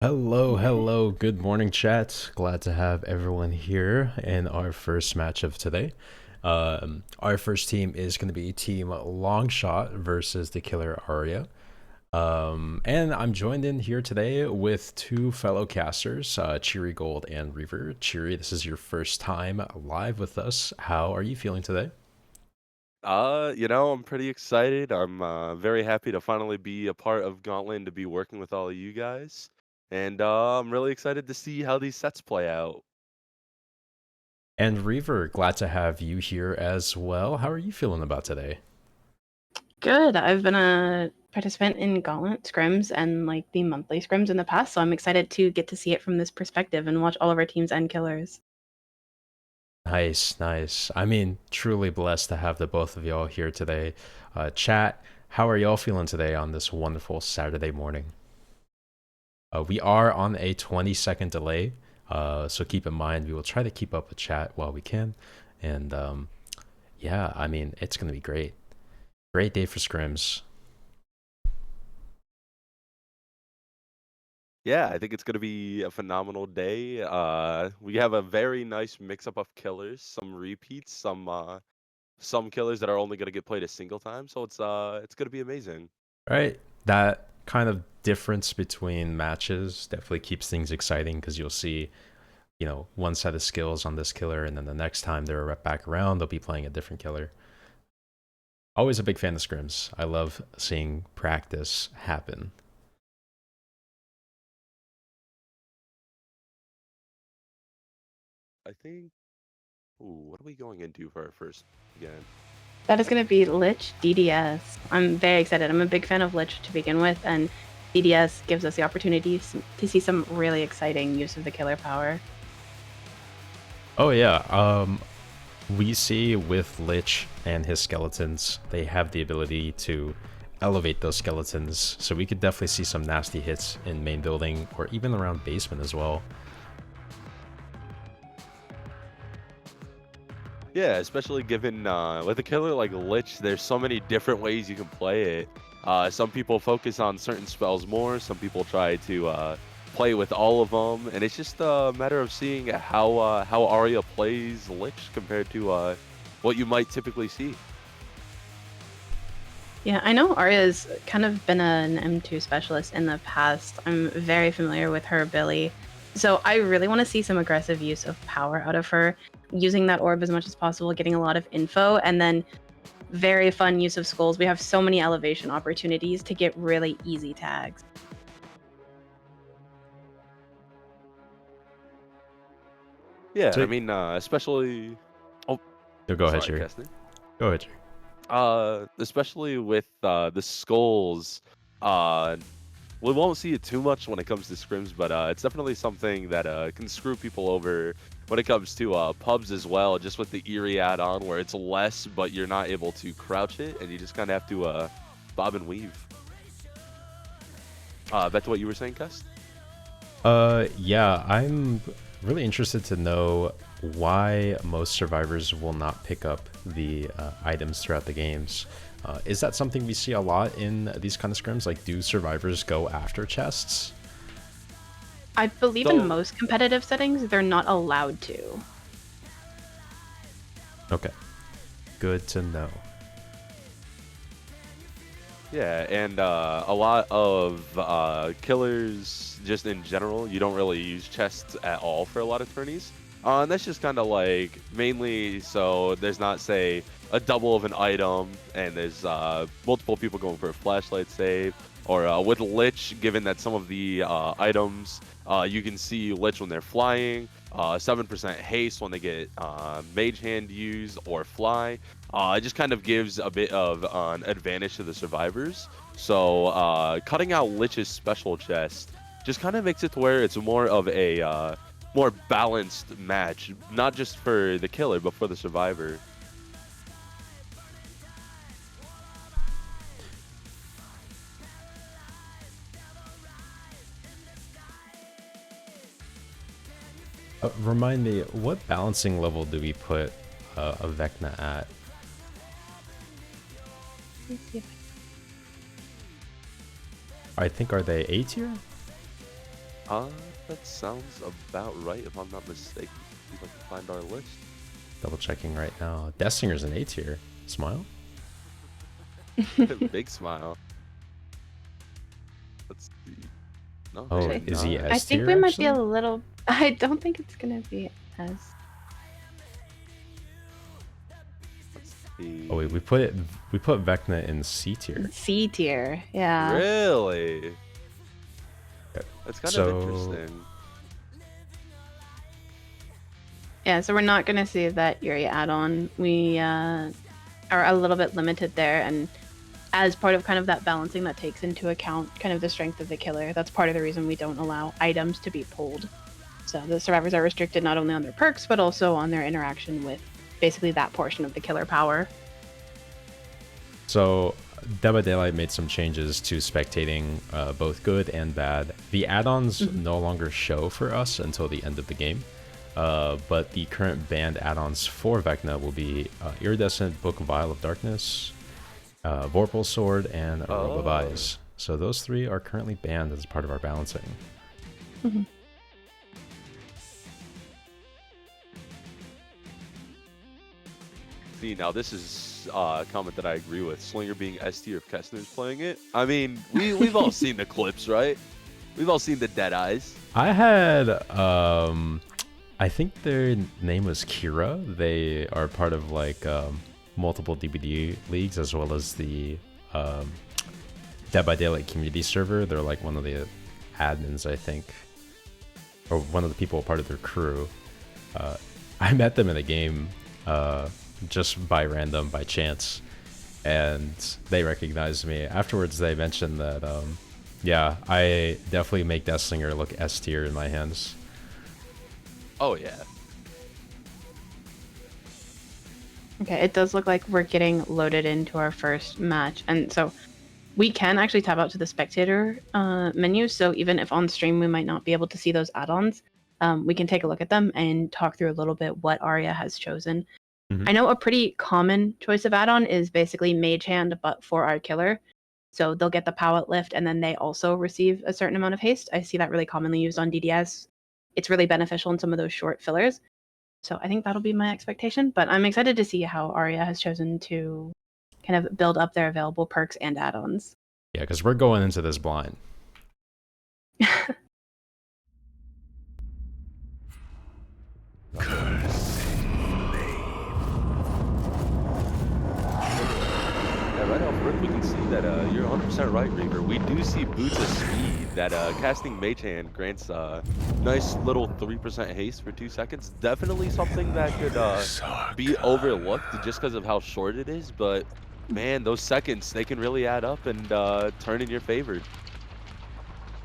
Hello, good morning, chat. Glad to have everyone here in our first match of today. Our first team is going to be Team Longshot versus the killer Aria. And I'm joined in here today with two fellow casters, Cheery Gold and Reaver. Cheery, this is your first time live with us. How are you feeling today? I'm pretty excited. I'm very happy to finally be a part of Gauntlet and to be working with all of you guys. And I'm really excited to see how these sets play out. And Reaver, glad to have you here as well. How are you feeling about today? Good. I've been a participant in Gauntlet scrims and like the monthly scrims in the past, so I'm excited to get to see it from this perspective and watch all of our teams end killers. Nice. I mean, truly blessed to have the both of y'all here today. Chat, how are y'all feeling today on this wonderful Saturday morning? We are on a 20-second delay, so keep in mind we will try to keep up with chat while we can. And yeah, I mean, it's going to be great. Great day for scrims. Yeah, I think it's going to be a phenomenal day. We have a very nice mix-up of killers, some repeats, some killers that are only going to get played a single time. So it's going to be amazing. Right? That kind of difference between matches definitely keeps things exciting because you'll see one set of skills on this killer, and then the next time they're back around, they'll be playing a different killer. Always a big fan of scrims. I love seeing practice happen. I think. Ooh, what are we going into for our first again? That is going to be Lich DDS. I'm very excited. I'm a big fan of Lich to begin with, and DDS gives us the opportunity to see some really exciting use of the killer power. Oh yeah, we see with Lich and his skeletons, they have the ability to elevate those skeletons, so we could definitely see some nasty hits in main building or even around basement as well. Yeah, especially given with a killer like Lich, there's so many different ways you can play it. Some people focus on certain spells more. Some people try to play with all of them, and it's just a matter of seeing how Aria plays Lich compared to what you might typically see. Yeah, I know Aria's kind of been an M2 specialist in the past. I'm very familiar with her ability. So I really want to see some aggressive use of power out of her, using that orb as much as possible, getting a lot of info, and then very fun use of skulls. We have so many elevation opportunities to get really easy tags. Yeah, So, I mean, especially. Oh, go ahead, sorry, Sherry. Keston. Go ahead, Sherry. Especially with the skulls, uh, we won't see it too much when it comes to scrims, but it's definitely something that can screw people over when it comes to pubs as well, just with the Eerie add-on where it's less, but you're not able to crouch it, and you just kind of have to bob and weave. Back to what you were saying, Kest? Yeah, I'm really interested to know why most survivors will not pick up the items throughout the games. Is that something we see a lot in these kind of scrims? Like, do survivors go after chests? I believe So, in most competitive settings, they're not allowed to. Okay, good to know. yeah, and a lot of killers, just in general, you don't really use chests at all for a lot of tourneys. And that's just kind of like mainly so there's not, say, a double of an item, and there's multiple people going for a flashlight save. Or with Lich, given that some of the items you can see Lich when they're flying, 7% haste when they get Mage Hand used or fly. It just kind of gives a bit of an advantage to the survivors. So cutting out Lich's special chest just kind of makes it to where it's more of a more balanced match, not just for the killer, but for the survivor. Remind me, what balancing level do we put a Vecna at? I think, are they A tier? That sounds about right, if I'm not mistaken. See if I can find our list. Double checking right now. Destinger's an A tier. Smile. Big smile. Let's see. No, Oh, actually is he not. I S think tier? we might be a Actually? little. I don't think it's gonna be as. Let's see. Oh wait, we put Vecna in C tier. C tier, yeah. Really? That's kind So- of interesting. Yeah, so we're not gonna see that Yuri add-on. We are a little bit limited there, and as part of kind of that balancing that takes into account kind of the strength of the killer, that's part of the reason we don't allow items to be pulled. So the survivors are restricted not only on their perks, but also on their interaction with basically that portion of the killer power. So Dead by Daylight made some changes to spectating, both good and bad. The add-ons no longer show for us until the end of the game. But the current banned add-ons for Vecna will be Iridescent Book Vial of Darkness, Vorpal Sword, and a Robe of Eyes. So those three are currently banned as part of our balancing. See, now this is a comment that I agree with. Slinger being S tier if Kessner's playing it. I mean, we've all seen the clips, right? We've all seen the dead eyes. I had, I think their name was Kira. They are part of like multiple DBD leagues as well as the Dead by Daylight community server. They're like one of the admins, I think, or one of the people part of their crew. I met them in a game just by chance, and they recognized me. Afterwards, they mentioned that, yeah, I definitely make Deathslinger look S tier in my hands. Oh, yeah. Okay, it does look like we're getting loaded into our first match, and so we can actually tab out to the spectator menu. So even if on stream we might not be able to see those add-ons, we can take a look at them and talk through a little bit what Aria has chosen. I know a pretty common choice of add-on is basically Mage Hand, but for our killer. So they'll get the Palette Lift, and then they also receive a certain amount of haste. I see that really commonly used on DDS. It's really beneficial in some of those short fillers. So I think that'll be my expectation, but I'm excited to see how Aria has chosen to kind of build up their available perks and add-ons. Yeah, because we're going into this blind. Yeah, right off rip, we can see that you're 100% right, Reaver. We do see Boots of Speed that casting Mage Hand grants nice little 3% haste for 2 seconds. Definitely something that could be overlooked just because of how short it is, but man, those seconds, they can really add up and turn in your favor.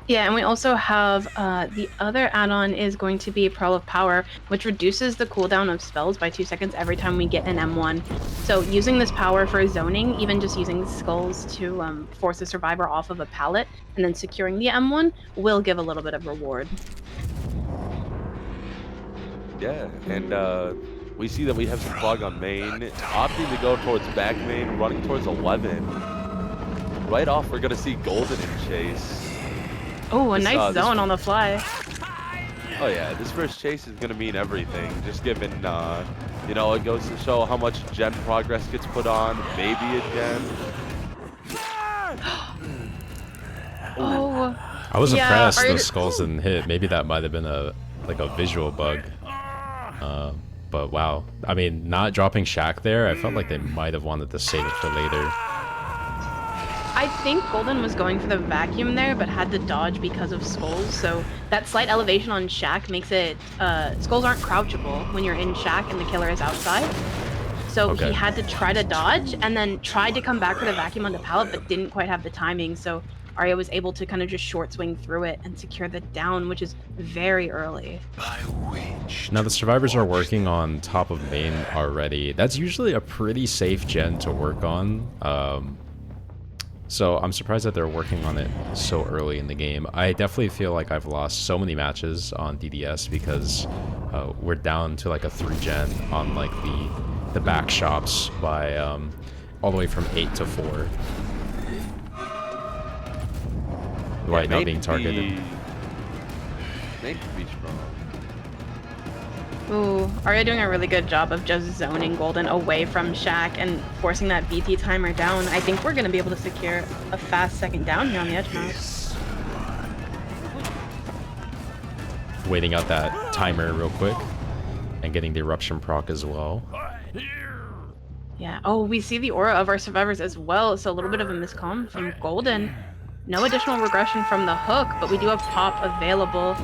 Yeah, and we also have the other add-on is going to be Pearl of Power, which reduces the cooldown of spells by 2 seconds every time we get an M1. So using this power for zoning, even just using skulls to force a survivor off of a pallet and then securing the M1 will give a little bit of reward. Yeah, and we see that we have some fog on main, opting to go towards back main, running towards 11. Right off, we're going to see Golden in chase. Oh, a nice zone on the fly. Oh yeah, this first chase is gonna mean everything. Just given, you know, it goes to show how much gen progress gets put on. Maybe a gen. Oh. I was impressed are those skulls didn't hit. Maybe that might have been a visual bug. But wow, I mean, not dropping Shack there, I felt like they might have wanted to save it for later. I think Golden was going for the vacuum there, but had to dodge because of skulls. So that slight elevation on Shack makes it skulls aren't crouchable when you're in Shack and the killer is outside. So he had to try to dodge and then tried to come back for the vacuum on the pallet, but didn't quite have the timing. So Aria was able to kind of just short swing through it and secure the down, which is very early. Now the survivors are working on top of main already. That's usually a pretty safe gen to work on. So I'm surprised that they're working on it so early in the game. I definitely feel like I've lost so many matches on DDS because we're down to like a 3 gen on like the back shops by all the way from 8 to 4. Right, not being targeted. Snake could be strong. Ooh, Aria doing a really good job of just zoning Golden away from Shaq and forcing that BT timer down. I think we're going to be able to secure a fast second down here on the edge mouse. Waiting out that timer real quick and getting the eruption proc as well. Yeah. Oh, we see the aura of our survivors as well. So a little bit of a miscomm from Golden. No additional regression from the hook, but we do have pop available.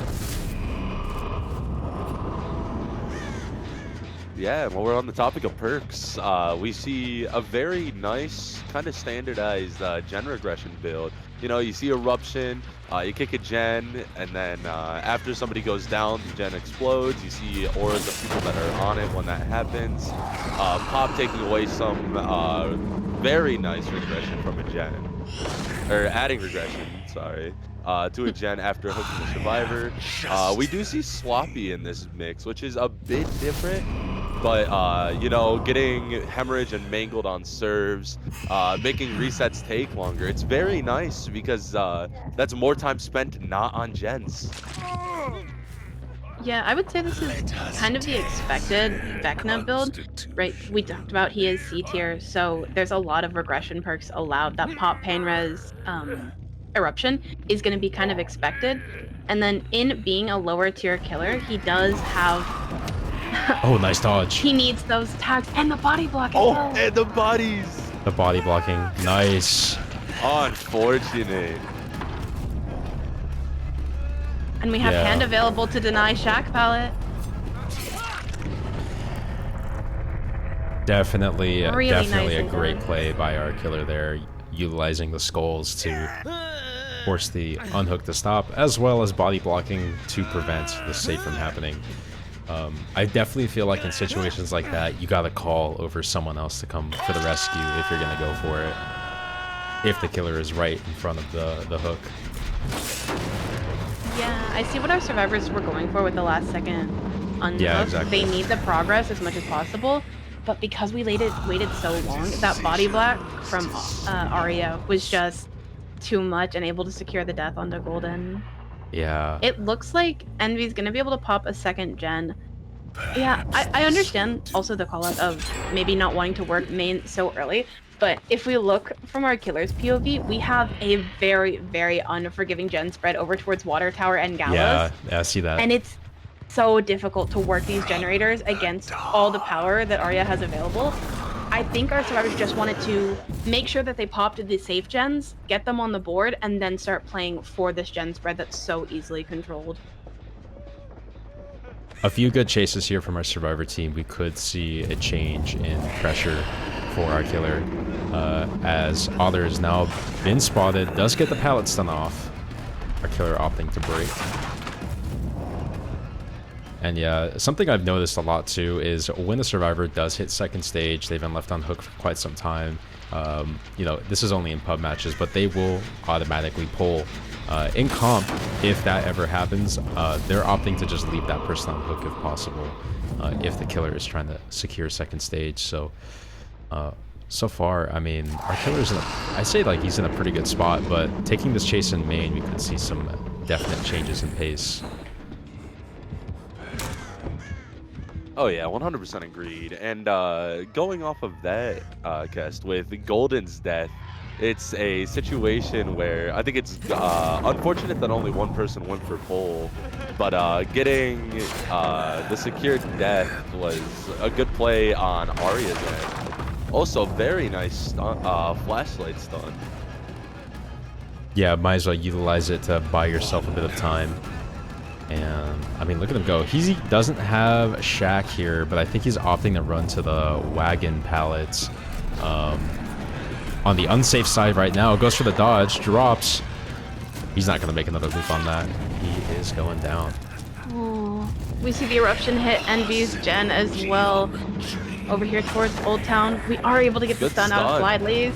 Yeah, while we're on the topic of perks, we see a very nice, kind of standardized gen regression build. You know, you see Eruption, you kick a gen, and then after somebody goes down, the gen explodes. You see auras of people that are on it when that happens. Pop taking away some very nice regression from a gen. Or adding regression, sorry. To a gen after hooking the survivor. We do see Sloppy in this mix, which is a bit different. But, you know, getting hemorrhage and mangled on serves, making resets take longer. It's very nice because that's more time spent not on gens. Yeah, I would say this is kind of the expected Vecna build, right? We talked about he is C tier, so there's a lot of regression perks allowed. That pop pain res eruption is going to be kind of expected. And then in being a lower tier killer, he does have... Oh, nice dodge. He needs those tags and the body block as Oh, well. and the bodies! The body blocking. Nice. Unfortunate. And we have hand available to deny Shaq pallet. Definitely, Really definitely nice a and great done. play by our killer there, utilizing the skulls to force the unhook to stop, as well as body blocking to prevent the save from happening. I definitely feel like in situations like that, you gotta call over someone else to come for the rescue if you're gonna go for it. If the killer is right in front of the hook. Yeah, I see what our survivors were going for with the last second unhook. Yeah, exactly. They need the progress as much as possible, but because we waited so long, that body block from Aria was just too much and able to secure the death onto Golden. Yeah. It looks like Envy's gonna be able to pop a second gen. Yeah, I understand also the call out of maybe not wanting to work main so early, but if we look from our killer's POV, we have a very, very unforgiving gen spread over towards Water Tower and Gallows. Yeah, I see that. And it's so difficult to work these generators against all the power that Aria has available. I think our survivors just wanted to make sure that they popped the safe gens, get them on the board, and then start playing for this gen spread that's so easily controlled. A few good chases here from our survivor team. We could see a change in pressure for our killer, as Otter has now been spotted, does get the pallet stun off. Our killer opting to break. And yeah, something I've noticed a lot too is when a survivor does hit second stage, they've been left on hook for quite some time. You know, this is only in pub matches, but they will automatically pull. In comp, if that ever happens, they're opting to just leave that person on hook if possible, if the killer is trying to secure second stage. So, so far, I mean, our killer's in a, I say like he's in a pretty good spot, but taking this chase in main, we could see some definite changes in pace. Oh yeah, 100% agreed. And going off of that, Kest, with Golden's death, it's a situation where I think it's unfortunate that only one person went for pull, but getting the secured death was a good play on Aria's end. Also, very nice stun, flashlight stun. Yeah, might as well utilize it to buy yourself a bit of time. And, I mean, look at him go. He doesn't have Shaq here, but I think he's opting to run to the wagon pallets. On the unsafe side right now, goes for the dodge, drops. He's not going to make another loop on that. He is going down. Ooh. We see the eruption hit Envy's gen as well. Over here towards Old Town, we are able to get the Good stun out of stun. Vlad.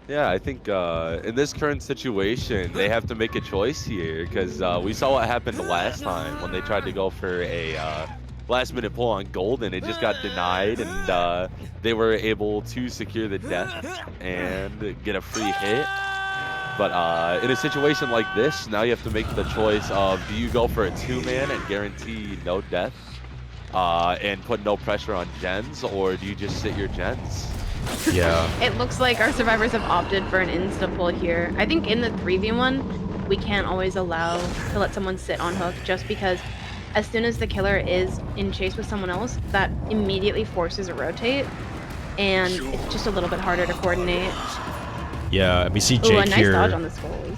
Yeah, I think in this current situation, they have to make a choice here because we saw what happened last time when they tried to go for a last-minute pull on gold, and it just got denied, and they were able to secure the death and get a free hit. But in a situation like this, now you have to make the choice of, do you go for a 2-man and guarantee no death and put no pressure on gens, or do you just sit your gens? Yeah. It looks like our survivors have opted for an insta-pull here. I think in the 3v1, we can't always allow to let someone sit on hook, just because as soon as the killer is in chase with someone else, that immediately forces a rotate, and it's just a little bit harder to coordinate. Yeah, we see Ooh, Jake a nice here dodge on the skulls.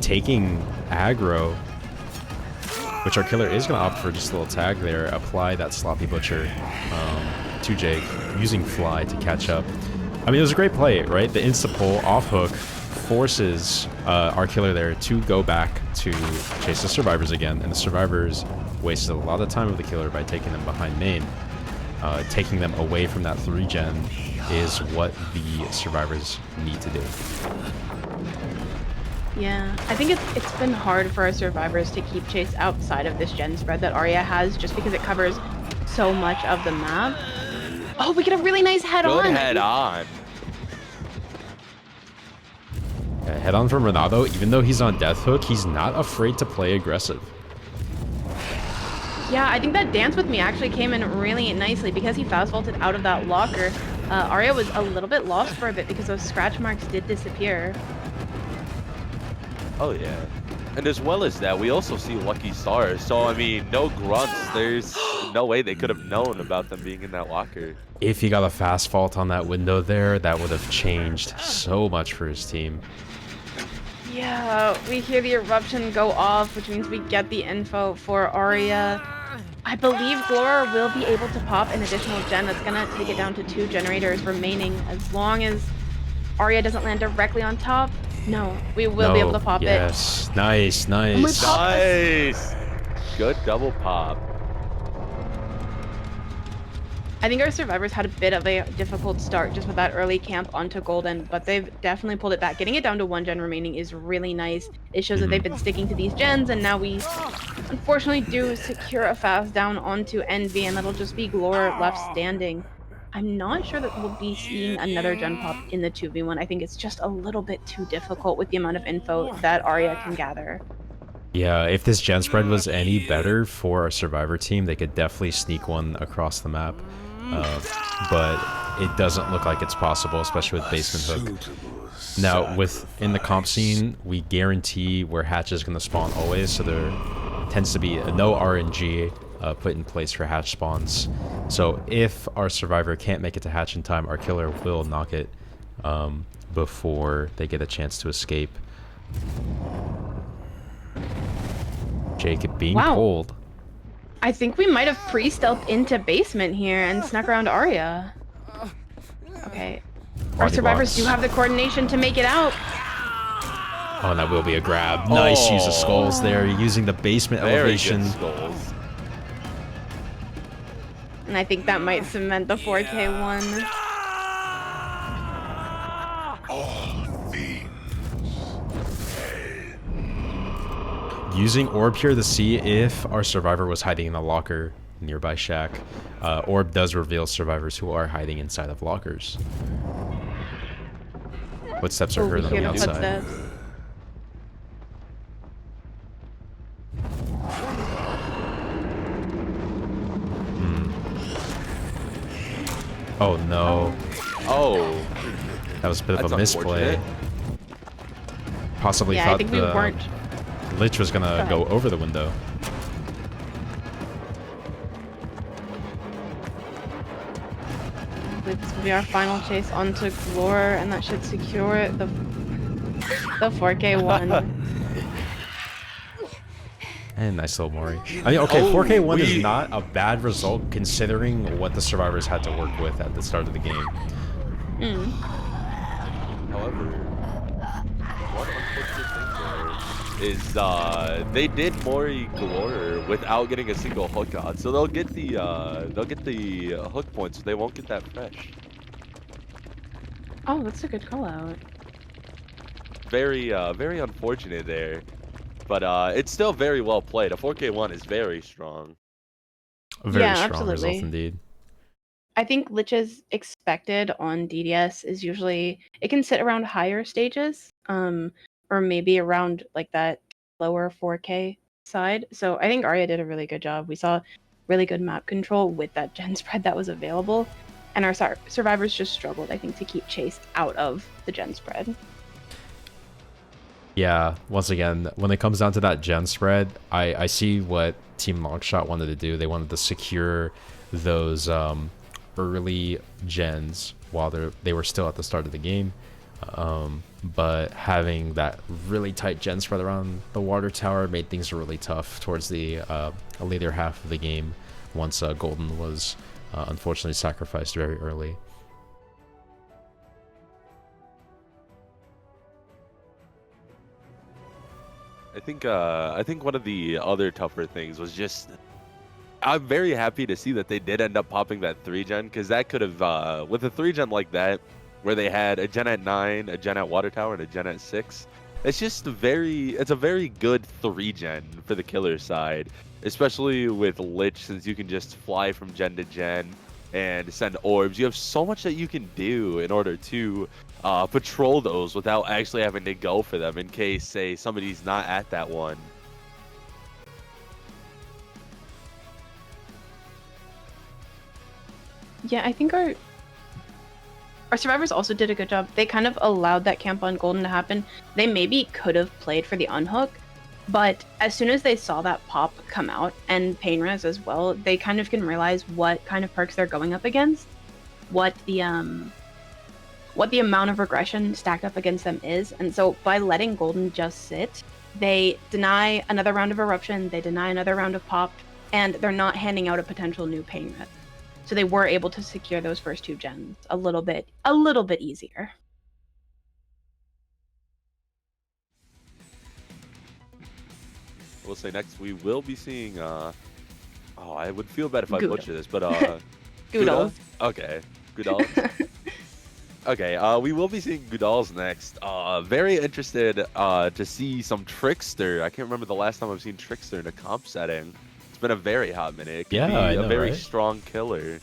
taking aggro, which our killer is going to opt for just a little tag there, apply that sloppy butcher to Jake, using fly to catch up. I mean, it was a great play, right? The insta-pull off hook forces our killer there to go back to chase the survivors again, and the survivors wasted a lot of time with the killer by taking them behind main. Taking them away from that 3-gen is what the survivors need to do. Yeah, I think it's been hard for our survivors to keep chase outside of this gen spread that Aria has, just because it covers so much of the map. Oh, we get a really nice head-on. Good head-on. Yeah, head-on from Renato. Even though he's on death hook, he's not afraid to play aggressive. Yeah, I think that dance with me actually came in really nicely because he fast vaulted out of that locker. Aria was a little bit lost for a bit because those scratch marks did disappear. Oh yeah, and as well as that, we also see lucky stars. So I mean, no grunts. There's no way they could have known about them being in that locker. If he got a fast vault on that window there, that would have changed so much for his team. Yeah, we hear the eruption go off, which means we get the info for Aria. I believe Glora will be able to pop an additional gen that's gonna take it down to 2 generators remaining, as long as Aria doesn't land directly on top. No, we will be able to pop it. Yes, nice, nice. Nice! Good double pop. I think our survivors had a bit of a difficult start just with that early camp onto Golden, but they've definitely pulled it back. Getting it down to 1 gen remaining is really nice. It shows that they've been sticking to these gens, and now we unfortunately do secure a fast down onto Envy, and that'll just be Glor left standing. I'm not sure that we'll be seeing another gen pop in the 2v1. I think it's just a little bit too difficult with the amount of info that Aria can gather. Yeah, if this gen spread was any better for our survivor team, they could definitely sneak one across the map. But it doesn't look like it's possible, especially with basement hook. Now, in the comp scene, we guarantee where hatch is going to spawn always, so there tends to be no RNG put in place for hatch spawns. So if our survivor can't make it to hatch in time, our killer will knock it before they get a chance to escape. Jacob being pulled. I think we might have pre-stealthed into basement here and snuck around Aria. Okay. Our survivors do have the coordination to make it out. Oh, and that will be a grab. Nice use of skulls there, using the basement elevation. Very good skulls. And I think that might cement the 4K one. Using Orb here to see if our survivor was hiding in a locker nearby shack. Orb does reveal survivors who are hiding inside of lockers. Footsteps are heard on the outside. Oh no. Oh. That was a bit of a misplay. Possibly yeah, thought I think we weren't. Lich was gonna go over the window. This will be our final chase onto Glor, and that should secure the 4K one. And nice little Mori. I mean, okay, 4K one is not a bad result considering what the survivors had to work with at the start of the game. However, one unfortunate thing there is they did Mori Glor without getting a single hook on, so they'll get the hook points. They won't get that fresh. Oh, that's a good call out. Very very unfortunate there, but it's still very well played. A 4K1 is very strong. A very Yeah, strong result absolutely. indeed. I think Lich's expected on DDS is usually it can sit around higher stages, or maybe around like that lower 4K side. So I think Aria did a really good job. We saw really good map control with that gen spread that was available, and our survivors just struggled, I think, to keep Chase out of the gen spread. Yeah, once again, when it comes down to that gen spread, I see what Team Longshot wanted to do. They wanted to secure those early gens while they were still at the start of the game. But having that really tight gen spread around the water tower made things really tough towards the later half of the game once Golden was unfortunately sacrificed very early. I think one of the other tougher things was just I'm very happy to see that they did end up popping that 3-gen, because that could have with a 3-gen like that, where they had a gen at 9, a gen at water tower, and a gen at 6. It's a very good 3-gen for the killer side, especially with Lich, since you can just fly from gen to gen and send orbs. You have so much that you can do in order to patrol those without actually having to go for them in case, say, somebody's not at that one. Yeah, I think our survivors also did a good job. They kind of allowed that camp on Golden to happen. They maybe could have played for the unhook, but as soon as they saw that pop come out, and pain res as well, they kind of can realize what kind of perks they're going up against, what the amount of regression stacked up against them is. And so by letting Golden just sit, they deny another round of eruption, they deny another round of pop, and they're not handing out a potential new pain res. So they were able to secure those first 2 gens a little bit easier. We'll say next we will be seeing I would feel bad if I Gudalz. butcher this, but Gudalz. Okay. Gudalz. Okay, we will be seeing Gudalz next. Very interested to see some Trickster. I can't remember the last time I've seen Trickster in a comp setting. It's been a very hot minute. It can be I know, a very right? strong killer.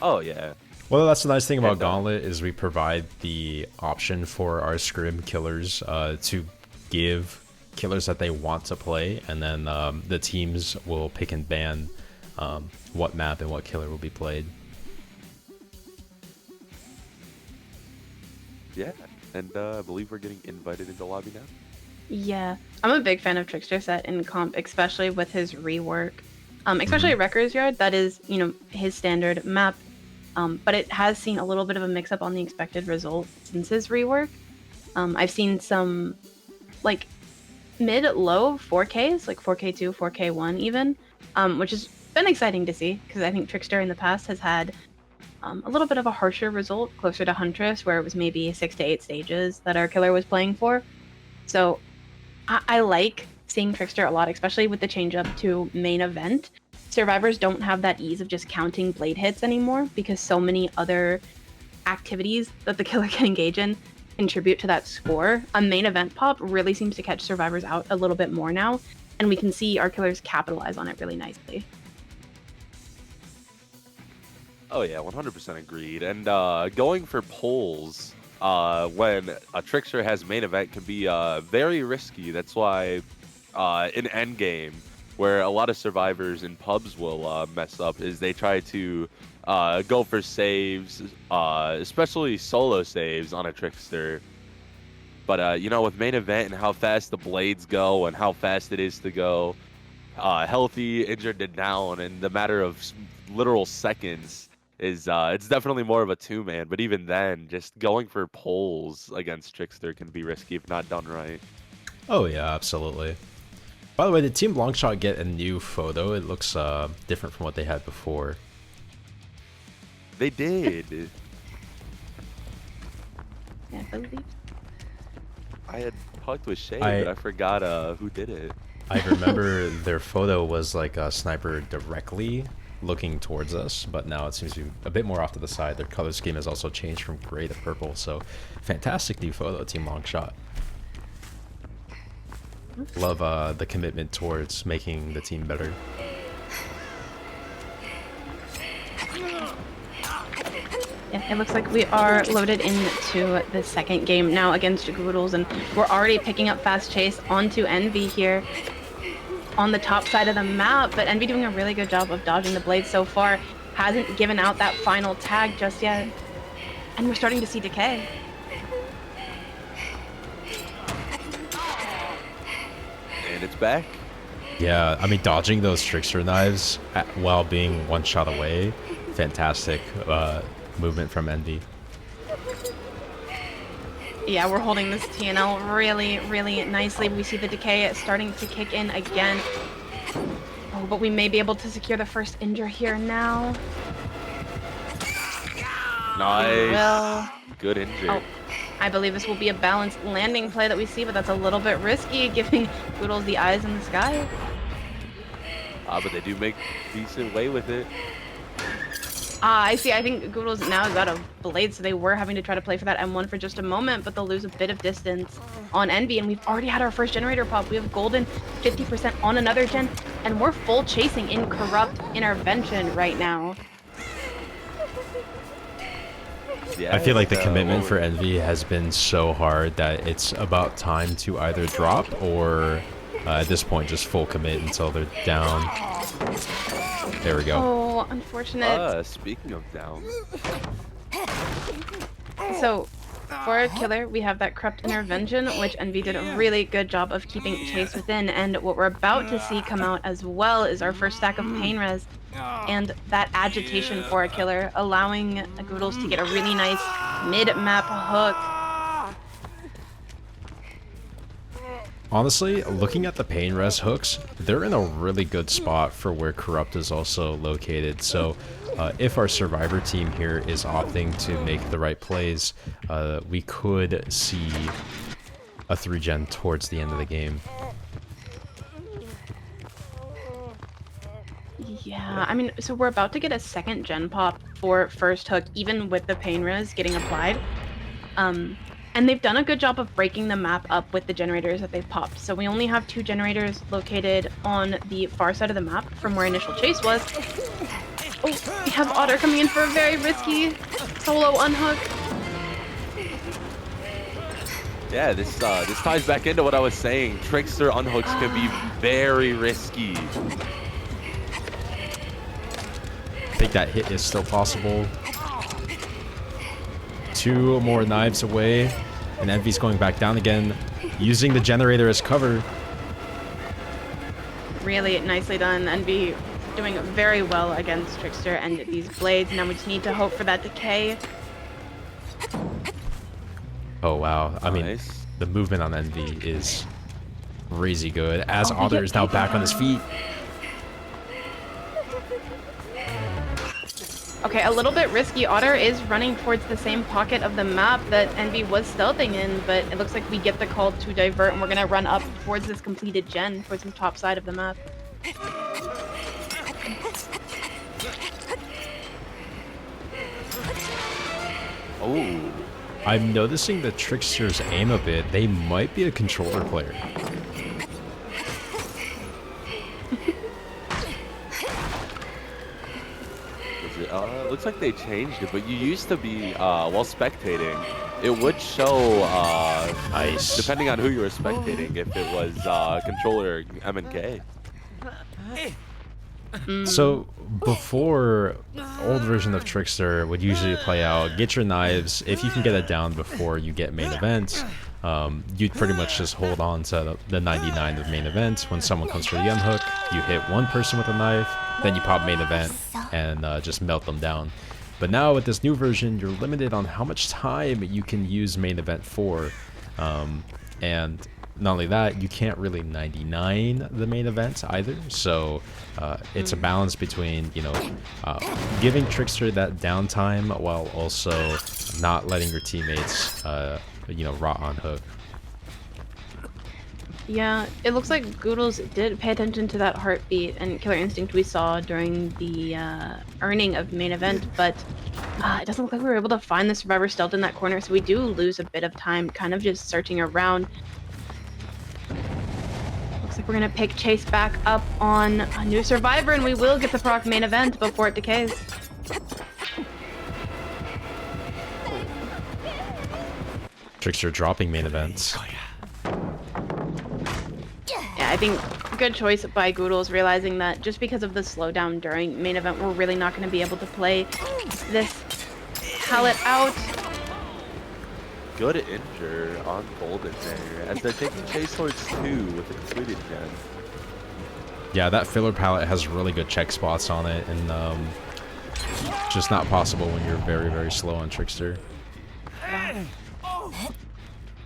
Oh yeah. Well, that's the nice thing about Gauntlet is we provide the option for our scrim killers to give killers that they want to play, and then the teams will pick and ban what map and what killer will be played. Yeah, and I believe we're getting invited into lobby now. Yeah, I'm a big fan of Trickster set in comp, especially with his rework. Especially Wrecker's Yard, that is, his standard map. But it has seen a little bit of a mix-up on the expected result since his rework. I've seen some, like, mid-low 4Ks, like 4K2, 4K1 even, which has been exciting to see, because I think Trickster in the past has had a little bit of a harsher result, closer to Huntress, where it was maybe 6 to 8 stages that our killer was playing for. So I like seeing Trickster a lot, especially with the change up to main event. Survivors don't have that ease of just counting blade hits anymore, because so many other activities that the killer can engage in contribute to that score. A main event pop really seems to catch survivors out a little bit more now, and we can see our killers capitalize on it really nicely. Oh yeah, 100% agreed. And going for polls when a Trickster has main event can be very risky. That's why in endgame, where a lot of survivors in pubs will mess up, is they try to go for saves, especially solo saves on a Trickster. But with main event and how fast the blades go and how fast it is to go healthy, injured, and down in the matter of literal seconds, is it's definitely more of a 2-man. But even then, just going for poles against Trickster can be risky if not done right. Oh yeah, absolutely. By the way, did Team Longshot get a new photo? It looks different from what they had before. They did. Yeah, I believe. I had talked with Shay, but I forgot who did it. I remember their photo was like a sniper directly looking towards us, but now it seems to be a bit more off to the side. Their color scheme has also changed from gray to purple, so fantastic new photo, Team Longshot. Love the commitment towards making the team better. Yeah, it looks like we are loaded into the second game now against Gudalz, and we're already picking up fast chase onto Envy here on the top side of the map, but Envy doing a really good job of dodging the blades so far. Hasn't given out that final tag just yet, and we're starting to see decay. And it's back. Yeah, I mean, dodging those trickster knives while being one shot away, fantastic movement from Envy. Yeah, we're holding this TNL really, really nicely. We see the decay starting to kick in again. Oh, but we may be able to secure the first injure here now. Nice. Well, Good injury. oh, I believe this will be a balanced landing play that we see, but that's a little bit risky, giving Gudalz the eyes in the sky. But they do make decent way with it. I see. I think Gudalz now is out of blade, so they were having to try to play for that M1 for just a moment, but they'll lose a bit of distance on Envy, and we've already had our first generator pop. We have golden 50% on another gen, and we're full chasing in Corrupt Intervention right now. I feel like the commitment for Envy has been so hard that it's about time to either drop or at this point just full commit until they're down. There we go. Oh, unfortunate. Speaking of down. So, for a killer, we have that Corrupt Intervention, which Envy did a really good job of keeping chase within, and what we're about to see come out as well is our first stack of Pain Res, and that Agitation for a killer, allowing Gudalz to get a really nice mid-map hook. Honestly, looking at the Pain Res hooks, they're in a really good spot for where Corrupt is also located. So if our Survivor team here is opting to make the right plays, we could see a 3-gen towards the end of the game. Yeah, I mean, so we're about to get a second gen pop for first hook, even with the Pain Res getting applied. And they've done a good job of breaking the map up with the generators that they've popped. So we only have 2 generators located on the far side of the map from where initial chase was. Oh, we have Otter coming in for a very risky solo unhook. Yeah, this ties back into what I was saying. Trickster unhooks can be very risky. I think that hit is still possible. 2 more knives away, and Envy's going back down again, using the generator as cover. Really nicely done. Envy doing very well against Trickster and these blades. Now we just need to hope for that decay. Oh wow, I mean, Nice. the movement on Envy is crazy good, as Otter is now back on his feet. Okay, a little bit risky. Otter is running towards the same pocket of the map that Envy was stealthing in, but it looks like we get the call to divert, and we're gonna run up towards this completed gen, towards the top side of the map. Oh. I'm noticing the Trickster's aim a bit. They might be a controller player. Looks like they changed it, but you used to be, while spectating, it would show, Nice. depending on who you were spectating, if it was controller M&K. So before, old version of Trickster would usually play out, get your knives. If you can get it down before you get main event, you'd pretty much just hold on to the 99 of main event. When someone comes for the M-hook, you hit one person with a knife, then you pop main event and just melt them down. But now with this new version, you're limited on how much time you can use main event for. And not only that, you can't really 99 the main event either. So it's a balance between, you know, giving Trickster that downtime while also not letting your teammates, you know, rot on hook. Yeah, it looks like Gudalz did pay attention to that heartbeat and Killer Instinct we saw during the earning of main event, but it doesn't look like we were able to find the Survivor stealth in that corner, so we do lose a bit of time kind of just searching around. Looks like we're gonna pick Chase back up on a new Survivor, and we will get the proc main event before it decays. Trickster dropping main events. Yeah, I think good choice by Gudalz, realizing that just because of the slowdown during main event, we're really not going to be able to play this palette out. Good injure on Golden there, as they're taking chase towards 2 with a completed gen. Yeah, that filler palette has really good check spots on it, and just not possible when you're very, very slow on Trickster.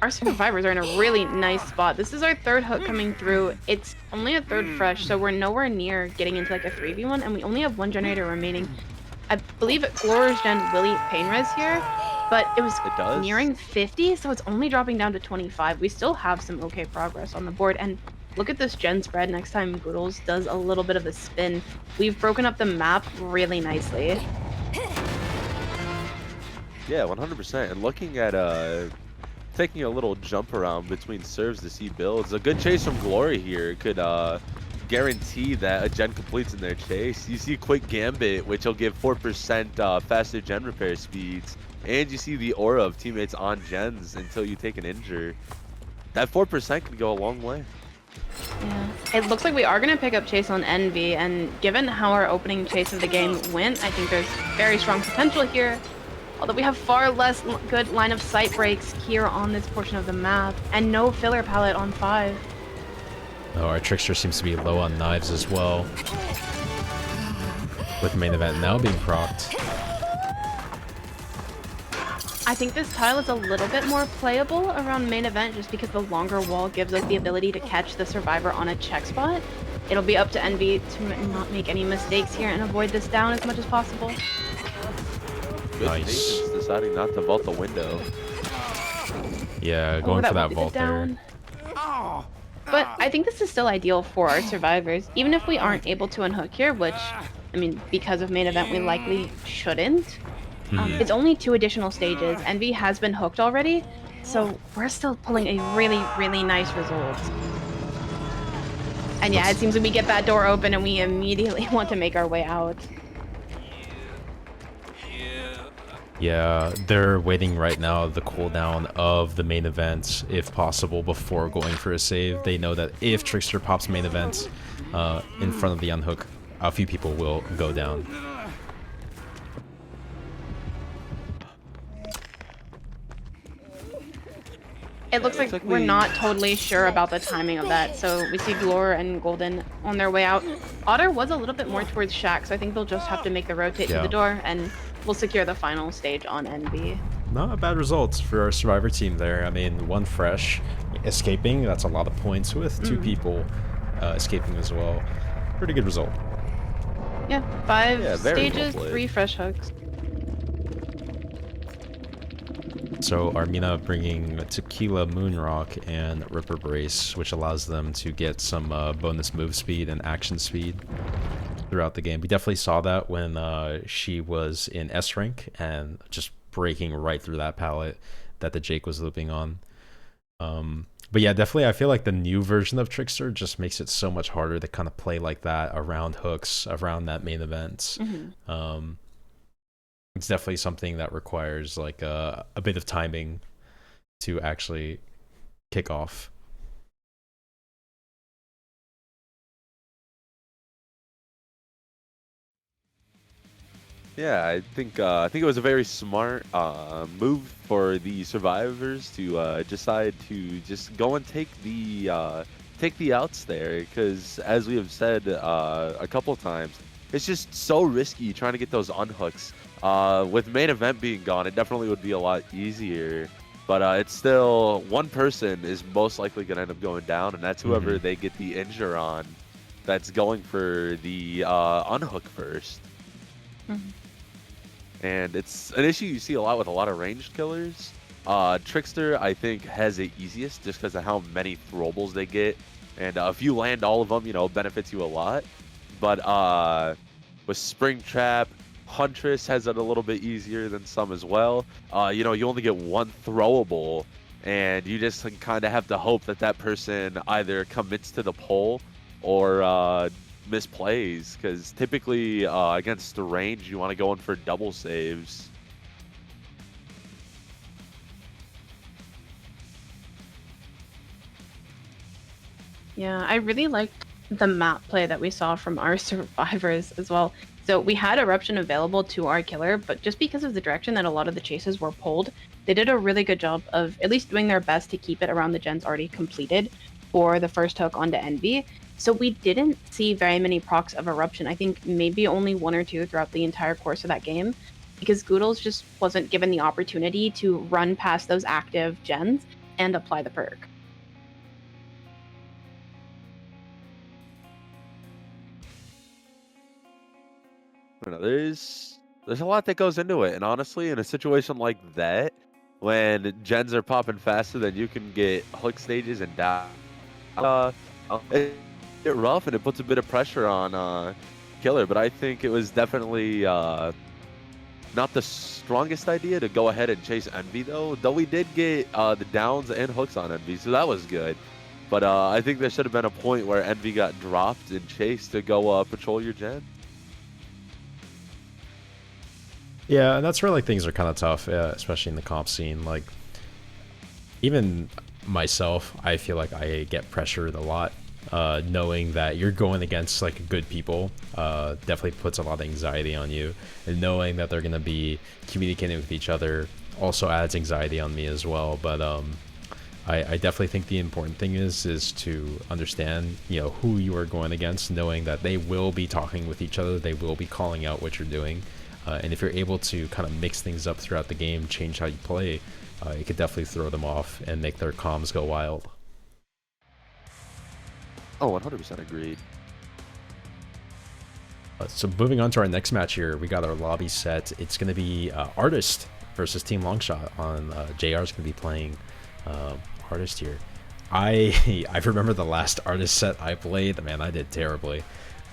Our survivors are in a really nice spot. This is our third hook coming through. It's only a third fresh, so we're nowhere near getting into like a 3v1, and we only have 1 generator remaining. I believe Glor's gen will eat pain res here, but it was nearing 50, so it's only dropping down to 25. We still have some okay progress on the board, and look at this gen spread next time Gudalz does a little bit of a spin. We've broken up the map really nicely. Yeah, 100%. And looking at taking a little jump around between serves to see builds, a good chase from Glory here could guarantee that a gen completes in their chase. You see quick gambit, which will give 4% faster gen repair speeds, and you see the aura of teammates on gens until you take an injure. That 4% can go a long way. Yeah, it looks like we are going to pick up chase on Envy, and given how our opening chase of the game went, I think there's very strong potential here. Although we have far less good line of sight breaks here on this portion of the map, and no filler palette on 5. Oh, our Trickster seems to be low on knives as well, with main event now being procced. I think this tile is a little bit more playable around main event just because the longer wall gives us the ability to catch the survivor on a check spot. It'll be up to Envy to not make any mistakes here and avoid this down as much as possible. Good Nice. patience, deciding not to vault the window. Yeah, going for that vault down. there. But I think this is still ideal for our survivors, even if we aren't able to unhook here, which, I mean, because of main event, we likely shouldn't. It's only 2 additional stages. Envy has been hooked already, so we're still pulling a really, really nice result. And yeah, it seems like we get that door open and we immediately want to make our way out. Yeah, they're waiting right now the cooldown of the main event, if possible, before going for a save. They know that if Trickster pops main event in front of the unhook, a few people will go down. It looks like we're not totally sure about the timing of that, so we see Glor and Golden on their way out. Otter was a little bit more towards Shack, so I think they'll just have to make the rotate to the door, and we'll secure the final stage on Envy. Not bad results for our survivor team there. I mean, 1 fresh escaping, that's a lot of points with 2 people escaping as well. Pretty good result. Yeah, 5 stages, well 3 fresh hooks. So Armina bringing Tequila Moonrock and Ripper Brace, which allows them to get some bonus move speed and action speed throughout the game. We definitely saw that when she was in S rank and just breaking right through that palette that the Jake was looping on. But yeah, definitely I feel like the new version of Trickster just makes it so much harder to kind of play like that around hooks, around that main event. It's definitely something that requires like a bit of timing to actually kick off. Yeah, I think it was a very smart move for the survivors to decide to just go and take the outs there, because as we have said a couple times, it's just so risky trying to get those unhooks. With main event being gone, it definitely would be a lot easier. But it's still, one person is most likely going to end up going down, and that's whoever they get the injure on that's going for the unhook first. And it's an issue you see a lot with a lot of ranged killers. Trickster, I think, has it easiest just because of how many throwables they get. And if you land all of them, you know, it benefits you a lot. But with Springtrap, Huntress has it a little bit easier than some as well. You know, you only get 1 throwable, and you just kind of have to hope that that person either commits to the pull or misplays, because typically against the range, you want to go in for double saves. Yeah, I really liked the map play that we saw from our survivors as well. So we had Eruption available to our killer, but just because of the direction that a lot of the chases were pulled, they did a really good job of at least doing their best to keep it around the gens already completed for the first hook onto Envy. So we didn't see very many procs of Eruption. I think maybe only one or two throughout the entire course of that game, because Gudalz just wasn't given the opportunity to run past those active gens and apply the perk. I don't know, there's a lot that goes into it, and honestly, in a situation like that, when gens are popping faster than you can get hook stages and down, uh, it get rough and it puts a bit of pressure on killer. But I think it was definitely not the strongest idea to go ahead and chase Envy though. Though we did get the downs and hooks on Envy, so that was good. But I think there should have been a point where Envy got dropped and chased to go patrol your gen. Yeah, and that's where like things are kind of tough, especially in the comp scene. Like, even myself, I feel like I get pressured a lot, knowing that you're going against like good people. Definitely puts a lot of anxiety on you, and knowing that they're gonna be communicating with each other also adds anxiety on me as well. But I definitely think the important thing is to understand, you know, who you are going against, knowing that they will be talking with each other, they will be calling out what you're doing. And if you're able to kind of mix things up throughout the game, change how you play, it could definitely throw them off and make their comms go wild. Oh, 100% agreed. So moving on to our next match here, we got our lobby set. It's going to be Artist versus Team Longshot on JR's going to be playing Artist here. I remember the last Artist set I played. Man, I did terribly.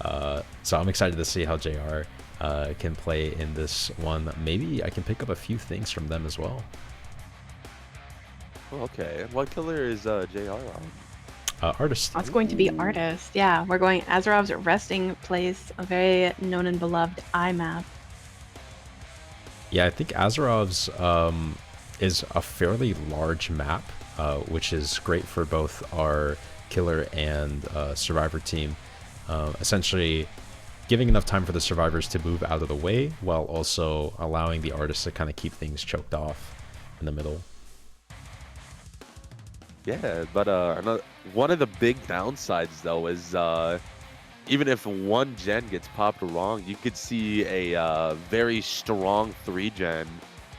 So I'm excited to see how JR can play in this one. Maybe I can pick up a few things from them as well. Okay, and what killer is JR on? Artist. That's going to be Artist. Yeah, we're going Azerov's resting place, a very known and beloved IMAP. Yeah, I think Azerov's is a fairly large map, which is great for both our killer and survivor team. Essentially giving enough time for the survivors to move out of the way while also allowing the artists to kind of keep things choked off in the middle. Yeah, but one of the big downsides though is even if one gen gets popped wrong, you could see a very strong 3-gen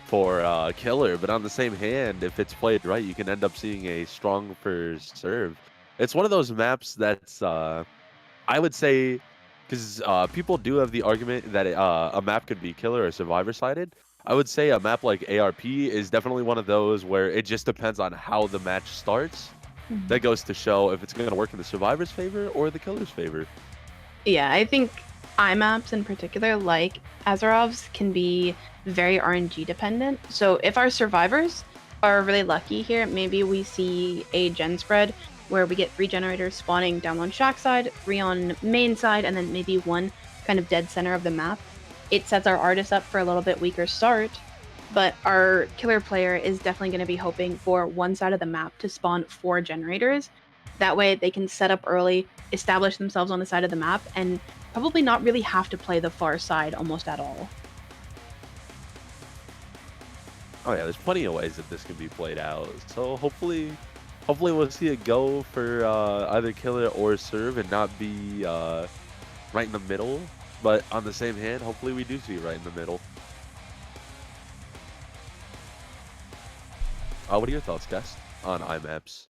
for killer. But on the same hand, if it's played right, you can end up seeing a strong for serve. It's one of those maps that's I would say, because people do have the argument that a map could be killer or survivor sided. I would say a map like ARP is definitely one of those where it just depends on how the match starts. Mm-hmm. That goes to show if it's going to work in the survivor's favor or the killer's favor. Yeah, I think IMAPs in particular, like Azerov's, can be very RNG dependent. So if our survivors are really lucky here, maybe we see a gen spread where we get 3 generators spawning down on shack side, 3 on main side, and then maybe 1 kind of dead center of the map. It sets our artists up for a little bit weaker start, but our killer player is definitely going to be hoping for one side of the map to spawn 4 generators. That way they can set up early, establish themselves on the side of the map, and probably not really have to play the far side almost at all. Oh yeah, there's plenty of ways that this can be played out. So hopefully we'll see it go for either killer or serve and not be right in the middle. But on the same hand, hopefully we do see it right in the middle. What are your thoughts, guys, on IMAPs?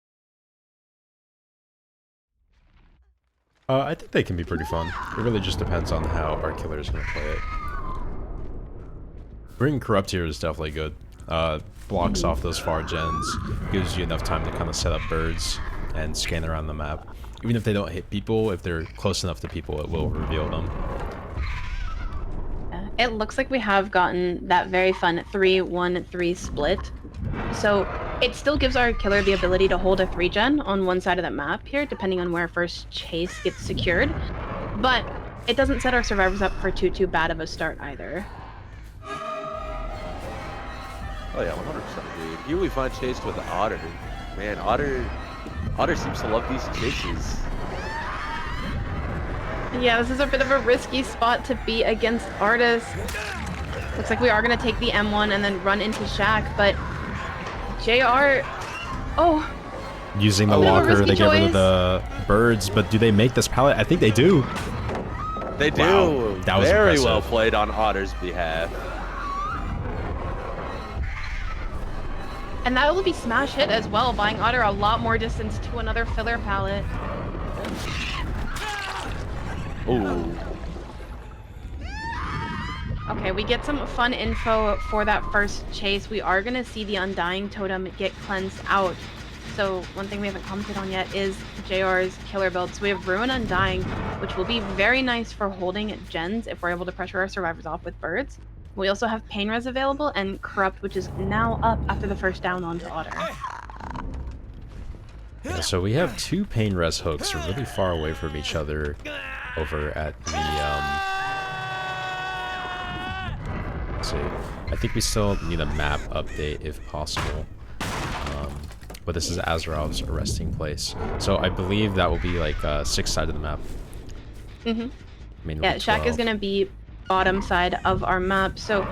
I think they can be pretty fun. It really just depends on how our killer is going to play it. Bringing Corrupt here is definitely good. Blocks off those far gens, gives you enough time to kind of set up birds and scan around the map. Even if they don't hit people, if they're close enough to people, it will reveal them. It looks like we have gotten that very fun 3-1-3 split. So it still gives our killer the ability to hold a 3-gen on one side of the map here, depending on where first chase gets secured. But it doesn't set our survivors up for too bad of a start either. Oh yeah, 100% agreed. Here we find chased with Otter. Man, Otter Otter seems to love these chases. Yeah, this is a bit of a risky spot to be against Artis. Looks like we are going to take the M1 and then run into Shaq, but JR... Oh! Using the locker, they get rid of the birds, but do they make this pallet? I think they do. They do. Wow, that was very impressive. well played on Otter's behalf. And that will be smash hit as well, buying Otter a lot more distance to another filler pallet. Ooh. Okay, we get some fun info for that first chase. We are going to see the Undying Totem get cleansed out. So one thing we haven't commented on yet is JR's killer build. So we have Ruin Undying, which will be very nice for holding gens if we're able to pressure our survivors off with birds. We also have Pain Res available and Corrupt, which is now up after the first down onto Otter. Yeah, so we have two Pain Res hooks really far away from each other over at the, let's see. I think we still need a map update if possible. But this is Azerov's resting place. So I believe that will be like 6th side of the map. Mm-hmm. I mean, Yeah, Shaq is going to be bottom side of our map. So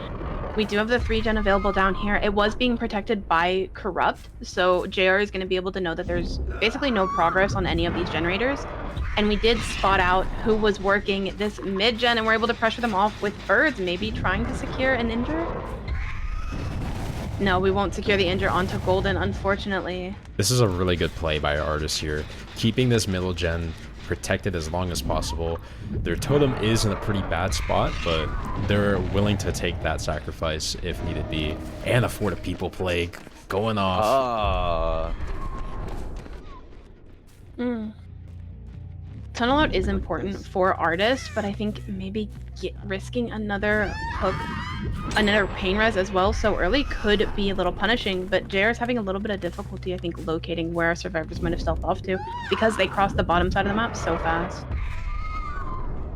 we do have the 3-gen available down here. It was being protected by Corrupt. So JR is going to be able to know that there's basically no progress on any of these generators. And we did spot out who was working this mid-gen, and we're able to pressure them off with birds, maybe trying to secure an injure. No, we won't secure the injure onto Golden, unfortunately. This is a really good play by our artist here. Keeping this middle gen protected as long as possible. Their totem is in a pretty bad spot, but they're willing to take that sacrifice if needed be. And a For the People plague going off. Tunnel out is important for artists, but I think maybe risking another hook, another pain res as well so early could be a little punishing, but JR is having a little bit of difficulty, I think, locating where our survivors might have stealthed off to because they crossed the bottom side of the map so fast.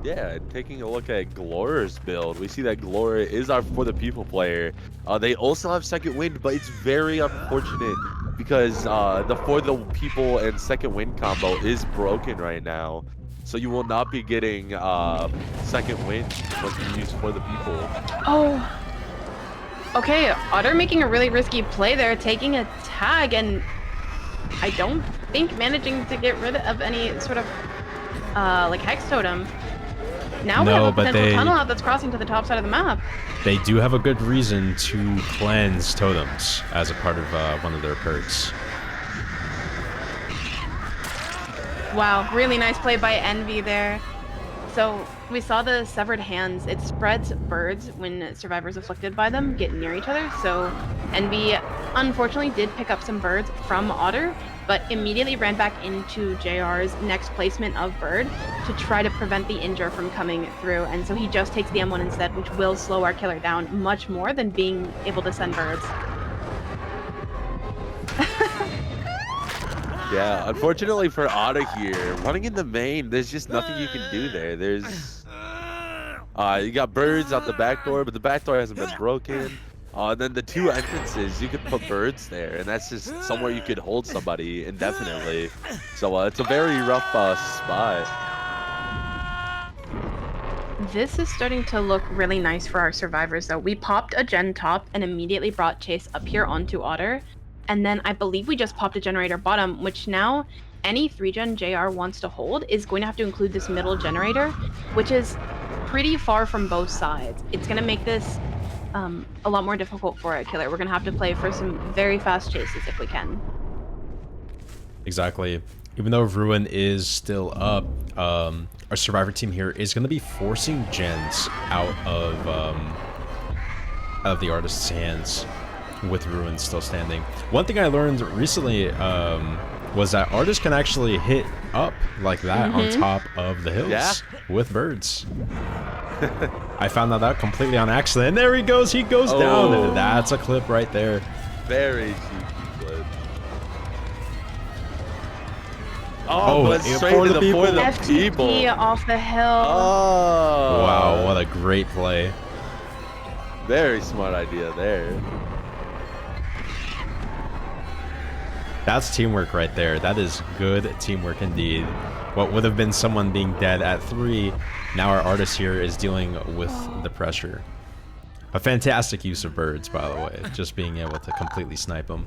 Yeah, taking a look at Glor's build, we see that Glor is our For the People player. They also have Second Wind, but it's very unfortunate because the For the People and Second Wind combo is broken right now. So you will not be getting Second Wind when you use For the People. Oh! Okay, Otter making a really risky play there, taking a tag, and I don't think managing to get rid of any sort of like Hex Totem. Now we have a potential tunnel out that's crossing to the top side of the map. They do have a good reason to cleanse totems as a part of one of their perks. Wow, really nice play by Envy there. So we saw the severed hands. It spreads birds when survivors afflicted by them get near each other. So Envy unfortunately did pick up some birds from Otter, but immediately ran back into JR's next placement of bird to try to prevent the injure from coming through. And so he just takes the M1 instead, which will slow our killer down much more than being able to send birds. Yeah, unfortunately for Otter here, running in the main, there's just nothing you can do there. There's, you got birds out the back door, but the back door hasn't been broken. Then the two entrances, you could put birds there, and that's just somewhere you could hold somebody indefinitely. So it's a very rough spot. This is starting to look really nice for our survivors, though. We popped a gen top and immediately brought Chase up here onto Otter. And then I believe we just popped a generator bottom, which now any 3-gen JR wants to hold is going to have to include this middle generator, which is pretty far from both sides. It's going to make this a lot more difficult for a killer. We're going to have to play for some very fast chases if we can. Exactly. Even though Ruin is still up, our survivor team here is going to be forcing gens out of the artist's hands with Ruin still standing. One thing I learned recently was that artists can actually hit up like that on top of the hills with birds. I found that out completely on accident. And there he goes down. That's a clip right there. Very cheeky clip. But straight to the For the People. FTP off the hill. Oh. Wow, what a great play. Very smart idea there. That's teamwork right there. That is good teamwork indeed. What would have been someone being dead at 3, now our artist here is dealing with the pressure. A fantastic use of birds, by the way, just being able to completely snipe them.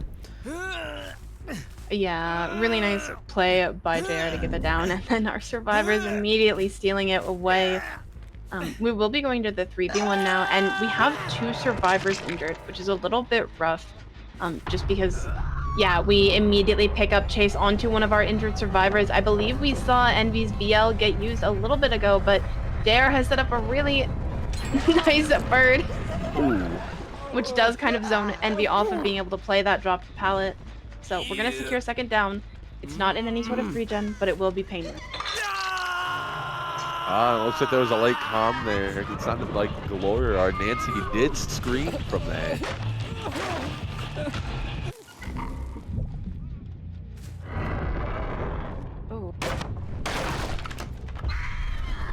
Yeah, really nice play by JR to get the down, and then our survivors immediately stealing it away. We will be going to the 3v1 now, and we have 2 survivors injured, which is a little bit rough, just because, yeah, we immediately pick up chase onto one of our injured survivors. I believe we saw Envy's BL get used a little bit ago, but JR has set up a really nice bird, which does kind of zone Envy off of being able to play that dropped pallet. So we're going to secure second down. It's not in any sort of regen, but it will be painless. Looks like there was a late comm there. It sounded like Gloria or Nancy did scream from that.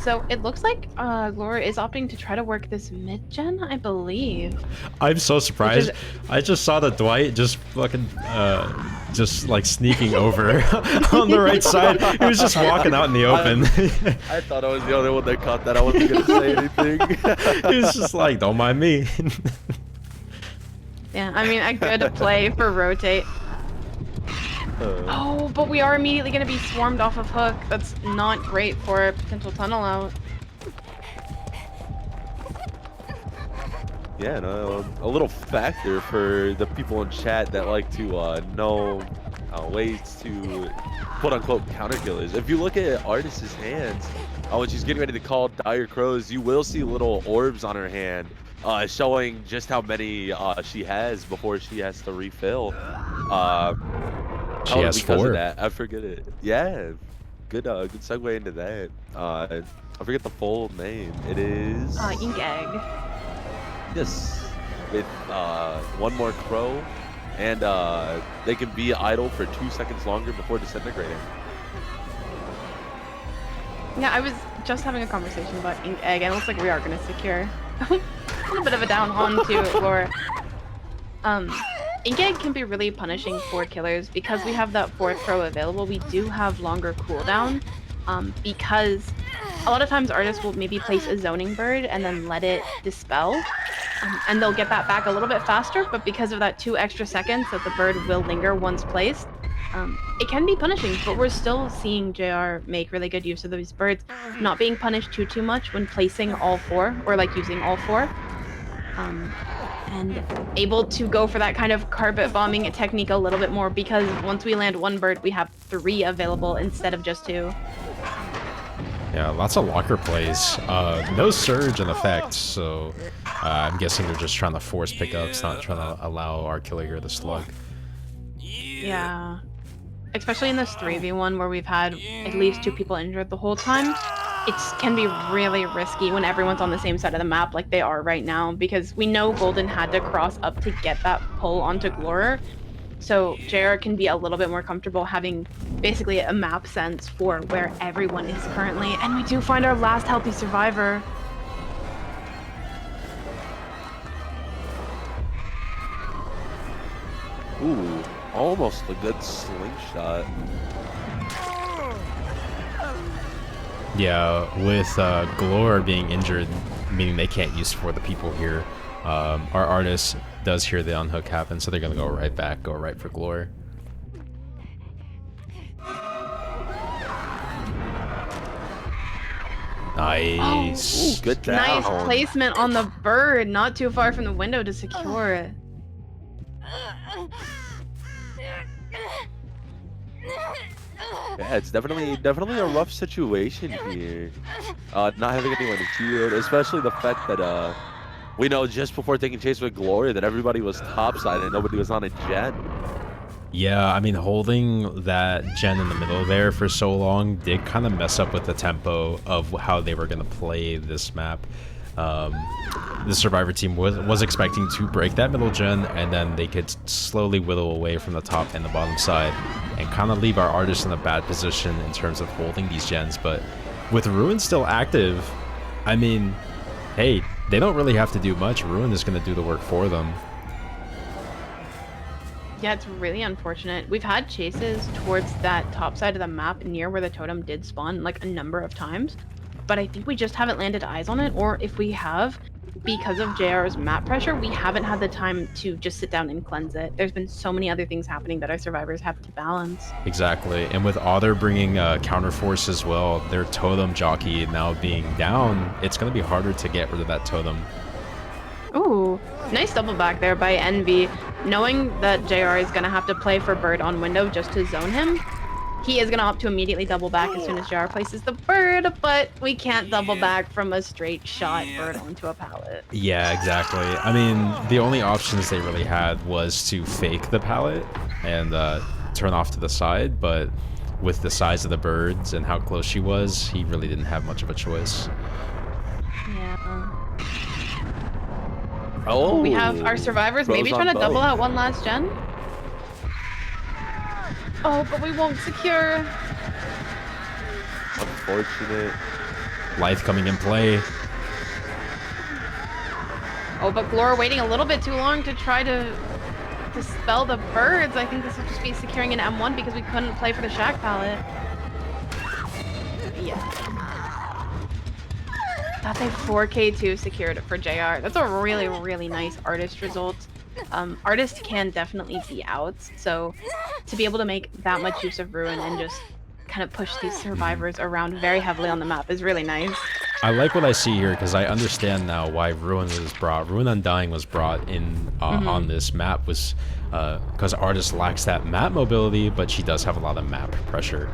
So it looks like Gloria is opting to try to work this mid-gen, I believe. I'm so surprised. I just saw the Dwight just fucking, just like sneaking over on the right side. He was just walking out in the open. I thought I was the only one that caught that. I wasn't going to say anything. He was just like, don't mind me. Yeah, I mean, a good play for rotate. Oh, but we are immediately going to be swarmed off of hook. That's not great for a potential tunnel out. Yeah, no, a little factor for the people in chat that like to know ways to quote-unquote counter killers. If you look at Artist's hands, when she's getting ready to call Dire Crows, you will see little orbs on her hand showing just how many she has before she has to refill. She has because 4. Of that. I forget it. Yeah, good segue into that. I forget the full name. It is Ink Egg. Yes, with 1 more crow, and they can be idle for 2 seconds longer before disintegrating. Yeah, I was just having a conversation about Ink Egg, and it looks like we are going to secure a little bit of a down onto Laura. Ink Egg can be really punishing for killers because we have that 4th crow available. We do have longer cooldown because a lot of times artists will maybe place a zoning bird and then let it dispel, and they'll get that back a little bit faster, but because of that 2 extra seconds that the bird will linger once placed, it can be punishing, but we're still seeing JR make really good use of these birds, not being punished too much when placing all 4, or like using all 4. And able to go for that kind of carpet bombing technique a little bit more, because once we land 1 bird, we have 3 available instead of just 2. Yeah, lots of locker plays. No surge in effect, so I'm guessing they're just trying to force pickups, not trying to allow our killer here to slug. Yeah. Especially in this 3v1 where we've had at least 2 people injured the whole time. It can be really risky when everyone's on the same side of the map like they are right now, because we know Golden had to cross up to get that pull onto Glorer. So JR can be a little bit more comfortable having basically a map sense for where everyone is currently. And we do find our last healthy survivor. Ooh, almost a good slingshot. Yeah, with Glor being injured, meaning they can't use for the people here, our artist does hear the unhook happen, so they're going to go right back, go right for Glor. Nice. Ooh, good down. Nice placement on the bird, not too far from the window to secure it. Yeah, it's definitely a rough situation here. Not having anyone to shield, especially the fact that we know just before taking chase with Gloria that everybody was topside and nobody was on a gen. Yeah, I mean, holding that gen in the middle there for so long did kind of mess up with the tempo of how they were going to play this map. The survivor team was expecting to break that middle gen, and then they could slowly whittle away from the top and the bottom side and kind of leave our artists in a bad position in terms of holding these gens. But with Ruin still active, I mean, hey, they don't really have to do much. Ruin is going to do the work for them. Yeah, it's really unfortunate. We've had chases towards that top side of the map near where the totem did spawn like a number of times, but I think we just haven't landed eyes on it, or if we have, because of JR's map pressure, we haven't had the time to just sit down and cleanse it. There's been so many other things happening that our survivors have to balance. Exactly, and with Otter bringing counterforce as well, their totem jockey now being down, it's going to be harder to get rid of that totem. Ooh, nice double back there by Envy. Knowing that JR is going to have to play for Bird on window just to zone him, he is going to opt to immediately double back as soon as JR places the Bird, but we can't double back from a straight shot Bird onto a pallet. Yeah, exactly. I mean, the only options they really had was to fake the pallet and turn off to the side, but with the size of the birds and how close she was, he really didn't have much of a choice. Yeah. Oh, We have our survivors maybe Pros on trying to double both. out one last gen. Oh, but we won't secure. Unfortunate. Lythe coming in play. Oh, but Glora waiting a little bit too long to try to dispel the birds. I think this would just be securing an M1 because we couldn't play for the Shack pallet. Yeah. That's a 4K2 secured for JR. That's a really, really nice artist result. Artist can definitely be out, so to be able to make that much use of Ruin and just kind of push these survivors around very heavily on the map is really nice. I like what I see here because I understand now why Ruin was brought. Ruin Undying was brought in on this map was because Artist lacks that map mobility, but she does have a lot of map pressure.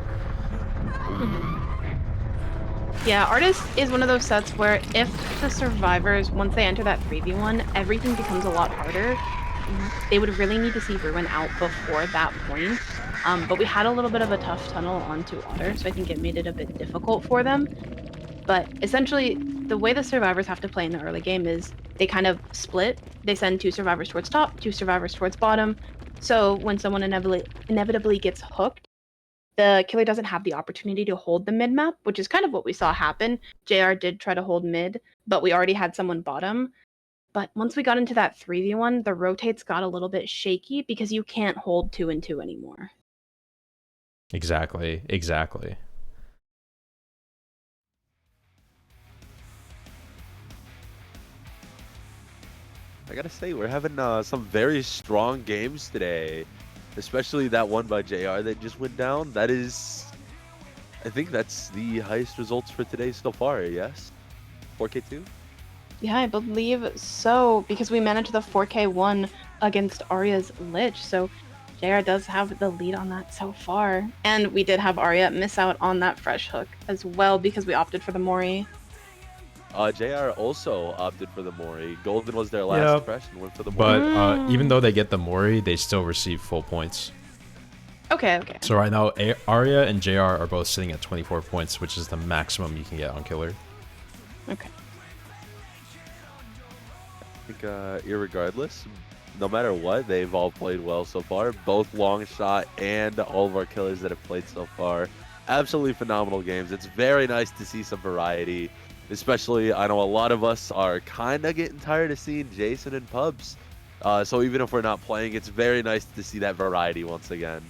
Yeah, Artist is one of those sets where if the survivors, once they enter that 3v1, everything becomes a lot harder. They would really need to see Ruin out before that point. But we had a little bit of a tough tunnel onto Otter, so I think it made it a bit difficult for them. But essentially, the way the survivors have to play in the early game is they kind of split. They send 2 survivors towards top, 2 survivors towards bottom. So when someone inevitably gets hooked, the killer doesn't have the opportunity to hold the mid map, which is kind of what we saw happen. JR did try to hold mid, but we already had someone bottom. But once we got into that 3v1, the rotates got a little bit shaky because you can't hold 2 and 2 anymore. Exactly, exactly. I gotta say, we're having some very strong games today, especially that one by JR that just went down. That is, I think that's the highest results for today so far, yes? 4K2? Yeah, I believe so, because we managed the 4K1 against Aria's Lich, so JR does have the lead on that so far. And we did have Aria miss out on that fresh hook as well because we opted for the Mori. JR also opted for the Mori. Golden was their last Yep. fresh and went for the But Mori. even though they get the Mori, they still receive full points. Okay. So right now, Aria and JR are both sitting at 24 points, which is the maximum you can get on Killer. Okay. I think irregardless, no matter what, they've all played well so far. Both Longshot and all of our killers that have played so far. Absolutely phenomenal games. It's very nice to see some variety. Especially, I know a lot of us are kind of getting tired of seeing Jason in pubs. So even if we're not playing, it's very nice to see that variety once again.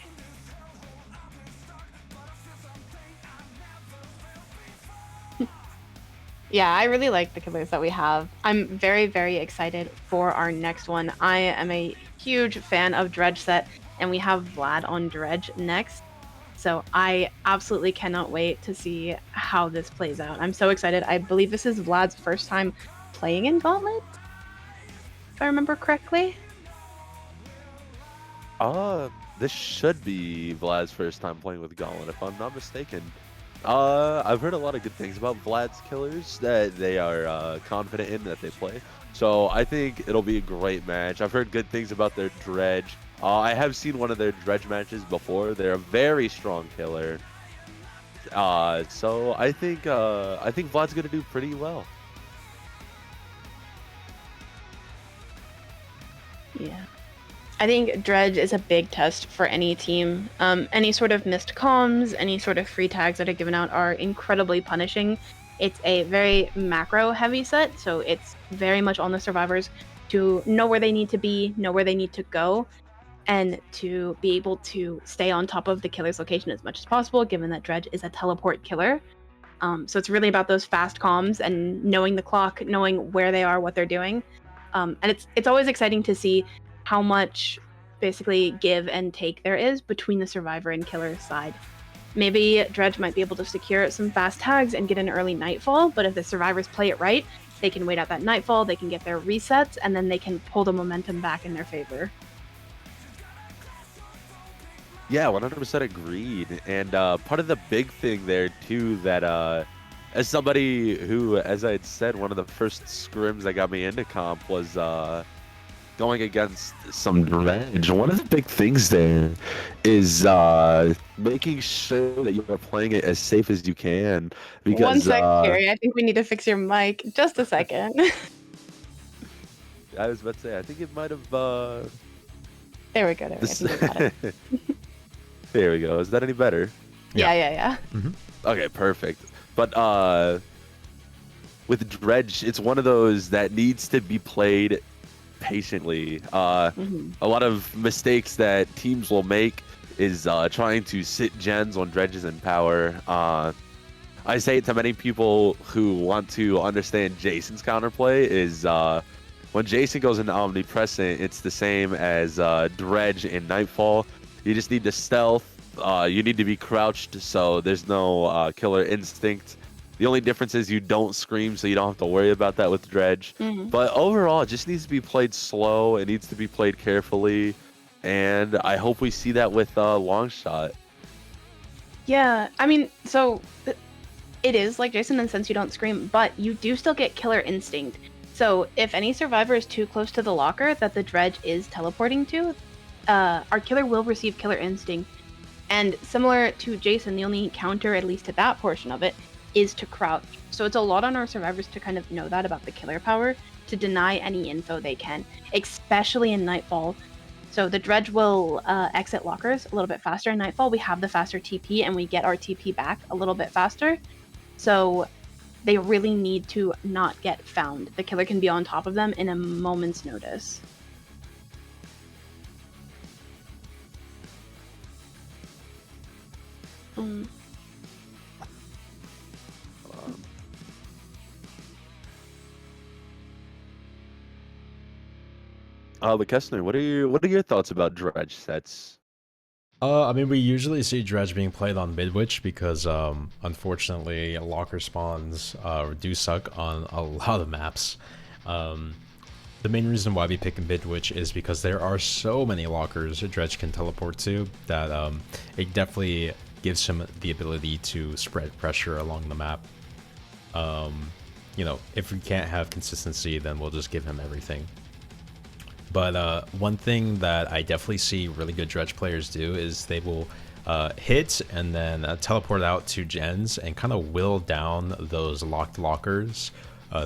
Yeah, I really like the killers that we have. I'm very, very excited for our next one. I am a huge fan of Dredge set, and we have Vlad on Dredge next. So I absolutely cannot wait to see how this plays out. I'm so excited. I believe this is Vlad's first time playing in Gauntlet, if I remember correctly. This should be Vlad's first time playing with Gauntlet, if I'm not mistaken. I've heard a lot of good things about Vlad's killers that they are confident in that they play. So I think it'll be a great match. I've heard good things about their Dredge. I have seen one of their Dredge matches before. They're a very strong killer. So I think Vlad's gonna do pretty well. Yeah. I think Dredge is a big test for any team. Any sort of missed comms, any sort of free tags that are given out are incredibly punishing. It's a very macro heavy set, so it's very much on the survivors to know where they need to be, know where they need to go. and to be able to stay on top of the killer's location as much as possible, given that Dredge is a teleport killer. So it's really about those fast comms and knowing the clock, knowing where they are, what they're doing. And it's always exciting to see how much basically give and take there is between the survivor and killer side. Maybe Dredge might be able to secure some fast tags and get an early nightfall, but if the survivors play it right, they can wait out that nightfall, they can get their resets, and then they can pull the momentum back in their favor. Yeah, 100% agreed. And part of the big thing there too, that as somebody who, as I had said, one of the first scrims that got me into comp was going against some Dredge. One of the big things there is making sure that you are playing it as safe as you can. Because One sec, Gary. I think we need to fix your mic. Just a second. I was about to say, I think it might have. There we go. There we go. I think we got it. There we go. Is that any better? Yeah. Mm-hmm. Okay, perfect. But with Dredge, it's one of those that needs to be played patiently. A lot of mistakes that teams will make is trying to sit gens on Dredges in power. I say it to many people who want to understand Jason's counterplay is when Jason goes into Omnipresent, it's the same as Dredge in Nightfall. You just need to stealth. You need to be crouched, so there's no killer instinct. The only difference is you don't scream, so you don't have to worry about that with Dredge. But overall, it just needs to be played slow. It needs to be played carefully, and I hope we see that with Longshot. Yeah, I mean, so it is like Jason in the sense you don't scream, but you do still get killer instinct. So if any survivor is too close to the locker that the Dredge is teleporting to, our killer will receive killer instinct. And similar to Jason, the only counter, at least to that portion of it, is to crouch. So it's a lot on our survivors to kind of know that about the killer power, to deny any info they can, especially in Nightfall. So the Dredge will exit lockers a little bit faster in Nightfall. We have the faster TP, and we get our TP back a little bit faster. So they really need to not get found. The killer can be on top of them in a moment's notice. But Kessner, what are your thoughts about Dredge sets? I mean, we usually see Dredge being played on Midwich because, unfortunately, locker spawns do suck on a lot of maps. The main reason why we pick Midwich is because there are so many lockers Dredge can teleport to that it definitely gives him the ability to spread pressure along the map. You know, if we can't have consistency, then we'll just give him everything. But one thing that I definitely see really good Dredge players do is they will hit and then teleport out to gens and kind of whittle down those locked lockers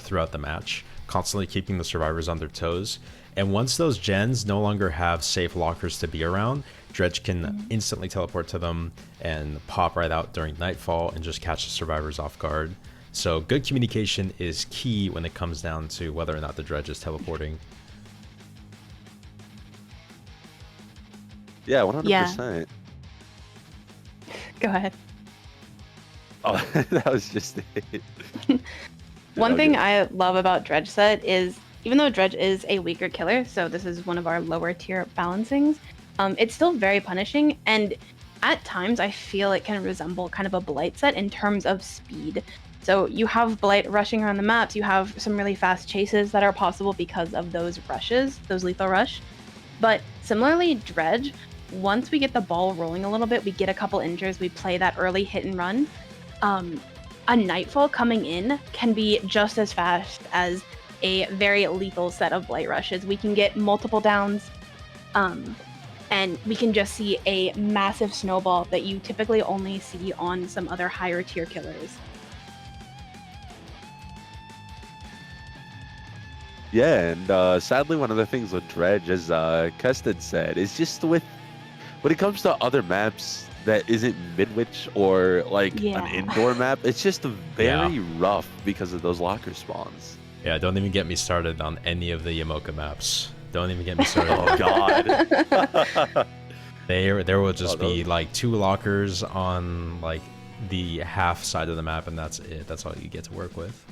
throughout the match, constantly keeping the survivors on their toes. And once those gens no longer have safe lockers to be around, Dredge can instantly teleport to them and pop right out during Nightfall and just catch the survivors off guard. So good communication is key when it comes down to whether or not the Dredge is teleporting. Yeah, 100%. Go ahead. Oh, that was just it. One thing I love about Dredge set is, even though Dredge is a weaker killer, so this is one of our lower tier balancings, it's still very punishing, and at times I feel it can resemble kind of a Blight set in terms of speed. So you have Blight rushing around the maps, you have some really fast chases that are possible because of those rushes, those lethal rush. But similarly, Dredge, once we get the ball rolling a little bit, we get a couple injures, we play that early hit and run, a Nightfall coming in can be just as fast as a very lethal set of Blight rushes. We can get multiple downs, and we can just see a massive snowball that you typically only see on some other higher tier killers. Yeah, and sadly, one of the things with Dredge, as Keston said, is just with when it comes to other maps that isn't Midwich or like an indoor map, it's just very rough because of those locker spawns. Yeah, don't even get me started on any of the Yamoka maps. Don't even get me started. Oh god. There will just be like 2 lockers on like the half side of the map, and that's it. That's all you get to work with.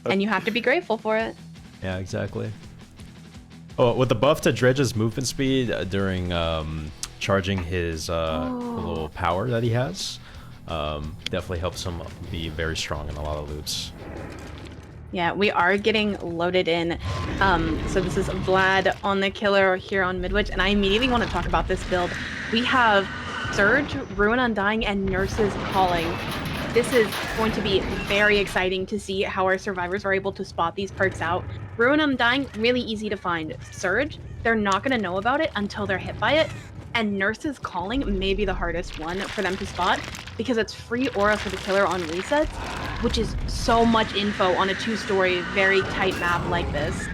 And you have to be grateful for it. Yeah, exactly. Oh, with the buff to Dredge's movement speed during charging his little power that he has, definitely helps him be very strong in a lot of loops. Yeah, we are getting loaded in. So this is Vlad on the killer here on Midwich, and I immediately want to talk about this build. We have Surge, Ruin Undying, and Nurse's Calling. This is going to be very exciting to see how our survivors are able to spot these perks out. Ruin Undying, really easy to find. Surge, they're not going to know about it until they're hit by it. And Nurse's Calling may be the hardest one for them to spot because it's free aura for the killer on resets, which is so much info on a 2-story, very tight map like this.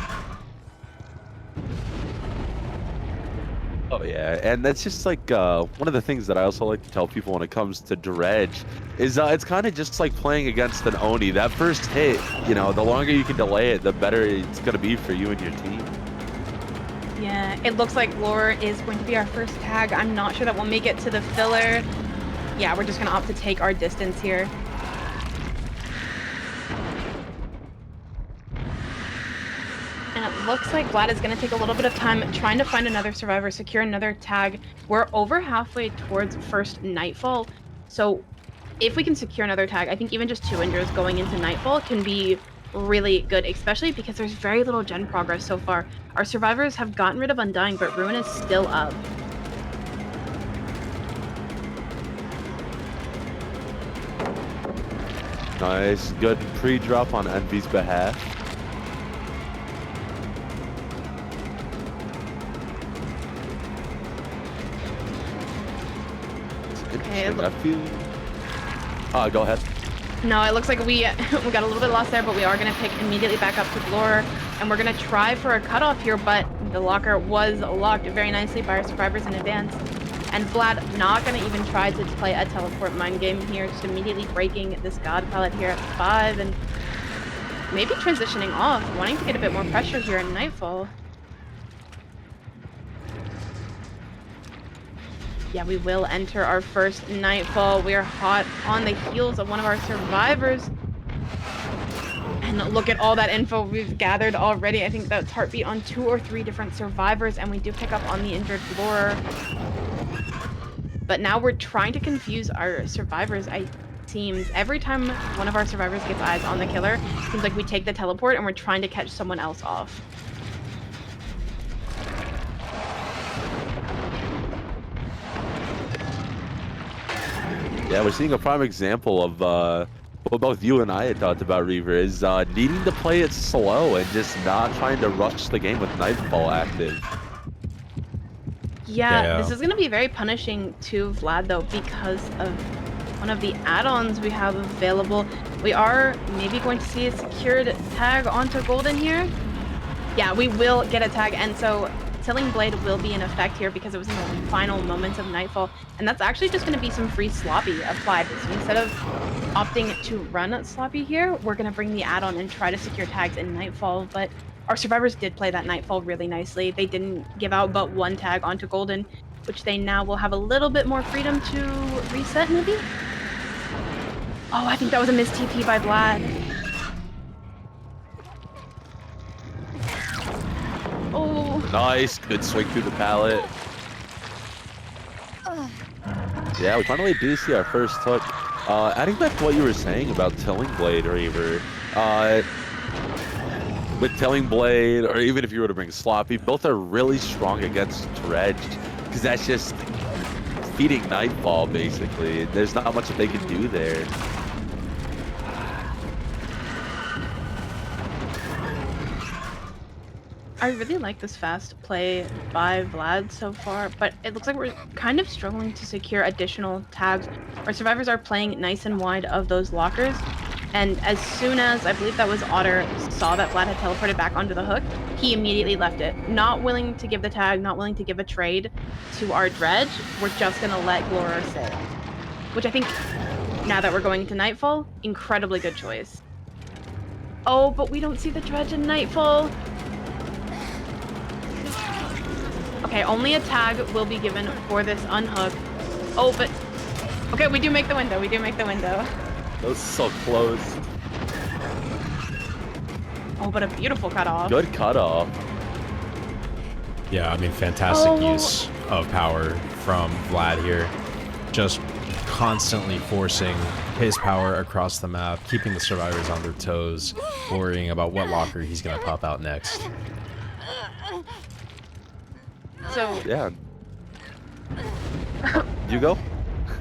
Oh yeah, and that's just like one of the things that I also like to tell people when it comes to Dredge is it's kind of just like playing against an Oni. That first hit, you know, the longer you can delay it, the better it's going to be for you and your team. Yeah, it looks like Lore is going to be our first tag. I'm not sure that we'll make it to the filler. Yeah, we're just going to opt to take our distance here. And it looks like Vlad is going to take a little bit of time trying to find another survivor, secure another tag. We're over halfway towards first Nightfall. So if we can secure another tag, I think even just 2 injures going into Nightfall can be really good, especially because there's very little gen progress so far. Our survivors have gotten rid of Undying, but Ruin is still up. Nice, good pre-drop on Envy's behalf. Okay, I feel. Go ahead. No, it looks like we got a little bit lost there, but we are going to pick immediately back up to Lore, and we're going to try for a cutoff here, but the locker was locked very nicely by our survivors in advance. And Vlad not going to even try to play a teleport mind game here, just immediately breaking this God palette here at 5, and maybe transitioning off, wanting to get a bit more pressure here in Nightfall. Yeah, we will enter our first Nightfall. We are hot on the heels of one of our survivors. And look at all that info we've gathered already. I think that's heartbeat on 2 or 3 different survivors, and we do pick up on the injured Lore. But now we're trying to confuse our survivors. It seems every time one of our survivors gets eyes on the killer, it seems like we take the teleport and we're trying to catch someone else off. Yeah, we're seeing a prime example of what both you and I had talked about, Reaver, is needing to play it slow and just not trying to rush the game with Nightfall active. Yeah, this is going to be very punishing to Vlad, though, because of one of the add-ons we have available. We are maybe going to see a secured tag onto Golden here. Yeah, we will get a tag, and so Tilling Blade will be in effect here because it was in the final moments of Nightfall, and that's actually just going to be some free Sloppy applied. So instead of opting to run Sloppy here, we're going to bring the add-on and try to secure tags in Nightfall, but our survivors did play that Nightfall really nicely. They didn't give out but 1 tag onto Golden, which they now will have a little bit more freedom to reset, maybe? Oh, I think that was a missed TP by Vlad. Oh. Nice, good swing through the pallet. Yeah, we finally do see our first hook. Adding back to what you were saying about Tilling Blade, Reaver, with Tilling Blade, or even if you were to bring Sloppy, both are really strong against Dredge, because that's just feeding Nightfall, basically. There's not much that they can do there. I really like this fast play by Vlad so far, but it looks like we're kind of struggling to secure additional tags. Our survivors are playing nice and wide of those lockers, and as soon as, I believe that was Otter, saw that Vlad had teleported back onto the hook, he immediately left it. Not willing to give the tag, not willing to give a trade to our Dredge, we're just going to let Glora sit. Which I think, now that we're going into Nightfall, incredibly good choice. Oh, but we don't see the Dredge in Nightfall. Okay, only a tag will be given for this unhook. Oh, but okay, we do make the window. We do make the window. That was so close. Oh, but a beautiful cutoff. Good cutoff. Yeah, I mean, fantastic use of power from Vlad here. Just constantly forcing his power across the map, keeping the survivors on their toes, worrying about what locker he's going to pop out next. So Yeah. You go?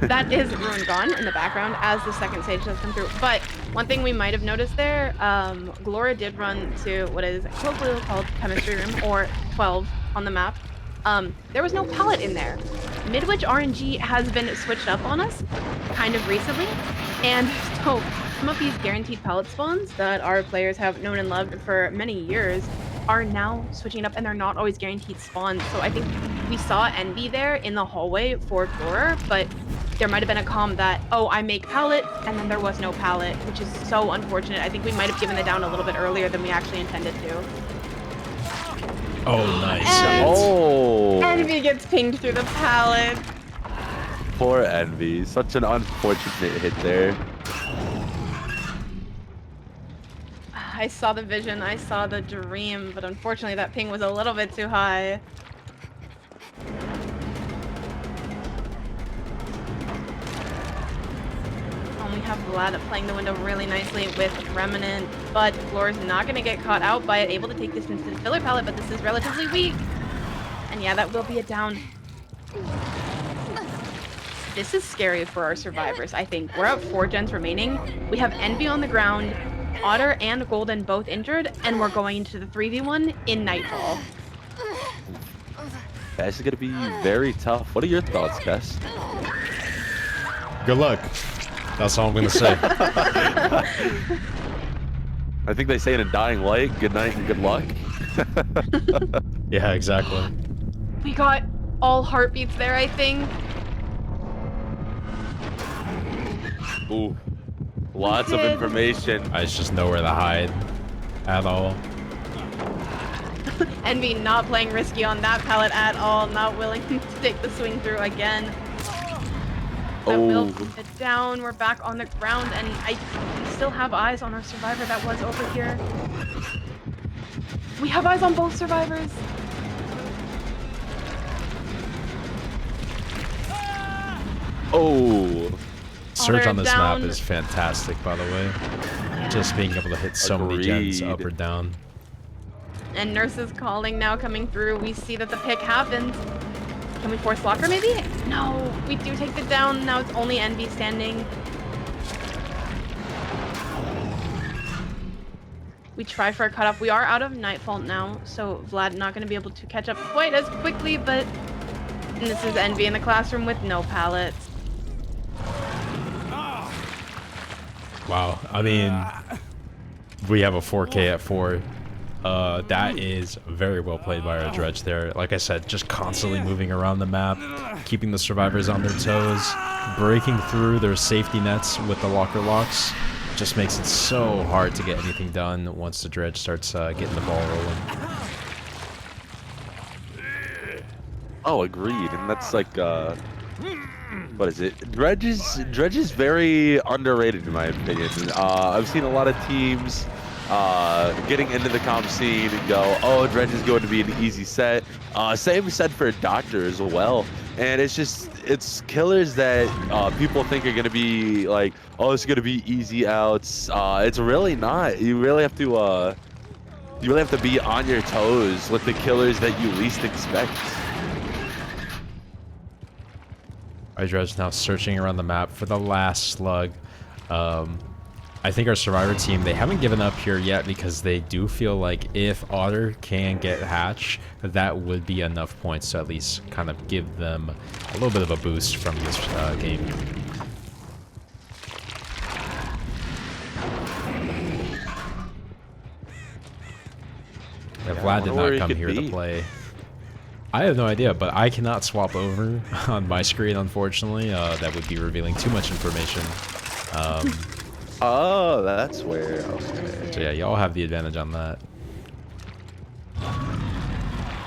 that is Ruin Gone in the background as the second stage does come through. But one thing we might have noticed there, Gloria did run to what is colloquially called Chemistry Room, or 12 on the map. There was no pallet in there. Midwich RNG has been switched up on us kind of recently, and so some of these guaranteed pallet spawns that our players have known and loved for many years are now switching up, and they're not always guaranteed spawns. So I think we saw Envy there in the hallway for Glora, but there might have been a comm that, oh, I make pallet, and then there was no pallet, which is so unfortunate. I think we might have given it down a little bit earlier than we actually intended to. Oh, nice. Oh. Envy gets pinged through the pallet. Poor Envy. Such an unfortunate hit there. I saw the vision, I saw the dream, but unfortunately that ping was a little bit too high. We have Vlad playing the window really nicely with Remnant, but Flora's not going to get caught out by it, able to take this instant filler pallet, but this is relatively weak. And yeah, that will be a down. This is scary for our survivors, I think. We're at 4 gens remaining. We have Envy on the ground, Otter and Golden both injured, and we're going into the 3v1 in Nightfall. This is going to be very tough. What are your thoughts, Kess? Good luck. That's all I'm going to say. I think they say in a dying light, good night and good luck. Yeah, exactly. We got all heartbeats there, I think. Ooh. Lots of information. I just know where to hide at all. Envy not playing risky on that pallet at all, not willing to take the swing through again. That will put it down. We're back on the ground, and I still have eyes on our survivor that was over here. We have eyes on both survivors. Oh. Surge they're on this down. map is fantastic, by the way. Just being able to hit so many gens up or down. And Nurse is calling now, coming through. We see that the pick happens. Can we force locker maybe? No, we do take the down. Now it's only Envy standing. We try for a cutoff. We are out of Nightfall now, so Vlad not going to be able to catch up quite as quickly, but and this is Envy in the classroom with no pallets. Wow, I mean, we have a 4K at 4. That is very well played by our Dredge there. Like I said, just constantly moving around the map, keeping the survivors on their toes, breaking through their safety nets with the locker locks. Just makes it so hard to get anything done once the Dredge starts getting the ball rolling. Oh, agreed. And that's like, what is it? Dredge is very underrated in my opinion. I've seen a lot of teams getting into the comp scene and go, oh, Dredge is going to be an easy set. Same said for Doctor as well. And it's killers that people think are going to be like, oh, it's going to be easy outs. It's really not. You really have to be on your toes with the killers that you least expect. Our Dredge now searching around the map for the last slug. I think our survivor team, they haven't given up here yet because they do feel like if Otter can get Hatch, that would be enough points to at least kind of give them a little bit of a boost from this game. Yeah, Vlad did not come here to play. I have no idea, but I cannot swap over on my screen, unfortunately. That would be revealing too much information. Oh, that's where. Okay. So yeah, y'all have the advantage on that.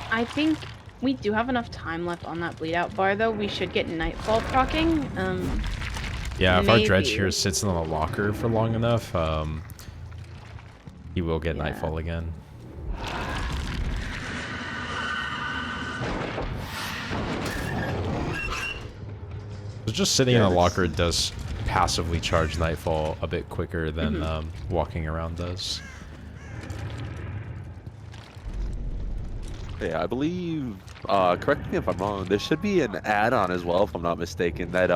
I think We do have enough time left on that bleed out bar, though. We should get Nightfall proccing. Yeah, if our dredge maybe. here sits in the locker for long enough, he will get Yeah. Nightfall again. So just sitting in a locker does passively charge Nightfall a bit quicker than walking around does. Yeah, I believe, correct me if I'm wrong, there should be an add-on as well, if I'm not mistaken, that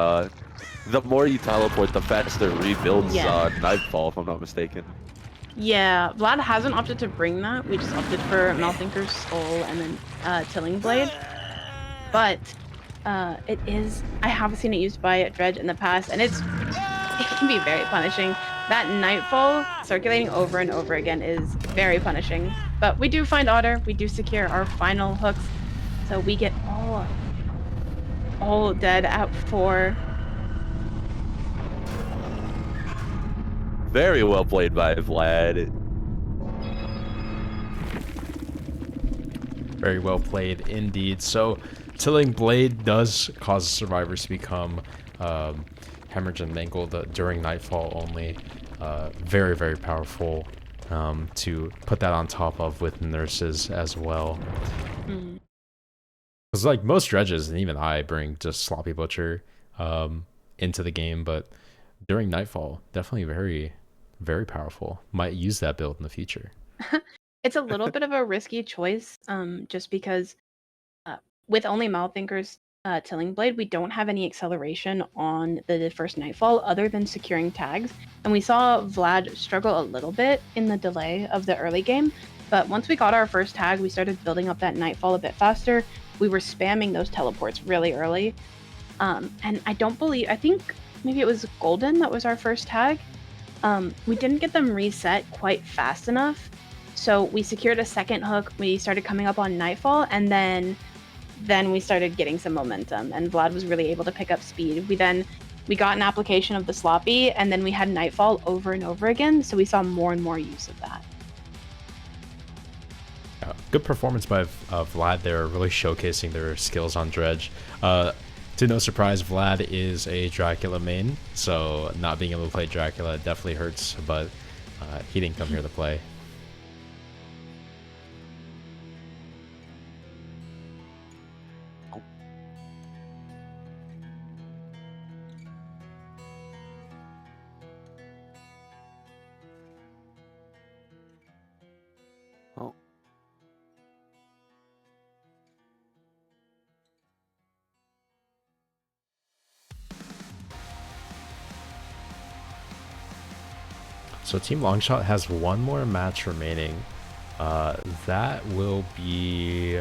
the more you teleport, the faster it rebuilds Nightfall, if I'm not mistaken. Yeah, Vlad hasn't opted to bring that. We just opted for Malthinker's Soul and then Tilling Blade. But it is, I have seen it used by Dredge in the past, and it can be very punishing. That Nightfall circulating over and over again is very punishing. But we do find Otter, we do secure our final hooks, so we get all dead at 4. Very well played by Vlad. Very well played indeed. So Tilling Blade does cause survivors to become hemorrhaged and mangled during Nightfall only. Very, very powerful to put that on top of with nurses as well. Because like most dredges, and even I bring just Sloppy Butcher into the game, but during Nightfall, definitely very, very powerful. Might use that build in the future. It's a little bit of a risky choice, just because with only Malthinker's Tilling Blade, we don't have any acceleration on the first Nightfall other than securing tags. And we saw Vlad struggle a little bit in the delay of the early game. But once we got our first tag, we started building up that Nightfall a bit faster. We were spamming those teleports really early. And I think maybe it was Golden that was our first tag. We didn't get them reset quite fast enough. So we secured a second hook. We started coming up on Nightfall, and then we started getting some momentum, and Vlad was really able to pick up speed. We got an application of the Sloppy, and then we had Nightfall over and over again, so we saw more and more use of that. Good performance by Vlad there, really showcasing their skills on Dredge. To no surprise, Vlad is a Dracula main, so not being able to play Dracula definitely hurts, but he didn't come here to play. So Team Longshot has one more match remaining. That will be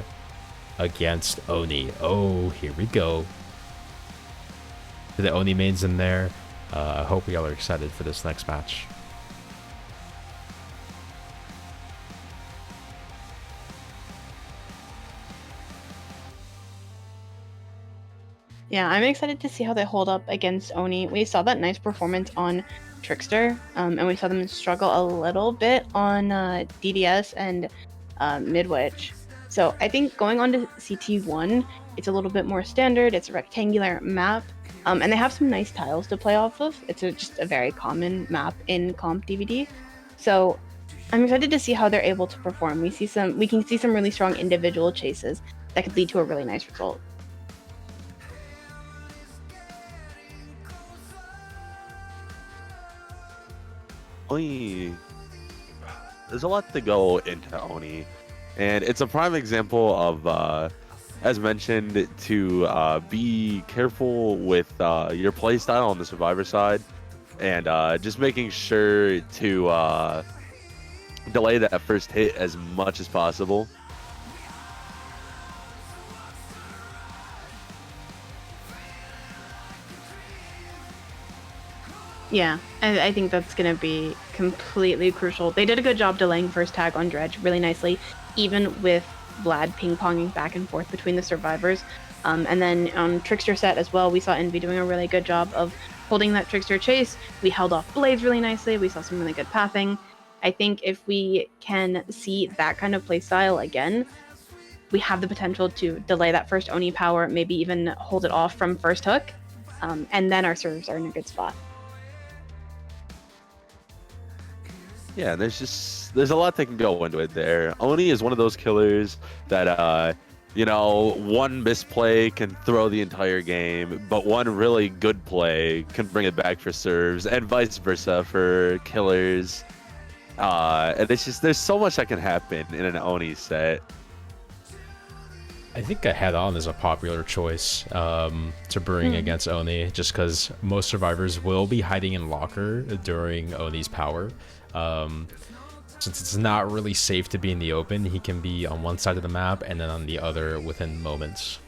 against Oni. Oh, here we go. The Oni mains in there. I hope we all are excited for this next match. Yeah, I'm excited to see how they hold up against Oni. We saw that nice performance on Trickster, and we saw them struggle a little bit on DDS and Midwich. So I think going on to CT1, it's a little bit more standard. It's a rectangular map, and they have some nice tiles to play off of. It's just a very common map in comp DBD. So I'm excited to see how they're able to perform. We can see some really strong individual chases that could lead to a really nice result. There's a lot to go into Oni, and it's a prime example of, as mentioned, to be careful with your playstyle on the survivor side, and just making sure to delay that first hit as much as possible. Yeah, I think that's going to be completely crucial. They did a good job delaying first tag on Dredge really nicely, even with Vlad ping-ponging back and forth between the survivors. And then on Trickster set as well, we saw Envy doing a really good job of holding that Trickster chase. We held off Blades really nicely. We saw some really good pathing. I think if we can see that kind of playstyle again, we have the potential to delay that first Oni power, maybe even hold it off from first hook, and then our servers are in a good spot. Yeah, there's a lot that can go into it there. Oni is one of those killers that one misplay can throw the entire game, but one really good play can bring it back for serves, and vice versa for killers. And there's so much that can happen in an Oni set. I think a head-on is a popular choice to bring against Oni, just because most survivors will be hiding in locker during Oni's power. Since it's not really safe to be in the open, he can be on one side of the map and then on the other within moments.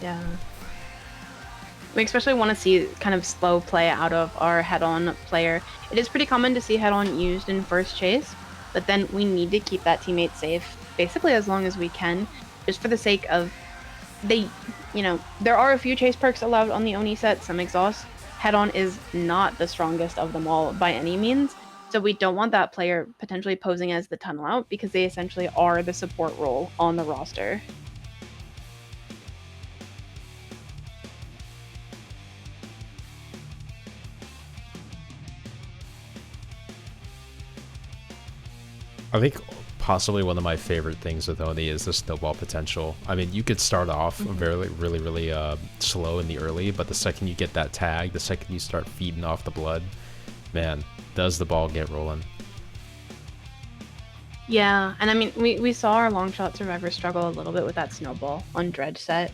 Yeah. We especially want to see kind of slow play out of our head-on player. It is pretty common to see head-on used in first chase, but then we need to keep that teammate safe basically as long as we can, just for the sake of there are a few chase perks allowed on the Oni set, some exhaust. Head-on is not the strongest of them all by any means, so we don't want that player potentially posing as the tunnel out because they essentially are the support role on the roster. I think possibly one of my favorite things with Oni is the snowball potential. I mean, you could start off really slow in the early, but the second you get that tag, the second you start feeding off the blood, man, does the ball get rolling. Yeah, and I mean, we saw our Longshot survivors struggle a little bit with that snowball on Dredge set.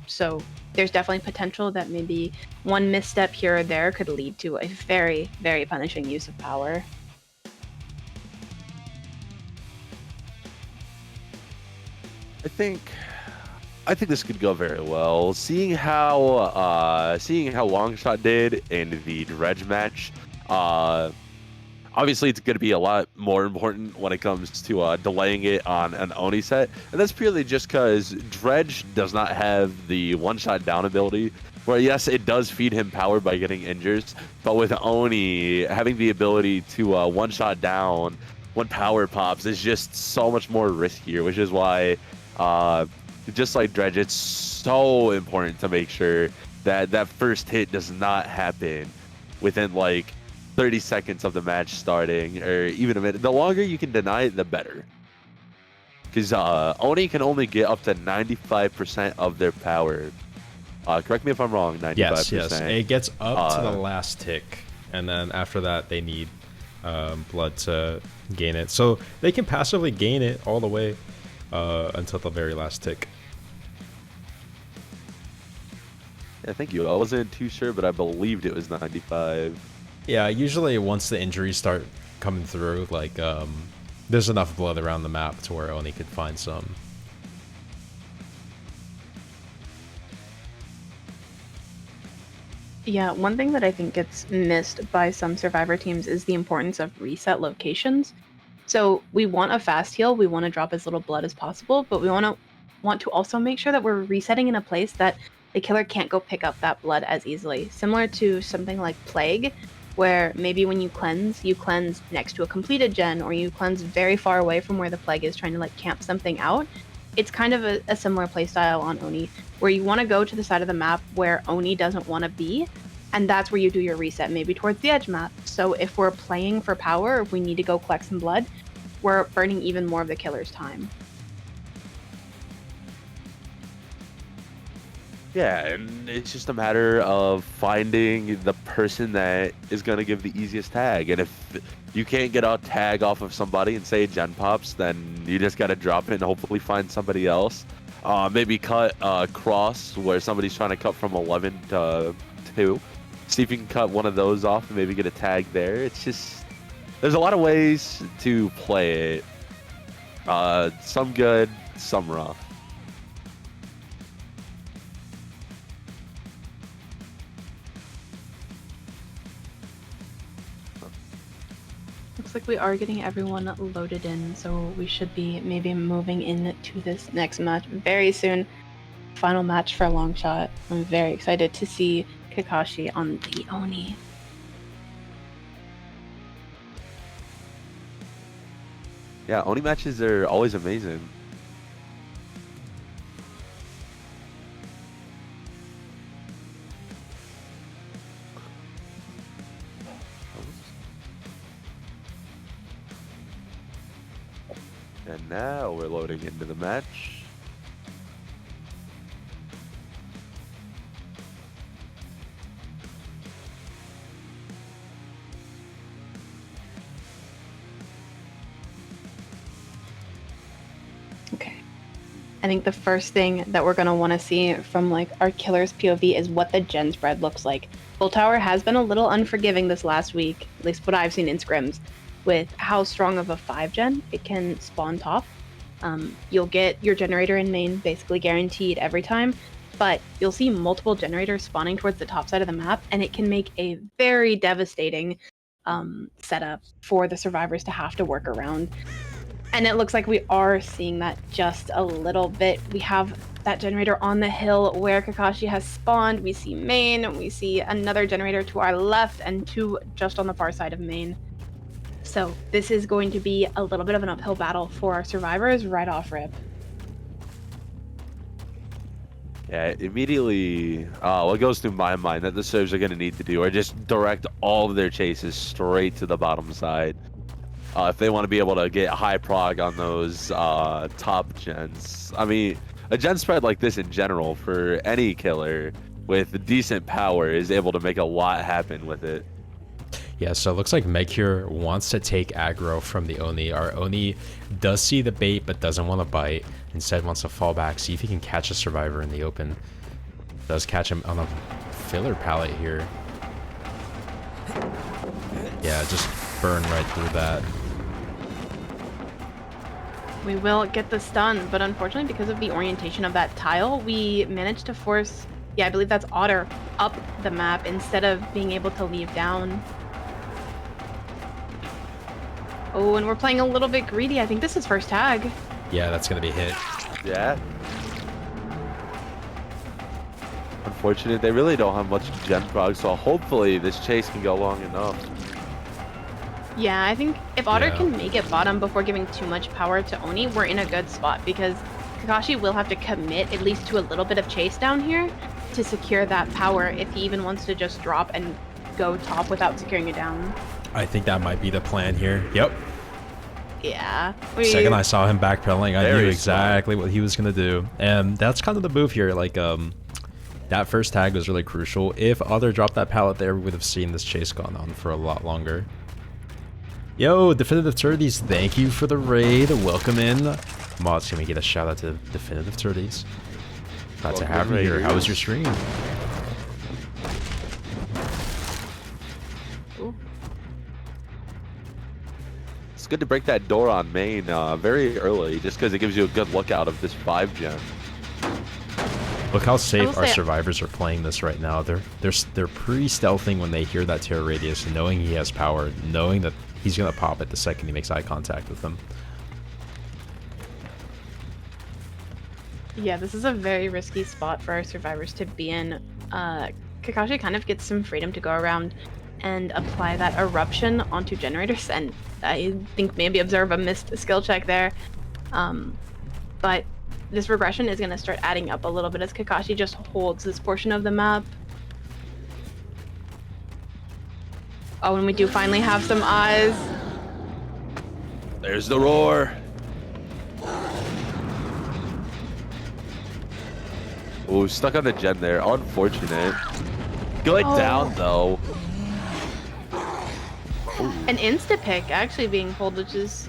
So there's definitely potential that maybe one misstep here or there could lead to a very, very punishing use of power. I think this could go very well. Seeing how Longshot did in the Dredge match, obviously it's going to be a lot more important when it comes to delaying it on an Oni set, and that's purely just because Dredge does not have the one-shot down ability. Where yes, it does feed him power by getting injures, but with Oni having the ability to one-shot down when power pops is just so much more riskier, which is why. Just like Dredge, it's so important to make sure that that first hit does not happen within like 30 seconds of the match starting, or even a minute. The longer you can deny it, the better. Because Oni can only get up to 95% of their power. Correct me if I'm wrong, 95%. Yes. It gets up to the last tick, and then after that, they need blood to gain it. So they can passively gain it all the way until the very last tick. Yeah, thank you. I wasn't too sure, but I believed it was 95. Yeah, usually once the injuries start coming through, like there's enough blood around the map to where Oni could find some. Yeah, one thing that I think gets missed by some survivor teams is the importance of reset locations. So we want a fast heal, we want to drop as little blood as possible, but we want to also make sure that we're resetting in a place that the killer can't go pick up that blood as easily. Similar to something like Plague, where maybe when you cleanse next to a completed gen, or you cleanse very far away from where the Plague is trying to like camp something out. It's kind of a similar playstyle on Oni, where you want to go to the side of the map where Oni doesn't want to be, and that's where you do your reset, maybe towards the edge map. So if we're playing for power, if we need to go collect some blood, we're burning even more of the killer's time. Yeah, and it's just a matter of finding the person that is going to give the easiest tag. And if you can't get a tag off of somebody and say gen pops, then you just got to drop it and hopefully find somebody else. Maybe cut cross where somebody's trying to cut from 11 to 2. See if you can cut one of those off and maybe get a tag there. It's just, there's a lot of ways to play it. Some good, some rough. Looks like we are getting everyone loaded in, so we should be maybe moving into this next match very soon. Final match for Longshot. I'm very excited to see Kakshie on the Oni. Yeah, Oni matches are always amazing. And now we're loading into the match. Okay. I think the first thing that we're going to want to see from like our killer's POV is what the gen spread looks like. Full Tower has been a little unforgiving this last week, at least what I've seen in scrims, with how strong of a 5 gen it can spawn top. You'll get your generator in main basically guaranteed every time, but you'll see multiple generators spawning towards the top side of the map, and it can make a very devastating setup for the survivors to have to work around. And it looks like we are seeing that just a little bit. We have that generator on the hill where Kakshie has spawned. We see main, we see another generator to our left, and 2 just on the far side of main. So this is going to be a little bit of an uphill battle for our survivors right off rip. Yeah, immediately, what goes through my mind that the Serbs are going to need to do are just direct all of their chases straight to the bottom side. If they want to be able to get high prog on those top gens. I mean, a gen spread like this in general for any killer with decent power is able to make a lot happen with it. Yeah, so it looks like Meg here wants to take aggro from the Oni. Our Oni does see the bait but doesn't want to bite. Instead wants to fall back, see if he can catch a survivor in the open. Does catch him on a filler pallet here. Yeah, just burn right through that. We will get the stun, but unfortunately because of the orientation of that tile, we managed to force, yeah, I believe that's Otter, up the map instead of being able to leave down. Oh, and we're playing a little bit greedy. I think this is first tag. Yeah, that's going to be hit. Yeah. Unfortunate, they really don't have much gen prog, so hopefully this chase can go long enough. Yeah, I think if Otter can make it bottom before giving too much power to Oni, we're in a good spot because Kakshie will have to commit at least to a little bit of chase down here to secure that power if he even wants to just drop and go top without securing it down. I think that might be the plan here. Yep. Yeah. Second I saw him backpedaling, I knew Very exactly what he was going to do. And that's kind of the move here. Like, that first tag was really crucial. If Otter dropped that pallet there, we would have seen this chase gone on for a lot longer. Yo, Definitive Turdies, thank you for the raid. Welcome in. Mods, can we get a shout out to Definitive Turdies? Glad to have you here. How was your stream? It's good to break that door on main very early, just because it gives you a good look out of this 5 gen. Look how safe our survivors are playing this right now. They're pre-stealthing when they hear that terror radius, knowing he has power, knowing that he's gonna pop it the second he makes eye contact with them. Yeah, this is a very risky spot for our survivors to be in. Kakshie kind of gets some freedom to go around and apply that eruption onto generators, and I think maybe observe a missed skill check there. But this regression is going to start adding up a little bit as Kakshie just holds this portion of the map. Oh, and we do finally have some eyes. There's the roar. Ooh, stuck on the gen there. Unfortunate. Good down though. An insta-pick actually being pulled, which is,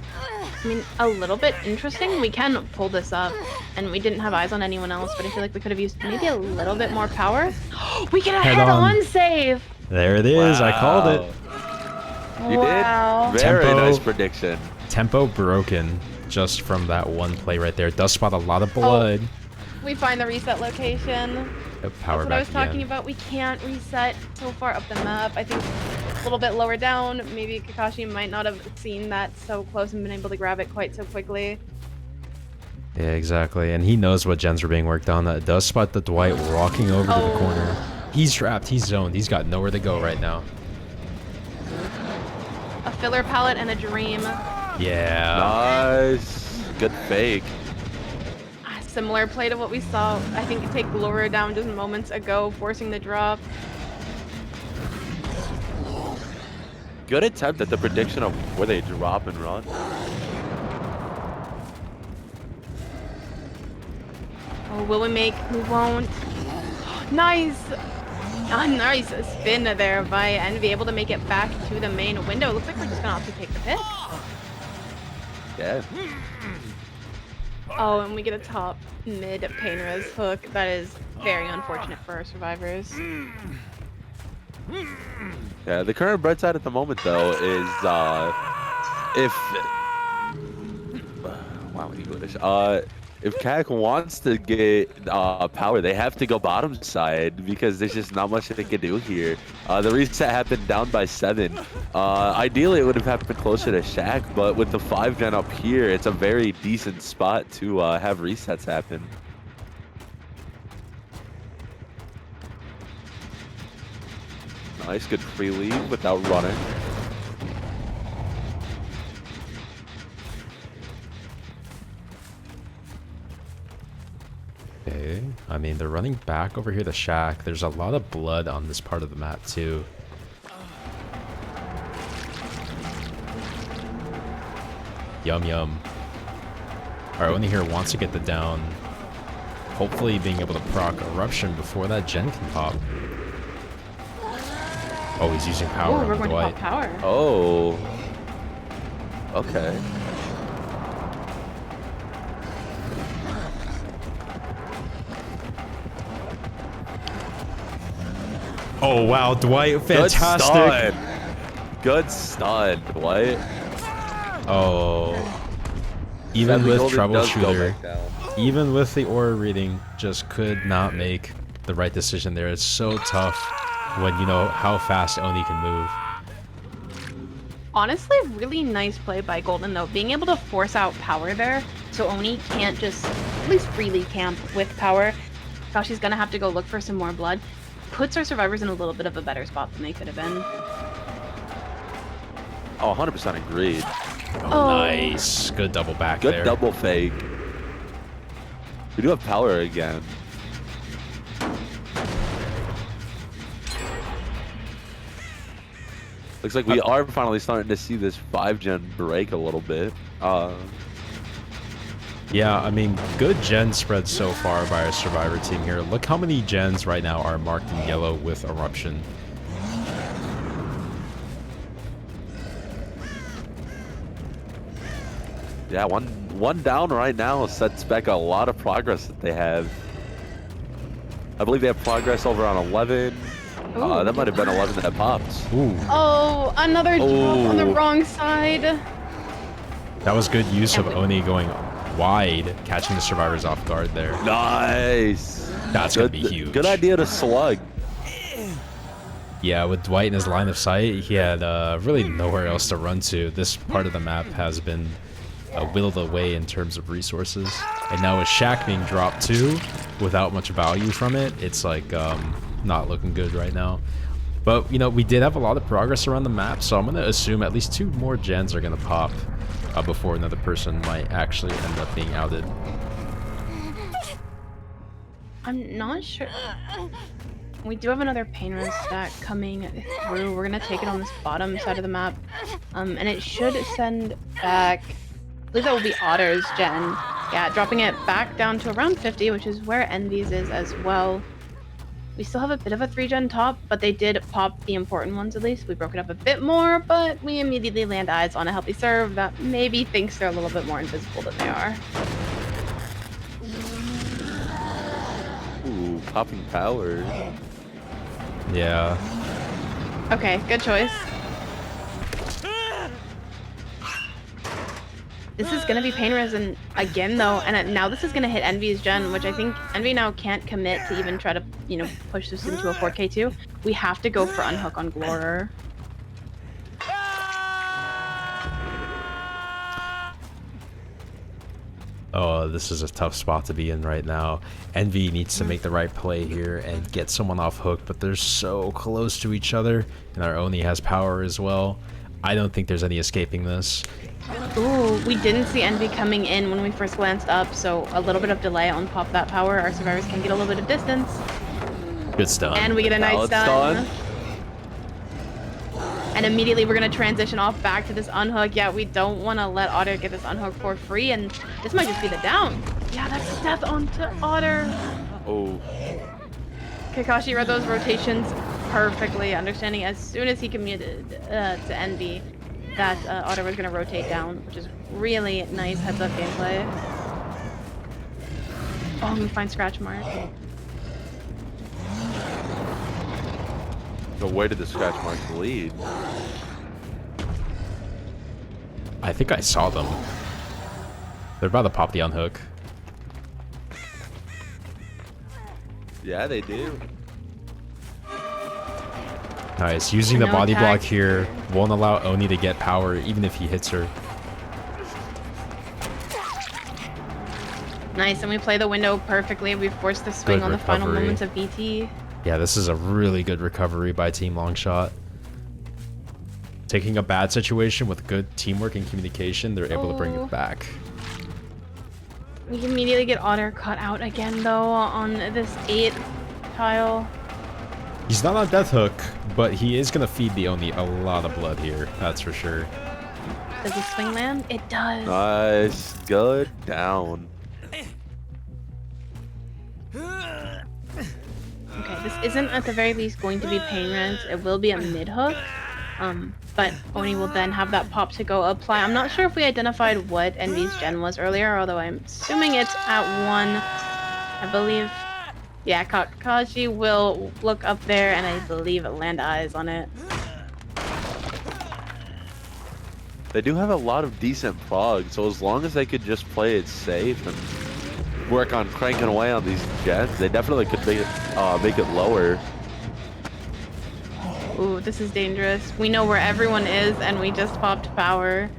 I mean, a little bit interesting. We can pull this up, and we didn't have eyes on anyone else, but I feel like we could have used maybe a little bit more power. We get a head-on save! There it is. Wow. I called it. You did? Very nice prediction. Tempo broken just from that one play right there. Does spot a lot of blood. We find the reset location. Power That's what I was talking about. We can't reset so far up the map. I think a little bit lower down. Maybe Kakshie might not have seen that so close and been able to grab it quite so quickly. Yeah, exactly. And he knows what gens are being worked on. That does spot the Dwight walking over to the corner. He's trapped. He's zoned. He's got nowhere to go right now. A filler pallet and a dream. Yeah. Nice. Good fake. Similar play to what we saw, I think, take Laura down just moments ago, forcing the drop. Good attempt at the prediction of where they drop and run. Oh, will we make? We won't. Nice! Nice spin there by Envy, able to make it back to the main window. Looks like we're just gonna have to take the pick. Yeah. Oh, and we get a top mid Painter's hook. That is very unfortunate for our survivors. Yeah, the current bright side at the moment, though, is if wow, English. If CAC wants to get power, they have to go bottom side because there's just not much they can do here. The reset happened down by 7. Ideally, it would have happened closer to Shaq, but with the 5 gen up here, it's a very decent spot to have resets happen. Nice, good free lead without running. Okay. I mean, they're running back over here to Shack. There's a lot of blood on this part of the map, too. Yum, yum. Our Oni here wants to get the down. Hopefully being able to proc Eruption before that gen can pop. Oh, he's using power Oh, we're on going to Dwight. pop power. Oh. Okay. Oh, wow, Dwight, fantastic. Good stun. Good stun, Dwight. Oh. Even Sadly, with Golden does go troubleshooter, back down. even with the aura reading, just could not make the right decision there. It's so tough when you know how fast Oni can move. Honestly, really nice play by Golden, though. Being able to force out power there, so Oni can't just at least freely camp with power. Kakshie's gonna have to go look for some more blood. Puts our survivors in a little bit of a better spot than they could have been. Oh, 100% agreed. Oh, nice. Good double back Good there. double fake. We do have power again. Looks like we are finally starting to see this 5-gen break a little bit. Yeah, I mean, good gen spread so far by our survivor team here. Look how many gens right now are marked in yellow with Eruption. Yeah, one down right now sets back a lot of progress that they have. I believe they have progress over on 11. That might have been 11 that popped. Ooh, Oh, another drop on the wrong side. that was good use of Oni going wide, catching the survivors off guard there. Nice. That's going to be huge. Good idea to slug. Yeah, with Dwight in his line of sight, he had really nowhere else to run to. This part of the map has been whittled away in terms of resources. And now with Shaq being dropped too, without much value from it, it's like not looking good right now. But, you know, we did have a lot of progress around the map, so I'm going to assume at least 2 more gens are going to pop before another person might actually end up being outed. I'm not sure. We do have another Painter's stack coming through. We're going to take it on this bottom side of the map. And it should send back... I believe that will be Otter's gen. Yeah, dropping it back down to around 50, which is where Envy's is as well. We still have a bit of a 3-gen top, but they did pop the important ones at least. We broke it up a bit more, but we immediately land eyes on a healthy serve that maybe thinks they're a little bit more invisible than they are. Ooh, popping power. Yeah. Okay, good choice. This is going to be pain resin again, though, and now this is going to hit Envy's gen, which I think Envy now can't commit to even try to, you know, push this into a 4K2. We have to go for unhook on Glorer. Oh, this is a tough spot to be in right now. Envy needs to make the right play here and get someone off hook, but they're so close to each other, and our Oni has power as well. I don't think there's any escaping this. Ooh, we didn't see Envy coming in when we first glanced up, so a little bit of delay on pop that power. Our survivors can get a little bit of distance. Good stun. And we get a nice stun. And immediately we're going to transition off back to this unhook. Yeah, we don't want to let Otter get this unhook for free, and this might just be the down. Yeah, that's death onto Otter. Oh. Kakshie read those rotations perfectly, understanding as soon as he committed to Envy that Otter was going to rotate down, which is really nice heads-up gameplay. Oh, we find scratch mark. But where did the scratch marks lead? I think I saw them. They're about to pop the unhook. Yeah, they do. Nice. Using the No body block tag. here won't allow Oni to get power even if he hits her. Nice, and we play the window perfectly. We force the swing Good on the final recovery. moments of BT. Yeah, this is a really good recovery by Team Longshot. Taking a bad situation with good teamwork and communication, they're able to bring Oh. it back. We immediately get Otter cut out again, though, on this 8 tile. He's not on Death Hook, but he is going to feed the Oni a lot of blood here, that's for sure. Does the swing land? It does. Nice. Good down. Okay, this isn't at the very least going to be pain res. It will be a mid hook. But Oni will then have that pop to go apply. I'm not sure if we identified what Envy's gen was earlier, although I'm assuming it's at 1. I believe. Yeah, Kakshie will look up there, and I believe land eyes on it. They do have a lot of decent prog, so as long as they could just play it safe and work on cranking away on these gens, they definitely could make it lower. Ooh, this is dangerous. We know where everyone is, and we just popped power.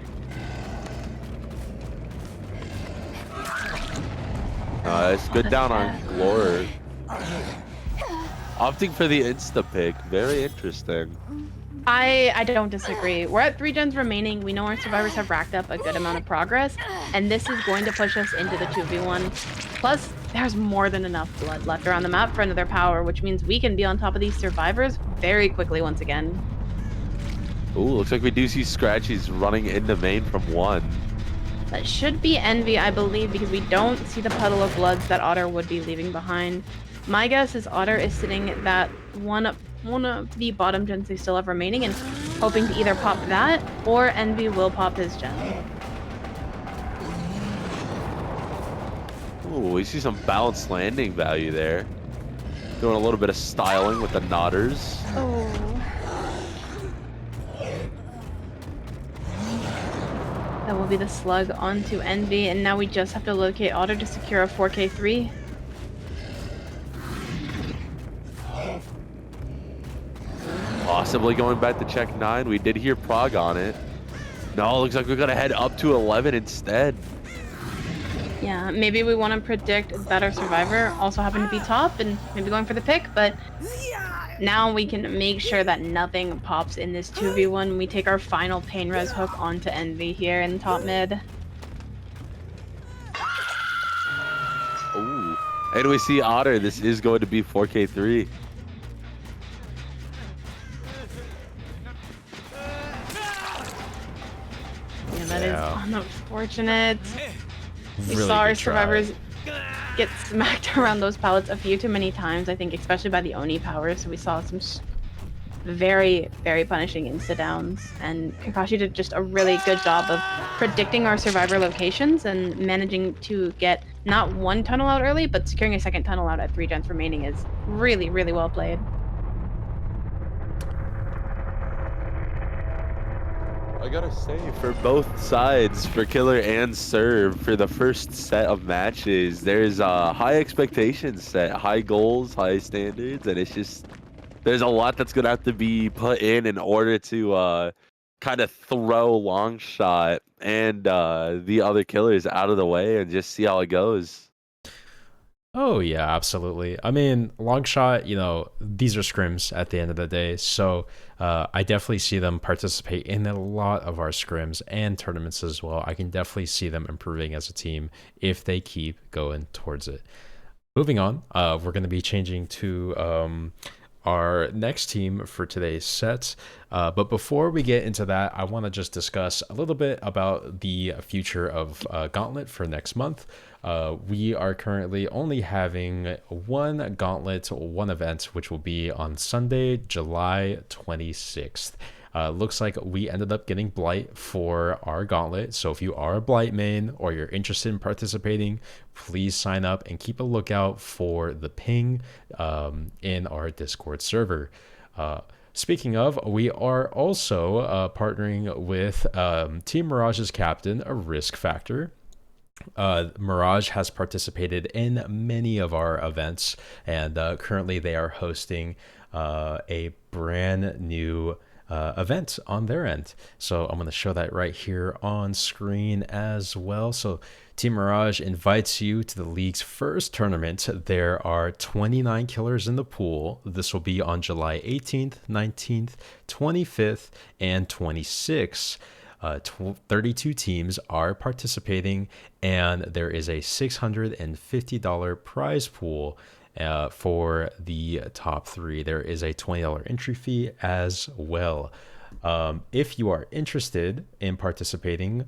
Nice. Good down on Glor. Opting for the insta pick. Very interesting. I don't disagree. We're at 3 gens remaining. We know our survivors have racked up a good amount of progress, and this is going to push us into the 2v1. Plus, there's more than enough blood left around the map for another power, which means we can be on top of these survivors very quickly once again. Ooh, looks like we do see Scratchies running into main from 1. That should be Envy, I believe, because we don't see the puddle of bloods that Otter would be leaving behind. My guess is Otter is sitting at that one of the bottom gens they still have remaining and hoping to either pop that or Envy will pop his gen. Ooh, we see some balanced landing value there. Doing a little bit of styling with the nodders. Oh. That will be the slug onto Envy, and now we just have to locate Otter to secure a 4k3. Possibly going back to check 9. We did hear prog on it. No, looks like we're gonna head up to 11 instead. Yeah, maybe we want to predict that our survivor also happened to be top and maybe going for the pick, but now we can make sure that nothing pops in this 2v1. We take our final pain res hook onto Envy here in top mid. Ooh. And we see Otter. This is going to be 4k3. Yeah, that is unfortunate. We Really saw our good try. survivors get smacked around those pallets a few too many times, I think, especially by the Oni power. So we saw some very, very punishing insta-downs. And Kakshie did just a really good job of predicting our survivor locations and managing to get not one tunnel out early, but securing a second tunnel out at 3 gens remaining is really, really well played. I gotta say, for both sides, for Killer and Serve, for the first set of matches, there's high expectations set, high goals, high standards, and it's just, there's a lot that's gonna have to be put in order to kind of throw Longshot and the other killers out of the way and just see how it goes. Oh yeah, absolutely. I mean, Longshot, these are scrims at the end of the day, so I definitely see them participate in a lot of our scrims and tournaments as well. I can definitely see them improving as a team if they keep going towards it. Moving on, we're going to be changing to our next team for today's sets. But before we get into that, I want to just discuss a little bit about the future of Gauntlet for next month. We are currently only having one Gauntlet, one event, which will be on Sunday, July 26th. Looks like we ended up getting Blight for our Gauntlet. So if you are a Blight main or you're interested in participating, please sign up and keep a lookout for the ping in our Discord server. Speaking of, we are also partnering with Team Mirage's captain, a Risk Factor. Mirage has participated in many of our events, and currently they are hosting a brand new event on their end. So I'm going to show that right here on screen as well. So Team Mirage invites you to the league's first tournament. There are 29 killers in the pool. This will be on July 18th, 19th, 25th, and 26th. 32 teams are participating, and there is a $650 prize pool for the top three. There is a $20 entry fee as well. If you are interested in participating,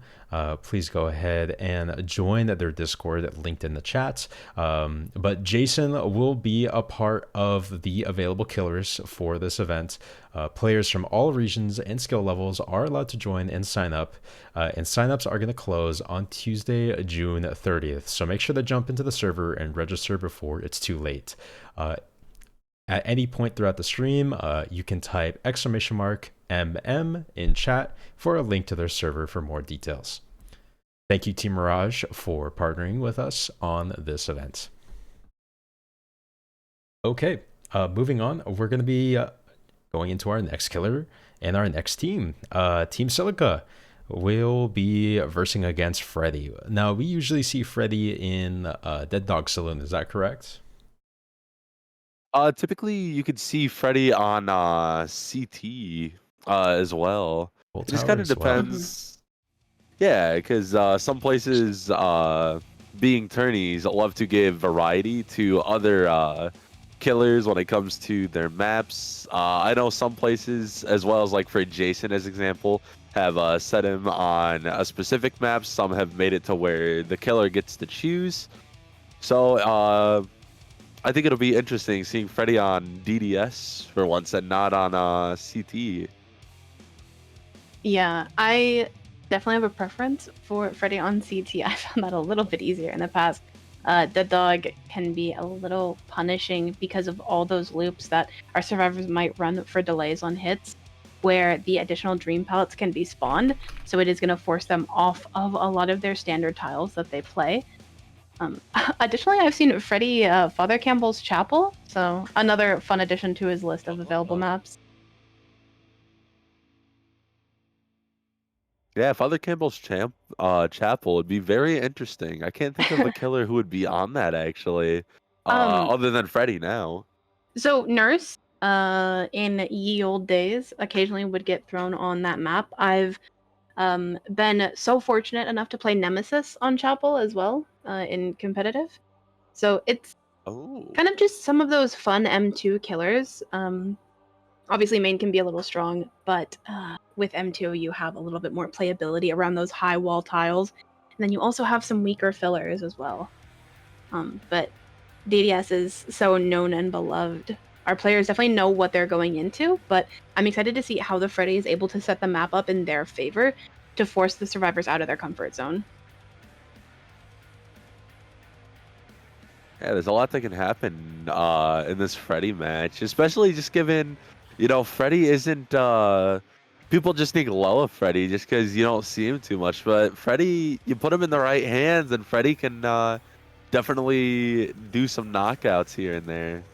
please go ahead and join their Discord linked in the chat. But Jason will be a part of the available killers for this event. Players from all regions and skill levels are allowed to join and sign up. And signups are going to close on Tuesday, June 30th. So make sure to jump into the server and register before it's too late. At any point throughout the stream, you can type !MM in chat for a link to their server for more details. Thank you, Team Mirage, for partnering with us on this event. Okay, moving on, we're going to be going into our next killer and our next team. Team Scylla will be versing against Freddy. Now, we usually see Freddy in Dead Dog Saloon, is that correct? Typically, you could see Freddy on CT as well. Full It just tower kind of as well. depends. Yeah, because some places, being tourneys, love to give variety to other killers when it comes to their maps. I know some places, as well as like for Jason as example, have set him on a specific map. Some have made it to where the killer gets to choose. So I think it'll be interesting seeing Freddy on DDS for once and not on CT. Yeah, I definitely have a preference for Freddy on CT. I found that a little bit easier in the past. Dead Dog can be a little punishing because of all those loops that our survivors might run for delays on hits, where the additional dream pellets can be spawned. So it is going to force them off of a lot of their standard tiles that they play. Additionally, I've seen Freddy Father Campbell's Chapel, so another fun addition to his list of available maps. Yeah, Father Campbell's Chapel would be very interesting. I can't think of a killer who would be on that actually, other than Freddy now. So Nurse, in ye old days, occasionally would get thrown on that map. I've been so fortunate enough to play Nemesis on Chapel as well in competitive. So it's kind of just some of those fun M2 killers. Obviously, main can be a little strong, but with M2, you have a little bit more playability around those high wall tiles. And then you also have some weaker fillers as well. But DDS is so known and beloved. Our players definitely know what they're going into, but I'm excited to see how the Freddy is able to set the map up in their favor to force the survivors out of their comfort zone. Yeah, there's a lot that can happen in this Freddy match, especially just given, Freddy isn't. People just think low of Freddy just because you don't see him too much, but Freddy, you put him in the right hands, and Freddy can definitely do some knockouts here and there.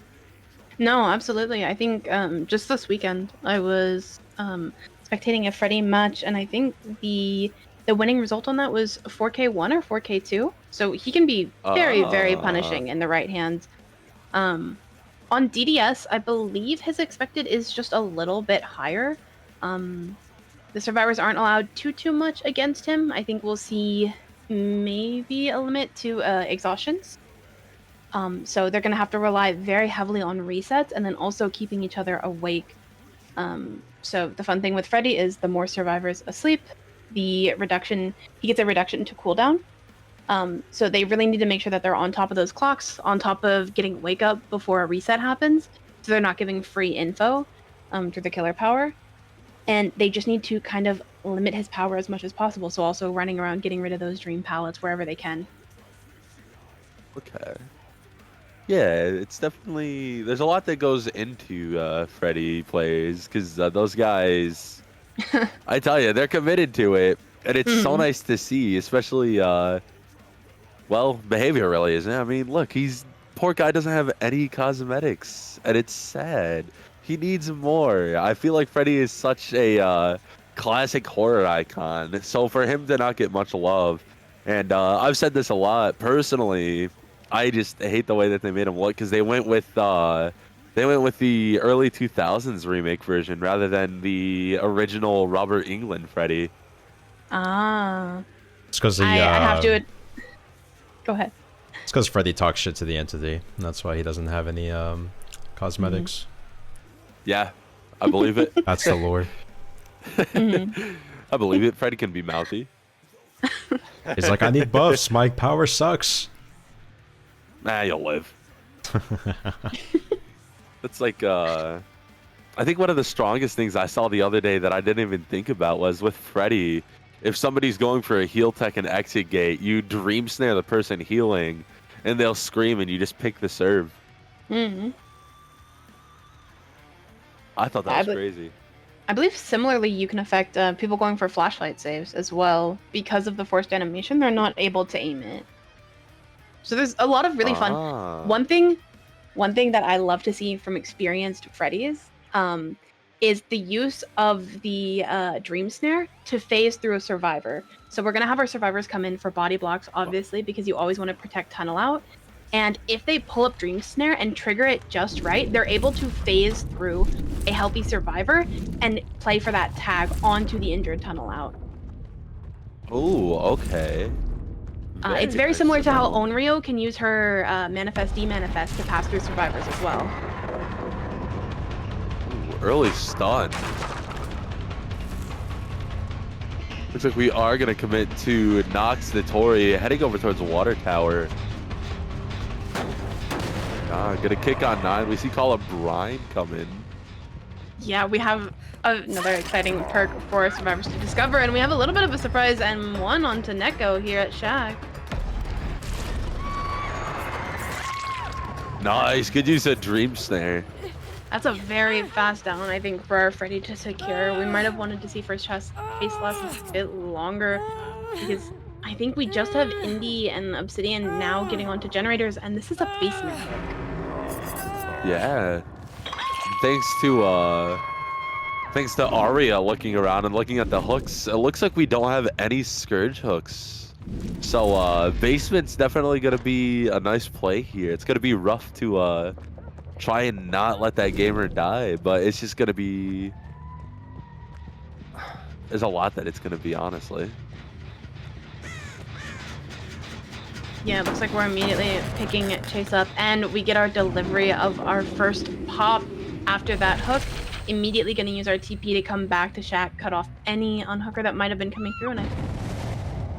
No, absolutely. I think just this weekend I was spectating a Freddy match, and I think the The winning result on that was 4K1 or 4K2, so he can be very punishing in the right hands. On DDS, I believe his expected is just a little bit higher. The survivors aren't allowed too much against him. I think we'll see maybe a limit to exhaustions. So they're going to have to rely very heavily on resets and then also keeping each other awake. So the fun thing with Freddy is the more survivors asleep, he gets a reduction to cooldown. So they really need to make sure that they're on top of those clocks, on top of getting wake up before a reset happens, so they're not giving free info through the killer power. And they just need to kind of limit his power as much as possible, so also running around getting rid of those dream pallets wherever they can. Okay. Yeah, it's definitely, there's a lot that goes into Freddy plays, because those guys, I tell you, they're committed to it, and it's so nice to see, especially, well, behavior really, isn't it? I mean, look, poor guy doesn't have any cosmetics, and it's sad. He needs more. I feel like Freddy is such a classic horror icon, so for him to not get much love, and I've said this a lot personally, I just hate the way that they made him look, because they went with the early 2000s remake version rather than the original Robert Englund Freddy. It's because I have to. Go ahead. It's because Freddy talks shit to the entity, and that's why he doesn't have any cosmetics. Yeah, I believe it. That's the lore. I believe it. Freddy can be mouthy. He's like, I need buffs. My power sucks. Nah, you'll live. It's like, I think one of the strongest things I saw the other day that I didn't even think about was with Freddy, if somebody's going for a heal tech and exit gate, you dream snare the person healing, and they'll scream, and you just pick the serve. I thought that was crazy. I believe similarly you can affect people going for flashlight saves as well. Because of the forced animation, they're not able to aim it. So there's a lot of really fun. One thing that I love to see from experienced Freddys is the use of the dream snare to phase through a survivor. So we're gonna have our survivors come in for body blocks, obviously, because you always want to protect tunnel out. And if they pull up dream snare and trigger it just right, they're able to phase through a healthy survivor and play for that tag onto the injured tunnel out. Oh, okay. It's very similar to how Onryo can use her manifest demanifest to pass through survivors as well. Ooh, early stun. Looks like we are going to commit to Nox the Tori heading over towards the water tower. Get a kick on 9. We see Call of Brine come in. Yeah, we have another exciting perk for survivors to discover, and we have a little bit of a surprise M1 onto Neko here at Shack. Nice, good use of Dream Snare. That's a very fast down, I think, for our Freddy to secure. We might have wanted to see first chest face last a bit longer, because I think we just have Indy and Obsidian now getting onto generators, and this is a basement hook. Yeah. Thanks to Aria looking around and looking at the hooks, it looks like we don't have any Scourge hooks. So basement's definitely gonna be a nice play here. It's gonna be rough to try and not let that gamer die, but it's just gonna be, there's a lot that it's gonna be, honestly. Yeah, it looks like we're immediately picking Chase up, and we get our delivery of our first pop after that hook. Immediately going to use our TP to come back to Shack, cut off any unhooker that might have been coming through.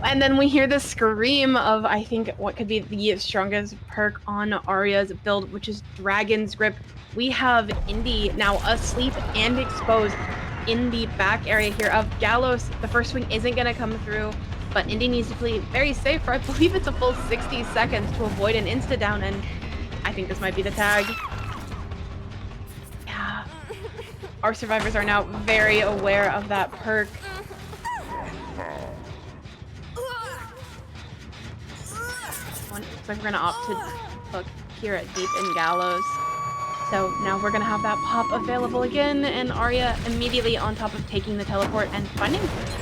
And then we hear the scream of, I think, what could be the strongest perk on Aria's build, which is Dragon's Grip. We have Indy now asleep and exposed in the back area here of Gallows. The first swing isn't going to come through, but Indy needs to play very safe for, I believe it's a full 60 seconds to avoid an insta-down, and I think this might be the tag. Yeah. Our survivors are now very aware of that perk. Looks like we're gonna opt to hook here at Deep in Gallows. So now we're gonna have that pop available again, and Aria immediately on top of taking the teleport and finding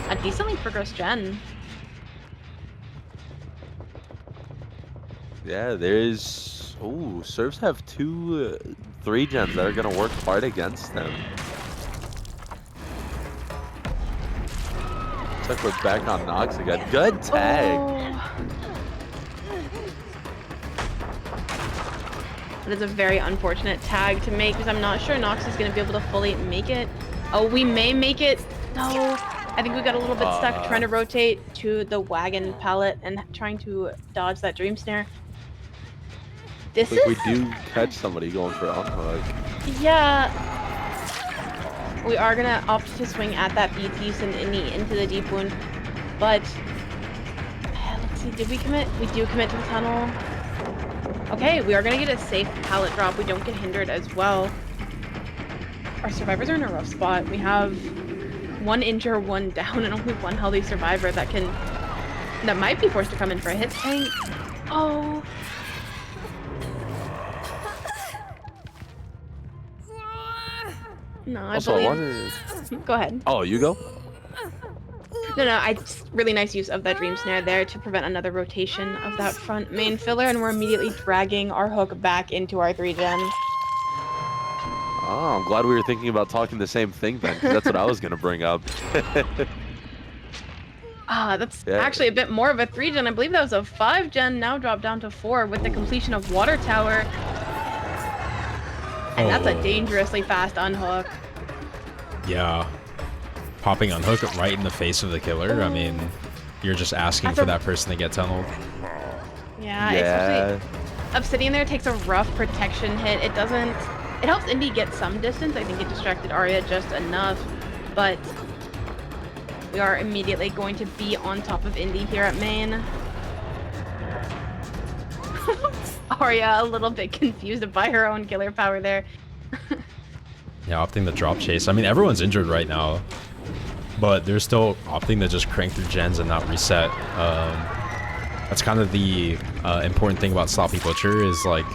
a decently progressed gen. Yeah, there's. Ooh, Serfs have 2 3 gens that are gonna work hard against them. Looks like we're back on Nox again. Good tag. Oh. That is a very unfortunate tag to make because I'm not sure Nox is going to be able to fully make it. Oh, we may make it. No, I think we got a little bit stuck trying to rotate to the wagon pallet and trying to dodge that dream snare. This I think is... we do catch somebody going for unhook. Yeah. We are going to opt to swing at that BT, send Indy into the deep wound. But, let's see, did we commit? We do commit to the tunnel. Okay, we are going to get a safe pallet drop. We don't get hindered as well. Our survivors are in a rough spot. We have 1 injure, 1 down, and only 1 healthy survivor that might be forced to come in for a hit tank. Oh. No, I Also, believe... Go ahead. Oh, you go? No, really nice use of that dream snare there to prevent another rotation of that front main filler, and we're immediately dragging our hook back into our 3-gen. Oh, I'm glad we were thinking about talking the same thing then, 'cause that's what I was gonna bring up. That's actually a bit more of a 3-gen. I believe that was a 5-gen, now dropped down to 4 with the completion of Water Tower. And that's a dangerously fast unhook. Yeah. Popping unhook right in the face of the killer. I mean, you're just asking for that person to get tunneled. Yeah, especially Obsidian there takes a rough protection hit. It helps Indy get some distance. I think it distracted Aria just enough, but we are immediately going to be on top of Indy here at main. Aria a little bit confused by her own killer power there. Yeah, opting the drop chase. I mean, everyone's injured right now, but they're still opting to just crank through gens and not reset. That's kind of the important thing about Sloppy Butcher is, like,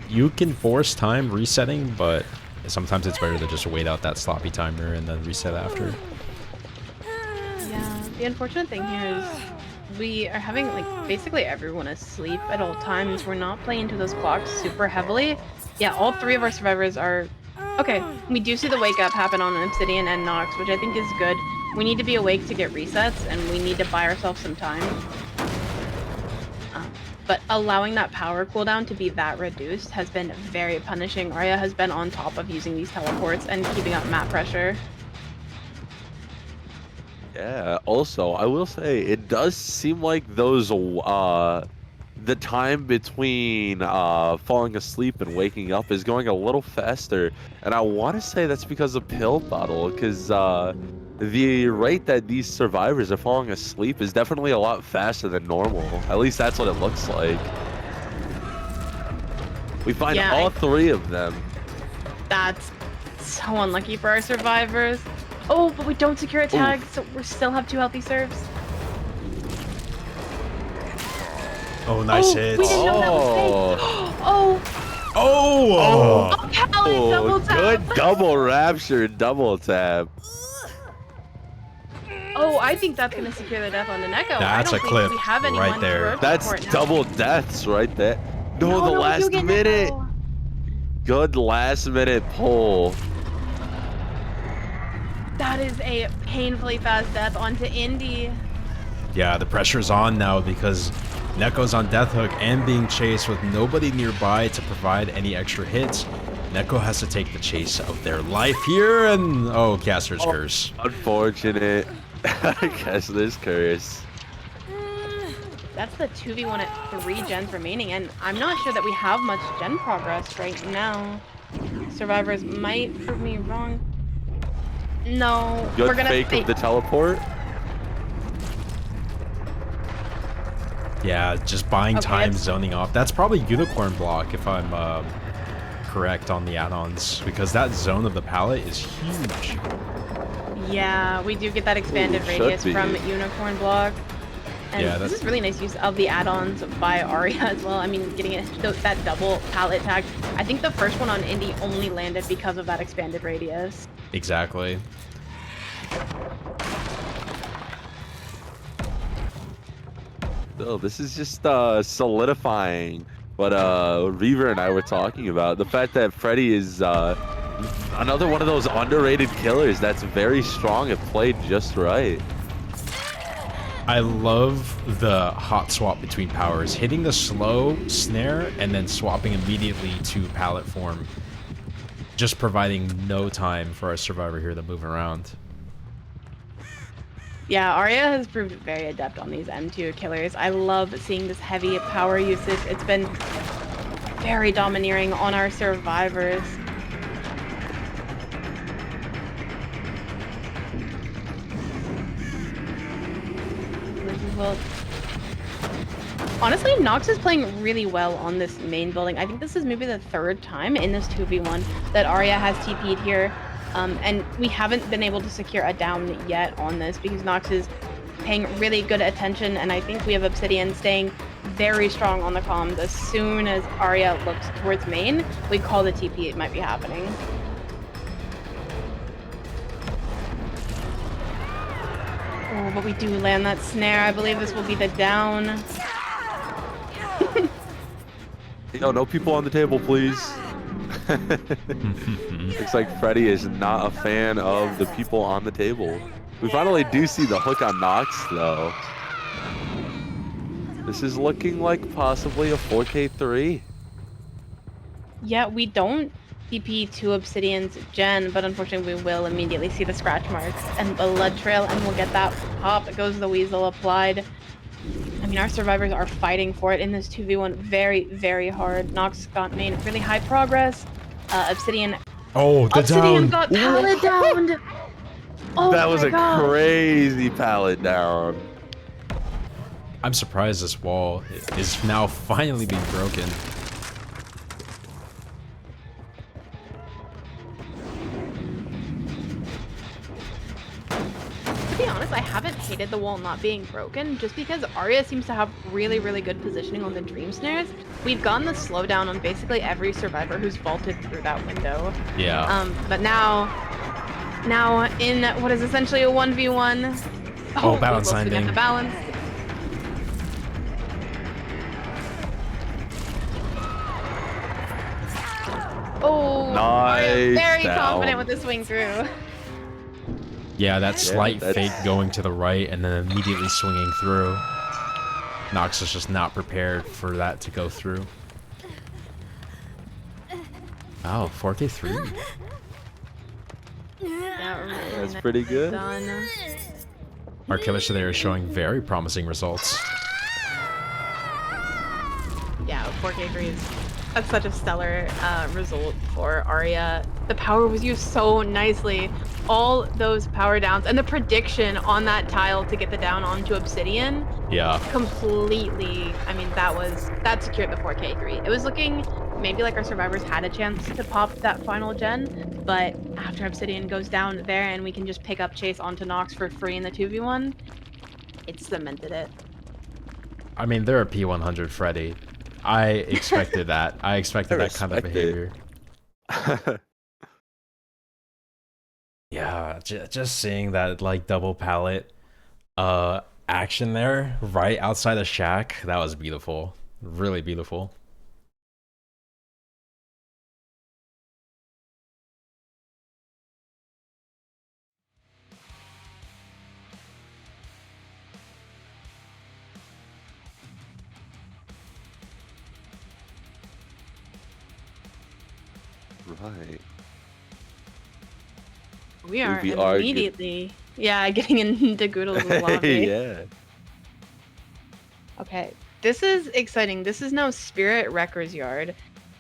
you can force time resetting, but sometimes it's better to just wait out that sloppy timer and then reset after. Yeah, the unfortunate thing here is we are having, like, basically everyone asleep at all times. We're not playing into those clocks super heavily. Yeah, all 3 of our survivors are... Okay, we do see the wake up happen on Obsidian and Nox, which I think is good. We need to be awake to get resets, and we need to buy ourselves some time. But allowing that power cooldown to be that reduced has been very punishing. Aria has been on top of using these teleports and keeping up map pressure. Yeah, also, I will say, it does seem like those, the time between falling asleep and waking up is going a little faster. And I want to say that's because of pill bottle, because the rate that these survivors are falling asleep is definitely a lot faster than normal. At least that's what it looks like. We find all 3 of them. That's so unlucky for our survivors. Oh, but we don't secure a tag, so we still have 2 healthy serves. Oh, nice hits. We didn't know that was fake. Oh, double tap. Good double rapture, double tap. Oh, I think that's going to secure the death on the Neko. That's a clip we have right there. That's double deaths right there. No, the last minute. Neko. Good last minute pull. That is a painfully fast death onto Indy. Yeah, the pressure's on now because Neko's on death hook and being chased with nobody nearby to provide any extra hits. Neko has to take the chase of their life here, and Caster's curse. Unfortunate. I guess this curse. That's the 2v1 at 3 gens remaining, and I'm not sure that we have much gen progress right now. Survivors might prove me wrong. No, Good we're gonna fake of the teleport. Yeah, just buying time, zoning off. That's probably Unicorn block if I'm correct on the add-ons, because that zone of the palette is huge. Yeah, we do get that expanded radius from Unicorn block. And yeah, this is really nice use of the add-ons by Aria as well. I mean, getting that double palette tag. I think the first one on Indy only landed because of that expanded radius. Exactly. So this is just solidifying what Reaver and I were talking about. The fact that Freddy is another one of those underrated killers that's very strong if played just right. I love the hot swap between powers, hitting the slow snare and then swapping immediately to pallet form, just providing no time for our survivor here to move around. Yeah, Aria has proved very adept on these M2 killers. I love seeing this heavy power usage. It's been very domineering on our survivors. Well, honestly, Nox is playing really well on this main building. I think this is maybe the third time in this 2v1 that Aria has TP'd here. And we haven't been able to secure a down yet on this because Nox is paying really good attention, and I think we have Obsidian staying very strong on the comms. As soon as Aria looks towards main, we call the TP, it might be happening. Oh, but we do land that snare. I believe this will be the down. Yo, no people on the table, please. Looks like Freddy is not a fan of the people on the table. We finally do see the hook on Nox, though. This is looking like possibly a 4K3. Yeah, we don't TP to Obsidian's Gen, but unfortunately we will immediately see the scratch marks and the blood trail, and we'll get that pop. It goes the Weasel applied. I mean, our survivors are fighting for it in this 2v1 very, very hard. Nox got main really high progress. Obsidian. Oh, the Obsidian down. got pallet downed. Oh That was my a God. crazy pallet down. I'm surprised this wall is now finally being broken. To be honest, I haven't hated the wall not being broken just because Aria seems to have really, really good positioning on the dream snares. We've gotten the slowdown on basically every survivor who's vaulted through that window. Yeah. But now in what is essentially a 1v1. Oh, balance Weasel to get landing. the balance. Oh, Aria Nice very down. confident with the swing through. Yeah, that slight that's- fake going to the right and then immediately swinging through. Nox is just not prepared for that to go through. Oh, 4K3. Yeah, really That's nice pretty good. done. Our killers today are showing very promising results. Yeah, 4K3 is that's such a stellar result for Aria. The power was used so nicely. All those power downs and the prediction on that tile to get the down onto Obsidian Yeah. completely, I mean, that secured the 4K3. It was looking maybe like our survivors had a chance to pop that final gen, but after Obsidian goes down there and we can just pick up chase onto Nox for free in the 2v1, it cemented it. I mean, they're a P100 Freddy. I expected that. I expected that kind of respect it. behavior. Yeah, just seeing that like double pallet action there right outside the shack, that was beautiful. Really beautiful. Right. We are We are immediately, yeah, getting into Gudalz lobby. Yeah. Okay, this is exciting. This is now Spirit Wrecker's Yard,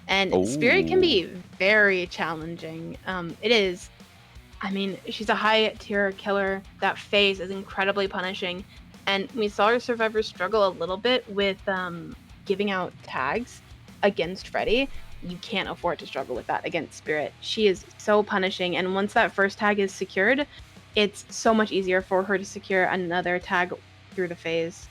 and Spirit can be very challenging. It is. I mean, she's a high tier killer. That phase is incredibly punishing, and we saw our survivors struggle a little bit with giving out tags against Freddy. You can't afford to struggle with that against Spirit. She is so punishing, and once that first tag is secured, it's so much easier for her to secure another tag through the phase.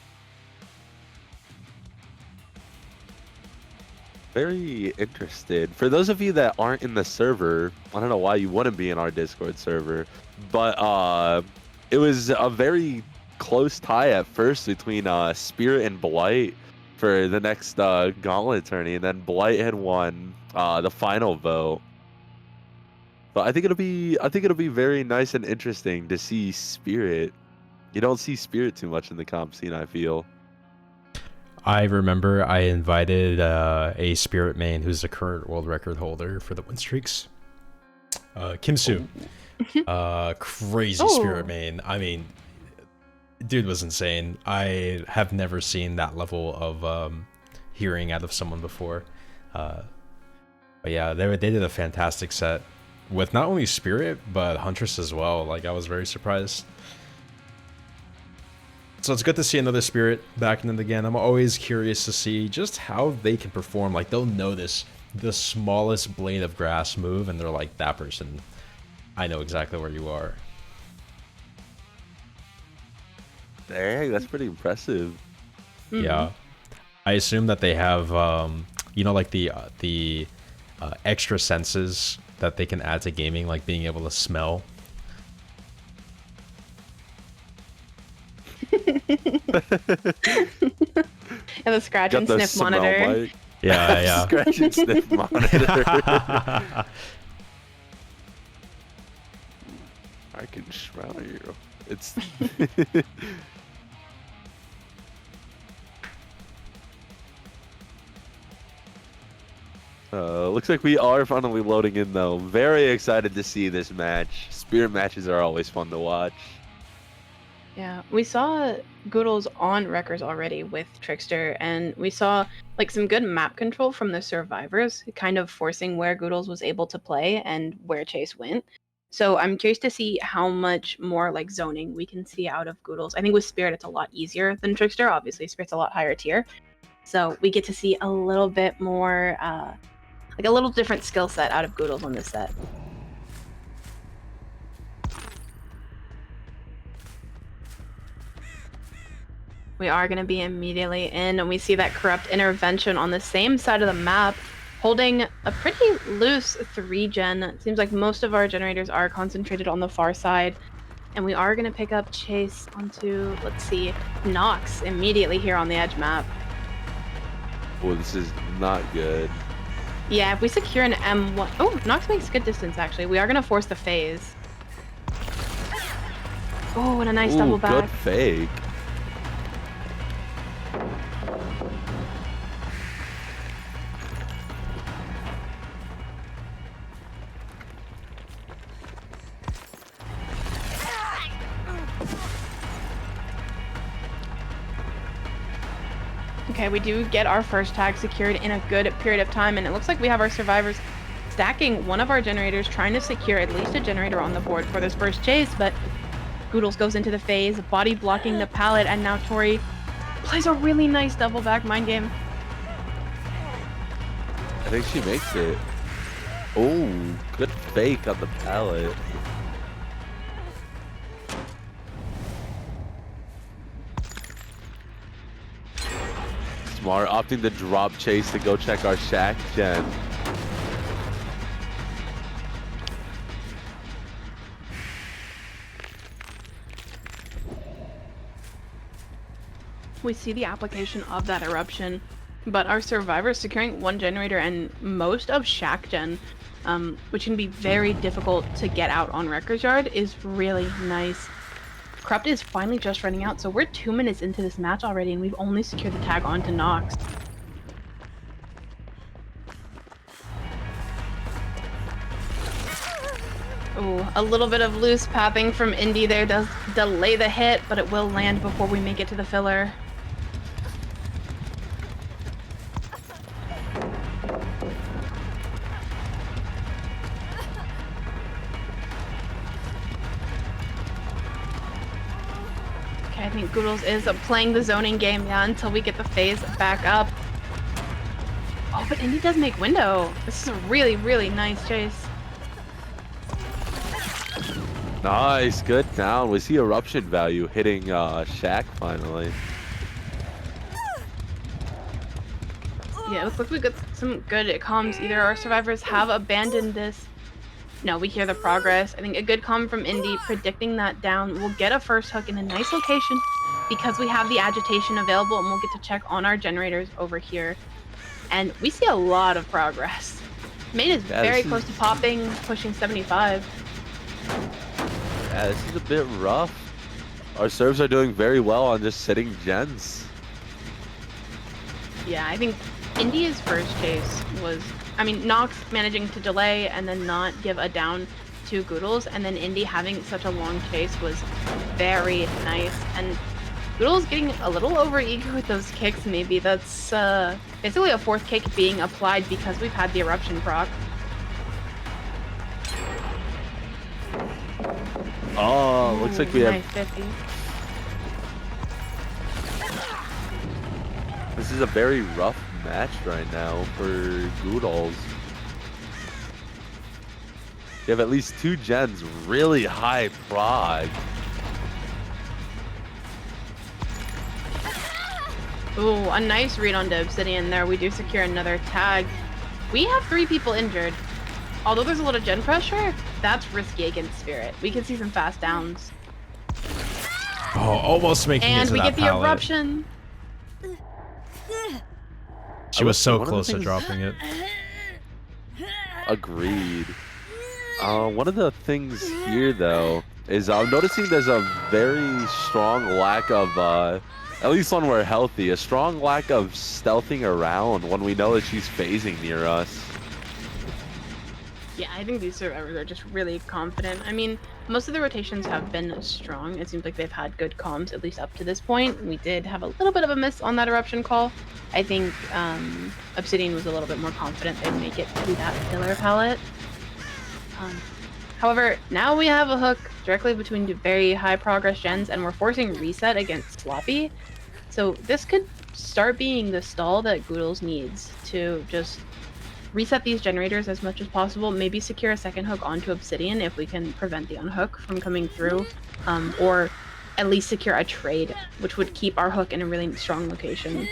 Very interested. For those of you that aren't in the server, I don't know why you wouldn't be in our Discord server, but it was a very close tie at first between Spirit and Blight. for the next Gauntlet tourney, and then Blight had won the final vote. But I think it'll be very nice and interesting to see Spirit. You don't see Spirit too much in the comp scene, I feel. I remember I invited a Spirit main who's the current world record holder for the win streaks. Kim Soo. Crazy Spirit main. I mean, dude was insane. I have never seen that level of hearing out of someone before. But yeah, they did a fantastic set with not only Spirit but Huntress as well. Like, I was very surprised. So it's good to see another Spirit back in it again. I'm always curious to see just how they can perform. Like, they'll notice the smallest blade of grass move and they're like, that person, I know exactly where you are. Dang, that's pretty impressive. Yeah, I assume that they have, you know, like the extra senses that they can add to gaming, like being able to smell. And the scratch and sniff monitor. Mic. Yeah, yeah. Scratch and sniff monitor. I can smell you. It's. Looks like we are finally loading in though. Very excited to see this match. Spirit matches are always fun to watch. Yeah, we saw Gudalz on Wreckers already with Trickster, and we saw like some good map control from the survivors, kind of forcing where Gudalz was able to play and where Chase went. So I'm curious to see how much more like zoning we can see out of Gudalz. I think with Spirit it's a lot easier than Trickster. Obviously, Spirit's a lot higher tier, so we get to see a little bit more, like a little different skill set out of Gudalz on this set. We are going to be immediately in, and we see that Corrupt Intervention on the same side of the map, holding a pretty loose 3-gen. It seems like most of our generators are concentrated on the far side, and we are going to pick up Chase onto, let's see, Nox immediately here on the edge map. Well, this is not good. Yeah, if we secure an M1... Oh, Nox makes good distance, actually. We are going to force the phase. Oh, and a nice double back. Good fake. Okay, we do get our first tag secured in a good period of time, and it looks like we have our survivors stacking one of our generators, trying to secure at least a generator on the board for this first chase, but Gudalz goes into the phase, body blocking the pallet, and now Tori plays a really nice double back mind game. I think she makes it. Oh, good fake on the pallet. Smart, opting to drop Chase to go check our Shack gen. We see the application of that eruption, but our survivors securing one generator and most of Shack gen, which can be very difficult to get out on Wrecker's Yard, is really nice. Corrupt is finally just running out, so we're 2 minutes into this match already, and we've only secured the tag onto Nox. Oh, a little bit of loose pathing from Indy there does delay the hit, but it will land before we make it to the filler. I think Gudalz is playing the zoning game, yeah, until we get the phase back up. Oh, but Indy does make window. This is a really, really nice chase. Nice, good down. We see eruption value hitting Shack finally. Yeah, it looks like we got some good comms. Either our survivors have abandoned this. No, we hear the progress. I think a good comm from Indy predicting that down. We'll get a first hook in a nice location. because we have the agitation available, and we'll get to check on our generators over here. And we see a lot of progress. Main is very close to popping, pushing 75. Yeah, this is a bit rough. Our serves are doing very well on just sitting gens. Yeah, I think India's first chase was, I mean, Nox managing to delay and then not give a down to Gudalz, and then Indy having such a long chase was very nice. And Gudalz getting a little overeager with those kicks. Maybe that's basically a fourth kick being applied because we've had the eruption proc. Oh, looks like we nice have. 50. This is a very rough match right now for Gudalz. You have at least 2 gens really high prog. Ooh, a nice read on the Obsidian there. We do secure another tag. We have 3 people injured. Although there's a lot of gen pressure, that's risky against Spirit. We can see some fast downs. Oh, almost making it And to we that get the pallet. eruption. She was so One of the close to things- dropping it. Agreed. One of the things here, though, is I'm noticing there's a very strong lack of, at least when we're healthy, a strong lack of stealthing around when we know that she's phasing near us. Yeah, I think these survivors are just really confident. I mean, most of the rotations have been strong. It seems like they've had good comms, at least up to this point. We did have a little bit of a miss on that eruption call. I think Obsidian was a little bit more confident they'd make it to that pillar pallet. However, now we have a hook directly between the very high progress gens, and we're forcing reset against Sloppy. So this could start being the stall that Gudalz needs to just reset these generators as much as possible, maybe secure a second hook onto Obsidian if we can prevent the unhook from coming through, or at least secure a trade, which would keep our hook in a really strong location.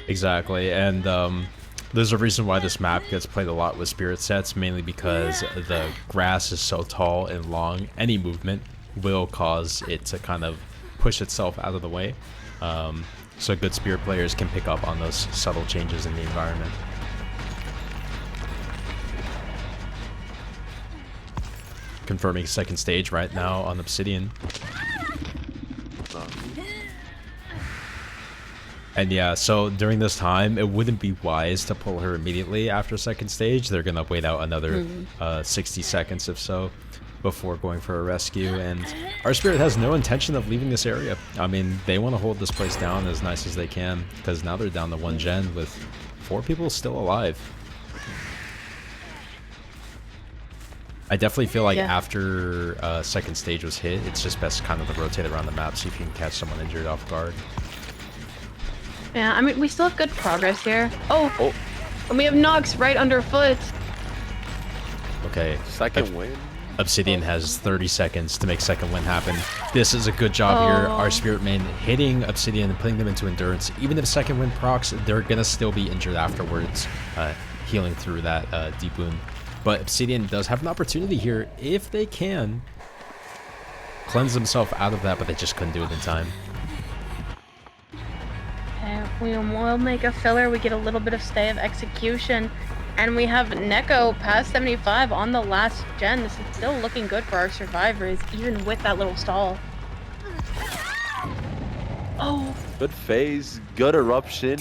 Exactly, and there's a reason why this map gets played a lot with spirit sets, mainly because the grass is so tall and long. Any movement will cause it to kind of push itself out of the way. So good spirit players can pick up on those subtle changes in the environment. Confirming second stage right now on Obsidian. And yeah, so during this time, it wouldn't be wise to pull her immediately after second stage. They're going to wait out another 60 seconds if so before going for a rescue. And our spirit has no intention of leaving this area. I mean, they want to hold this place down as nice as they can, because now they're down to 1 gen with 4 people still alive. I definitely feel like after second stage was hit, it's just best kind of to rotate around the map, see if you can catch someone injured off guard. Yeah, I mean, we still have good progress here. Oh. And we have Nox right underfoot. Okay. Second win. Obsidian has 30 seconds to make second win happen. This is a good job here. Our spirit main hitting Obsidian and putting them into endurance. Even if second win procs, they're going to still be injured afterwards, healing through that deep wound. But Obsidian does have an opportunity here, if they can, cleanse themselves out of that, but they just couldn't do it in time. We will make a filler. We get a little bit of stay of execution. And we have Neko past 75 on the last gen. This is still looking good for our survivors, even with that little stall. Oh. Good phase, good eruption.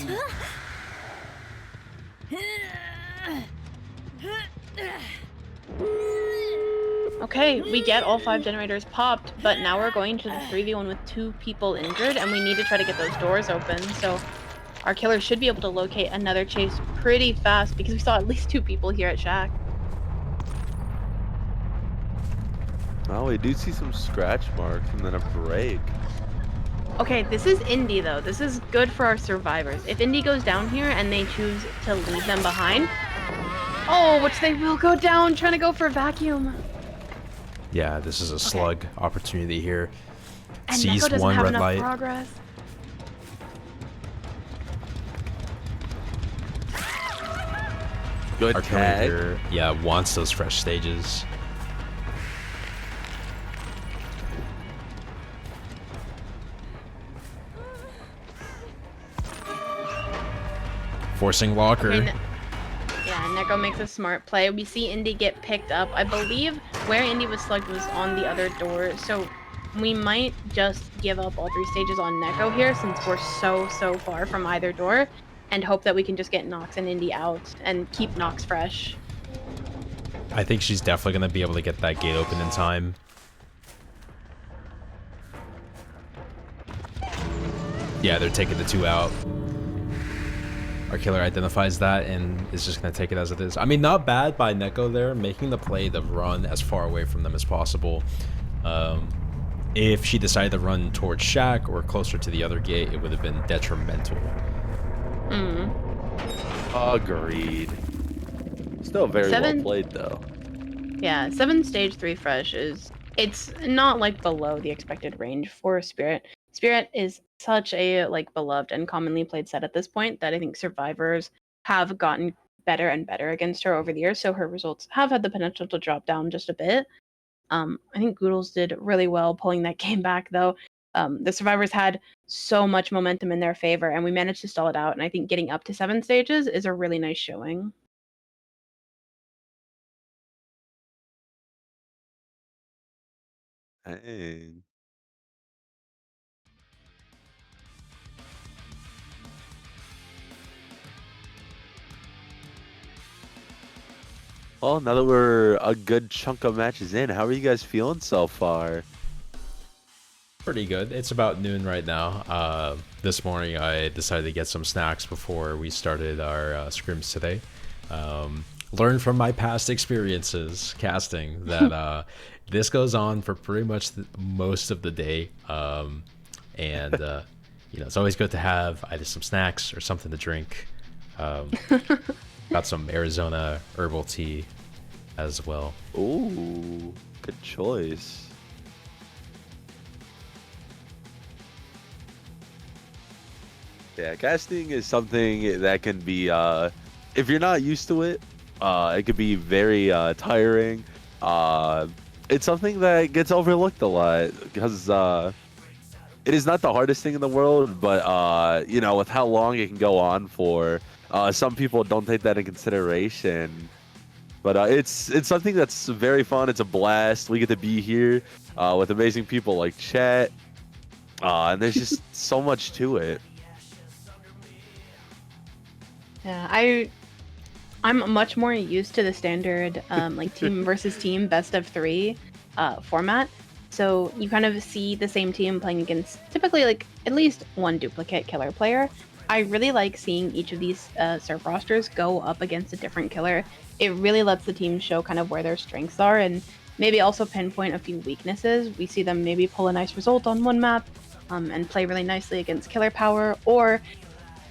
Okay, we get all 5 generators popped, but now we're going to the 3v1 with 2 people injured, and we need to try to get those doors open. So our killer should be able to locate another chase pretty fast, because we saw at least 2 people here at Shack. Oh, we do see some scratch marks and then a break. Okay, this is Indy though. This is good for our survivors. If Indy goes down here and they choose to leave them behind, which they will go down, trying to go for vacuum. Yeah, this is a slug opportunity here. And Sees Neko doesn't one have red enough light. progress. Good Our killer tag. here, yeah, wants those fresh stages. Forcing locker. Okay, yeah, Neko makes a smart play. We see Indy get picked up. I believe where Indy was slugged was on the other door, so we might just give up all 3 stages on Neko here since we're so far from either door, and hope that we can just get Nox and Indy out and keep Nox fresh. I think she's definitely going to be able to get that gate open in time. Yeah, they're taking the 2 out. Our killer identifies that and is just going to take it as it is. I mean, not bad by Neko there, making the play to run as far away from them as possible. If she decided to run towards Shack or closer to the other gate, it would have been detrimental. Agreed. Still very well played, though. Yeah, 7 stage 3 fresh it's not like below the expected range for Spirit. Spirit is such a like beloved and commonly played set at this point that I think survivors have gotten better and better against her over the years, so her results have had the potential to drop down just a bit. I think Gudalz did really well pulling that game back, though. The survivors had so much momentum in their favor, and we managed to stall it out, and I think getting up to 7 stages is a really nice showing. Dang. Well, now that we're a good chunk of matches in, how are you guys feeling so far? Pretty good. It's about noon right now. This morning I decided to get some snacks before we started our scrims today. Learned from my past experiences casting that this goes on for pretty much most of the day. And you know, it's always good to have either some snacks or something to drink. Got some Arizona herbal tea as well. Ooh, good choice. Yeah, casting is something that can be, if you're not used to it, it could be very tiring. It's something that gets overlooked a lot because it is not the hardest thing in the world, but you know, with how long it can go on for, some people don't take that in consideration. But it's something that's very fun. It's a blast. We get to be here with amazing people like Chat, and there's just so much to it. Yeah, I'm much more used to the standard like team versus team best of 3 format. So you kind of see the same team playing against typically like at least one duplicate killer player. I really like seeing each of these Surf rosters go up against a different killer. It really lets the team show kind of where their strengths are and maybe also pinpoint a few weaknesses. We see them maybe pull a nice result on one map and play really nicely against killer power, or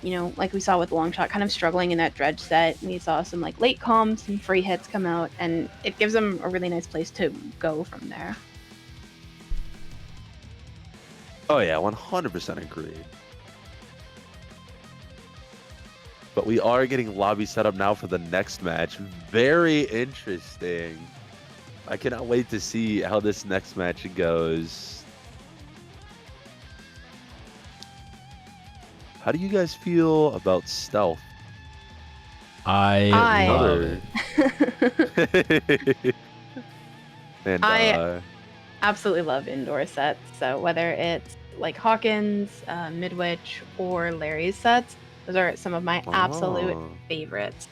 you know, like we saw with Longshot kind of struggling in that dredge set. We saw some like late comms, some free hits come out, and it gives them a really nice place to go from there. Oh yeah, 100% agree. But we are getting lobby set up now for the next match. Very interesting. I cannot wait to see how this next match goes. How do you guys feel about stealth? I love it. And I absolutely love indoor sets. So whether it's like Hawkins, Midwich, or Larry's sets, those are some of my absolute favorites.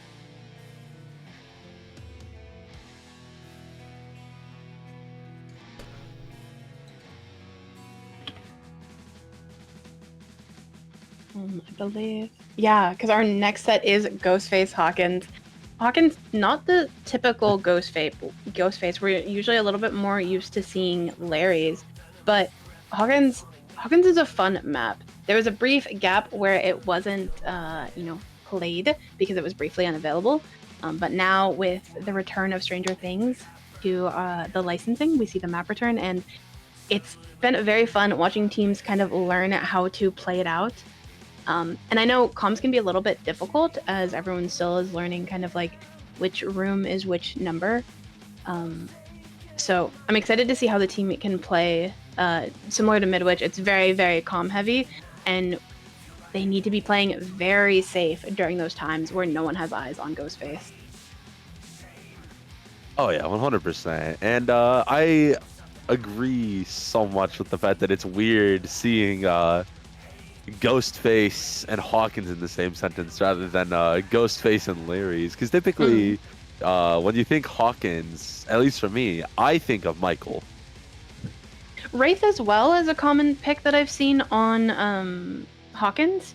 I believe. Yeah, because our next set is Ghostface Hawkins. Hawkins, not the typical Ghostface. We're usually a little bit more used to seeing Larry's, but Hawkins is a fun map. There was a brief gap where it wasn't, played because it was briefly unavailable. But now with the return of Stranger Things to the licensing, we see the map return, and it's been very fun watching teams kind of learn how to play it out. And I know comms can be a little bit difficult as everyone still is learning kind of like which room is which number. So I'm excited to see how the team can play. Similar to Midwich, it's very, very comm heavy. And they need to be playing very safe during those times where no one has eyes on Ghostface. Oh yeah, 100%. And I agree so much with the fact that it's weird seeing Ghostface and Hawkins in the same sentence rather than Ghostface and Larry's. Because typically, when you think Hawkins, at least for me, I think of Michael. Wraith as well is a common pick that I've seen on Hawkins.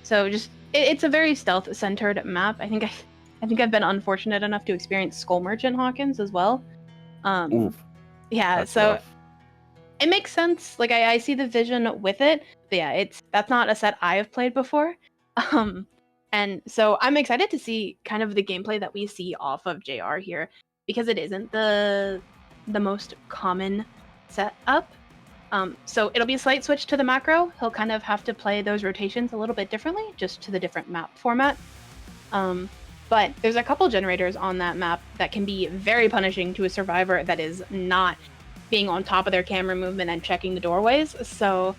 So just it's a very stealth-centered map. I think I've been unfortunate enough to experience Skull Merchant Hawkins as well. Oof, Yeah, that's so rough. it makes sense. Like I see the vision with it. But yeah, that's not a set I have played before. And so I'm excited to see kind of the gameplay that we see off of JR here, because it isn't the most common setup. So it'll be a slight switch to the macro. He'll kind of have to play those rotations a little bit differently, just to the different map format. But there's a couple generators on that map that can be very punishing to a survivor that is not being on top of their camera movement and checking the doorways. So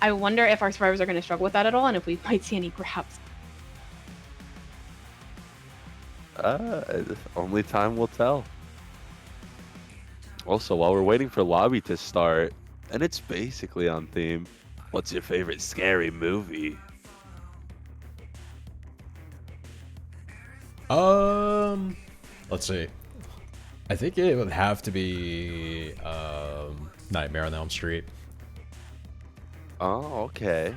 I wonder if our survivors are going to struggle with that at all, and if we might see any grabs. Only time will tell. Also, while we're waiting for lobby to start, and it's basically on theme, what's your favorite scary movie? Let's see. I think it would have to be Nightmare on Elm Street. Oh, okay.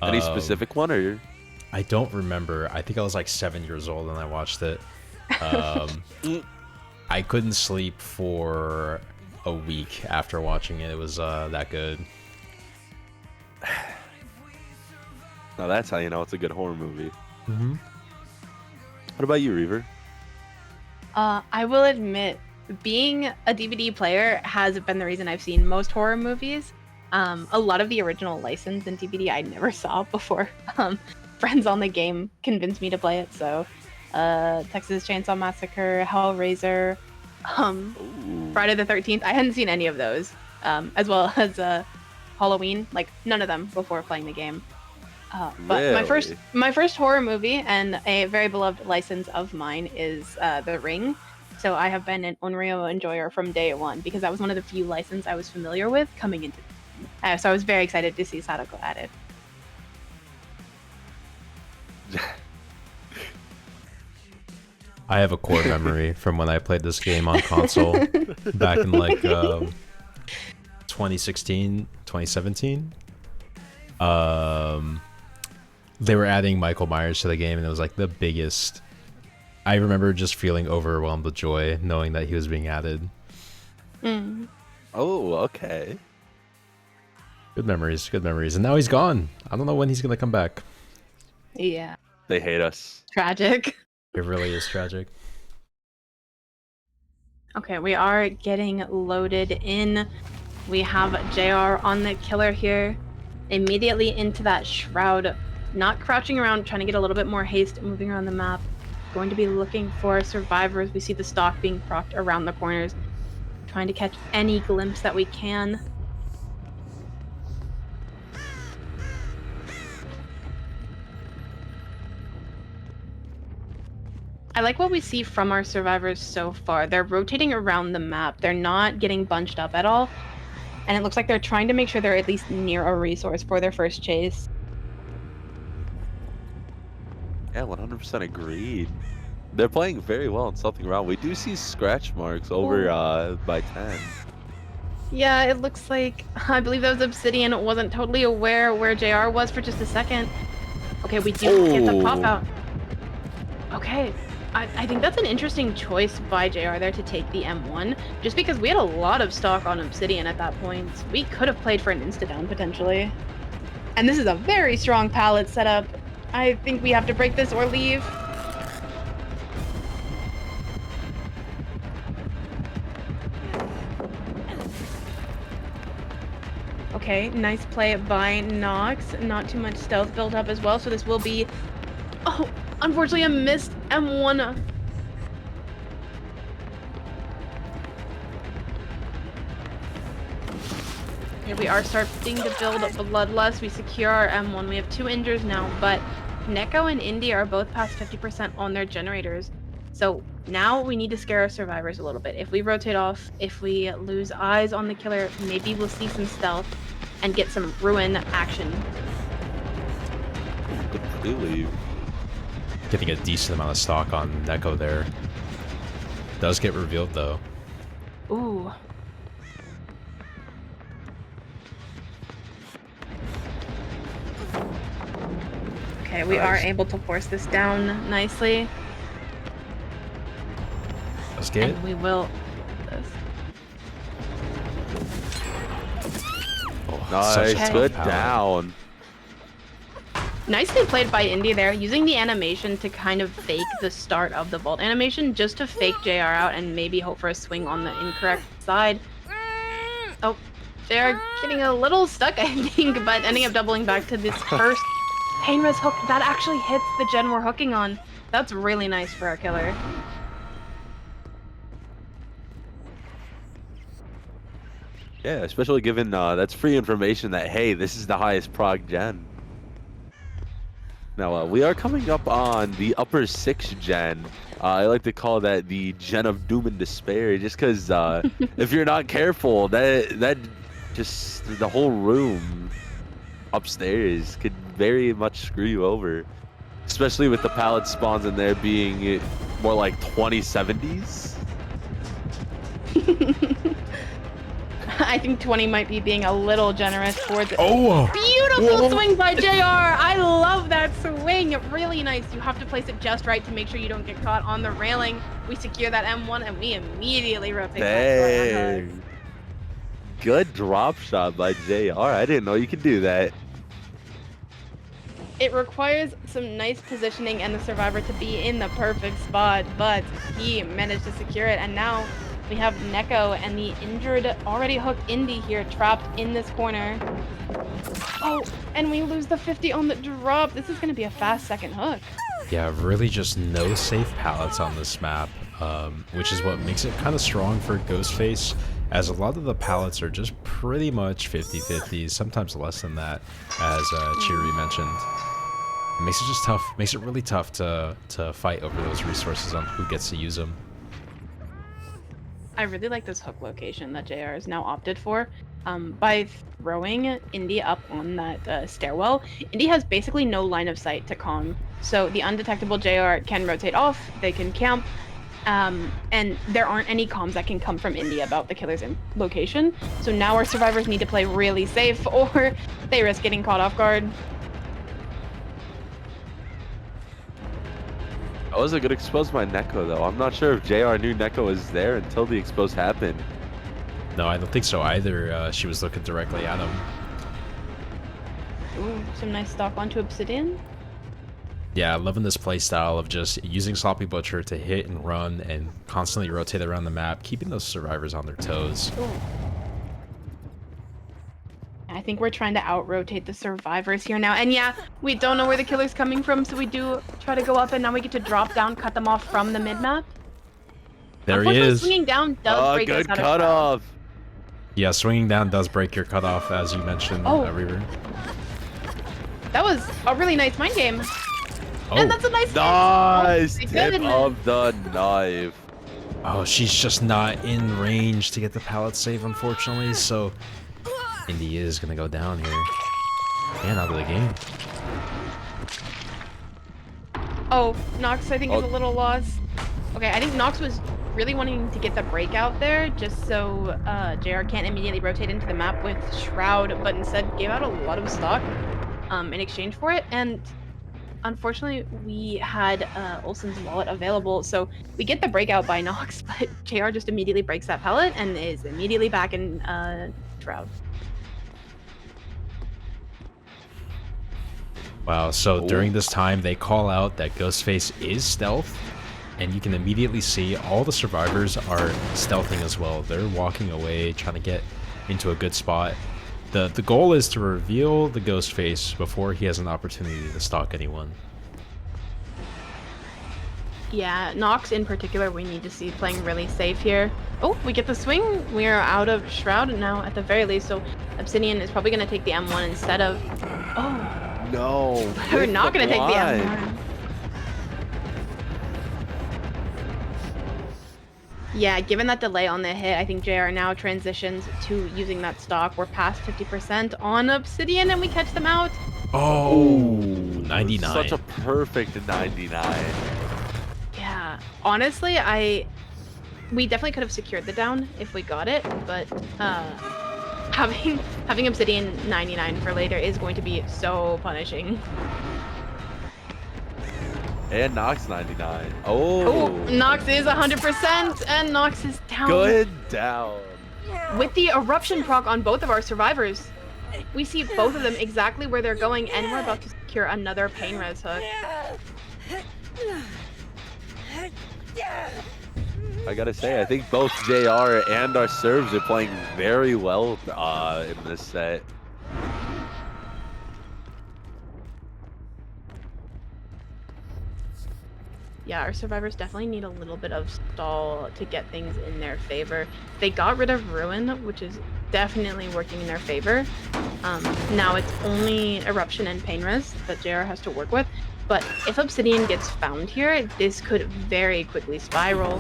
Any Um, specific one, or? I don't remember. I think I was like 7 years old when I watched it. I couldn't sleep for a week after watching it. It was that good. Now that's how you know it's a good horror movie. Mm-hmm. What about you, Reaver? I will admit, being a DVD player has been the reason I've seen most horror movies. A lot of the original license in DVD I never saw before. Friends on the game convinced me to play it, so Texas Chainsaw Massacre, Hellraiser, Friday the 13th. I hadn't seen any of those, as well as Halloween, like none of them before playing the game. But Really? my first horror movie and a very beloved license of mine is The Ring. So I have been an Onryo enjoyer from day one, because that was one of the few licenses I was familiar with coming into. So I was very excited to see Sadako added. I have a core memory from when I played this game on console back in like 2016, 2017. They were adding Michael Myers to the game, and it was like the biggest. I remember just feeling overwhelmed with joy knowing that he was being added. Mm. Oh, okay. Good memories, good memories. And now he's gone. I don't know when he's gonna come back. Yeah, They hate us. tragic. It really is tragic. Okay, we are getting loaded in. We have JR on the killer here. Immediately into that shroud. Not crouching around, trying to get a little bit more haste, moving around the map. Going to be looking for survivors. We see the stock being procced around the corners. Trying to catch any glimpse that we can. I like what we see from our survivors so far. They're rotating around the map. They're not getting bunched up at all. And it looks like they're trying to make sure they're at least near a resource for their first chase. Yeah, 100% agreed. They're playing very well in something around. We do see scratch marks over by 10. Yeah, it looks like, I believe that was Obsidian. Wasn't totally aware where JR was for just a second. Okay, we do get the pop out. Okay, I think that's an interesting choice by JR there to take the M1, just because we had a lot of stock on Obsidian at that point. We could have played for an insta-down potentially. And this is a very strong pallet setup. I think we have to break this or leave. Okay, nice play by Nox. Not too much stealth built up as well, so this will be... Oh, unfortunately a missed M1. Here we are starting to build Bloodlust. We secure our M1. We have 2 injures now, but Neko and Indy are both past 50% on their generators. So now we need to scare our survivors a little bit. If we rotate off, if we lose eyes on the killer, maybe we'll see some stealth and get some ruin action. Really? Getting a decent amount of stock on Neko there. Does get revealed though. Ooh. Okay, we are able to force this down nicely. Let's get it. And we will. Oh, Nice, such a tough good palette. down. Nicely played by Indy there, using the animation to kind of fake the start of the vault animation, just to fake JR out and maybe hope for a swing on the incorrect side. Oh, JR getting a little stuck, I think, but ending up doubling back to this first pain res hook. That actually hits the gen we're hooking on. That's really nice for our killer. Yeah, especially given that's free information that, hey, this is the highest prog gen. Now, we are coming up on the upper 6 gen. I like to call that the gen of doom and despair, just because if you're not careful, that just the whole room upstairs could very much screw you over. Especially with the pallet spawns in there being more like 2070s. I think 20 might be being a little generous towards it. Oh! Beautiful swing by JR! I love that swing. Really nice. You have to place it just right to make sure you don't get caught on the railing. We secure that M1 and we immediately rotate back to our M1. Dang. Good drop shot by JR. I didn't know you could do that. It requires some nice positioning and the survivor to be in the perfect spot, but he managed to secure it, and now we have Neko and the injured, already hooked Indy here, trapped in this corner. Oh, and we lose the 50 on the drop. This is going to be a fast second hook. Yeah, really just no safe pallets on this map, which is what makes it kind of strong for Ghostface, as a lot of the pallets are just pretty much 50-50, sometimes less than that, as Chiri mentioned. It makes it just tough, makes it really tough to fight over those resources on who gets to use them. I really like this hook location that JR has now opted for. By throwing Indy up on that stairwell, Indy has basically no line of sight to calm. So the undetectable JR can rotate off, they can camp, and there aren't any comms that can come from Indy about the killer's location. So now our survivors need to play really safe or they risk getting caught off guard. That was a good expose by Neko, though. I'm not sure if JR knew Neko was there until the expose happened. No, I don't think so either. She was looking directly at him. Ooh, some nice stock onto Obsidian. Yeah, loving this playstyle of just using Sloppy Butcher to hit and run and constantly rotate around the map, keeping those survivors on their toes. Ooh. I think we're trying to out-rotate the survivors here now. And yeah, we don't know where the killer's coming from, so we do try to go up, and now we get to drop down, cut them off from the mid-map. There he is. Swinging down does break us good out of cutoff. Yeah, swinging down does break your cutoff, as you mentioned, Reaver. That was a really nice mind game. Oh. And that's a nice Nice hit. tip Goodness. of the knife. Oh, she's just not in range to get the pallet save, unfortunately, so Indy is going to go down here. And out of the game. Oh, Nox, I think, is a little lost. Okay, I think Nox was really wanting to get the breakout there, just so JR can't immediately rotate into the map with Shroud, but instead gave out a lot of stock in exchange for it. And unfortunately, we had Olsen's wallet available, so we get the breakout by Nox, but JR just immediately breaks that pallet and is immediately back in Shroud. Wow, so during this time, they call out that Ghostface is stealth, and you can immediately see all the survivors are stealthing as well. They're walking away, trying to get into a good spot. The goal is to reveal the Ghostface before he has an opportunity to stalk anyone. Yeah, Nox in particular, we need to see playing really safe here. Oh, we get the swing. We are out of Shroud now at the very least, so Obsidian is probably going to take the M1 instead of... Oh, No. we're not going to take the M1. Yeah, given that delay on the hit, I think JR now transitions to using that stock. We're past 50% on Obsidian, and we catch them out. Oh, 99. Such a perfect 99. Yeah, honestly, we definitely could have secured the down if we got it, but having Obsidian 99 for later is going to be so punishing. And Nox 99. Oh, Nox is 100%, and Nox is down. Good down. With the eruption proc on both of our survivors, we see both of them exactly where they're going, and we're about to secure another pain res hook. I gotta say, I think both JR and our serves are playing very well in this set. Yeah, our survivors definitely need a little bit of stall to get things in their favor. They got rid of Ruin, which is definitely working in their favor. Now it's only Eruption and Pain Res that JR has to work with. But if Obsidian gets found here, this could very quickly spiral.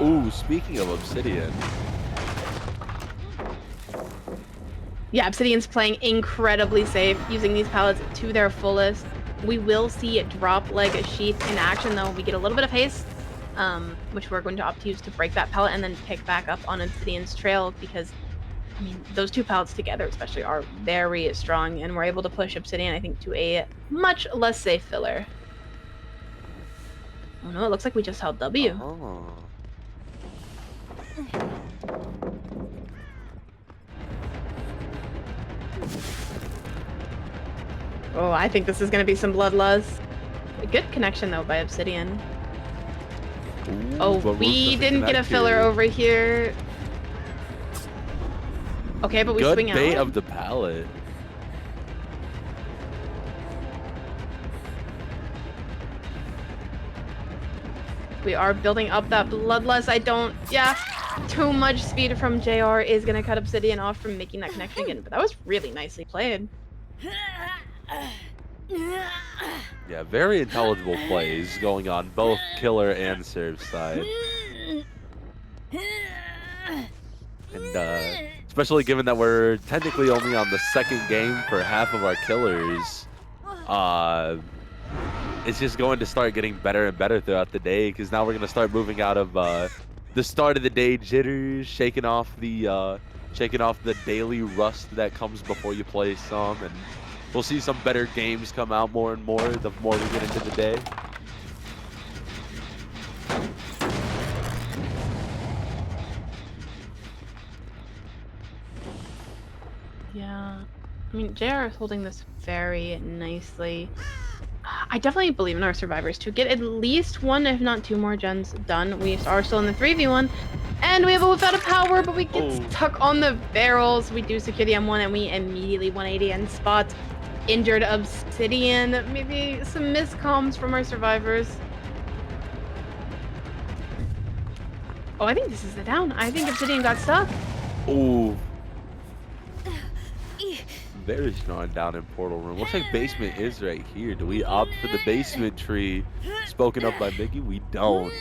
Ooh, speaking of Obsidian. Yeah, Obsidian's playing incredibly safe, using these pallets to their fullest. We will see it drop leg sheath in action, though. We get a little bit of haste, which we're going to opt to use to break that pallet and then pick back up on Obsidian's trail, because I mean, those two pallets together especially are very strong, and we're able to push Obsidian, I think, to a much less safe filler. Oh no, it looks like we just held W. Oh. Oh, I think this is going to be some bloodlust. A good connection, though, by Obsidian. Ooh, Oh, but we Roof didn't doesn't get a connect filler here. over here. Okay, but we Good swing bait out. of the pallet. We are building up that bloodlust. Yeah, too much speed from JR is going to cut Obsidian off from making that connection again, but that was really nicely played. Yeah, very intelligible plays going on both killer and serve side. And especially given that we're technically only on the second game for half of our killers, it's just going to start getting better and better throughout the day, because now we're going to start moving out of the start of the day jitters, shaking off the daily rust that comes before you play some, and we'll see some better games come out more and more the more we get into the day. Yeah, I mean, JR is holding this very nicely. I definitely believe in our survivors to get at least one, if not two more gens done. We are still in the 3v1, and we have a whip out of power, but we get stuck on the barrels. We do secure the M1, and we immediately 180 and spot injured Obsidian. Maybe some miscoms from our survivors. Oh, I think this is the down. I think Obsidian got stuck. Ooh. Very strong down in portal room. Looks like basement is right here. Do we opt for the basement tree spoken of by Biggie? We don't.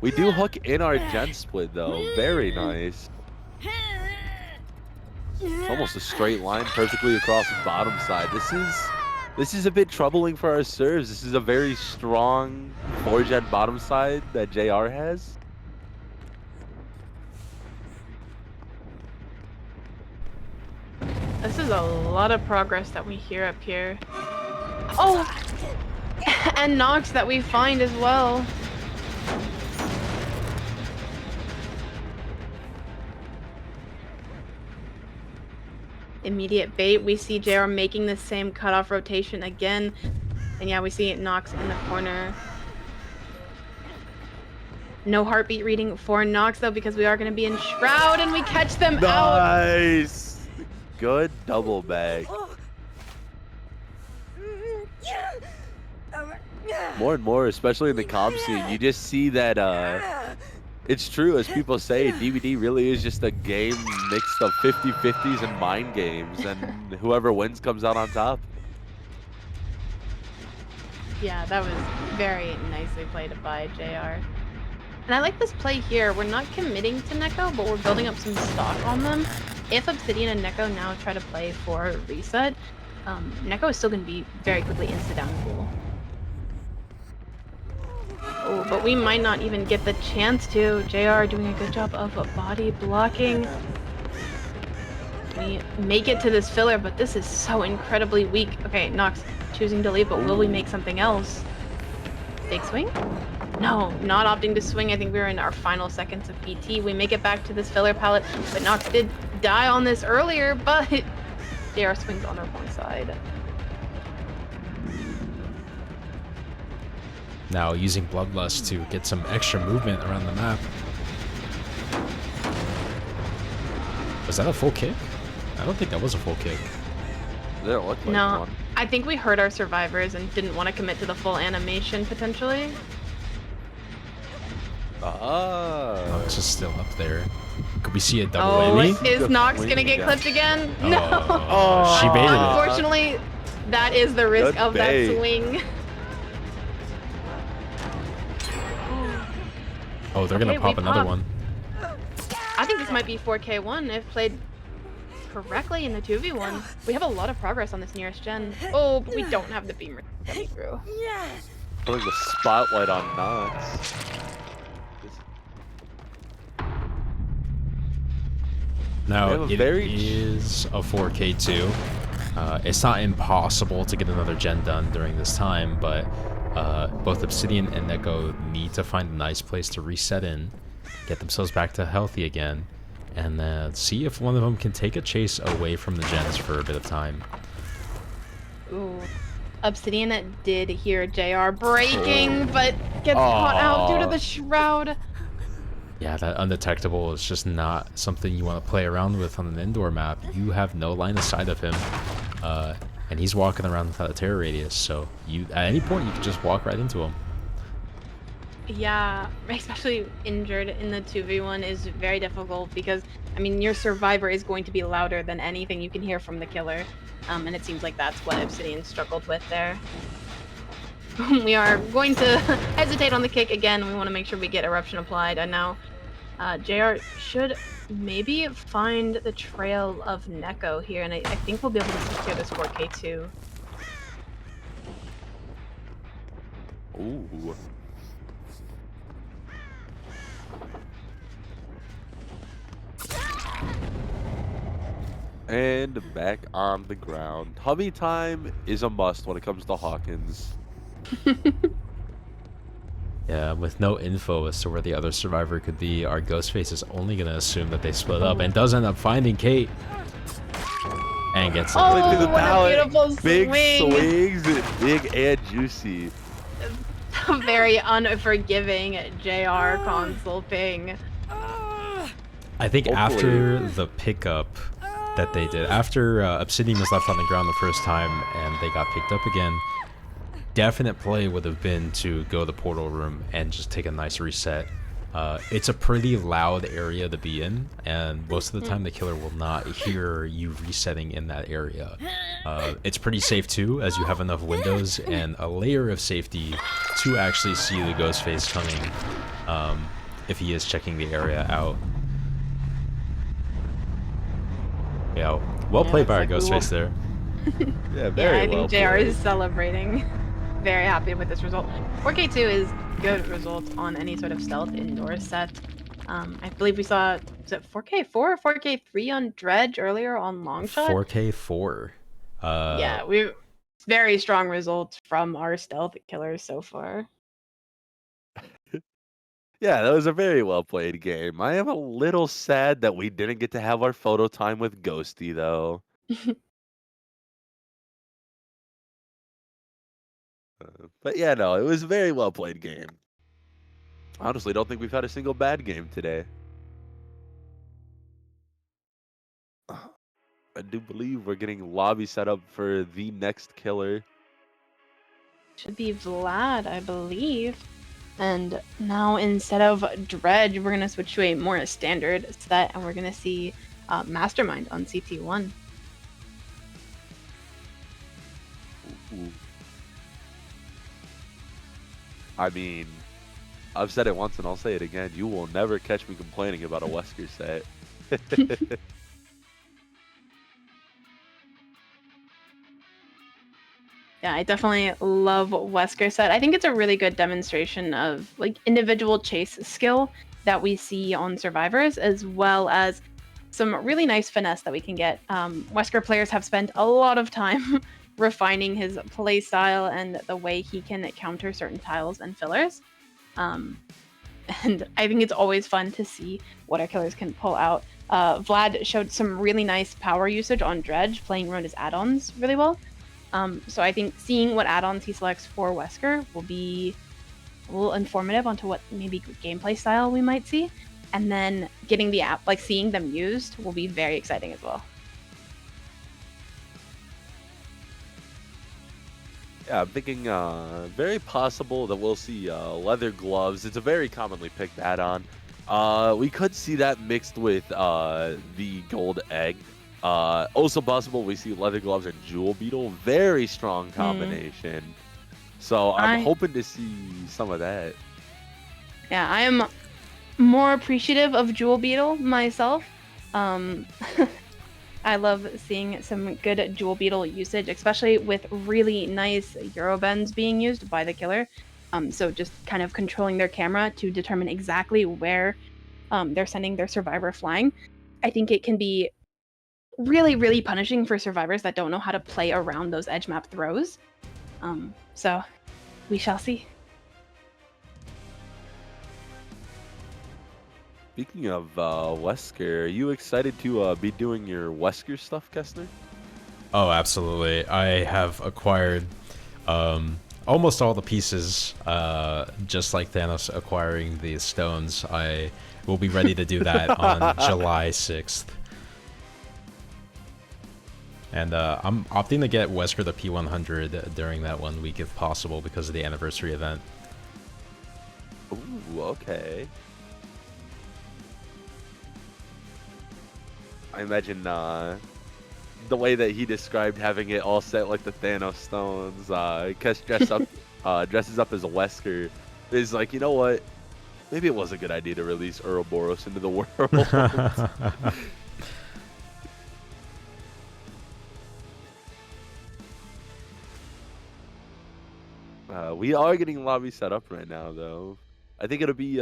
We do hook in our gen split though. Very nice. It's almost a straight line perfectly across the bottom side. This is a bit troubling for our serves. This is a very strong 4-gen bottom side that JR has. This is a lot of progress that we hear up here. Oh! And Nox that we find as well. Immediate bait. We see JR making the same cutoff rotation again. And yeah, we see Nox in the corner. No heartbeat reading for Nox though, because we are going to be in Shroud, and we catch them out. Nice! Good double bag. more and more, especially in the comp scene, you just see that it's true, as people say, DBD really is just a game mixed of 50-50s and mind games, and whoever wins comes out on top. Yeah, that was very nicely played by JR. And I like this play here. We're not committing to Neko, but we're building up some stock on them. If Obsidian and Neko now try to play for reset, Neko is still going to be very quickly insta-down pool. Oh, but we might not even get the chance to. JR doing a good job of body blocking. We make it to this filler, but this is so incredibly weak. Okay, Nox choosing to leave, but will we make something else? Big swing? No, not opting to swing. I think we were in our final seconds of PT. We make it back to this filler palette, but Nox did die on this earlier, but JR swings on the wrong side. Now using Bloodlust to get some extra movement around the map. Was that a full kick? I don't think that was a full kick. There looked like No, one. I think we heard our survivors and didn't want to commit to the full animation, potentially. Nox is still up there. Could we see a double Oh, whammy? is Nox Wing gonna get again. clipped again? No! She baited it. Unfortunately, that is the risk Good of bait. that swing. Oh, they're gonna Okay, pop we another pop. one. I think this might be 4K1 if played correctly in the 2v1. We have a lot of progress on this nearest gen. Oh, but we don't have the beamer coming through. Putting the spotlight on Nox. We Now have a it very- is a 4K2. It's not impossible to get another gen done during this time, but both Obsidian and Neko need to find a nice place to reset in, get themselves back to healthy again, and then see if one of them can take a chase away from the gens for a bit of time. Ooh. Obsidian did hear JR breaking, but gets caught out due to the shroud. Yeah, that undetectable is just not something you want to play around with on an indoor map. You have no line of sight of him, and he's walking around without a terror radius, so you at any point you can just walk right into him. Yeah, especially injured in the 2v1 is very difficult because, I mean, your survivor is going to be louder than anything you can hear from the killer. And it seems like that's what Obsidian struggled with there. We are going to hesitate on the kick again. We want to make sure we get Eruption applied. And now JR should maybe find the trail of Neko here. And I think we'll be able to secure this 4K2. Ooh. And back on the ground. Hubby time is a must when it comes to Hawkins. Yeah, with no info as to where the other survivor could be, our Ghostface is only going to assume that they split up and does end up finding Kate. And gets it. Oh, Through the what a pallet. beautiful Big swing. swings, big and juicy. Very unforgiving JR console ping. I think Hopefully. after the pickup that they did, after Obsidian was left on the ground the first time and they got picked up again, definite play would have been to go to the portal room and just take a nice reset. It's a pretty loud area to be in, and most of the time the killer will not hear you resetting in that area. It's pretty safe too, as you have enough windows and a layer of safety to actually see the Ghostface coming if he is checking the area out. Yeah, well played by our Ghostface there. Yeah, very I well think JR played. is celebrating. Very happy with this result. 4K2 is good result on any sort of stealth indoor set. I believe we saw, is it 4K4 or 4K3 on Dredge earlier on Longshot? 4K4. Yeah, very strong results from our stealth killers so far. Yeah, that was a very well played game. I am a little sad that we didn't get to have our photo time with Ghosty, though. But yeah, no, it was a very well played game. Honestly, don't think we've had a single bad game today. I do believe we're getting lobby set up for the next killer. should be Vlad, I believe. And now instead of Dredge, we're gonna switch to a more standard set, and we're gonna see Mastermind on CT1. Ooh. I mean, I've said it once and I'll say it again. You will never catch me complaining about a Wesker set. Yeah, I definitely love Wesker set. I think it's a really good demonstration of like individual chase skill that we see on survivors, as well as some really nice finesse that we can get. Wesker players have spent a lot of time refining his play style and the way he can counter certain tiles and fillers. And I think it's always fun to see what our killers can pull out. Vlad showed some really nice power usage on Dredge, playing around his add-ons really well. So I think seeing what add-ons he selects for Wesker will be a little informative onto what maybe gameplay style we might see. And then getting the app, like seeing them used, will be very exciting as well. Yeah, I'm thinking very possible that we'll see leather gloves. It's a very commonly picked add-on. We could see that mixed with the gold egg. Also possible we see leather gloves and jewel beetle. Very strong combination. So I'm hoping to see some of that. Yeah, I am more appreciative of jewel beetle myself. I love seeing some good jewel beetle usage, especially with really nice Eurobends being used by the killer. So just kind of controlling their camera to determine exactly where they're sending their survivor flying. I think it can be really, really punishing for survivors that don't know how to play around those edge map throws. So we shall see. Speaking of Wesker, are you excited to be doing your Wesker stuff, Kessner? Oh, absolutely. I have acquired almost all the pieces, just like Thanos acquiring the stones. I will be ready to do that on July 6th. And I'm opting to get Wesker the P100 during that 1 week if possible because of the anniversary event. Ooh, okay. I imagine the way that he described having it all set like the Thanos stones. Kesh dresses up as a Wesker. Is like, you know what? Maybe it was a good idea to release Ouroboros into the world. We are getting lobby set up right now, though. I think it'll be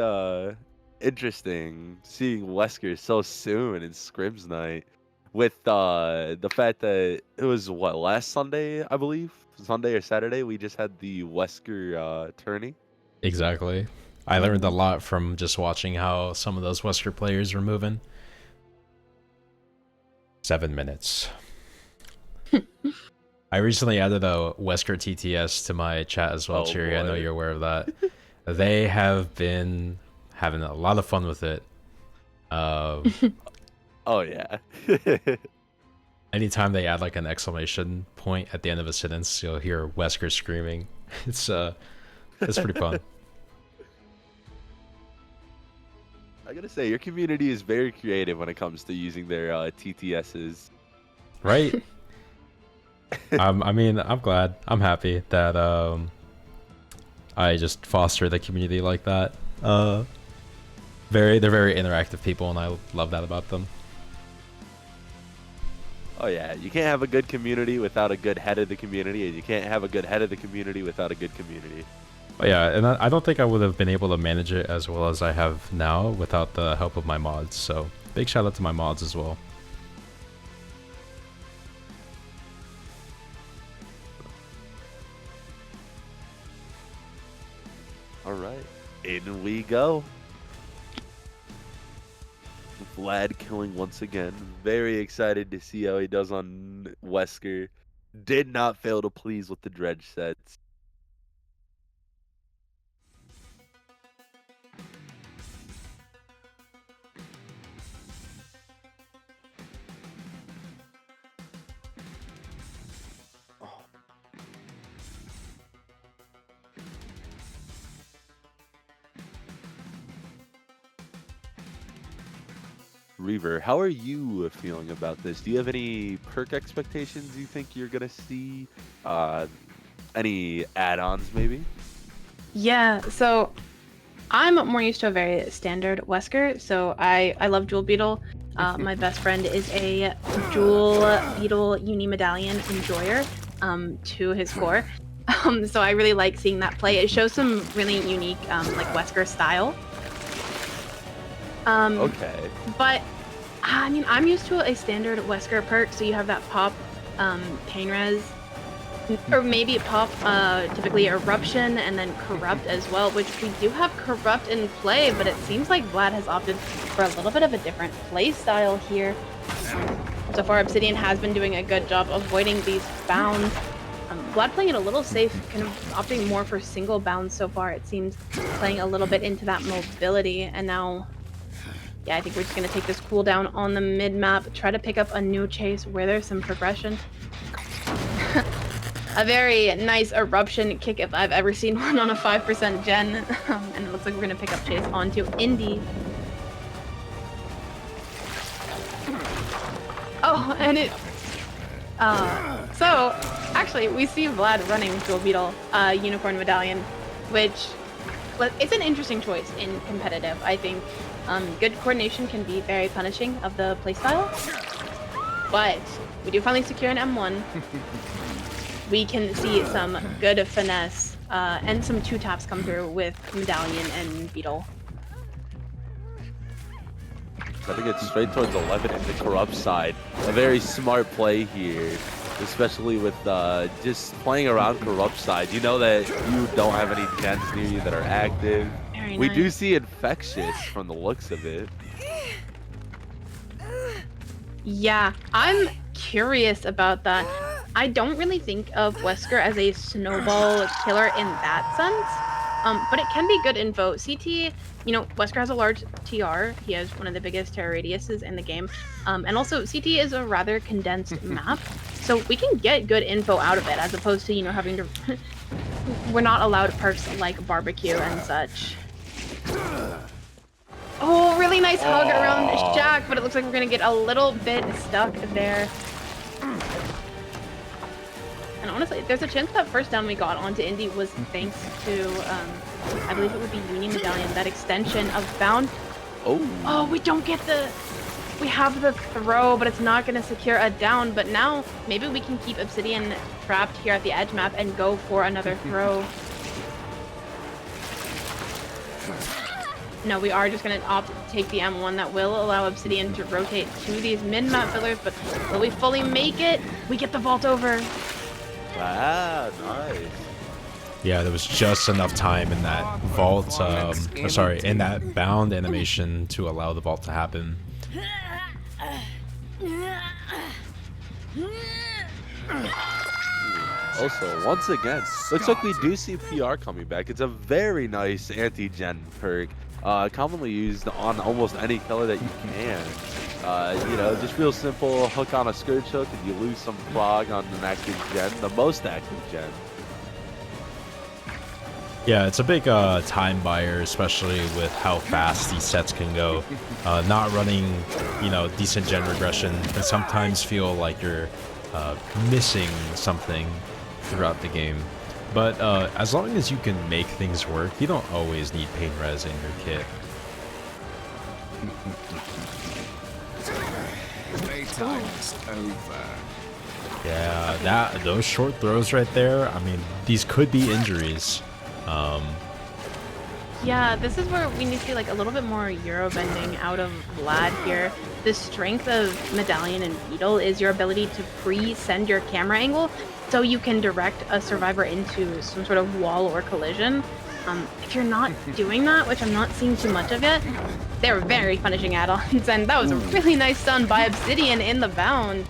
interesting seeing Wesker so soon in Scrims night, with the fact that it was what, last Sunday, I believe, Sunday or Saturday, we just had the Wesker tourney. Exactly. I learned a lot from just watching how some of those Wesker players were moving. 7 minutes. I recently added a Wesker TTS to my chat as well, Cheery. I know you're aware of that. They have been having a lot of fun with it. Oh yeah. Anytime they add like an exclamation point at the end of a sentence, you'll hear Wesker screaming. It's pretty fun. I gotta say, your community is very creative when it comes to using their TTSs. Right? I mean, I'm glad. I'm happy that I just foster the community like that. They're very interactive people, and I love that about them. Oh yeah, you can't have a good community without a good head of the community, and you can't have a good head of the community without a good community. But yeah, and I don't think I would have been able to manage it as well as I have now without the help of my mods. So big shout out to my mods as well. All right, in we go. Vlad killing once again. Very excited to see how he does on Wesker. Did not fail to please with the dredge sets. Reaver, how are you feeling about this? Do you have any perk expectations you think you're gonna see? Any add-ons maybe? Yeah, so I'm more used to a very standard Wesker, so I love Jewel Beetle. My best friend is a Jewel Beetle Uni Medallion enjoyer to his core. So I really like seeing that play. It shows some really unique like Wesker style. Okay. But I mean, I'm used to a standard Wesker perk, so you have that pop pain res, or maybe pop typically eruption and then corrupt as well, which we do have corrupt in play, but it seems like Vlad has opted for a little bit of a different play style here. So far, Obsidian has been doing a good job avoiding these bounds. Vlad playing it a little safe, kind of opting more for single bounds so far. It seems playing a little bit into that mobility, and now, yeah, I think we're just going to take this cooldown on the mid-map, try to pick up a new chase where there's some progression. A very nice eruption kick if I've ever seen one on a 5% gen, and it looks like we're going to pick up chase onto Indy. Oh, and it... so, actually, we see Vlad running Jewel Beetle, Unicorn Medallion, which... it's an interesting choice in competitive, I think. Good coordination can be very punishing of the playstyle, but we do finally secure an M1. We can see some good finesse and some 2-taps come through with Medallion and Beetle. I think it's straight towards 11 in the corrupt side. A very smart play here, especially with just playing around corrupt side. You know that you don't have any gens near you that are active. Very We nice. do see infectious from the looks of it. Yeah, I'm curious about that. I don't really think of Wesker as a snowball killer in that sense, but it can be good info. CT, you know, Wesker has a large TR. He has one of the biggest terror radiuses in the game, and also CT is a rather condensed map, so we can get good info out of it as opposed to, you know, having to... We're not allowed perks like barbecue and such. Oh, really nice hug around Jack, but it looks like we're gonna get a little bit stuck there. And honestly, there's a chance that first down we got onto Indy was thanks to, I believe it would be Uni Medallion, that extension of Bound. Oh, we don't get the... We have the throw, but it's not going to secure a down. But now, maybe we can keep Obsidian trapped here at the edge map and go for another throw. No, we are just going to opt to take the M1. That will allow Obsidian to rotate to these mid-map fillers, but will we fully make it? We get the vault over. Ah, nice. Yeah, there was just enough time in that vault, in that bound animation to allow the vault to happen. Also, once again, looks like we do see PR coming back. It's a very nice anti-gen perk, commonly used on almost any killer that you can. You know, just real simple, hook on a scourge hook and you lose some prog on an active gen, the most active gen. Yeah, it's a big time buyer, especially with how fast these sets can go. Not running, you know, decent gen regression can sometimes feel like you're missing something throughout the game. But as long as you can make things work, you don't always need pain res in your kit. Playtime's over. Yeah, those short throws right there, I mean, these could be injuries. Yeah, this is where we need to see like a little bit more Euro bending out of Vlad here. The strength of Medallion and Beetle is your ability to pre-send your camera angle so you can direct a survivor into some sort of wall or collision. If you're not doing that, which I'm not seeing too much of it, they're very punishing add-ons, and that was a really nice stun by Obsidian in the bound.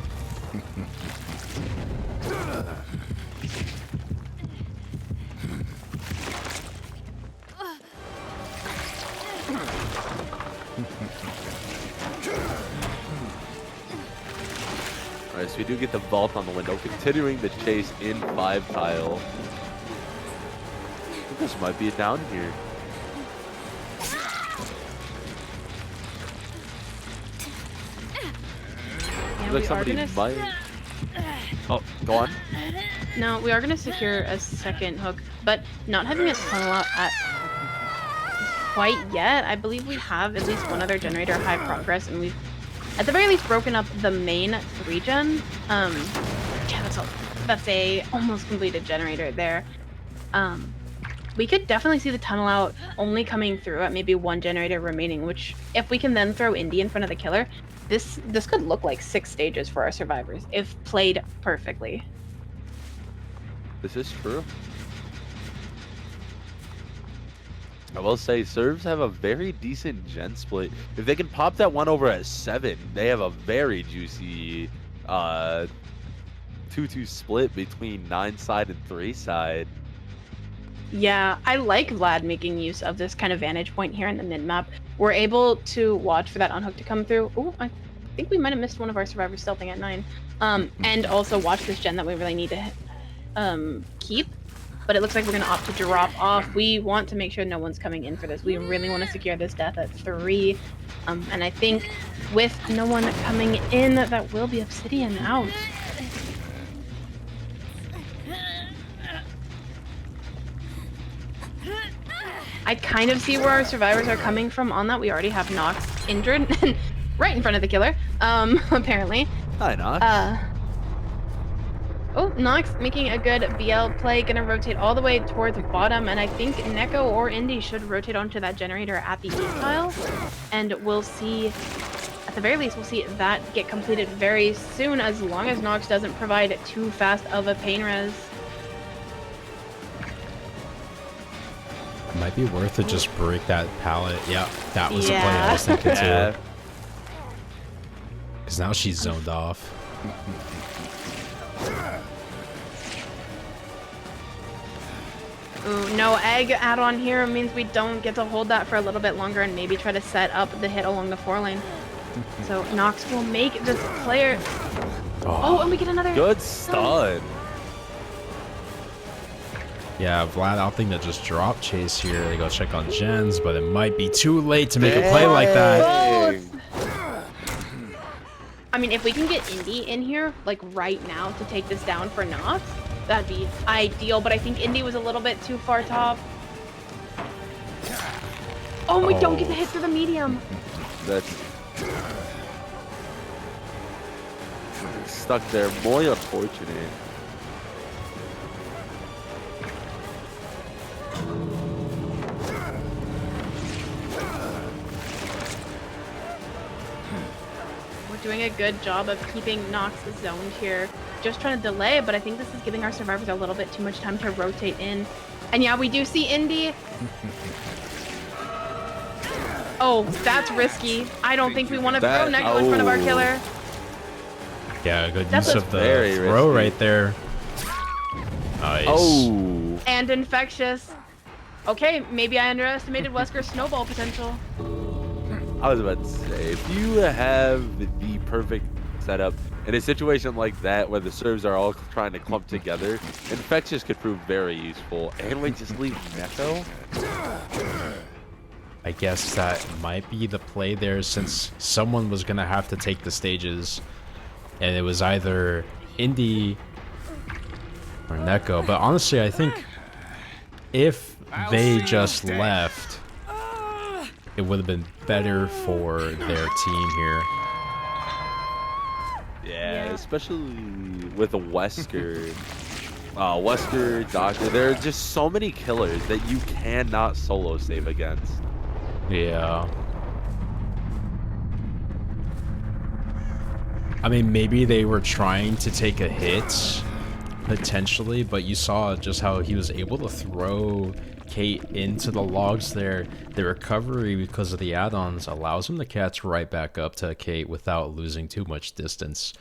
Alright, so we do get the vault on the window, continuing the chase in 5 tile. I think this might be a down here. Yeah, Like we are somebody gonna might. Oh, go on. No, we are going to secure a second hook, but not having a tunnel out at quite yet. I believe we have at least one other generator high progress, and we've at the very least broken up the main 3-gen. Yeah, that's a almost completed generator there. We could definitely see the tunnel out only coming through at maybe 1 generator remaining, which if we can then throw Indy in front of the killer, this could look like 6 stages for our survivors if played perfectly. This is true. I will say, serves have a very decent gen split. If they can pop that one over at 7, they have a very juicy 2-2 split between 9 side and 3 side. Yeah, I like Vlad making use of this kind of vantage point here in the mid-map. We're able to watch for that unhook to come through. Oh, I think we might have missed one of our survivors stealthing at 9. And also watch this gen that we really need to keep. But it looks like we're going to opt to drop off. We want to make sure no one's coming in for this. We really want to secure this death at 3. And I think with no one coming in, that will be Obsidian out. I kind of see where our survivors are coming from on that. We already have Nox injured right in front of the killer, apparently. Hi, Nox. Oh, Nox making a good BL play, gonna rotate all the way towards bottom, and I think Neko or Indy should rotate onto that generator at the east tile, and we'll see, at the very least, we'll see that get completed very soon, as long as Nox doesn't provide too fast of a pain res. Might be worth to just break that pallet. Yeah, that was the play I was thinking too. Because now she's zoned off. Ooh, no egg add-on here means we don't get to hold that for a little bit longer and maybe try to set up the hit along the 4 lane. So Nox will make this player... Oh, and we get another... Good stun. Yeah, Vlad, I don't think that just drop chase here. They go check on gens, but it might be too late to make a play like that. I mean, if we can get Indy in here, like right now, to take this down for Nox, that'd be ideal, but I think Indy was a little bit too far top. Oh, we don't get the hit through the medium. That's stuck there. More unfortunate. We're doing a good job of keeping Nox zoned here. Just trying to delay, but I think this is giving our survivors a little bit too much time to rotate in. And yeah, we do see Indy. Oh, that's risky. I don't think we want to throw Neko in front of our killer. Yeah, good use of the throw right there. Nice. Oh. And infectious. Okay, maybe I underestimated Wesker's snowball potential. I was about to say, if you have the perfect setup in a situation like that where the serves are all trying to clump together, infectious could prove very useful. And we just leave Neko. I guess that might be the play there, since someone was going to have to take the stages. And it was either Indy or Neko. But honestly, I think if they just left, it would have been better for their team here. Yeah, especially with a Wesker. Wesker, Doctor, there are just so many killers that you cannot solo save against. Yeah. I mean, maybe they were trying to take a hit, potentially, but you saw just how he was able to throw Kate into the logs there. The recovery, because of the add-ons, allows him to catch right back up to Kate without losing too much distance.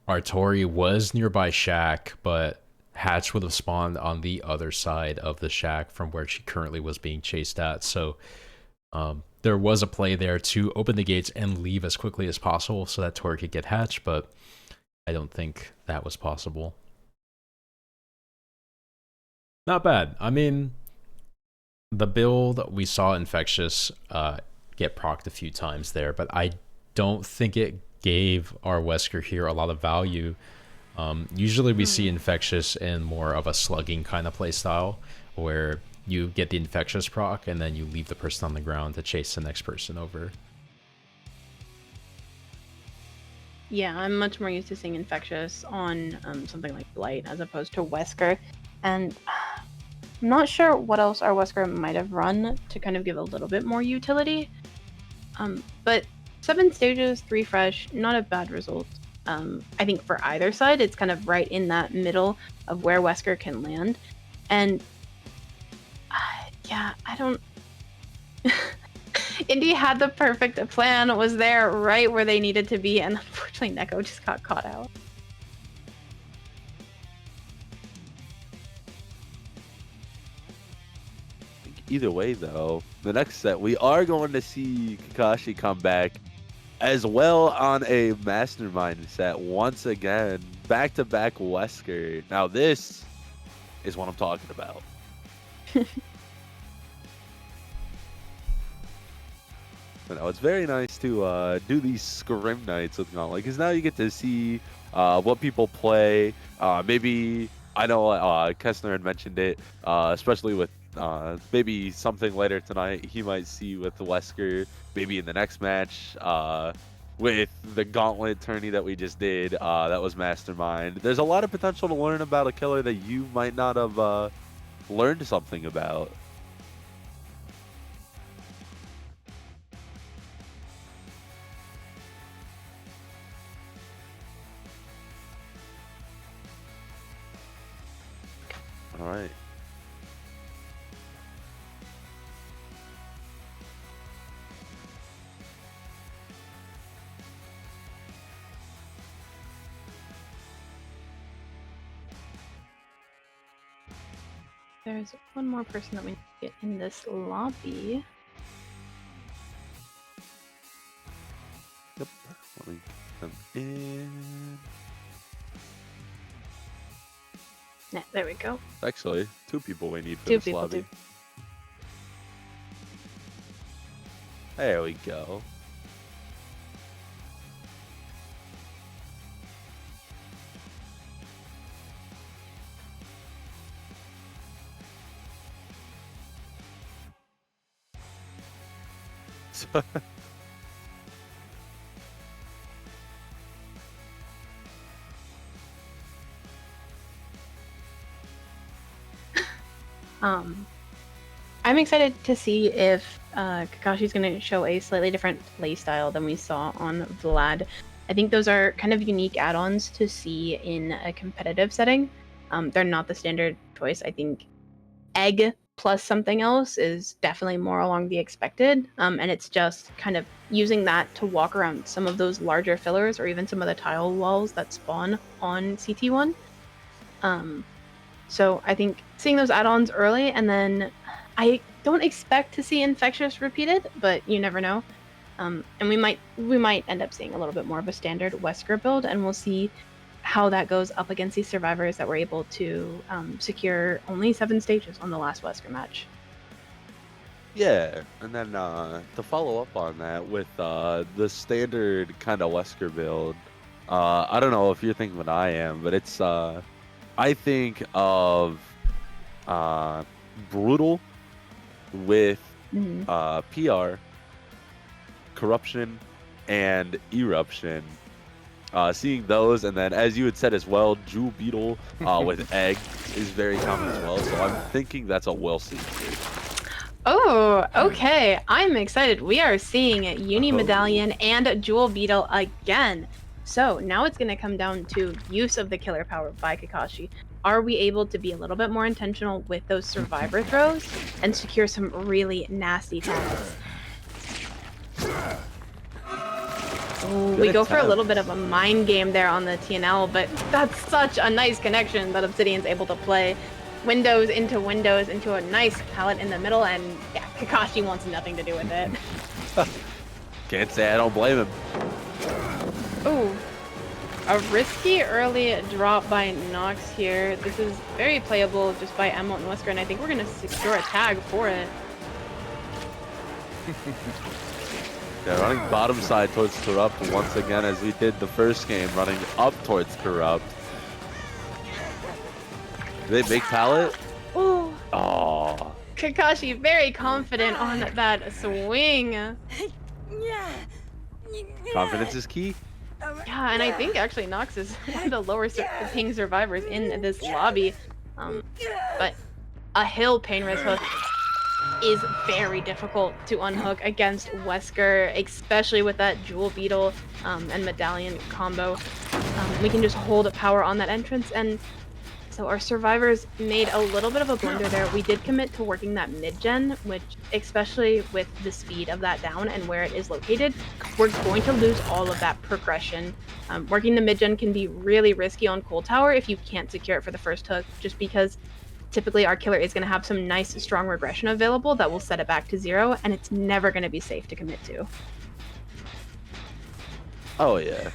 Artori was nearby Shack, but Hatch would have spawned on the other side of the shack from where she currently was being chased at. So there was a play there to open the gates and leave as quickly as possible so that Tori could get Hatch, but I don't think that was possible. Not bad. I mean, the build, we saw Infectious get procced a few times there, but I don't think it gave our Wesker here a lot of value. Usually we see Infectious in more of a slugging kind of play style, where you get the Infectious proc and then you leave the person on the ground to chase the next person over. Yeah, I'm much more used to seeing Infectious on something like Blight as opposed to Wesker. And I'm not sure what else our Wesker might have run to kind of give a little bit more utility. But 7 stages, 3 fresh, not a bad result. I think for either side, it's kind of right in that middle of where Wesker can land. And yeah, I don't... Indy had the perfect plan, was there right where they needed to be, and unfortunately Neko just got caught out. Either way, though, the next set, we are going to see Kakshie come back as well on a Mastermind set once again. Back-to-back Wesker. Now, this is what I'm talking about. But no, it's very nice to do these scrim nights with Gauntlet, because now you get to see what people play. Maybe, I know Kessner had mentioned it, especially with maybe something later tonight he might see with the Wesker, maybe in the next match with the Gauntlet tourney that we just did. That was Mastermind. There's a lot of potential to learn about a killer that you might not have learned something about. All right. There's one more person that we need to get in this lobby. Yep. Let me come in. Yeah, there we go. Actually, 2 people we need for 2 this people, lobby. too. There we go. So I'm excited to see if Kakashi's going to show a slightly different playstyle than we saw on Vlad. I think those are kind of unique add-ons to see in a competitive setting. They're not the standard choice. I think Egg plus something else is definitely more along the expected, and it's just kind of using that to walk around some of those larger fillers or even some of the tile walls that spawn on CT1. So I think seeing those add-ons early, and then I don't expect to see Infectious repeated, but you never know. And we might end up seeing a little bit more of a standard Wesker build, and we'll see how that goes up against these survivors that were able to secure only 7 stages on the last Wesker match. yeah, and then to follow up on that with the standard kind of Wesker build, I don't know if you're thinking what I am, but it's I think of Brutal with PR, Corruption, and Eruption. Seeing those, and then as you had said as well, Jewel Beetle with Egg is very common as well, so I'm thinking that's a we'll see. Oh, okay. I'm excited. We are seeing Uni Medallion and Jewel Beetle again. So now it's going to come down to use of the killer power by Kakshie. Are we able to be a little bit more intentional with those survivor throws and secure some really nasty tags? Ooh, we go for a little bit of a mind game there on the TNL, but that's such a nice connection that Obsidian's able to play. Windows into a nice palette in the middle, and yeah, Kakshie wants nothing to do with it. Can't say I don't blame him. Ooh, a risky early drop by Nox here. This is very playable just by Emil and Wesker, and I think we're going to secure a tag for it. Yeah, running bottom side towards Corrupt once again, as we did the first game, running up towards Corrupt. Do they make pallet? Ooh, Oh. Kakshie very confident on that swing. Confidence is key. Yeah, and I think actually Nox is one of the lower ping survivors in this lobby. But a hill pain wrist hook is very difficult to unhook against Wesker, especially with that Jewel Beetle and Medallion combo. We can just hold power on that entrance, and so our survivors made a little bit of a blunder there. We did commit to working that mid-gen, which, especially with the speed of that down and where it is located, we're going to lose all of that progression. Working the mid-gen can be really risky on Cold Tower if you can't secure it for the first hook, just because typically our killer is going to have some nice, strong regression available that will set it back to 0, and it's never going to be safe to commit to. Oh, yeah.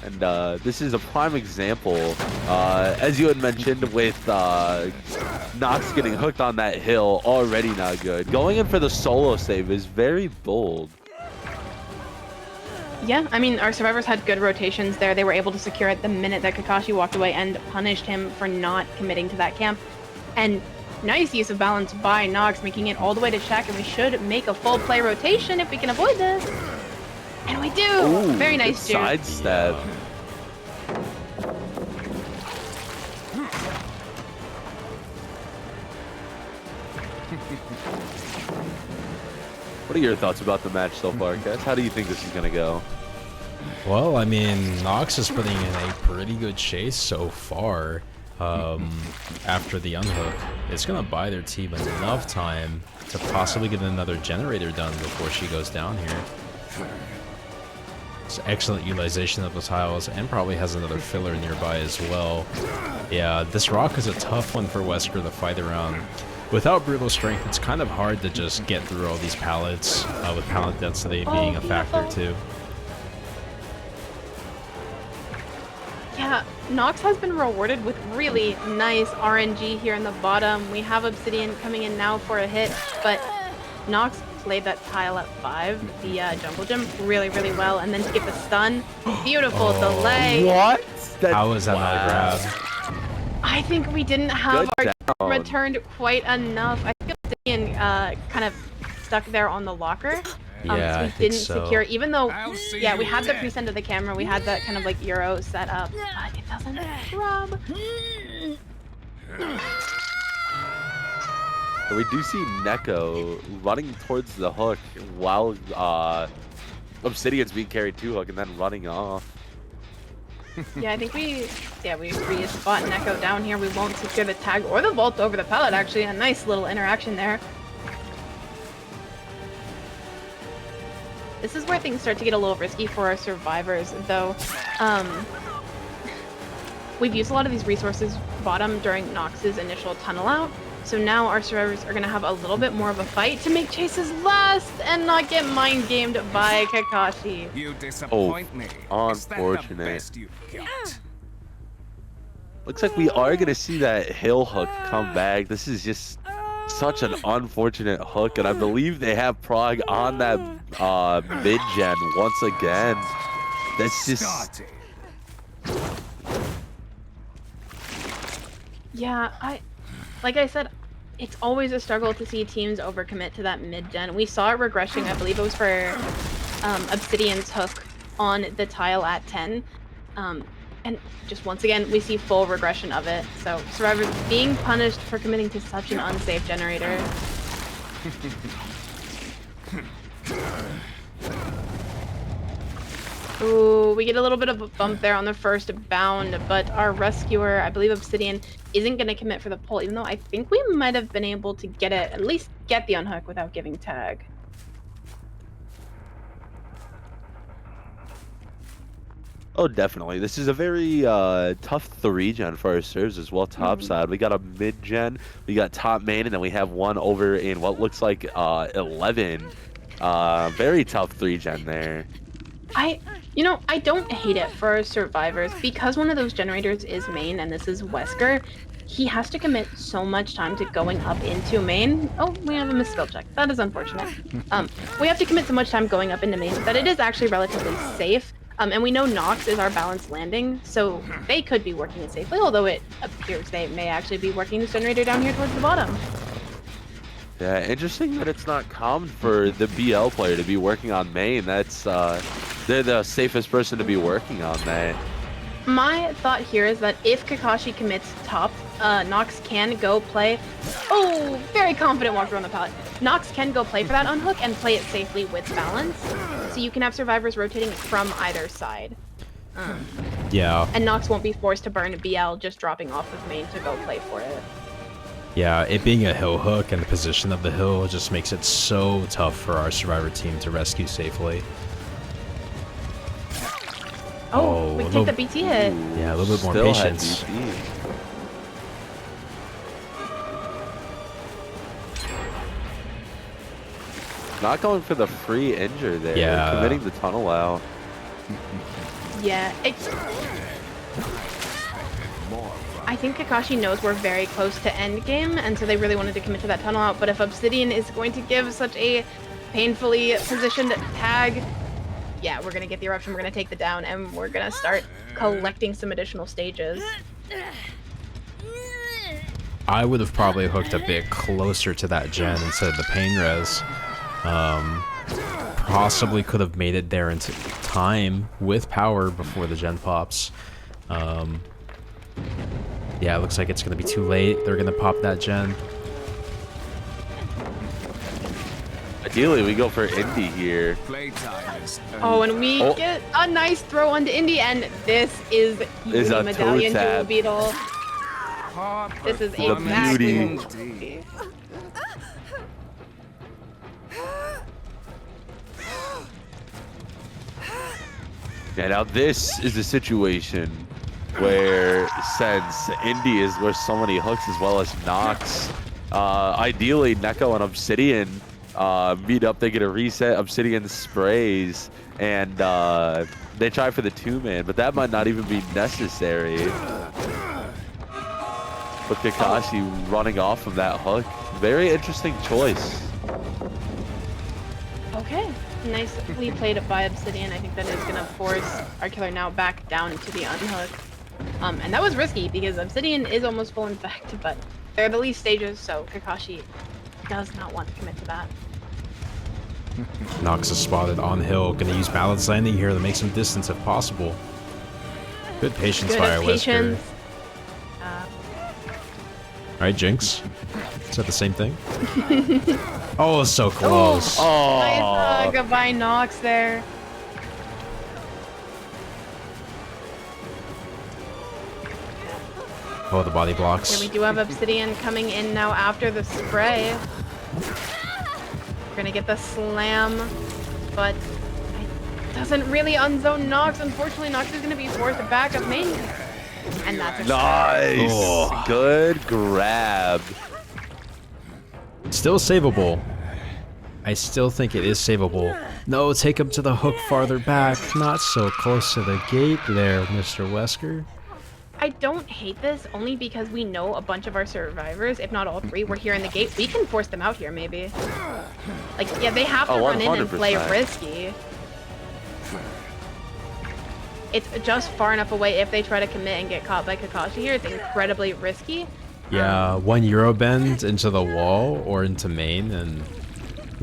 And this is a prime example, as you had mentioned, with Nox getting hooked on that hill, already not good. Going in for the solo save is very bold. Yeah, I mean, our survivors had good rotations there. They were able to secure it the minute that Kakshie walked away and punished him for not committing to that camp. And nice use of balance by Nox, making it all the way to check, and we should make a full play rotation if we can avoid this. And we do! Ooh, very nice juke. sidestep. What are your thoughts about the match so far, guys? How do you think this is gonna go? Well, I mean, Nox is putting in a pretty good chase so far. After the unhook, it's gonna buy their team enough time to possibly get another generator done before she goes down here. It's excellent utilization of the tiles, and probably has another filler nearby as well. Yeah, this rock is a tough one for Wesker to fight around. Without brutal strength, it's kind of hard to just get through all these pallets, with pallet density being a factor too. Yeah, Nox has been rewarded with really nice RNG here in the bottom. We have Obsidian coming in now for a hit, but Nox played that tile at 5, the jungle gym, really, really well. And then to get the stun, beautiful delay. What? How was that not a grab? I think we didn't have Good our down. returned quite enough. I think Obsidian kind of stuck there on the locker. Yeah, So I we think didn't so. secure, even though, I'll see yeah, we you had the dead. presend of the camera, we had that kind of like Euro set up, but it doesn't rub. So we do see Neko running towards the hook while Obsidian's being carried to hook and then running off. Yeah, I think we re-spot Neko down here. We won't secure the tag or the vault over the pallet, actually. A nice little interaction there. This is where things start to get a little risky for our survivors, though. We've used a lot of these resources bottom during Nox's initial tunnel out, so now our survivors are going to have a little bit more of a fight to make chases last and not get mind-gamed by Kakshie. You disappoint me. Is that the Unfortunate. best you've got? Looks like we are gonna see that hill hook come back. This is just such an unfortunate hook, and I believe they have Prog on that mid-gen once again. That's just... Started. Yeah, like I said, it's always a struggle to see teams overcommit to that mid-gen. We saw it regressing, I believe it was for Obsidian's hook on the tile at 10. And just once again, we see full regression of it. So survivors being punished for committing to such an unsafe generator. Ooh, we get a little bit of a bump there on the first bound, but our rescuer, I believe Obsidian, isn't going to commit for the pull, even though I think we might have been able to get it, at least get the unhook without giving tag. Oh, definitely. This is a very tough 3-gen for our serves as well, top side. We got a mid-gen, we got top main, and then we have one over in what looks like 11. Very tough 3-gen there. You know, I don't hate it for our survivors because one of those generators is main and this is Wesker. He has to commit so much time to going up into main. Oh, we have a missed skill check. That is unfortunate. We have to commit so much time going up into main that it is actually relatively safe. And we know Nox is our balanced landing, so they could be working it safely, although it appears they may actually be working this generator down here towards the bottom. Yeah, interesting that it's not common for the BL player to be working on main. That's they're the safest person to be working on main. My thought here is that if Kakshie commits top, Nox can go play. Oh, very confident walker on the pallet. Nox can go play for that unhook and play it safely with balance, so you can have survivors rotating from either side. Yeah. And Nox won't be forced to burn BL just dropping off of main to go play for it. Yeah, it being a hill hook and the position of the hill just makes it so tough for our survivor team to rescue safely. Oh, we take the BT hit. Yeah, a little bit more Still had patience. DP. Not going for the free injure there. Yeah. Committing the tunnel out. Yeah, I think Kakshie knows we're very close to end game, and so they really wanted to commit to that tunnel out. But if Obsidian is going to give such a painfully positioned tag, yeah, we're gonna get the eruption, we're gonna take the down, and we're gonna start collecting some additional stages. I would have probably hooked a bit closer to that gen instead of the pain res. Possibly could have made it there into time with power before the gen pops. Yeah, it looks like it's going to be too late. They're going to pop that gen. Ideally, we go for Indy here. Playtime is Oh, and we get a nice throw onto Indy, and this is Is a medallion toe jewel tap. beetle. This is The exactly beauty. what we want to see. Yeah, now this is a situation where, since Indy is where so many hooks as well as Nox, ideally Neko and Obsidian meet up, they get a reset, Obsidian sprays, and they try for the 2-man, but that might not even be necessary. But Kakshie running off of that hook, very interesting choice. Okay, nicely played by Obsidian. I think that is going to force our killer now back down to the unhook. And that was risky because Obsidian is almost full infect, but they're the least stages, so Kakshie does not want to commit to that. Nox is spotted on hill. Gonna use balance landing here to make some distance if possible. Good patience Good by our Wesker. patience. Alright, Jinx. Is that the same thing? Oh, so close. Nice goodbye Nox there. Oh, the body blocks. Here we do have Obsidian coming in now after the spray. We're gonna get the slam, but it doesn't really unzone Nox. Unfortunately, Nox is gonna be forced back up main. And that's a Nice! Oh. Good grab. Still savable. I still think it is savable. No, take him to the hook farther back. Not so close to the gate there, Mr. Wesker. I don't hate this only because we know a bunch of our survivors, if not all three, were here in the gate. We can force them out here, maybe. Like, yeah, they have to run in and play 100%. risky. It's just far enough away if they try to commit and get caught by Kakshie here. It's incredibly risky. Yeah, one Euro bend into the wall or into main, and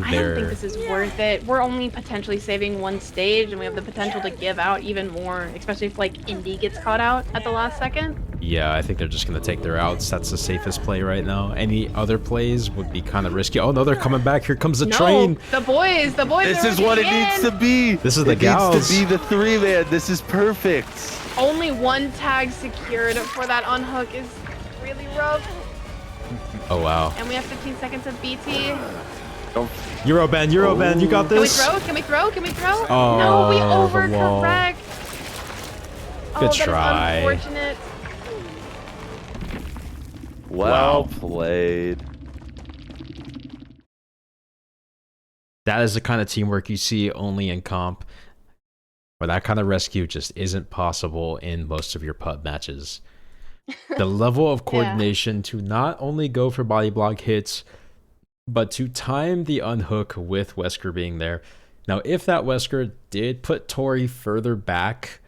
I don't think this is worth it. We're only potentially saving one stage, and we have the potential to give out even more, especially if, like, Indy gets caught out at the last second. Yeah, I think they're just going to take their outs. That's the safest play right now. Any other plays would be kind of risky. Oh, no, they're coming back. Here comes the train. The boys This are is what it rushing needs in. to be. This is the It needs Gudalz. to be the 3-man. This is perfect. Only one tag secured for that unhook is really rough. Oh, wow. And we have 15 seconds of BT. Eurobend, Eurobend, you got Can we this. throw? Can we throw? Can we throw? Oh, no, we the wall. overcorrect. Good oh, try. That is unfortunate. Well Wow. played. That is the kind of teamwork you see only in comp. But that kind of rescue just isn't possible in most of your pub matches. The level of coordination to not only go for body block hits, but to time the unhook with Wesker being there. Now, if that Wesker did put Tori further back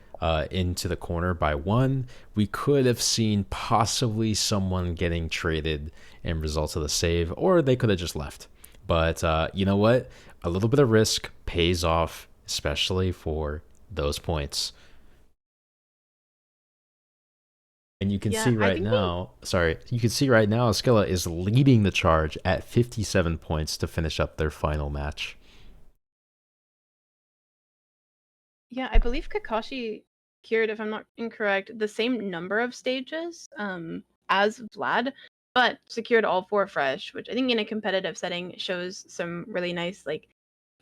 into the corner by 1, we could have seen possibly someone getting traded in results of the save, or they could have just left. But you know what? A little bit of risk pays off, especially for those points. And you can see right now, you can see right now Scylla is leading the charge at 57 points to finish up their final match. Yeah, I believe Kakshie cured, if I'm not incorrect, the same number of stages as Vlad, but secured all 4 fresh, which I think in a competitive setting shows some really nice like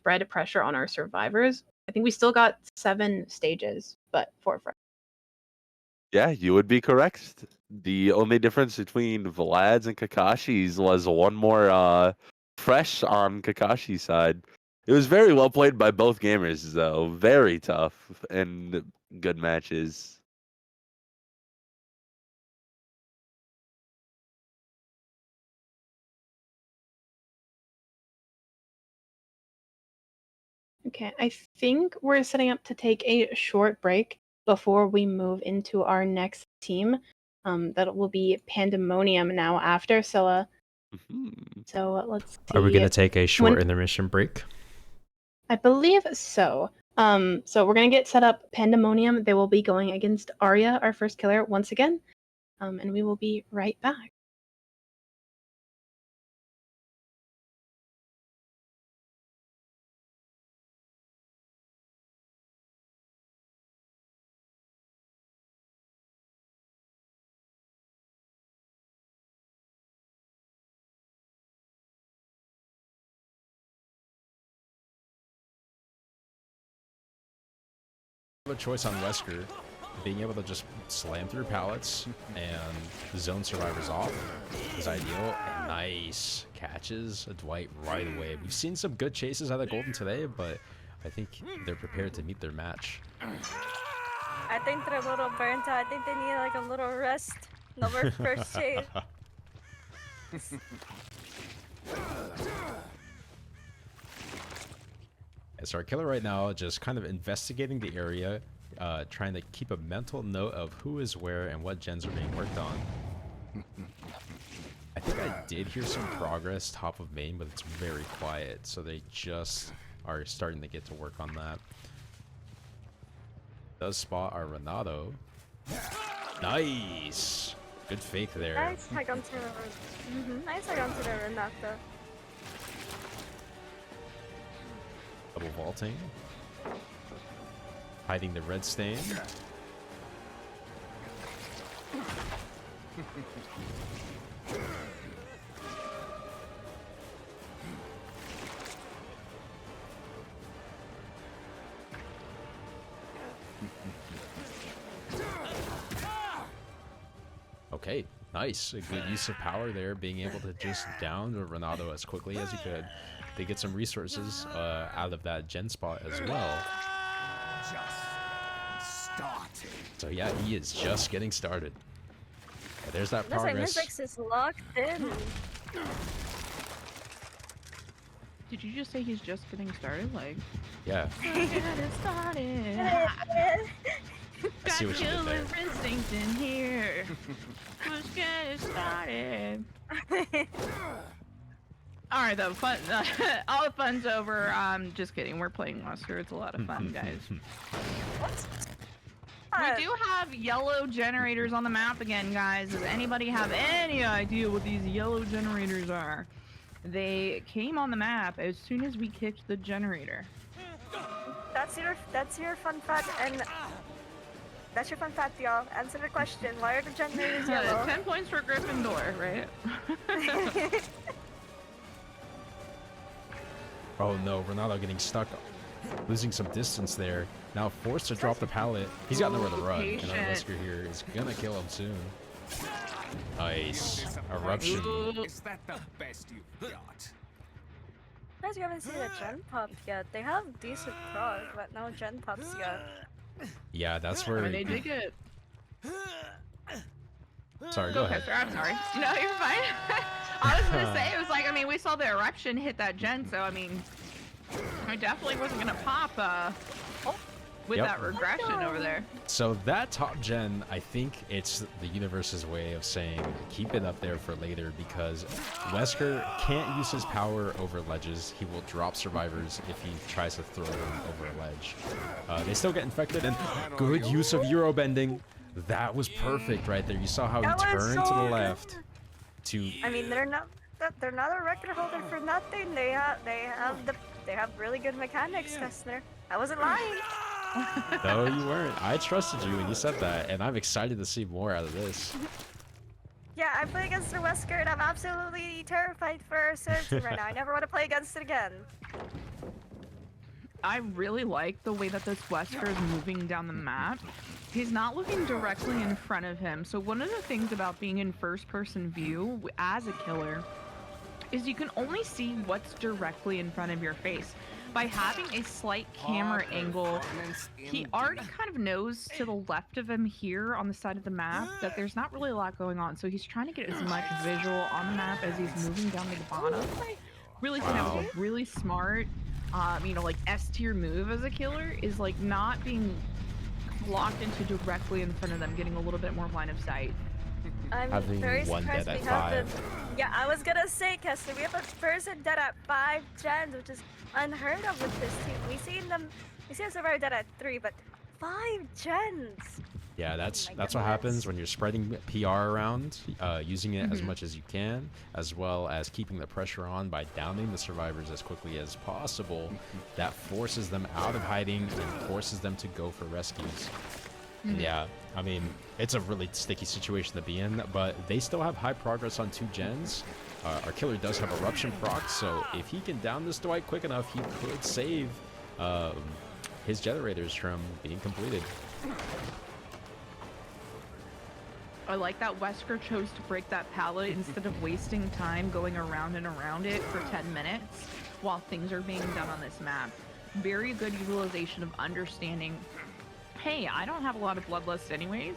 spread pressure on our survivors. I think we still got 7 stages, but 4 fresh. Yeah, you would be correct. The only difference between Vlad's and Kakashi's was 1 more fresh on Kakashi's side. It was very well played by both gamers, though. Very tough and good matches. Okay, I think we're setting up to take a short break before we move into our next team. That will be Pandemonium now after Scylla. So let's see. Are we going to take a short intermission break? I believe so. So we're going to get set up Pandemonium. They will be going against Aria, our first killer, once again. And we will be right back. A choice on Wesker, being able to just slam through pallets and zone survivors off is ideal. And nice catches Dwight right away. We've seen some good chases out of Golden today, but I think they're prepared to meet their match. I think they're a little burnt out. I think they need like a little rest. No more first chase. So our killer right now just kind of investigating the area, trying to keep a mental note of who is where and what gens are being worked on. I think I did hear some progress top of main, but it's very quiet, so they just are starting to get to work on that. Does spot our Renato. Nice! Good fake there. Nice hug onto nice hug onto the Renato. Double vaulting. Hiding the red stain. Okay, nice. A good use of power there, being able to just down Renato as quickly as he could. They get some resources out of that gen spot as well. Just started. So yeah, he is just getting started. Yeah, there's that progress. Looks like Mizix is locked in. Did you just say he's just getting started? Like, Yeah. getting started. I see what you did there. Instincts in here. Let's get started. All right, though, fun. All the fun's over. Just kidding. We're playing Wesker. It's a lot of fun, guys. We do have yellow generators on the map again, guys. Does anybody have any idea what these yellow generators are? They came on the map as soon as we kicked the generator. That's your fun fact, and that's your fun fact, y'all. Answer the question. Why are the generators yellow? 10 points for Gryffindor, right? Oh no, Renato getting stuck, losing some distance there. Now forced to drop the pallet. He's got nowhere to run. And our Wesker here is gonna kill him soon. Nice. Eruption. Is that the best you've got? surprised we haven't seen a gen pop yet. They have decent prog, but no gen pops yet. Yeah, that's where. I mean, they did get. Sorry, go ahead. Sir, I'm sorry. No, you're fine. I was gonna say, it was like, I mean, we saw the eruption hit that gen, so I mean, I definitely wasn't gonna pop with Yep. that regression over there. So that top gen, I think it's the universe's way of saying keep it up there for later, because Wesker can't use his power over ledges. He will drop survivors if he tries to throw them over a ledge. They still get infected, and good use of Euro bending. That was perfect right there. You saw how he That was turned so to the good. left. To I mean, they're not a record holder for nothing. They have really good mechanics, Kessler. I wasn't lying. no, you weren't. I trusted you when you said that, and I'm excited to see more out of this. Yeah, I play against the Wesker, and I'm absolutely terrified for our Scylla team right now. I never want to play against it again. I really like the way that this Wesker is moving down the map. He's not looking directly in front of him. So one of the things about being in first-person view as a killer is you can only see what's directly in front of your face. By having a slight camera angle, he already kind of knows to the left of him here on the side of the map that there's not really a lot going on. So he's trying to get as much visual on the map as he's moving down to the bottom. Really think that was a really smart, like S-tier move as a killer is like not being locked into directly in front of them, getting a little bit more line of sight. I'm Having very one surprised dead we at have 5. the. Yeah, I was gonna say, Kessler, we have a person dead at 5 gens, which is unheard of with this team. We see a survivor dead at 3, but 5 gens. Yeah, that's my what goodness. happens when you're spreading PR around, using it as much as you can, as well as keeping the pressure on by downing the survivors as quickly as possible. That forces them out of hiding and forces them to go for rescues. Yeah, I mean, it's a really sticky situation to be in, but they still have high progress on 2 gens. Our killer does have eruption proc, so if he can down this Dwight quick enough, he could save his generators from being completed. I like that Wesker chose to break that pallet instead of wasting time going around and around it for 10 minutes while things are being done on this map. Very good utilization of understanding, hey, I don't have a lot of bloodlust anyways.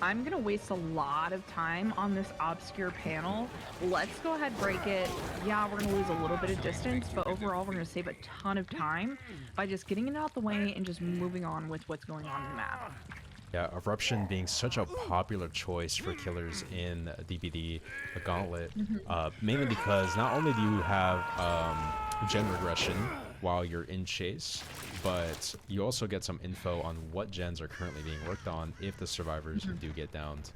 I'm gonna waste a lot of time on this obscure panel. Let's go ahead, break it. Yeah, we're gonna lose a little bit of distance, but overall we're gonna save a ton of time by just getting it out the way and just moving on with what's going on in the map. Yeah, Eruption being such a popular choice for killers in DBD Gauntlet, mainly because not only do you have gen regression while you're in chase, but you also get some info on what gens are currently being worked on if the survivors do get downed.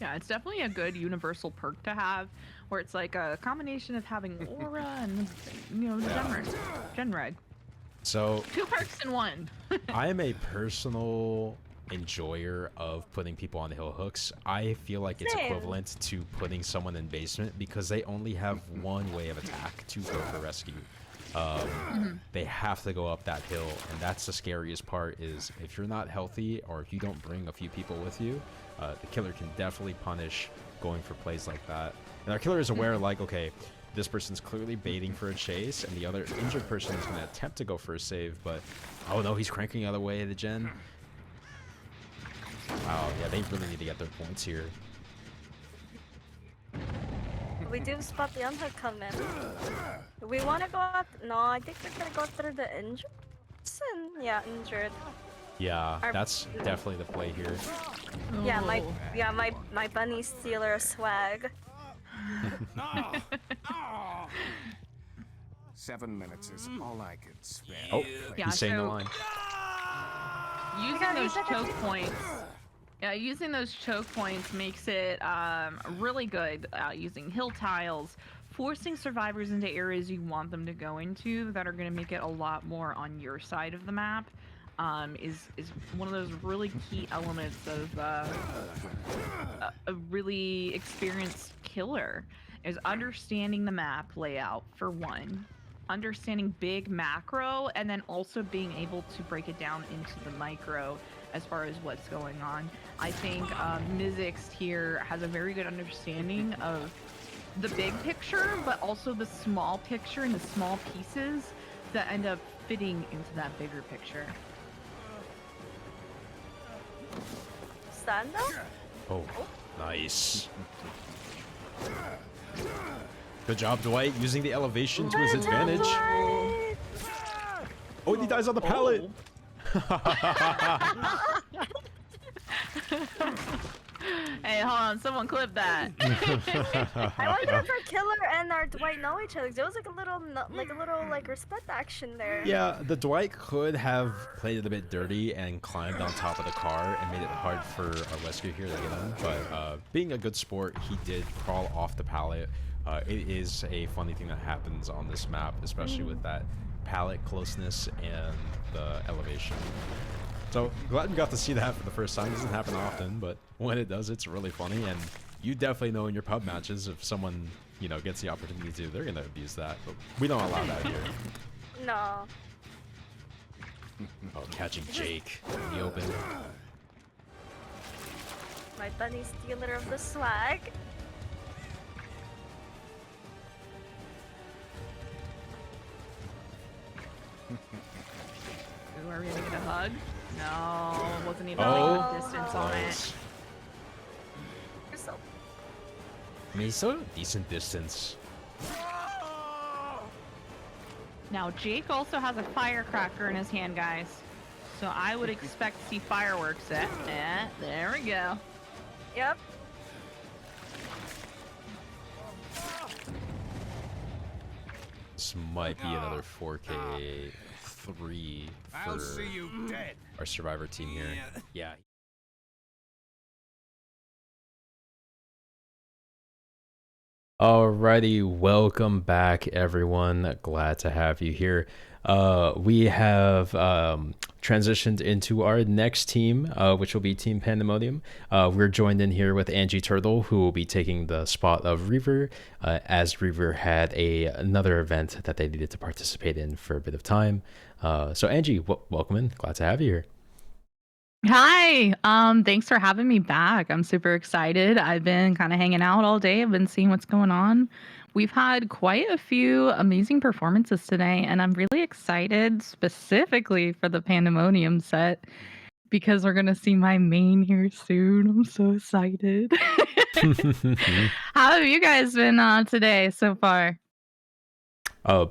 Yeah, it's definitely a good universal perk to have, where it's like a combination of having aura and, gen reg. So 2 perks in 1. I am a personal enjoyer of putting people on hill hooks. I feel like it's Same. equivalent to putting someone in basement because they only have one way of attack to go for rescue. They have to go up that hill, and that's the scariest part. Is if you're not healthy or if you don't bring a few people with you, the killer can definitely punish going for plays like that. And our killer is aware, like, okay, this person's clearly baiting for a chase, and the other injured person is going to attempt to go for a save, but oh no, he's cranking the other way of the gen. Wow, yeah, they really need to get their points here. We do spot the unhook coming. Do we want to go up? No, I think we're gonna go through the injured. Yeah, injured. Yeah, Our- that's definitely the play here. Yeah, my bunny stealer swag. 7 minutes is all I can spare. Oh, Yeah, he's saying the so- line. Using gotta those use that choke points. Yeah, using those choke points makes it really good. Using hill tiles, forcing survivors into areas you want them to go into that are going to make it a lot more on your side of the map. Is one of those really key elements of a really experienced killer, is understanding the map layout for one, understanding big macro, and then also being able to break it down into the micro as far as what's going on. I think Mizzix here has a very good understanding of the big picture, but also the small picture and the small pieces that end up fitting into that bigger picture. Stand up? Oh, nice. Good job, Dwight, using the elevation to his advantage. Oh, and he dies on the pallet. Hey, hold on, someone clip that. I wonder if our killer and our Dwight know each other. There was like a little, respect action there. Yeah, the Dwight could have played it a bit dirty and climbed on top of the car and made it hard for our rescue here to get him. But being a good sport, he did crawl off the pallet. It is a funny thing that happens on this map, especially with that pallet closeness and the elevation. So glad we got to see that for the first time. It doesn't happen often, but when it does, it's really funny. And you definitely know in your pub matches, if someone, you know, gets the opportunity to, they're gonna abuse that. But we don't allow that here. No. Oh, catching Jake in the open. My bunny stealer of the swag. Ooh, are we gonna get a hug? No, wasn't even Oh, the distance on it. So I mean, it's still a decent distance. Now, Jake also has a firecracker in his hand, guys. So I would expect to see fireworks. There we go. Yep. This might be another 4K 3 I'll for see you dead. our survivor team here. Yeah. Alrighty, welcome back everyone. Glad to have you here. We have transitioned into our next team, which will be Team Pandemonium. We're joined in here with Angie Turtle, who will be taking the spot of Reaver, as Reaver had another event that they needed to participate in for a bit of time. So Angie, welcome in. Glad to have you here. Hi. Thanks for having me back. I'm super excited. I've been kind of hanging out all day. I've been seeing what's going on. We've had quite a few amazing performances today, and I'm really excited specifically for the Pandemonium set because we're gonna see my main here soon. I'm so excited. How have you guys been today so far?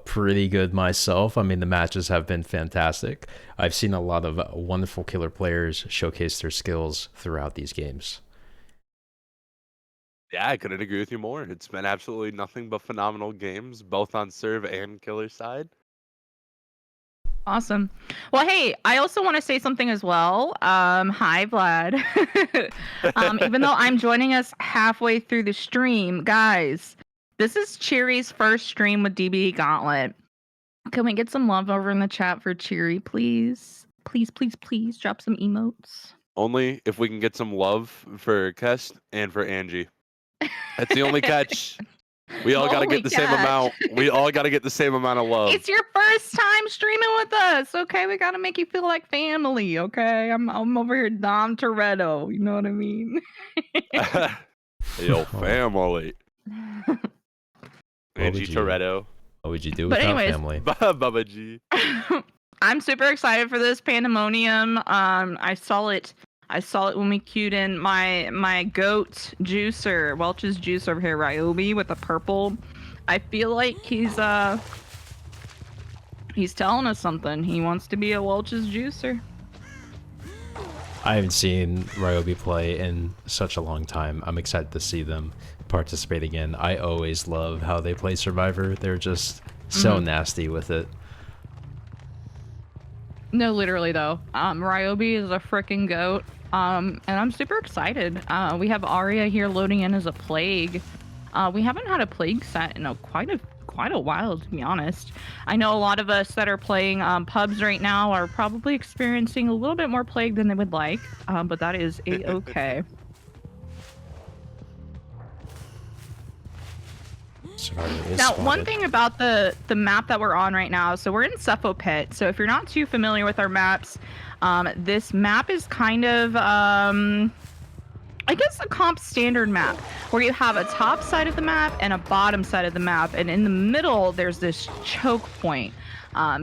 Pretty good myself. I mean, the matches have been fantastic. I've seen a lot of wonderful killer players showcase their skills throughout these games. Yeah, I couldn't agree with you more. It's been absolutely nothing but phenomenal games, both on serve and killer side. Awesome. Well, hey, I also want to say something as well. Hi, Vlad. Even though I'm joining us halfway through the stream, guys, this is Cheery's first stream with DBD Gauntlet. Can we get some love over in the chat for Cheery, please? Please, please, please drop some emotes. Only if we can get some love for Kest and for Angie. That's the only catch. We all got to get the same amount. We all got to get the same amount of love. It's your first time streaming with us, okay? We got to make you feel like family, okay? I'm over here Dom Toretto, you know what I mean? Yo, family. Angie Toretto. What would you do without family? Baba G. I'm super excited for this Pandemonium. I saw it when we queued in my goat juicer, Welch's juice over here, Ryobi with the purple. I feel like he's telling us something. He wants to be a Welch's juicer. I haven't seen Ryobi play in such a long time. I'm excited to see them participate again. I always love how they play Survivor. They're just so nasty with it. No, literally though. Ryobi is a freaking goat. And I'm super excited. We have Aria here loading in as a plague. We haven't had a plague set in quite a while, to be honest. I know a lot of us that are playing pubs right now are probably experiencing a little bit more plague than they would like, but that is a-okay. Now, one thing about the map that we're on right now, so we're in Cephalo Pit. So if you're not too familiar with our maps, this map is kind of I guess a comp standard map where you have a top side of the map and a bottom side of the map, and in the middle there's this choke point.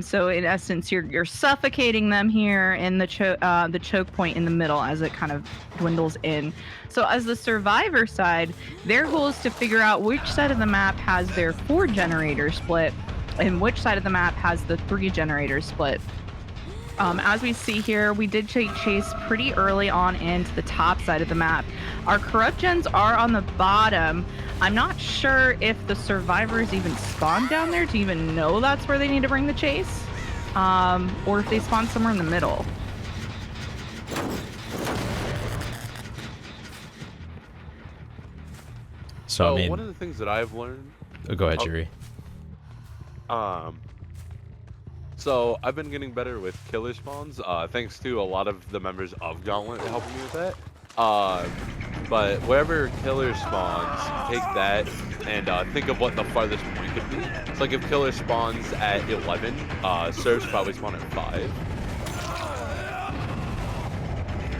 So in essence, you're suffocating them here in the choke point in the middle as it kind of dwindles in. So as the survivor side, their goal is to figure out which side of the map has their 4 generator split and which side of the map has the 3 generator split. As we see here, we did chase pretty early on into the top side of the map. Our corrupt gens are on the bottom. I'm not sure if the survivors even spawn down there to even know that's where they need to bring the chase, or if they spawn somewhere in the middle. So I mean, one of the things that I've learned. Go ahead, Jerry. So I've been getting better with killer spawns, thanks to a lot of the members of Gauntlet helping me with that. But wherever killer spawns, take that and think of what the farthest point could be. It's like if killer spawns at 11, serves probably spawn at 5.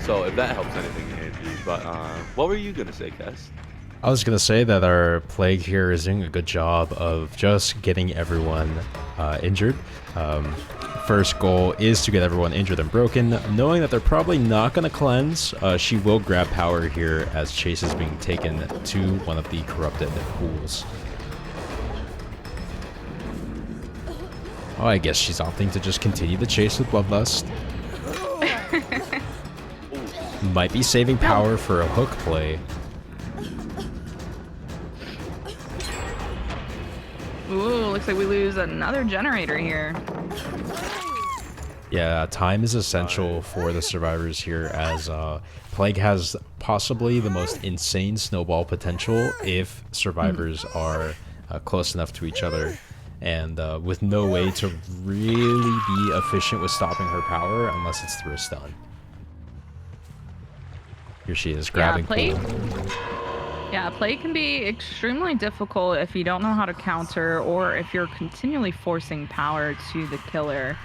So if that helps anything, Angie. But what were you gonna say, Cass? I was going to say that our Plague here is doing a good job of just getting everyone injured. First goal is to get everyone injured and broken. Knowing that they're probably not going to cleanse, she will grab power here as Chase is being taken to one of the corrupted pools. Oh, I guess she's opting to just continue the chase with Bloodlust. Might be saving power for a hook play. Ooh, looks like we lose another generator here. Yeah, time is essential for the survivors here, as Plague has possibly the most insane snowball potential if survivors are close enough to each other, and with no way to really be efficient with stopping her power unless it's through a stun. Here she is grabbing. Yeah, play can be extremely difficult if you don't know how to counter or if you're continually forcing power to the killer.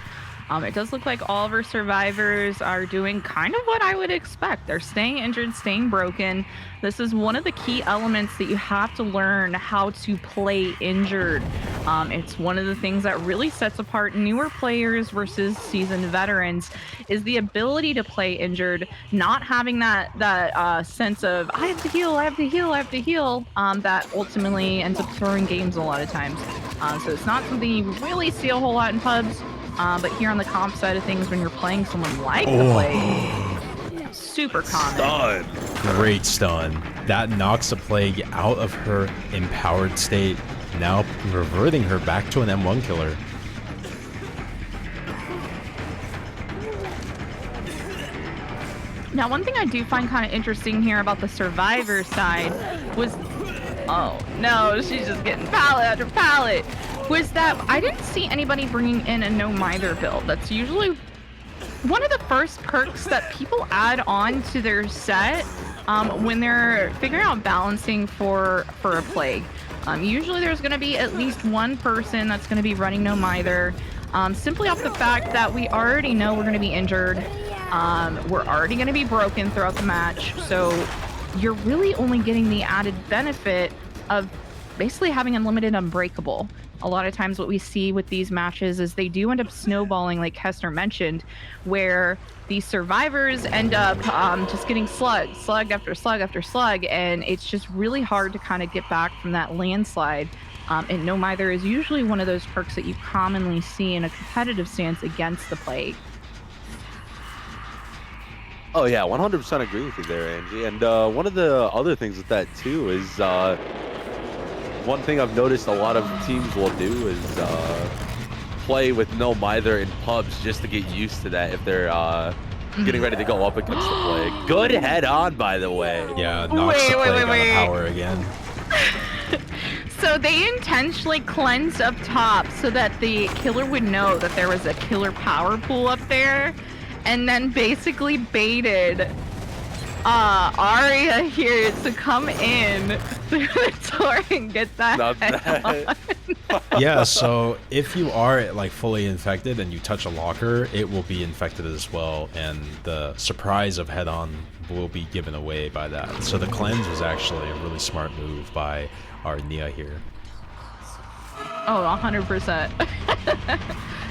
It does look like all of our survivors are doing kind of what I would expect. They're staying injured, staying broken. This is one of the key elements that you have to learn how to play injured. It's one of the things that really sets apart newer players versus seasoned veterans is the ability to play injured, not having that sense of I have to heal, I have to heal, I have to heal, that ultimately ends up throwing games a lot of times. So it's not something you really see a whole lot in pubs. But here on the comp side of things, when you're playing someone like the Plague, super common. Stun. Great stun. That knocks the Plague out of her empowered state, now reverting her back to an M1 killer. Now, one thing I do find kind of interesting here about the survivor side was, oh no, she's just getting pallet after pallet, was that I didn't see anybody bringing in a no mither build. That's usually one of the first perks that people add on to their set when they're figuring out balancing for a Plague. Usually there's going to be at least one person that's going to be running no mither, simply off the fact that we already know we're going to be injured. We're already going to be broken throughout the match, so you're really only getting the added benefit of basically having unlimited unbreakable. A lot of times what we see with these matches is they do end up snowballing, like Kessner mentioned, where these survivors end up just getting slug after slug after slug, and it's just really hard to kind of get back from that landslide. And no mither is usually one of those perks that you commonly see in a competitive stance against the Plague. Oh yeah, 100% agree with you there, Angie. And one of the other things with that too is one thing I've noticed a lot of teams will do is play with no mither in pubs just to get used to that if they're getting ready to go up against the Plague. Good head on, by the way. Yeah, knocks the Plague out of power again. So they intentionally cleansed up top so that the killer would know that there was a killer power pool up there, and then basically baited Aria here to come in through the door and get that head on. Yeah, so if you are like fully infected and you touch a locker, it will be infected as well, and the surprise of head-on will be given away by that. So the cleanse was actually a really smart move by our Nia here. Oh, 100%.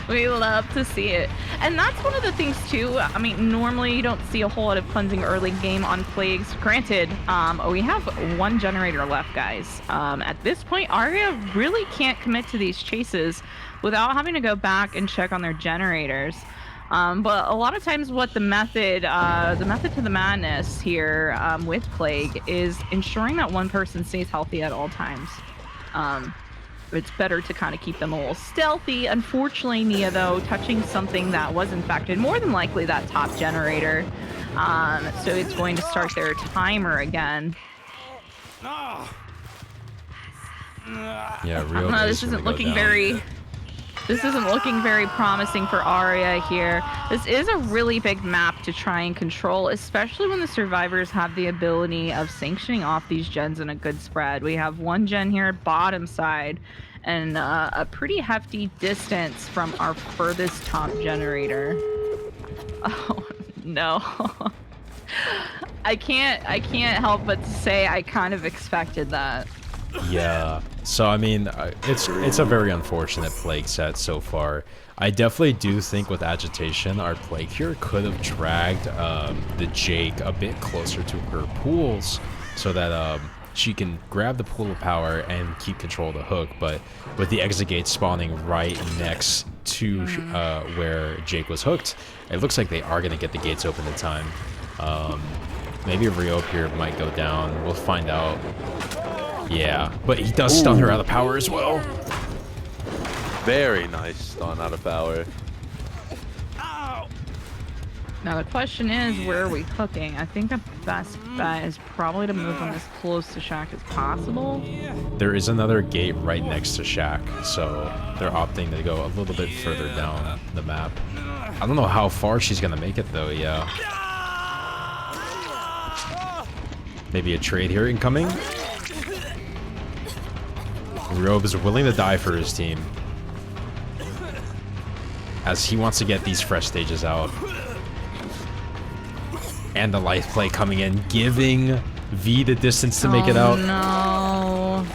We love to see it. And that's one of the things too. I mean, normally you don't see a whole lot of cleansing early game on Plagues. Granted, we have one generator left, guys. At this point, Aria really can't commit to these chases without having to go back and check on their generators. But a lot of times what the method to the madness here with Plague is ensuring that one person stays healthy at all times. It's better to kind of keep them a little stealthy. Unfortunately, Nia, though, touching something that was infected, more than likely that top generator. So it's going to start their timer again. Yeah, this isn't looking very... This isn't looking very promising for Aria here. This is a really big map to try and control, especially when the survivors have the ability of sanctioning off these gens in a good spread. We have one gen here bottom side and a pretty hefty distance from our furthest top generator. Oh no. I can't help but to say I kind of expected that. Yeah, so I mean, it's a very unfortunate Plague set so far. I definitely do think with agitation, our Plague here could have dragged the Jake a bit closer to her pools so that she can grab the pool of power and keep control of the hook. But with the exit gate spawning right next to where Jake was hooked, it looks like they are going to get the gates open in time. Maybe Rio here might go down. We'll find out. Yeah, but he does stun her out of power as well. Very nice stun out of power. Now the question is, where are we hooking? I think the best bet is probably to move them as close to Shack as possible. There is another gate right next to Shack, so they're opting to go a little bit further down the map. I don't know how far she's gonna make it though, yeah. Maybe a trade here incoming. Robe is willing to die for his team, as he wants to get these fresh stages out. And the life play coming in, giving V the distance to make it out. No.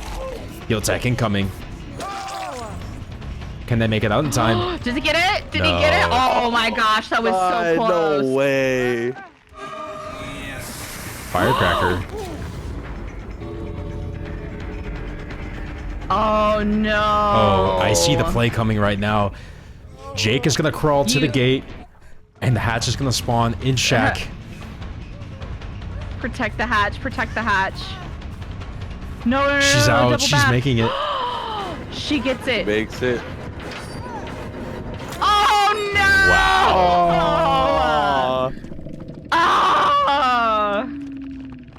Heal tech incoming. Can they make it out in time? Did he get it? Did he get it? Oh my gosh, that was so close. No way. Firecracker. Oh no. Oh, I see the play coming right now. Jake is gonna crawl to the gate, and the hatch is gonna spawn in Shack. Protect the hatch, protect the hatch. No, no, no, She's no, out, double she's back. making it. She gets it. Makes it. Oh no! Wow. Oh!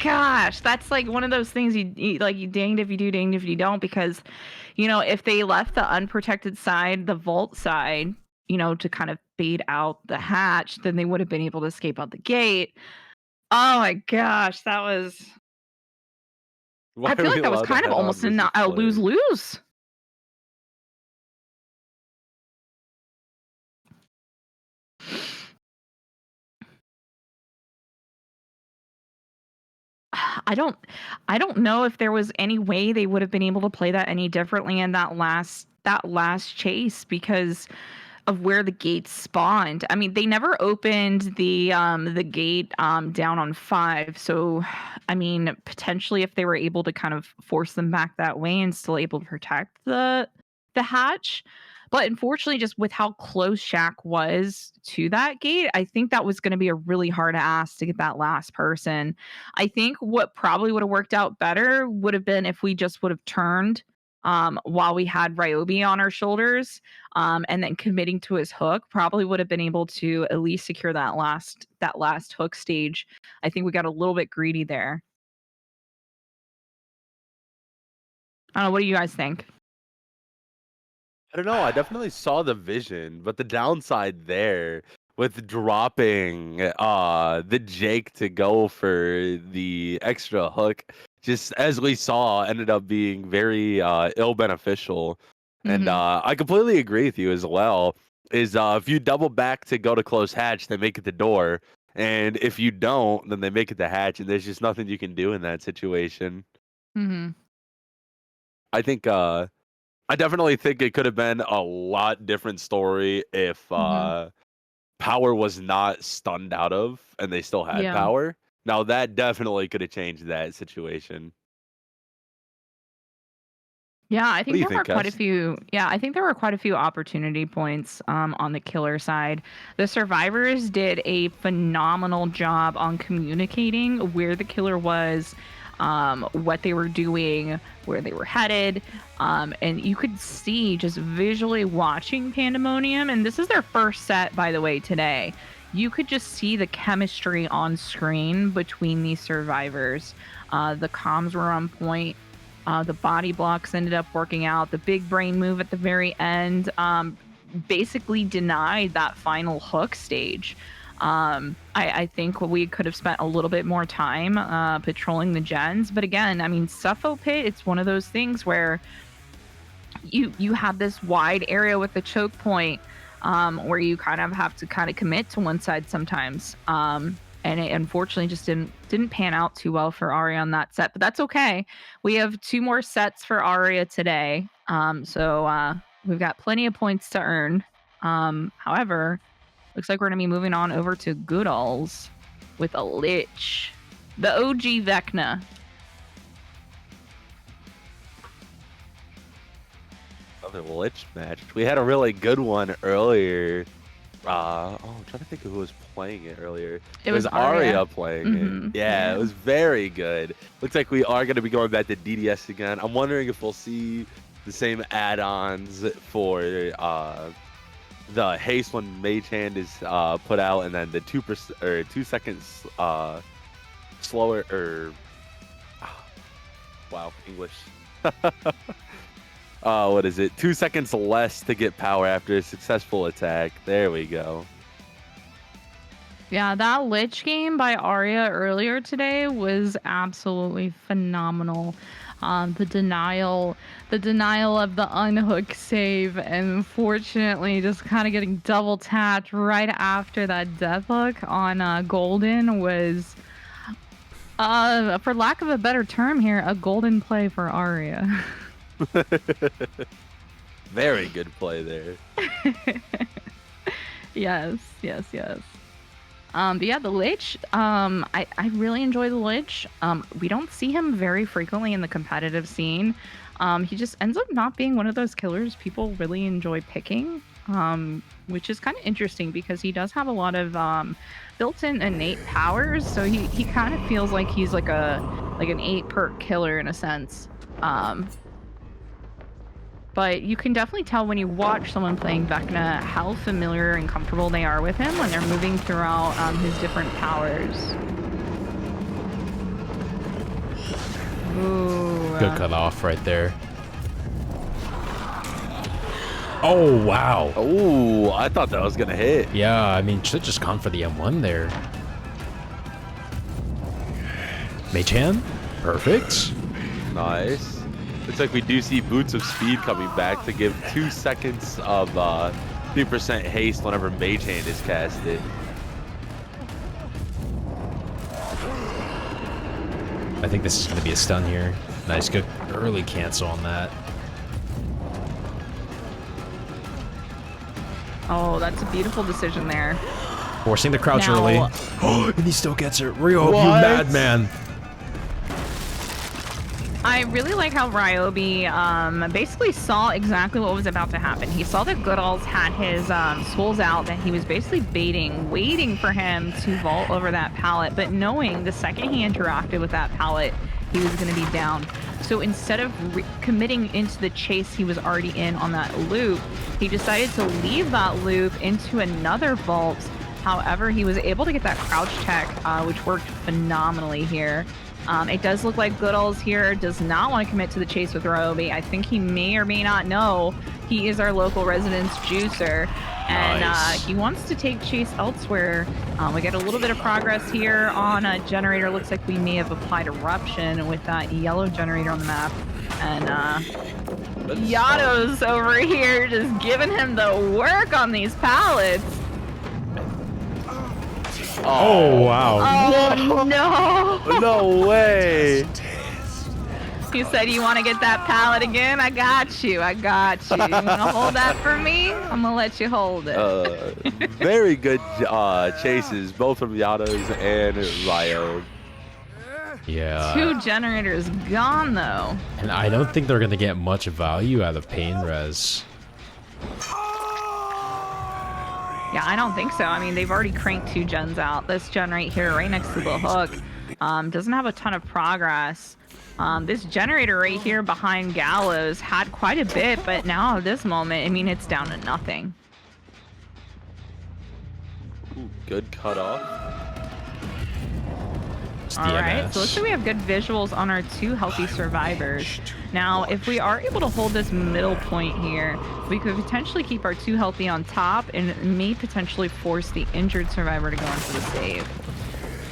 Gosh, that's like one of those things you like, you danged if you do, danged if you don't, because, you know, if they left the unprotected side, the vault side, you know, to kind of bait out the hatch, then they would have been able to escape out the gate. Oh my gosh, that was... Why I feel are like we that was allowed to kind of head on almost versus a play? lose-lose. I don't know if there was any way they would have been able to play that any differently in that last chase because of where the gates spawned. I mean, they never opened the gate down on 5. So, I mean, potentially if they were able to kind of force them back that way and still able to protect the hatch. But unfortunately, just with how close Shack was to that gate, I think that was going to be a really hard ask to get that last person. I think what probably would have worked out better would have been if we just would have turned while we had Ryobi on our shoulders and then committing to his hook, probably would have been able to at least secure that last hook stage. I think we got a little bit greedy there. I don't know. What do you guys think? I don't know. I definitely saw the vision, but the downside there with dropping the Jake to go for the extra hook, just as we saw, ended up being very ill beneficial. And I completely agree with you as well. Is if you double back to go to close hatch, they make it the door, And if you don't, then they make it the hatch, and there's just nothing you can do in that situation. Mm-hmm. I think I definitely think it could have been a lot different story if power was not stunned out of and they still had Yeah. power. Now that definitely could have changed that situation. Yeah, I What do think you there were think, quite a Cass? few. Yeah, I think there were quite a few opportunity points on the killer side. The survivors did a phenomenal job on communicating where the killer was, what they were doing, where they were headed, and you could see just visually watching Pandemonium. And this is their first set, by the way, today. You could just see the chemistry on screen between these survivors. The comms were on point. The body blocks ended up working out. The big brain move at the very end basically denied that final hook stage. I think we could have spent a little bit more time patrolling the gens. But again, I mean, Suffo Pit, it's one of those things where you have this wide area with the choke point where you kind of have to kind of commit to one side sometimes. And it unfortunately just didn't pan out too well for Aria on that set, but that's okay. We have 2 more sets for Aria today, so we've got plenty of points to earn. However, looks like we're gonna be moving on over to Gudalz with a Lich, the OG Vecna. Another Lich match. We had a really good one earlier. I'm trying to think of who was playing it earlier. It was Aria playing Mhm. it. Yeah, it was very good. Looks like we are going to be going back to DDS again. I'm wondering if we'll see the same add-ons for the haste when Mage Hand is put out, and then the 2% or 2 seconds slower or wow, English. What is it? 2 seconds less to get power after a successful attack. There we go. Yeah, that Lich game by Aria earlier today was absolutely phenomenal. The denial of the unhook save, and unfortunately just kind of getting double tapped right after that death hook on Golden was, for lack of a better term here, a golden play for Aria. Very good play there. Yes. But yeah, the Lich, I really enjoy the Lich. We don't see him very frequently in the competitive scene. He just ends up not being one of those killers people really enjoy picking, which is kind of interesting because he does have a lot of built-in innate powers. So he kind of feels like he's like an 8 perk killer in a sense. But you can definitely tell when you watch someone playing Vecna how familiar and comfortable they are with him when they're moving throughout his different powers. Ooh. Good cut off right there. Oh, wow. Oh, I thought that was going to hit. Yeah, I mean, should have just gone for the M1 there. Mage Hand. Perfect. Nice. Looks like we do see Boots of Speed coming back to give 2 seconds of 3% haste whenever Mage Hand is casted. I think this is going to be a stun here. Nice, good early cancel on that. Oh, that's a beautiful decision there. Forcing the crouch Now- early. Oh, and he still gets it. Ryo, you What? madman. I really like how Ryobi basically saw exactly what was about to happen. He saw that Gudalz had his souls out, that he was basically baiting, waiting for him to vault over that pallet, but knowing the second he interacted with that pallet, he was going to be down. So instead of committing into the chase he was already in on that loop, he decided to leave that loop into another vault. However, he was able to get that crouch tech, which worked phenomenally here. It does look like Gudalz here does not want to commit to the chase with Ryobi. I think he may or may not know he is our local residence juicer, and Nice. he wants to take chase elsewhere. We get a little bit of progress here on a generator. Looks like we may have applied eruption with that yellow generator on the map, and Yato's over here just giving him the work on these pallets. Oh, wow. Oh no! No way. You said you want to get that pallet again? I got you. I got you. You want to hold that for me? I'm going to let you hold it. Very good chases, both from Yados and Ryo. Yeah. 2 generators gone, though. And I don't think they're going to get much value out of Pain Res. Yeah, I don't think so. I mean, they've already cranked 2 gens out. This gen right here, right next to the hook, doesn't have a ton of progress. This generator right here behind Gallows had quite a bit, but now at this moment, I mean, it's down to nothing. Ooh, good cutoff. All right, so looks like we have good visuals on our 2 healthy survivors. Now, if we are able to hold this middle point here, we could potentially keep our 2 healthy on top and may potentially force the injured survivor to go in for the save.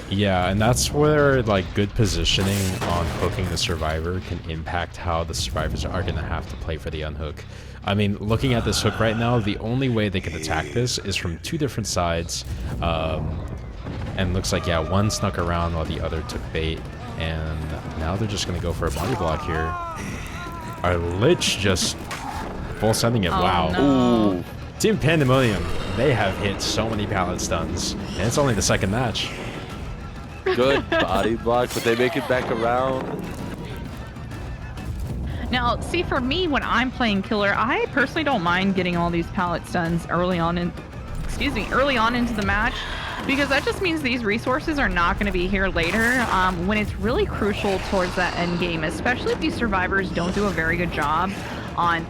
Yeah, and that's where like good positioning on hooking the survivor can impact how the survivors are going to have to play for the unhook. I mean, looking at this hook right now, the only way they can attack this is from 2 different sides. And looks like, yeah, one snuck around while the other took bait. And now they're just going to go for a body block here. Our Lich just full sending it. Oh, wow. no. Ooh. Team Pandemonium, they have hit so many pallet stuns. And it's only the second match. Good body block, but they make it back around. Now, see, for me, when I'm playing killer, I personally don't mind getting all these pallet stuns early on into the match, because that just means these resources are not going to be here later when it's really crucial towards that end game, especially if these survivors don't do a very good job on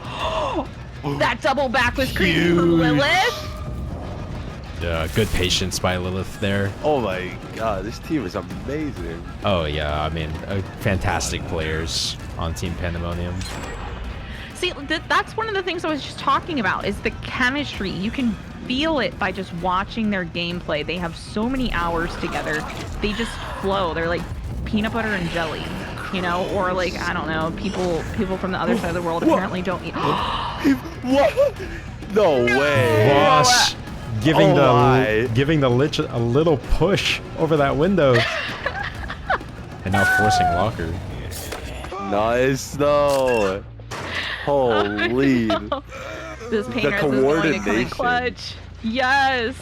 that double back was crazy from Lilith. Yeah, good patience by Lilith there. Oh my god, this team is amazing. Oh yeah, I mean, fantastic players on Team Pandemonium. See, that's one of the things I was just talking about, is the chemistry. You can feel it by just watching their gameplay. They have so many hours together. They just flow. They're like peanut butter and jelly, you know? Or like, I don't know, people from the other side of the world apparently don't eat. What? No way. Boss giving Oh giving the Lich a little push over that window. And now forcing locker. Nice though. Holy. This pain The res is going to come in coordination. clutch. Yes.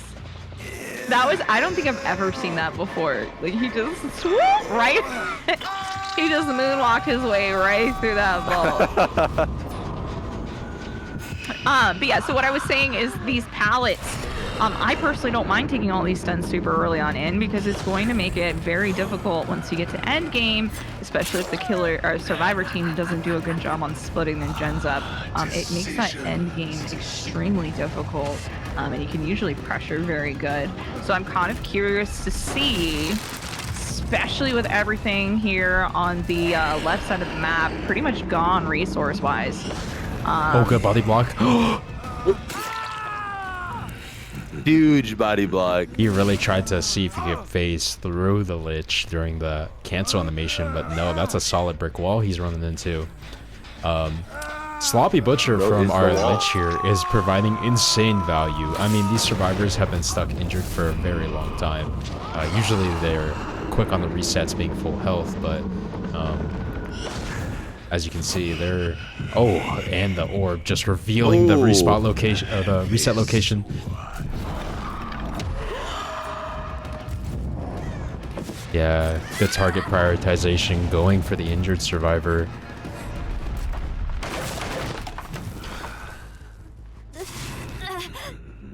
That was, I don't think I've ever seen that before. Like, he just swoop right. He just moonwalked his way right through that ball. But yeah, so what I was saying is these pallets, I personally don't mind taking all these stuns super early on in, because it's going to make it very difficult once you get to end game, especially if the killer or survivor team doesn't do a good job on splitting their gens up. It makes that end game extremely difficult, and you can usually pressure very good. So I'm kind of curious to see, especially with everything here on the left side of the map, pretty much gone resource-wise. Oh, good body block. Huge body block. He really tried to see if he could phase through the Lich during the cancel animation, but no, that's a solid brick wall he's running into. Sloppy Butcher from our Lich here is providing insane value. I mean, these survivors have been stuck injured for a very long time. Usually they're quick on the resets being full health, but as you can see, they're... Oh, and the orb just revealing the respawn location, the reset location. Yeah, good target prioritization, going for the injured survivor.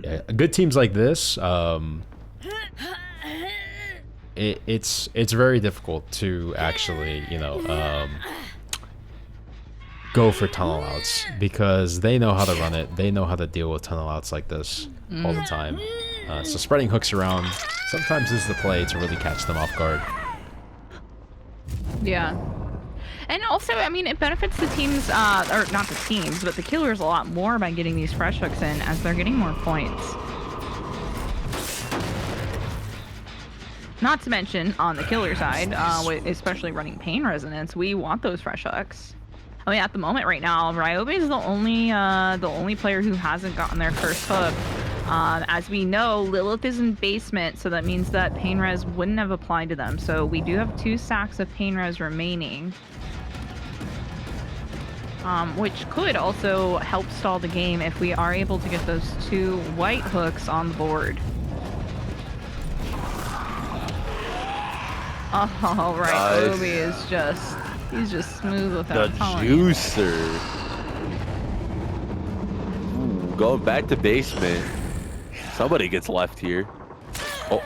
Yeah, good teams like this, it's very difficult to actually, you know, go for tunnel outs, because they know how to run it. They know how to deal with tunnel outs like this all the time. So spreading hooks around sometimes is the play to really catch them off guard. Yeah. And also, I mean, it benefits the teams, or not the teams, but the killers a lot more by getting these fresh hooks in, as they're getting more points. Not to mention, on the killer side, especially running pain resonance, we want those fresh hooks. I mean, at the moment right now, Ryobi is the only player who hasn't gotten their first hook. As we know, Lilith is in basement, so that means that pain res wouldn't have applied to them. So we do have 2 stacks of pain res remaining, which could also help stall the game if we are able to get those 2 white hooks on the board. Oh, right. Nice. Obi is he's just smooth The without telling you. juicer. Ooh, going back to basement. Somebody gets left here. Oh,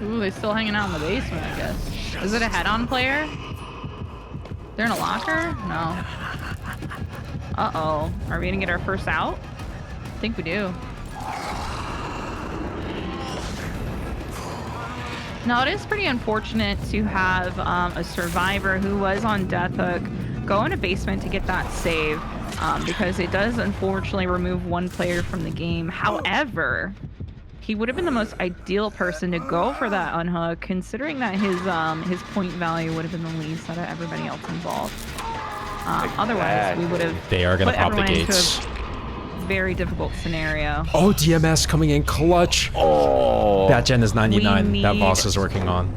Ooh, they're still hanging out in the basement, I guess. Is it a head-on player? They're in a locker? No. Uh-oh. Are we gonna get our first out? I think we do. Now, it is pretty unfortunate to have a survivor who was on Death Hook go in a basement to get that save, because it does unfortunately remove 1 player from the game. However, he would have been the most ideal person to go for that unhook, considering that his point value would have been the least out of everybody else involved. Otherwise, we would have They are gonna put pop the everyone into gates. a very difficult scenario. Oh, DMS coming in clutch. oh. That gen is 99. We That need- boss is working on.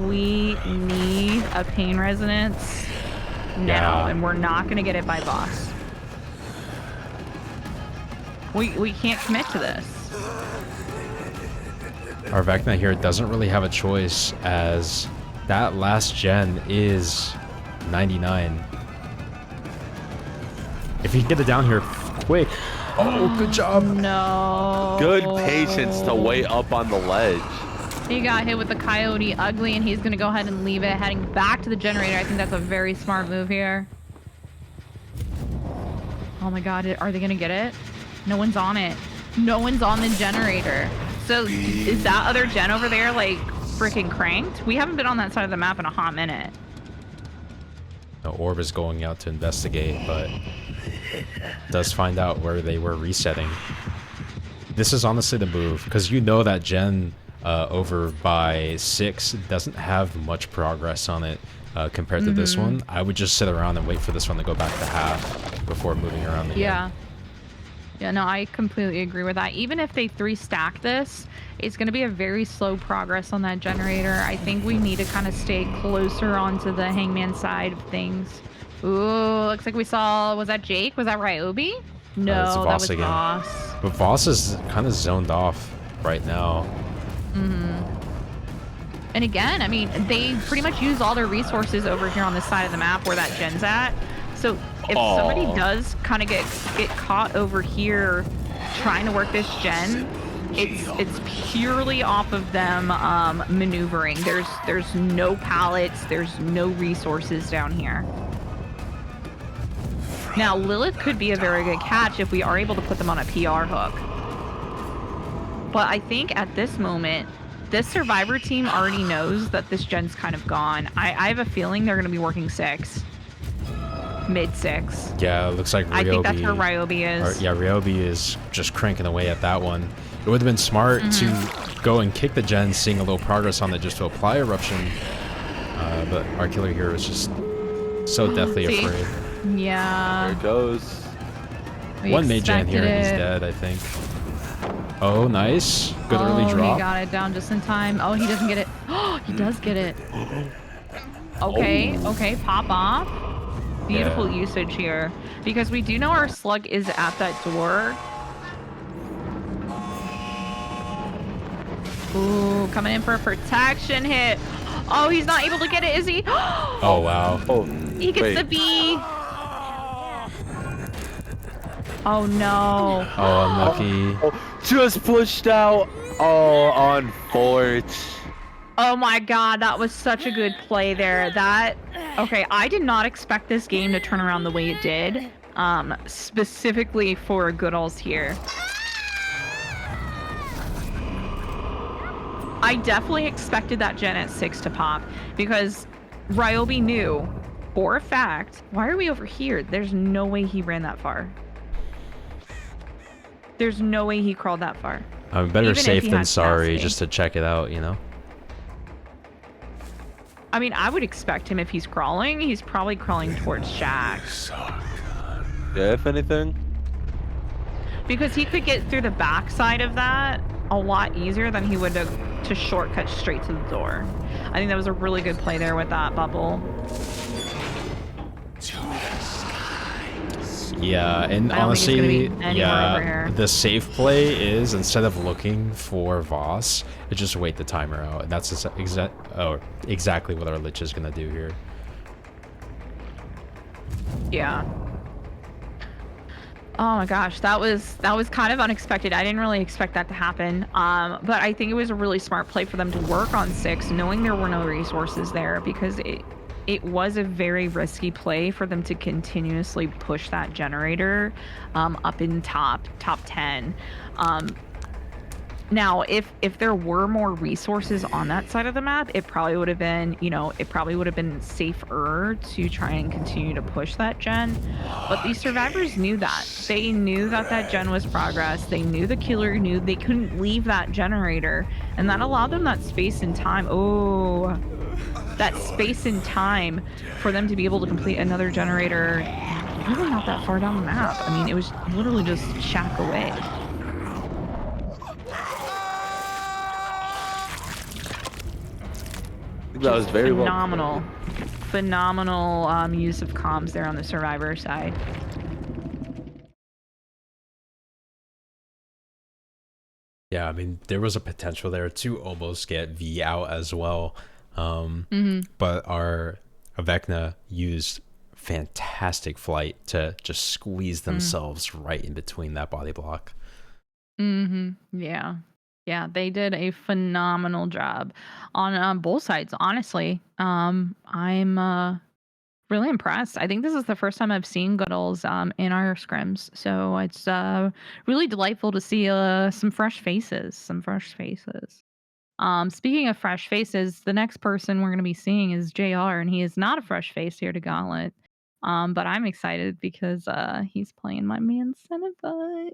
We need a pain resonance now, Yeah. and we're not gonna get it by boss. We can't commit to this. Our Vecna here doesn't really have a choice, as that last gen is 99. If he can get it down here quick. Oh, good job. No. Good patience to wait up on the ledge. He got hit with the Coyote Ugly, and he's gonna go ahead and leave it, heading back to the generator. I think that's a very smart move here. Oh my god, are they gonna get it? No one's on it. No one's on the generator. So is that other gen over there like freaking cranked? We haven't been on that side of the map in a hot minute. The orb is going out to investigate, but does find out where they were resetting. This is honestly the move, because you know that gen over by 6 doesn't have much progress on it compared to this one. I would just sit around and wait for this one to go back to half before moving around again. Yeah. Yeah, no, I completely agree with that. Even if they 3-stack this, it's going to be a very slow progress on that generator. I think we need to kind of stay closer onto the Hangman side of things. Ooh, looks like we saw, was that Jake? Was that Ryobi? No, it's that Voss was again. Voss. But Voss is kind of zoned off right now. And again, I mean, they pretty much use all their resources over here on this side of the map where that gen's at. So if somebody does kind of get caught over here trying to work this gen, it's purely off of them maneuvering. There's no pallets, there's no resources down here. Now Lilith could be a very good catch if we are able to put them on a PR hook. But I think at this moment, this survivor team already knows that this gen's kind of gone. I have a feeling they're going to be working 6. Mid 6. Yeah, it looks like Ryobi. I think that's where Ryobi is. Yeah, Ryobi is just cranking away at that one. It would have been smart to go and kick the gen, seeing a little progress on it just to apply Eruption. But our killer here is just so deathly See? afraid. Yeah. There it goes. we One mage gen here and he's expected dead, I think. Oh, nice. Good early He drop. got it down just in time. Oh, he doesn't get it. Oh, he does get it. Okay, okay, pop off. Beautiful usage here. Because we do know our slug is at that door. Ooh, coming in for a protection hit. Oh, he's not able to get it, is he? Oh, wow. Oh, He gets wait. the B. Oh no. Oh, unlucky. Oh, just pushed out. Oh, on Fort. Oh my god, that was such a good play there. Okay, I did not expect this game to turn around the way it did. Specifically for Gudalz here. I definitely expected that gen at 6 to pop, because Ryobi knew for a fact. Why are we over here? There's no way he ran that far. There's no way he crawled that far. Better Even if safe he than had sorry, capacity. just to check it out, you know? I mean, I would expect him if he's crawling. He's probably crawling towards Shack. Yeah, if anything. because he could get through the backside of that a lot easier than he would to shortcut straight to the door. I think that was a really good play there with that bubble. Yeah, and I don't think it's honestly, gonna be anywhere over here. the safe play is instead of looking for Voss, just wait the timer out. And that's exactly what our Lich is gonna do here. Yeah. Oh my gosh, that was kind of unexpected. I didn't really expect that to happen. But I think it was a really smart play for them to work on 6, knowing there were no resources there, because it was a very risky play for them to continuously push that generator up in top 10. Now, if there were more resources on that side of the map, it probably would have been, safer to try and continue to push that gen. But these survivors knew that. They knew that gen was progress. They knew the killer knew they couldn't leave that generator, and that allowed them that space and time. Oh, that space and time for them to be able to complete another generator. Really not that far down the map. I mean, it was literally just shack away. That was very phenomenal use of comms there on the survivor side. Yeah, I mean, there was a potential there to almost get V out as well. But our Avecna used fantastic flight to just squeeze themselves right in between that body block. Yeah, they did a phenomenal job on both sides, honestly. I'm really impressed. I think this is the first time I've seen Gudalz in our scrims, so it's really delightful to see some fresh faces. Speaking of fresh faces, the next person we're going to be seeing is JR, and he is not a fresh face here to Gauntlet. But I'm excited because he's playing my man Cenobite.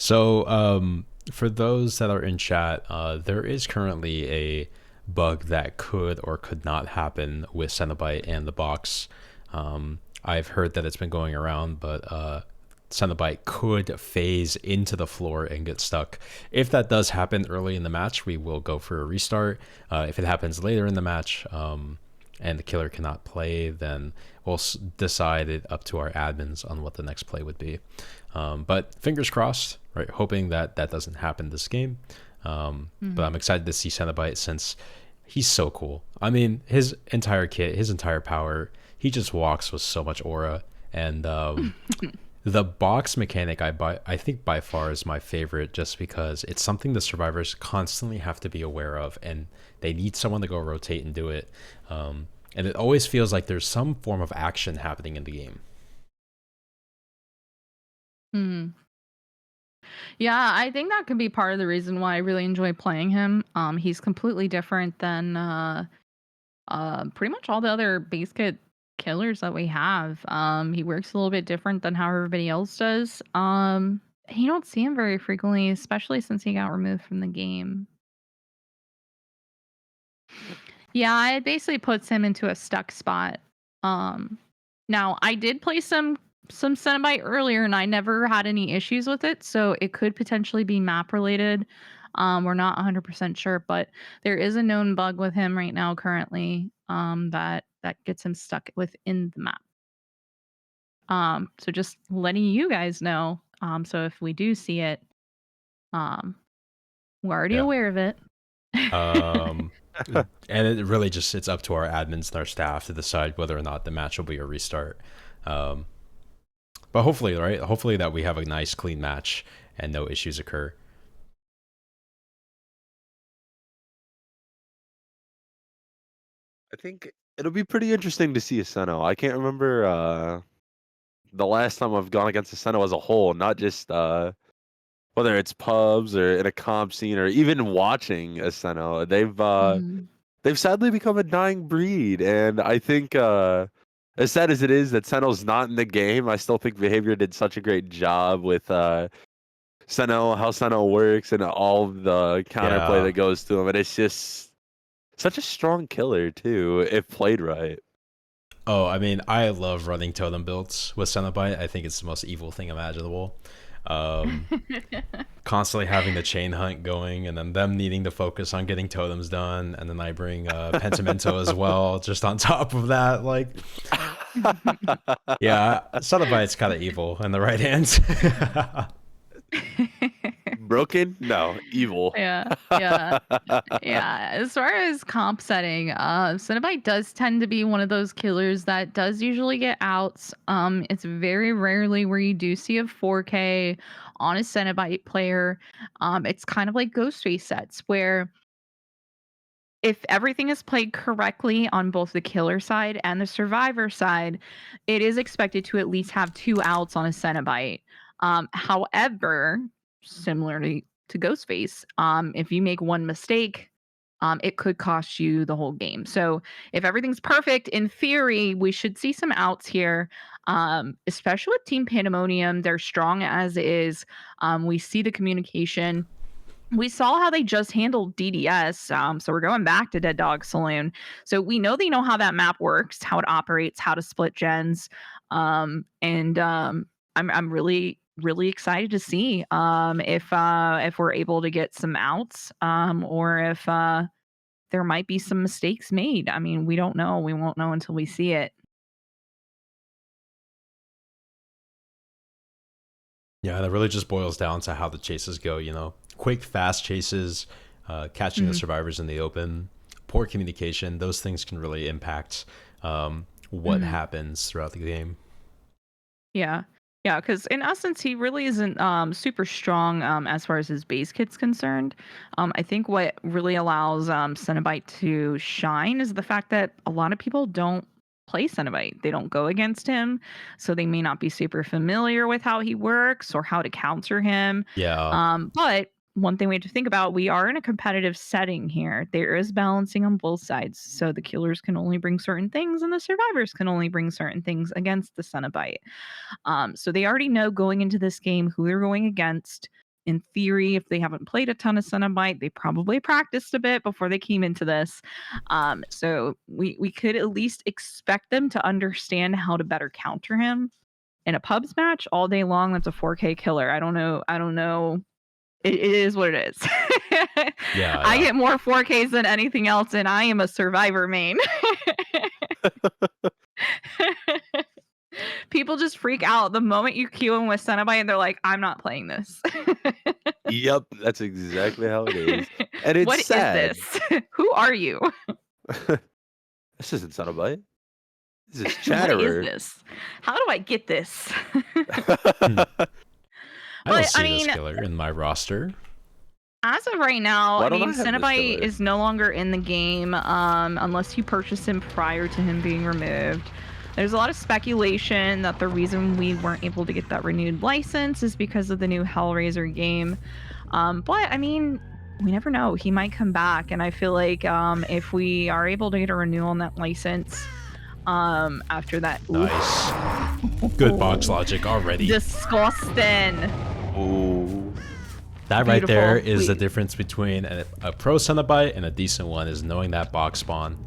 So for those that are in chat, there is currently a bug that could or could not happen with Cenobite and the box. I've heard that it's been going around, but Cenobite could phase into the floor and get stuck. If that does happen early in the match, we will go for a restart. If it happens later in the match and the killer cannot play, then we'll decide it up to our admins on what the next play would be. But fingers crossed, right? Hoping that that doesn't happen this game. But I'm excited to see Cenobite since he's so cool. I mean, his entire kit, his entire power, he just walks with so much aura. And the box mechanic, I think by far is my favorite, just because it's something the survivors constantly have to be aware of, and they need someone to go rotate and do it. And it always feels like there's some form of action happening in the game. Yeah, I think that could be part of the reason why I really enjoy playing him. He's completely different than pretty much all the other base kit killers that we have. He works a little bit different than how everybody else does. You don't see him very frequently, especially since he got removed from the game. Yeah, it basically puts him into a stuck spot. Now I did play some Cenobite earlier, and I never had any issues with it, so it could potentially be map related. We're not 100% sure, but there is a known bug with him right now currently that gets him stuck within the map. So just letting you guys know. So if we do see it, we're already aware of it. And it really just, it's up to our admins and our staff to decide whether or not the match will be a restart. But hopefully, right? Hopefully that we have a nice clean match and no issues occur. I think it'll be pretty interesting to see a Seno. I can't remember the last time I've gone against a Seno as a whole, not just whether it's pubs or in a comp scene or even watching a Seno. They've sadly become a dying breed, and I think as sad as it is that Seno's not in the game, I still think Behavior did such a great job with Seno, how Seno works, and all of the counterplay that goes to him. And it's just such a strong killer too, if played right. Oh, I mean, I love running totem builds with Cenobite. I think it's the most evil thing imaginable. Constantly having the chain hunt going, and then them needing to focus on getting totems done, and then I bring Pentimento as well, just on top of that. Like, yeah, Cenobite's kind of evil in the right hands. Broken? No, evil. Yeah. As far as comp setting, Cenobite does tend to be one of those killers that does usually get outs. It's very rarely where you do see a 4K on a Cenobite player. It's kind of like Ghostface sets where if everything is played correctly on both the killer side and the survivor side, it is expected to at least have 2 outs on a Cenobite. However, similarly to Ghostface, if you make one mistake, it could cost you the whole game. So if everything's perfect, in theory, we should see some outs here, especially with Team Pandemonium. They're strong as is. We see the communication. We saw how they just handled DDS, so we're going back to Dead Dog Saloon. So we know they know how that map works, how it operates, how to split gens, and I'm really excited to see if we're able to get some outs, or if there might be some mistakes made. I mean, we don't know. We won't know until we see it. Yeah, and it really just boils down to how the chases go, you know. Quick, fast chases, catching the survivors in the open, poor communication, those things can really impact what happens throughout the game. Yeah. Yeah, because in essence, he really isn't super strong as far as his base kit's concerned. I think what really allows Cenobite to shine is the fact that a lot of people don't play Cenobite. They don't go against him, so they may not be super familiar with how he works or how to counter him. Yeah. But one thing we have to think about, we are in a competitive setting here. There is balancing on both sides. So the killers can only bring certain things and the survivors can only bring certain things against the Cenobite. So they already know going into this game who they're going against. In theory, if they haven't played a ton of Cenobite, they probably practiced a bit before they came into this. So we could at least expect them to understand how to better counter him. In a pubs match all day long, that's a 4K killer. I don't know. It is what it is. Yeah. I get more 4Ks than anything else, and I am a survivor main. People just freak out the moment you queue in with Cenobite, and they're like, "I'm not playing this." Yep, that's exactly how it is. And it's What is sad. this? Who are you? This isn't Cenobite. This is What Chatterer. is this? How do I get this? I don't But, see I mean- this killer in my roster. As of right now, Why I don't mean, I have this Cenobite killer? is no longer in the game unless you purchase him prior to him being removed. There's a lot of speculation that the reason we weren't able to get that renewed license is because of the new Hellraiser game. But, I mean, we never know. He might come back, and I feel like if we are able to get a renewal on that license after that... Nice. Good box logic already. Disgusting. Ooh. That right there Beautiful. is the difference between a pro Cenobite and a decent one, is knowing that box spawn.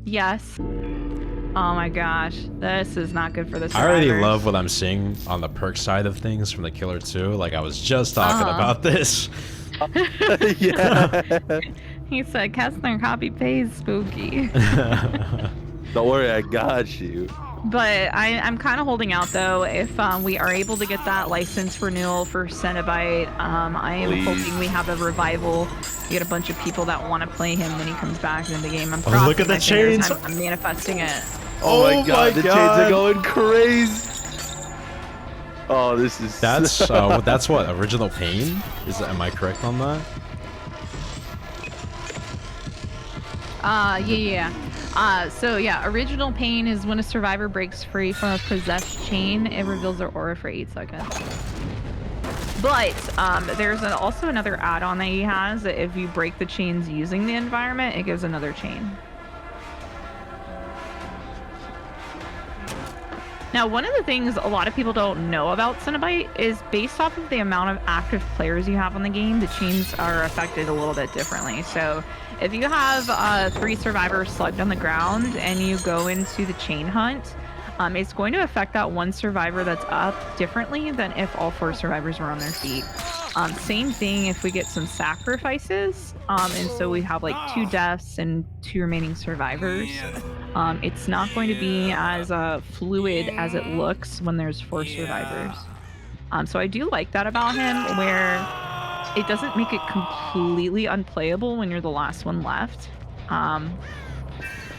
Yes. Oh my gosh, this is not good for the I survivors. already love what I'm seeing on the perk side of things from the killer too. Like, I was just talking about this. Yeah. He said, Kessler copy paste spooky. Don't worry, I got you. But I'm kind of holding out though. If we are able to get that license renewal for Cenobite, I am Please. hoping we have a revival. We get a bunch of people that want to play him when he comes back in the game. I'm Oh, look crossing at the my fingers. chains. I'm manifesting it. Oh my Oh god, my the chains God. are going crazy. Oh, this is That's what, original pain? Am I correct on that? Yeah. So yeah, original pain is when a survivor breaks free from a possessed chain. It reveals their aura for 8 seconds. But there's also another add-on that he has. That if you break the chains using the environment, it gives another chain. Now, one of the things a lot of people don't know about Cenobite is based off of the amount of active players you have on the game, the chains are affected a little bit differently. So if you have 3 survivors slugged on the ground and you go into the chain hunt, it's going to affect that one survivor that's up differently than if all 4 survivors were on their feet. Same thing if we get some sacrifices, and so we have like 2 deaths and 2 remaining survivors. It's not going to be as fluid as it looks when there's 4 survivors. So I do like that about him, where it doesn't make it completely unplayable when you're the last one left.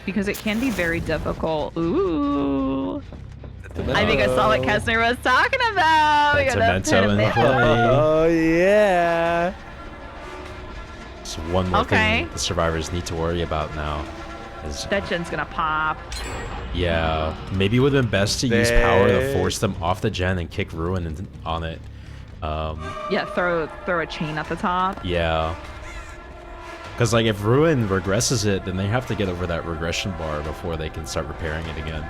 Because it can be very difficult. Ooh. I think I saw what Kessner was talking about. We got Demento in play. Oh yeah. So one more thing the survivors need to worry about now is that gen's gonna pop. Yeah, maybe it would have been best to use power to force them off the gen and kick Ruin on it. Yeah, throw a chain at the top. Yeah. Because like if Ruin regresses it, then they have to get over that regression bar before they can start repairing it again.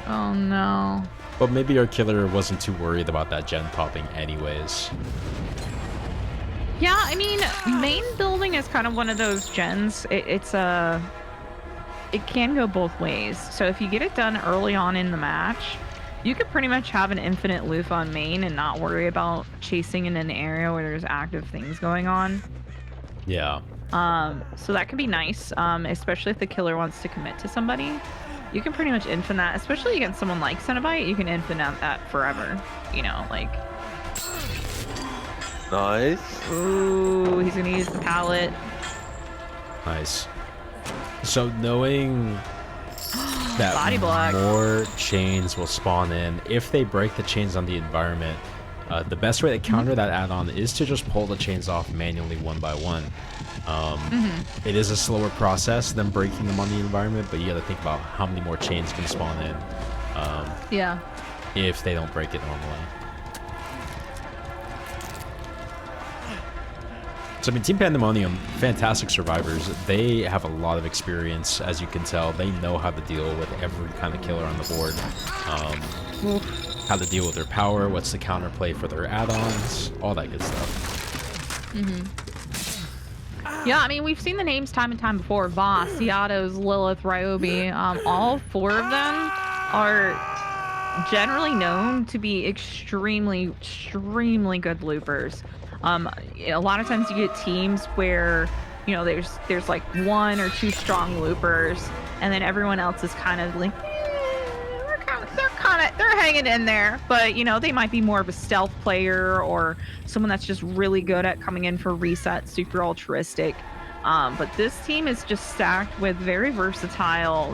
Oh no. But maybe our killer wasn't too worried about that gen popping anyways. Yeah, I mean, main building is kind of one of those gens. It can go both ways. So if you get it done early on in the match, you could pretty much have an infinite loop on main and not worry about chasing in an area where there's active things going on. Yeah. So that could be nice, especially if the killer wants to commit to somebody. You can pretty much infin that, especially against someone like Cenobite, you can infin that forever. You know, like... Nice. Ooh, he's gonna use the pallet. Nice. So knowing that Body block. more chains will spawn in, if they break the chains on the environment, the best way to counter that add-on is to just pull the chains off manually one by one. It is a slower process than breaking them on the environment, but you gotta think about how many more chains can spawn in Yeah. if they don't break it normally. So I mean, Team Pandemonium, fantastic survivors. They have a lot of experience, as you can tell. They know how to deal with every kind of killer on the board. How to deal with their power, what's the counterplay for their add-ons, all that good stuff. Yeah, I mean, we've seen the names time and time before. Voss, Yados, Lilith, Ryobi. All 4 of them are generally known to be extremely, extremely good loopers. A lot of times you get teams where, you know, there's like 1 or 2 strong loopers, and then everyone else is kind of like, they're hanging in there, but you know, they might be more of a stealth player or someone that's just really good at coming in for reset, super altruistic. But this team is just stacked with very versatile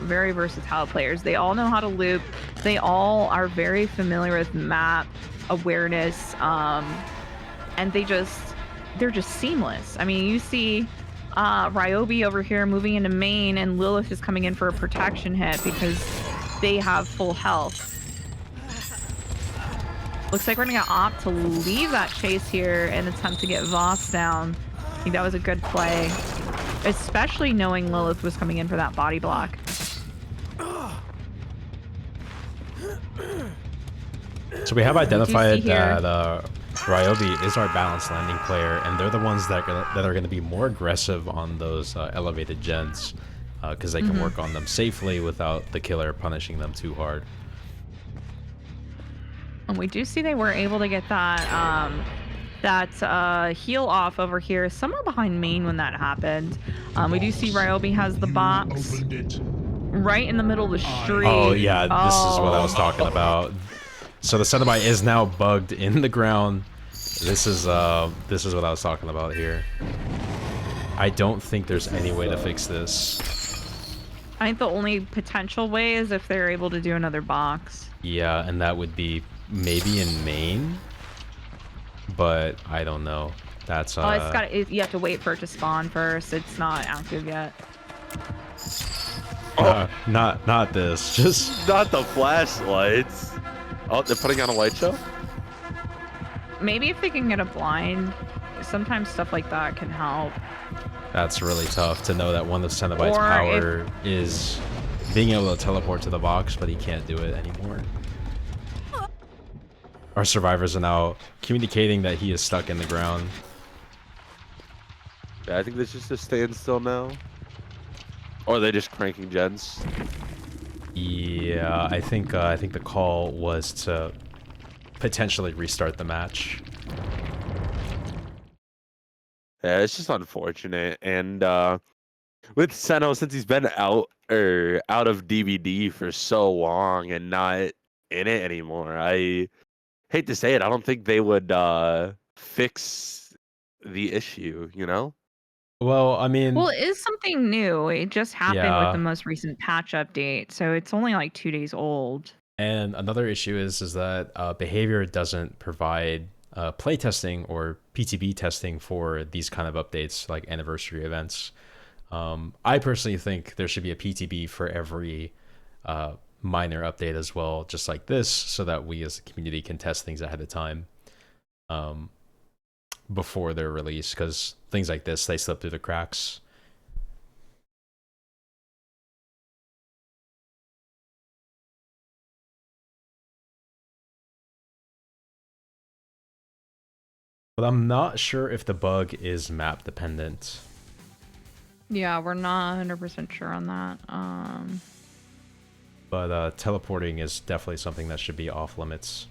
players. They all know how to loop. They all are very familiar with map awareness, and they're just seamless. I mean, you see Ryobi over here moving into main, and Lilith is coming in for a protection hit because they have full health. Looks like we're gonna opt to leave that chase here and attempt to get Voss down. I think that was a good play, especially knowing Lilith was coming in for that body block. So we have identified that Ryobi is our balanced landing player, and they're the ones that are going to be more aggressive on those elevated gens, because they can work on them safely without the killer punishing them too hard. And we do see they were able to get that heal off over here, somewhere behind main when that happened. We do see Ryobi has the box right in the middle of the street. Oh yeah, this is what I was talking about. So the Cenobite is now bugged in the ground. This is what I was talking about here. I don't think there's any way to fix this. I think the only potential way is if they're able to do another box. Yeah, and that would be maybe in main, but I don't know. That's you have to wait for it to spawn first. It's not active yet. Not this. Just not the flashlights. Oh, they're putting on a light show? Maybe if they can get a blind, sometimes stuff like that can help. That's really tough to know that one of Cenobite's power is being able to teleport to the box, but he can't do it anymore. Our survivors are now communicating that he is stuck in the ground. Yeah, I think there's just a standstill now. Or are they just cranking gens? Yeah, I think the call was to potentially restart the match. Yeah, it's just unfortunate. And with Senno, since he's been out of DBD for so long and not in it anymore, I hate to say it, I don't think they would fix the issue, you know? Well, I mean, Well, it is something new. It just happened with the yeah. most recent patch update, so it's only like 2 days old. And another issue is that behavior doesn't provide playtesting or PTB testing for these kind of updates, like anniversary events. I personally think there should be a PTB for every minor update as well, just like this, so that we as a community can test things ahead of time before they're released, because things like this, they slip through the cracks. But I'm not sure if the bug is map dependent. Yeah, we're not 100% sure on that. But teleporting is definitely something that should be off limits.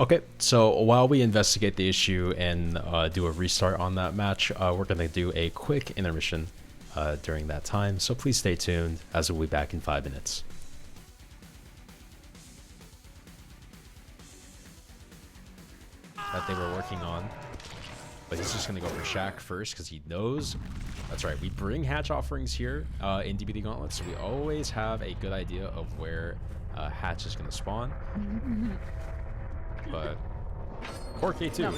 Okay, so while we investigate the issue and do a restart on that match, we're going to do a quick intermission during that time, so please stay tuned as we'll be back in 5 minutes. That they were working on, but he's just going to go for Shack first because he knows. That's right, we bring hatch offerings here in DBD Gauntlet, so we always have a good idea of where hatch is going to spawn. But 4K2.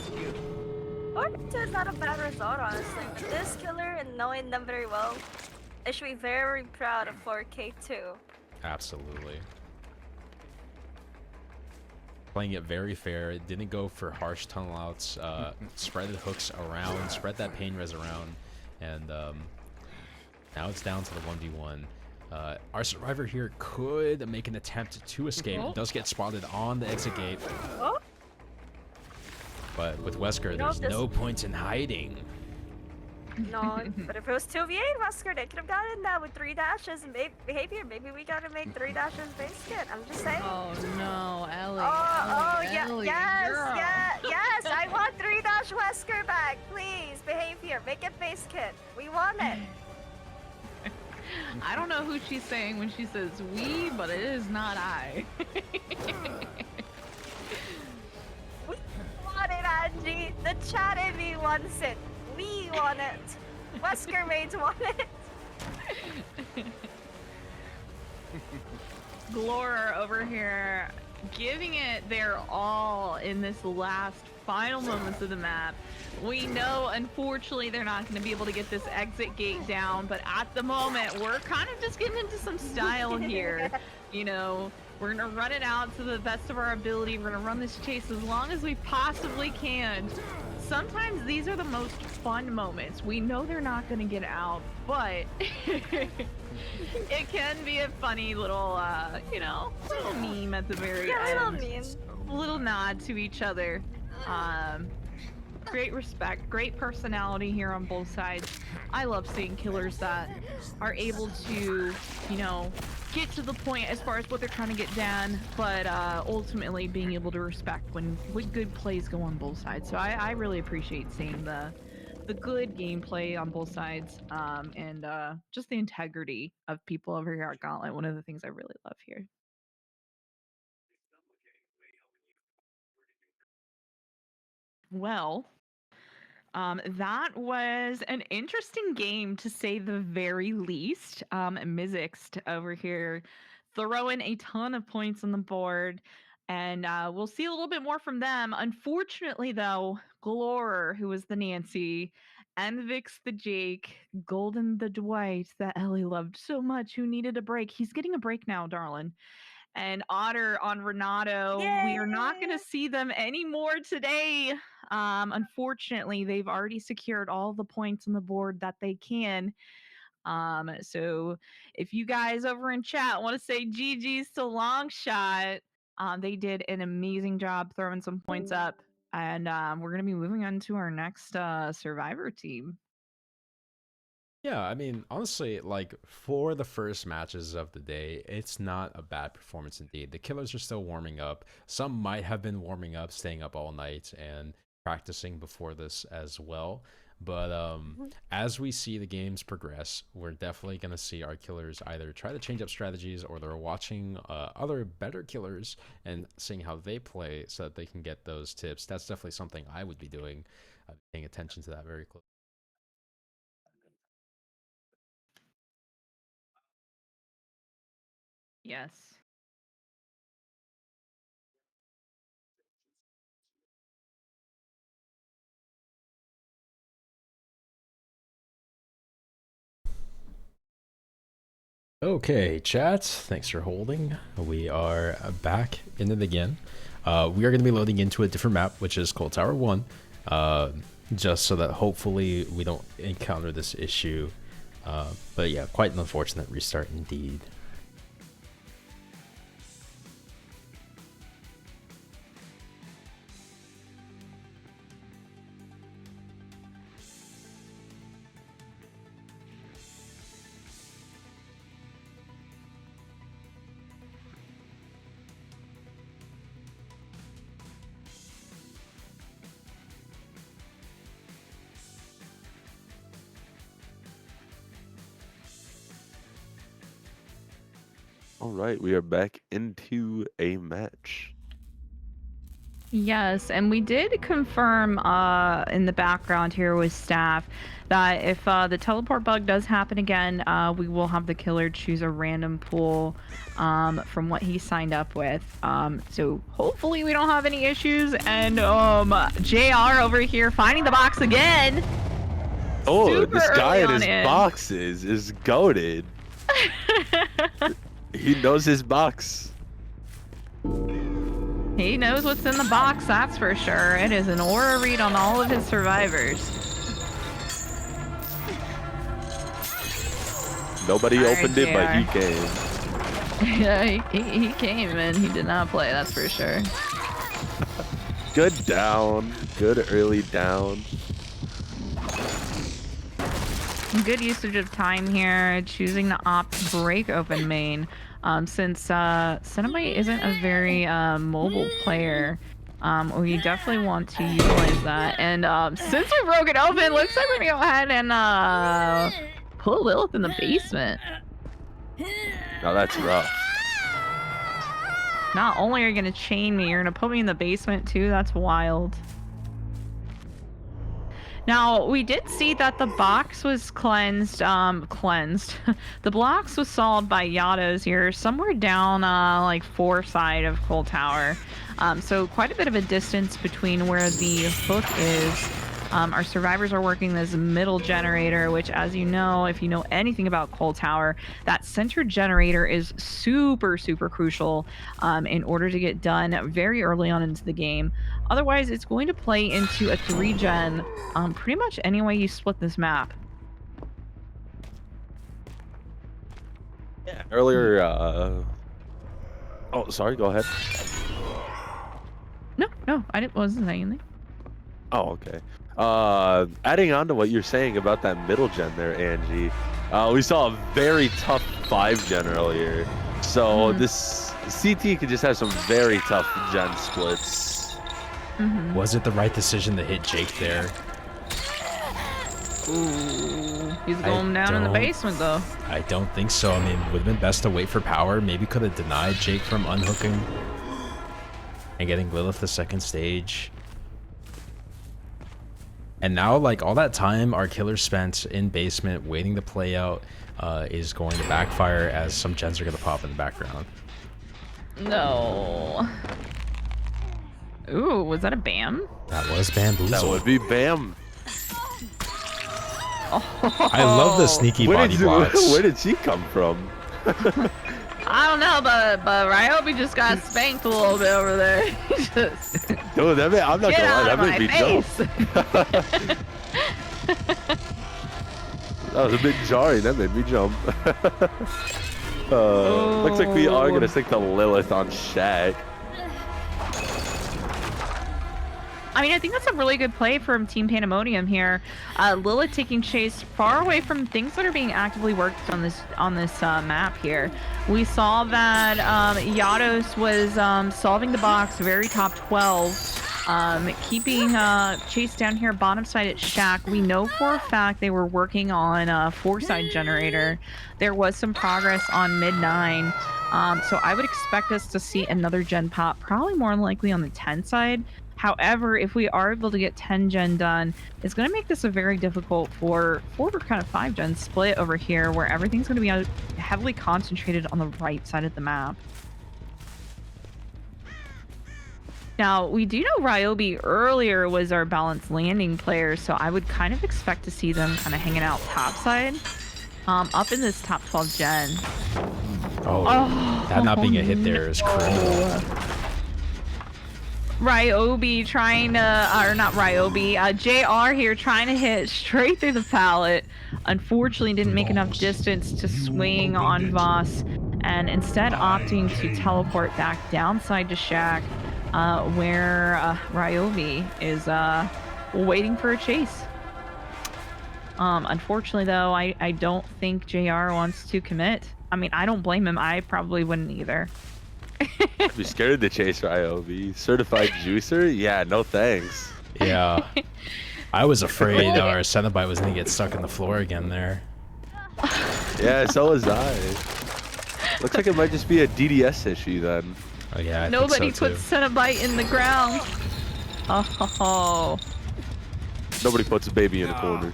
K2 is not a bad result, honestly. With this killer and knowing them very well, I should be very proud of 4K2. Absolutely. Playing it very fair. It didn't go for harsh tunnel outs. Spread the hooks around, spread that pain res around, and now it's down to the 1v1. Our survivor here could make an attempt to escape. Does get spotted on the exit gate. Oh? But with Wesker, there's no point in hiding. No, but if it was 2v8 Wesker, they could have gotten that with 3 dashes and behavior. Maybe we gotta make 3 dashes base kit. I'm just saying. Oh no, Ellie. Ellie, yes, I want 3 dash Wesker back, please. Behavior, make it base kit. We want it. I don't know who she's saying when she says we, but it is not I. We want it, Angie. The chat in me wants it. We want it. Wesker mates want it. Glor over here giving it their all in this last final moments of the map. We know, unfortunately, they're not going to be able to get this exit gate down, but at the moment, we're kind of just getting into some style here. You know, we're going to run it out to the best of our ability. We're going to run this chase as long as we possibly can. Sometimes these are the most fun moments. We know they're not going to get out, but it can be a funny little, you know, little meme at the very end. Little meme. Little nod to each other. Great respect, great personality here on both sides. I love seeing killers that are able to, you know, get to the point as far as what they're trying to get done, but ultimately being able to respect when good plays go on both sides. So I really appreciate seeing the good gameplay on both sides, and just the integrity of people over here at Gauntlet. One of the things I really love here. Well, that was an interesting game to say the very least. Mizzixed over here throwing a ton of points on the board, and we'll see a little bit more from them. Unfortunately, though, Glor, who was the Nancy, and Vix the Jake, Golden the Dwight that Ellie loved so much, who needed a break. He's getting a break now, darling. and Otter on Renato. We are not going to see them anymore today. Unfortunately, they've already secured all the points on the board that they can. So if you guys over in chat want to say GG's to Longshot, they did an amazing job throwing some points up. And we're going to be moving on to our next Survivor team. Yeah, I mean, honestly, like for the first matches of the day, it's not a bad performance indeed. The killers are still warming up. Some might have been warming up, staying up all night and practicing before this as well. But as we see the games progress, we're definitely going to see our killers either try to change up strategies, or they're watching other better killers and seeing how they play so that they can get those tips. That's definitely something I would be doing, paying attention to that very closely. Yes. Okay, chat, thanks for holding. We are back in it again. We are going to be loading into a different map, which is Cold Tower 1, just so that hopefully we don't encounter this issue. But yeah, quite an unfortunate restart indeed. All right, we are back into a match. Yes, and we did confirm in the background here with staff that if the teleport bug does happen again, we will have the killer choose a random pool from what he signed up with. So hopefully we don't have any issues. And JR over here finding the box again. Oh, Super this guy early in his on in. boxes is goated. He knows his box. He knows what's in the box, that's for sure. It is an aura read on all of his survivors. Nobody All right, opened it, but he JR. came. Yeah, he came and he did not play, that's for sure. Good down. Good early down. Good usage of time here, choosing to opt to break open main. Since Cenobite isn't a very mobile player, we definitely want to utilize that. And since we broke it open, looks like we're gonna go ahead and put Lilith in the basement. Now that's rough. Not only are you gonna chain me, you're gonna put me in the basement too. That's wild. Now, we did see that the box was cleansed. The blocks was solved by Yados here, somewhere down like 4 side of Cold Tower. So quite a bit of a distance between where the hook is. Our survivors are working this middle generator, which, as you know, if you know anything about Cold Tower, that center generator is super, super crucial in order to get done very early on into the game. Otherwise, it's going to play into a 3-gen pretty much any way you split this map. Yeah. Earlier, oh, sorry, go ahead. No, wasn't saying anything. Oh, okay. Adding on to what you're saying about that middle gen there, Angie, we saw a very tough 5-gen earlier. So this CT could just have some very tough gen splits. Was it the right decision to hit Jake there? Ooh, he's going down in the basement though. I don't think so. I mean, would have been best to wait for power. Maybe could have denied Jake from unhooking and getting Lilith the second stage. And now, like, all that time our killer spent in basement waiting to play out is going to backfire, as some gens are going to pop in the background. No. Ooh, was that a BAM? That was bamboozled. That would be Bam. I love the sneaky body blocks. Where did she come from? I don't know, but Ryobi just got spanked a little bit over there. He just Dude, that made, I'm not get gonna lie, out that of my made me jump. face. That was a bit jarring. That made me jump. Looks like we are gonna stick to Lilith on Shaq. I mean, I think that's a really good play from Team Pandemonium here. Lilith taking chase far away from things that are being actively worked on this map here. We saw that Yados was solving the box, very top 12, keeping chase down here bottom side at Shack. We know for a fact they were working on a 4-side generator. There was some progress on mid 9. So I would expect us to see another gen pop, probably more likely on the 10 side. However, if we are able to get 10 gen done, it's going to make this a very difficult for kind of 5 gen split over here, where everything's going to be heavily concentrated on the right side of the map. Now, we do know Ryobi earlier was our balanced landing player, so I would kind of expect to see them kind of hanging out top side, up in this top 12 gen. Oh, that not being a hit there is criminal. Ryobi trying to, or not Ryobi, JR here trying to hit straight through the pallet. Unfortunately, didn't make enough distance to swing on Voss, and instead opting to teleport back downside to Shack, where Ryobi is waiting for a chase. Unfortunately, though, I don't think JR wants to commit. I mean, I don't blame him. I probably wouldn't either. I'd be scared to chase IOV. Certified juicer? Yeah, no thanks. Yeah. I was afraid our Cenobite was going to get stuck in the floor again there. Yeah, so was I. Looks like it might just be a DDS issue then. Oh, yeah, I Nobody think so, puts Cenobite in the ground. Oh. Nobody puts a baby in a corner.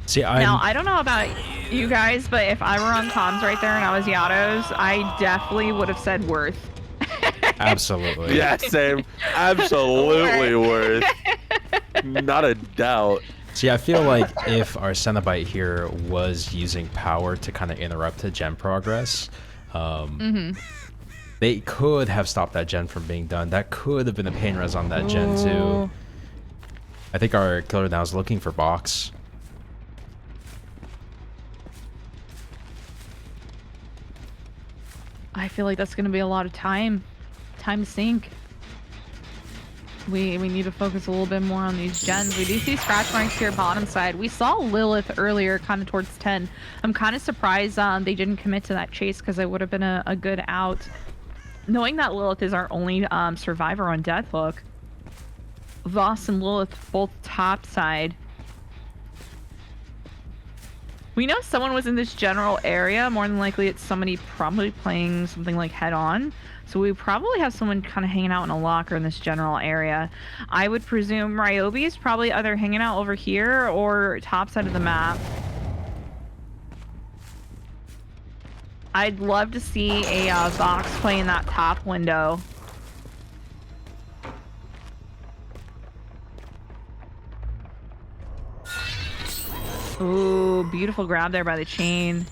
See, Now, I don't know about you guys, but if I were on comms right there and I was Yados, I definitely would have said worth. Absolutely. Yeah, same. Absolutely worth. Not a doubt. See, I feel like if our Cenobite here was using power to kind of interrupt the gen progress, they could have stopped that gen from being done. That could have been a pain res on that gen too. I think our killer now is looking for box. I feel like that's going to be a lot of time sink. We need to focus a little bit more on these gens. We do see scratch marks here bottom side. We saw Lilith earlier kind of towards 10. I'm kind of surprised they didn't commit to that chase, because it would have been a good out. Knowing that Lilith is our only survivor on Deathhook. Voss and Lilith both top side. We know someone was in this general area. More than likely it's somebody probably playing something like head-on. So we probably have someone kind of hanging out in a locker in this general area. I would presume Ryobi is probably either hanging out over here or top side of the map. I'd love to see a Vox play in that top window. Ooh, beautiful grab there by the chain.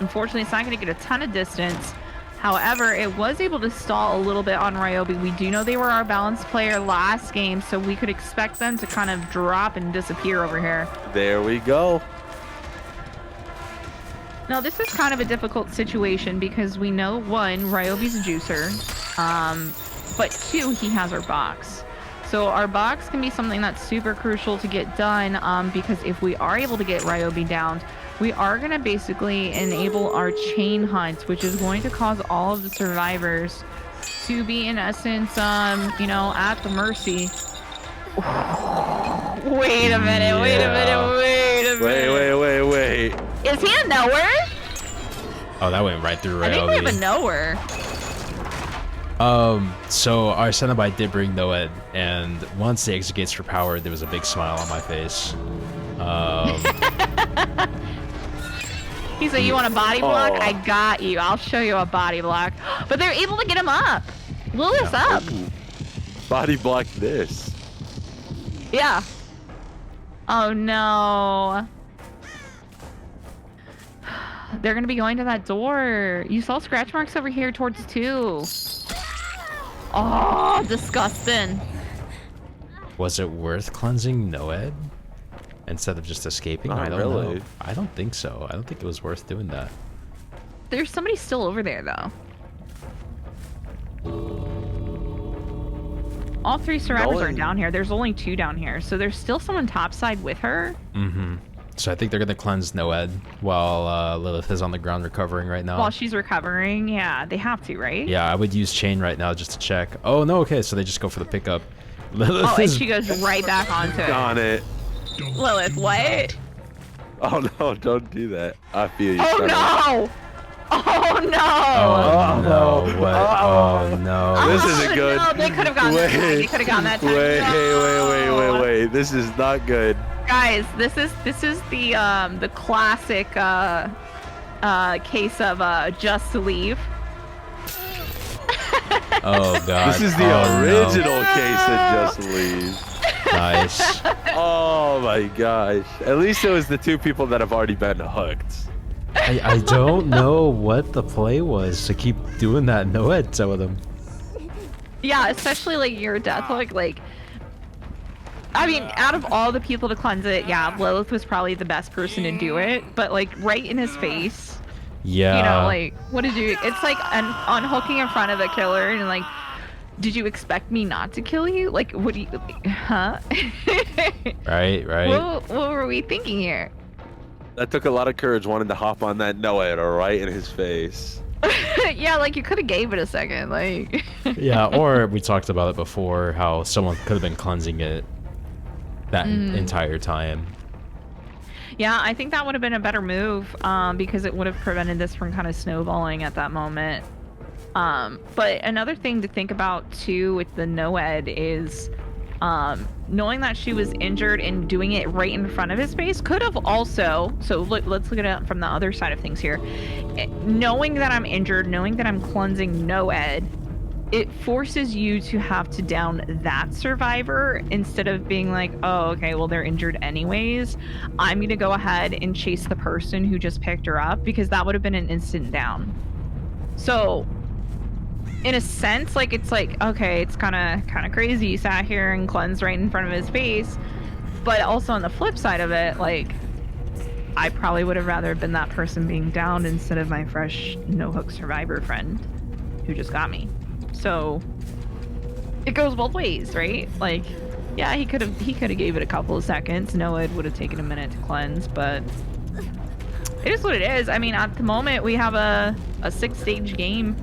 Unfortunately, it's not going to get a ton of distance. However, it was able to stall a little bit on Ryobi. We do know they were our balanced player last game, so we could expect them to kind of drop and disappear over here. There we go. Now, this is kind of a difficult situation because we know, one, Ryobi's a juicer, but two, he has our box. So our box can be something that's super crucial to get done, because if we are able to get Ryobi down, we are going to basically enable our chain hunt, which is going to cause all of the survivors to be, in essence, you know, at the mercy. Wait a minute, wait a minute, wait a minute. Wait. Is he a nowhere? Oh, that went right through Ryobi. I think we have a nowhere. So our Cenobite did bring Noed, and once the exit gates for power, there was a big smile on my face. He said, you want a body block? I got you. I'll show you a body block. But they're able to get him up. Lilith's up. Ooh. Body block this. Yeah. Oh, no. They're gonna be going to that door. You saw scratch marks over here towards 2. Oh, disgusting. Was it worth cleansing Noed instead of just escaping? Not I don't really. know. I don't think so. I don't think it was worth doing that. There's somebody still over there, though. All 3 survivors are down here. There's only 2 down here. So there's still someone topside with her. Mm-hmm. So I think they're going to cleanse Noed while Lilith is on the ground recovering right now. While she's recovering. Yeah, they have to, right? Yeah, I would use Chain right now just to check. Oh, no, okay, so they just go for the pickup. Lilith Oh, and is... she goes right back onto it. Darn it. Lilith, what? Oh no, don't do that. I feel you. Oh, son. no! Oh, no! Oh, no, what? Oh, no. This isn't good. No, they could have gone that time. They could have gone that time. Wait. This is not good. Guys, this is the classic case of just to leave. Oh, God. This is the original case of Just Leave. Nice. Oh my gosh. At least it was the 2 people that have already been hooked. I don't know what the play was to keep doing that Noed to them. Yeah, especially like your death hook, like I mean, out of all the people to cleanse it, yeah, Lilith was probably the best person to do it, but like right in his face. Yeah. You know, like what did you it's like unhooking in front of the killer and like did you expect me not to kill you? Like what do you huh? Right. What were we thinking here? That took a lot of courage wanting to hop on that Noed right in his face. Yeah, like you could have gave it a second, like Yeah, or we talked about it before, how someone could have been cleansing it that entire time. Yeah, I think that would have been a better move because it would have prevented this from kind of snowballing at that moment. But another thing to think about too with the Noed is knowing that she was injured and doing it right in front of his face could have also, so let's look at it from the other side of things here. Knowing that I'm injured, knowing that I'm cleansing Noed, it forces you to have to down that survivor instead of being like, oh, okay, well, they're injured anyways. I'm going to go ahead and chase the person who just picked her up because that would have been an instant down. So in a sense, like it's like, okay, it's kind of crazy. You sat here and cleansed right in front of his face. But also on the flip side of it, like I probably would have rather been that person being downed instead of my fresh no-hook survivor friend who just got me. So it goes both ways, right? Like, yeah, he could have gave it a couple of seconds. Noah would have taken a minute to cleanse, but it is what it is. I mean, at the moment we have a 6-stage game.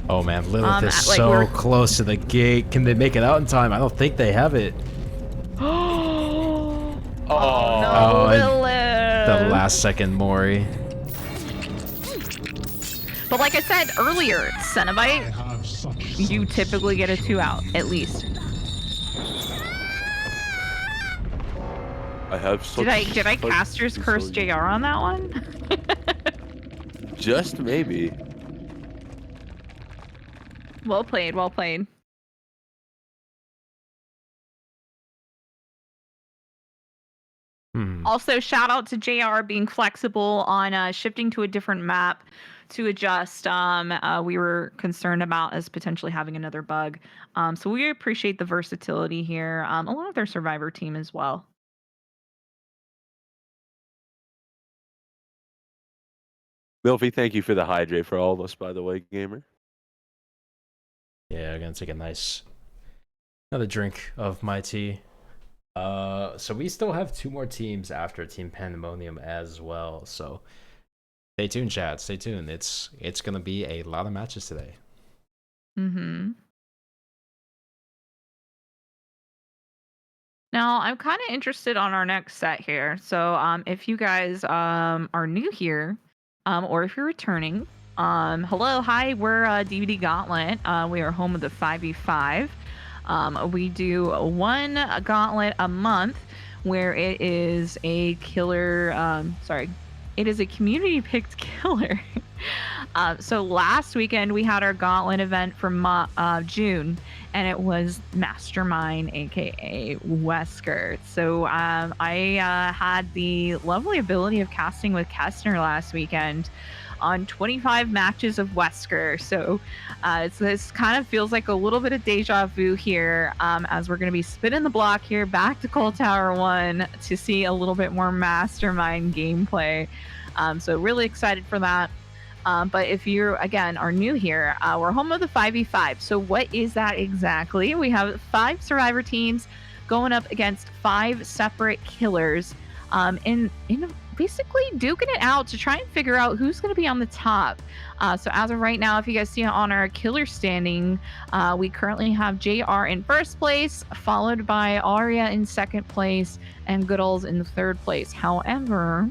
Oh man, Lilith is like so close to the gate. Can they make it out in time? I don't think they have it. Oh no, Oh, Lilith. The last second Mori. But like I said earlier, Cenobite, you typically get a 2 out, at least. I have such Did I caster's curse JR on that one? Just maybe. Well played, well played. Also, shout out to JR being flexible on shifting to a different map to adjust. We were concerned about as potentially having another bug. So we appreciate the versatility here, along with their survivor team as well. Milfy, thank you for the hydrate for all of us, by the way, gamer. Yeah, I'm gonna take another drink of my tea. So we still have 2 more teams after Team Pandemonium as well. So stay tuned, chat. Stay tuned. It's gonna be a lot of matches today. Mm-hmm. Now, I'm kind of interested on our next set here. So if you guys are new here, or if you're returning, hello, hi, we're DBD Gauntlet. We are home of the 5v5. We do 1 gauntlet a month where it is a killer, it is a community picked killer So last weekend we had our Gauntlet event from June, and it was Mastermind, aka Wesker. So I had the lovely ability of casting with Kestner last weekend on 25 matches of Wesker. So this kind of feels like a little bit of deja vu here, as we're going to be spinning the block here back to Cold Tower 1 to see a little bit more Mastermind gameplay. So really excited for that. But if you, again, are new here, we're home of the 5v5. So what is that exactly? We have 5 survivor teams going up against 5 separate killers, in basically duking it out to try and figure out who's going to be on the top. So as of right now, if you guys see on our killer standing, we currently have JR in first place, followed by Aria in second place, and Gudalz in third place. However,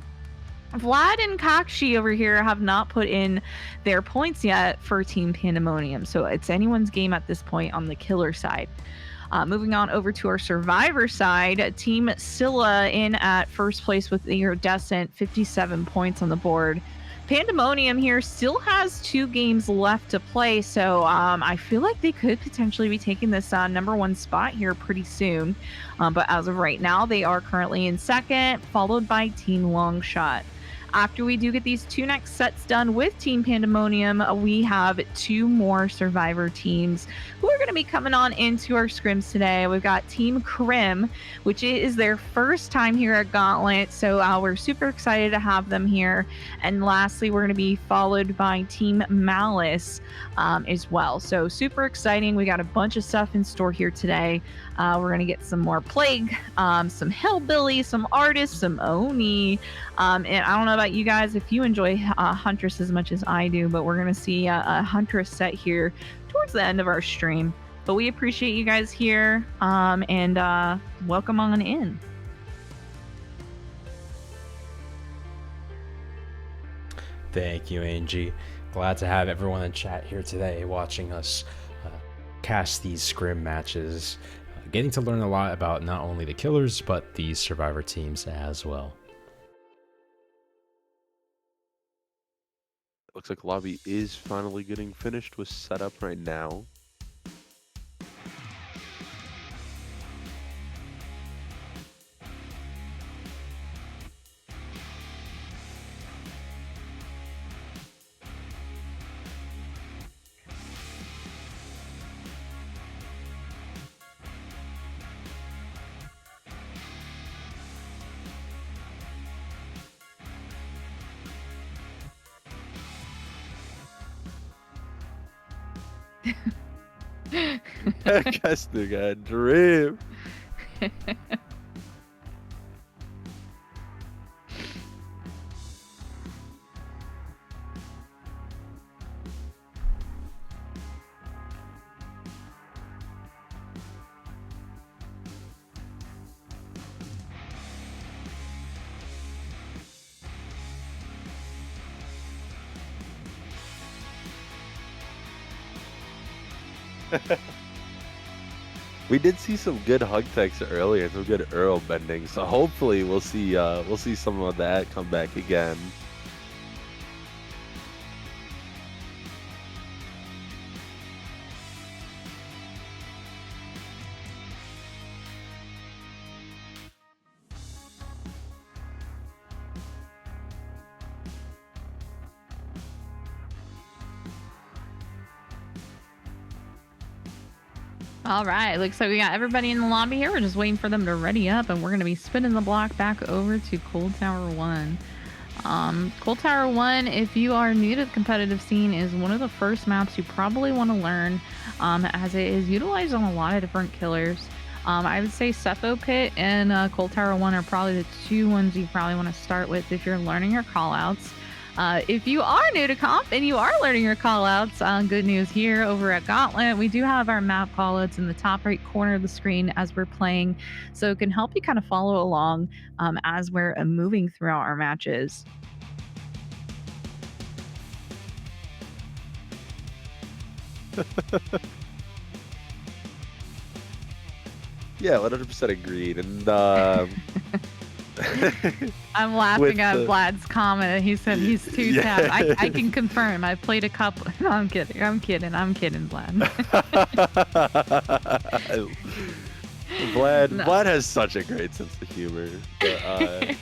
Vlad and Kakshie over here have not put in their points yet for Team Pandemonium, so it's anyone's game at this point on the killer side. Moving on over to our survivor side, Team Scylla in at first place with the iridescent 57 points on the board. Pandemonium here still has 2 games left to play, so I feel like they could potentially be taking this number 1 spot here pretty soon. But as of right now, they are currently in second, followed by Team Longshot. After we do get these 2 next sets done with Team Pandemonium, we have 2 more survivor teams who are going to be coming on into our scrims today. We've got Team Krym, which is their first time here at Gauntlet, so we're super excited to have them here. And lastly, we're going to be followed by Team Malice as well. So super exciting. We got a bunch of stuff in store here today. We're going to get some more Plague, some Hillbilly, some Artists, some Oni, and I don't know about you guys if you enjoy Huntress as much as I do, but we're going to see a Huntress set here towards the end of our stream. But we appreciate you guys here, and welcome on in. Thank you, Angie. Glad to have everyone in chat here today watching us cast these scrim matches, getting to learn a lot about not only the killers, but the survivor teams as well. Looks like lobby is finally getting finished with setup right now. Kester got drip. We did see some good hug techs earlier, some good Earl bending, so hopefully we'll see some of that come back again. All right, looks like we got everybody in the lobby here. We're just waiting for them to ready up, and we're going to be spinning the block back over to Cold Tower 1. Cold Tower 1, if you are new to the competitive scene, is one of the first maps you probably want to learn, as it is utilized on a lot of different killers. I would say Cepho Pit and Cold Tower 1 are probably the 2 ones you probably want to start with if you're learning your callouts. If you are new to comp and you are learning your callouts, good news here over at Gauntlet. We do have our map callouts in the top right corner of the screen as we're playing, so it can help you kind of follow along as we're moving throughout our matches. Yeah, 100% agreed. And I'm laughing at Vlad's comment. He said he's 2 tapped. I can confirm. I played a couple. No, I'm kidding. I'm kidding, Vlad. Vlad has such a great sense of humor. But,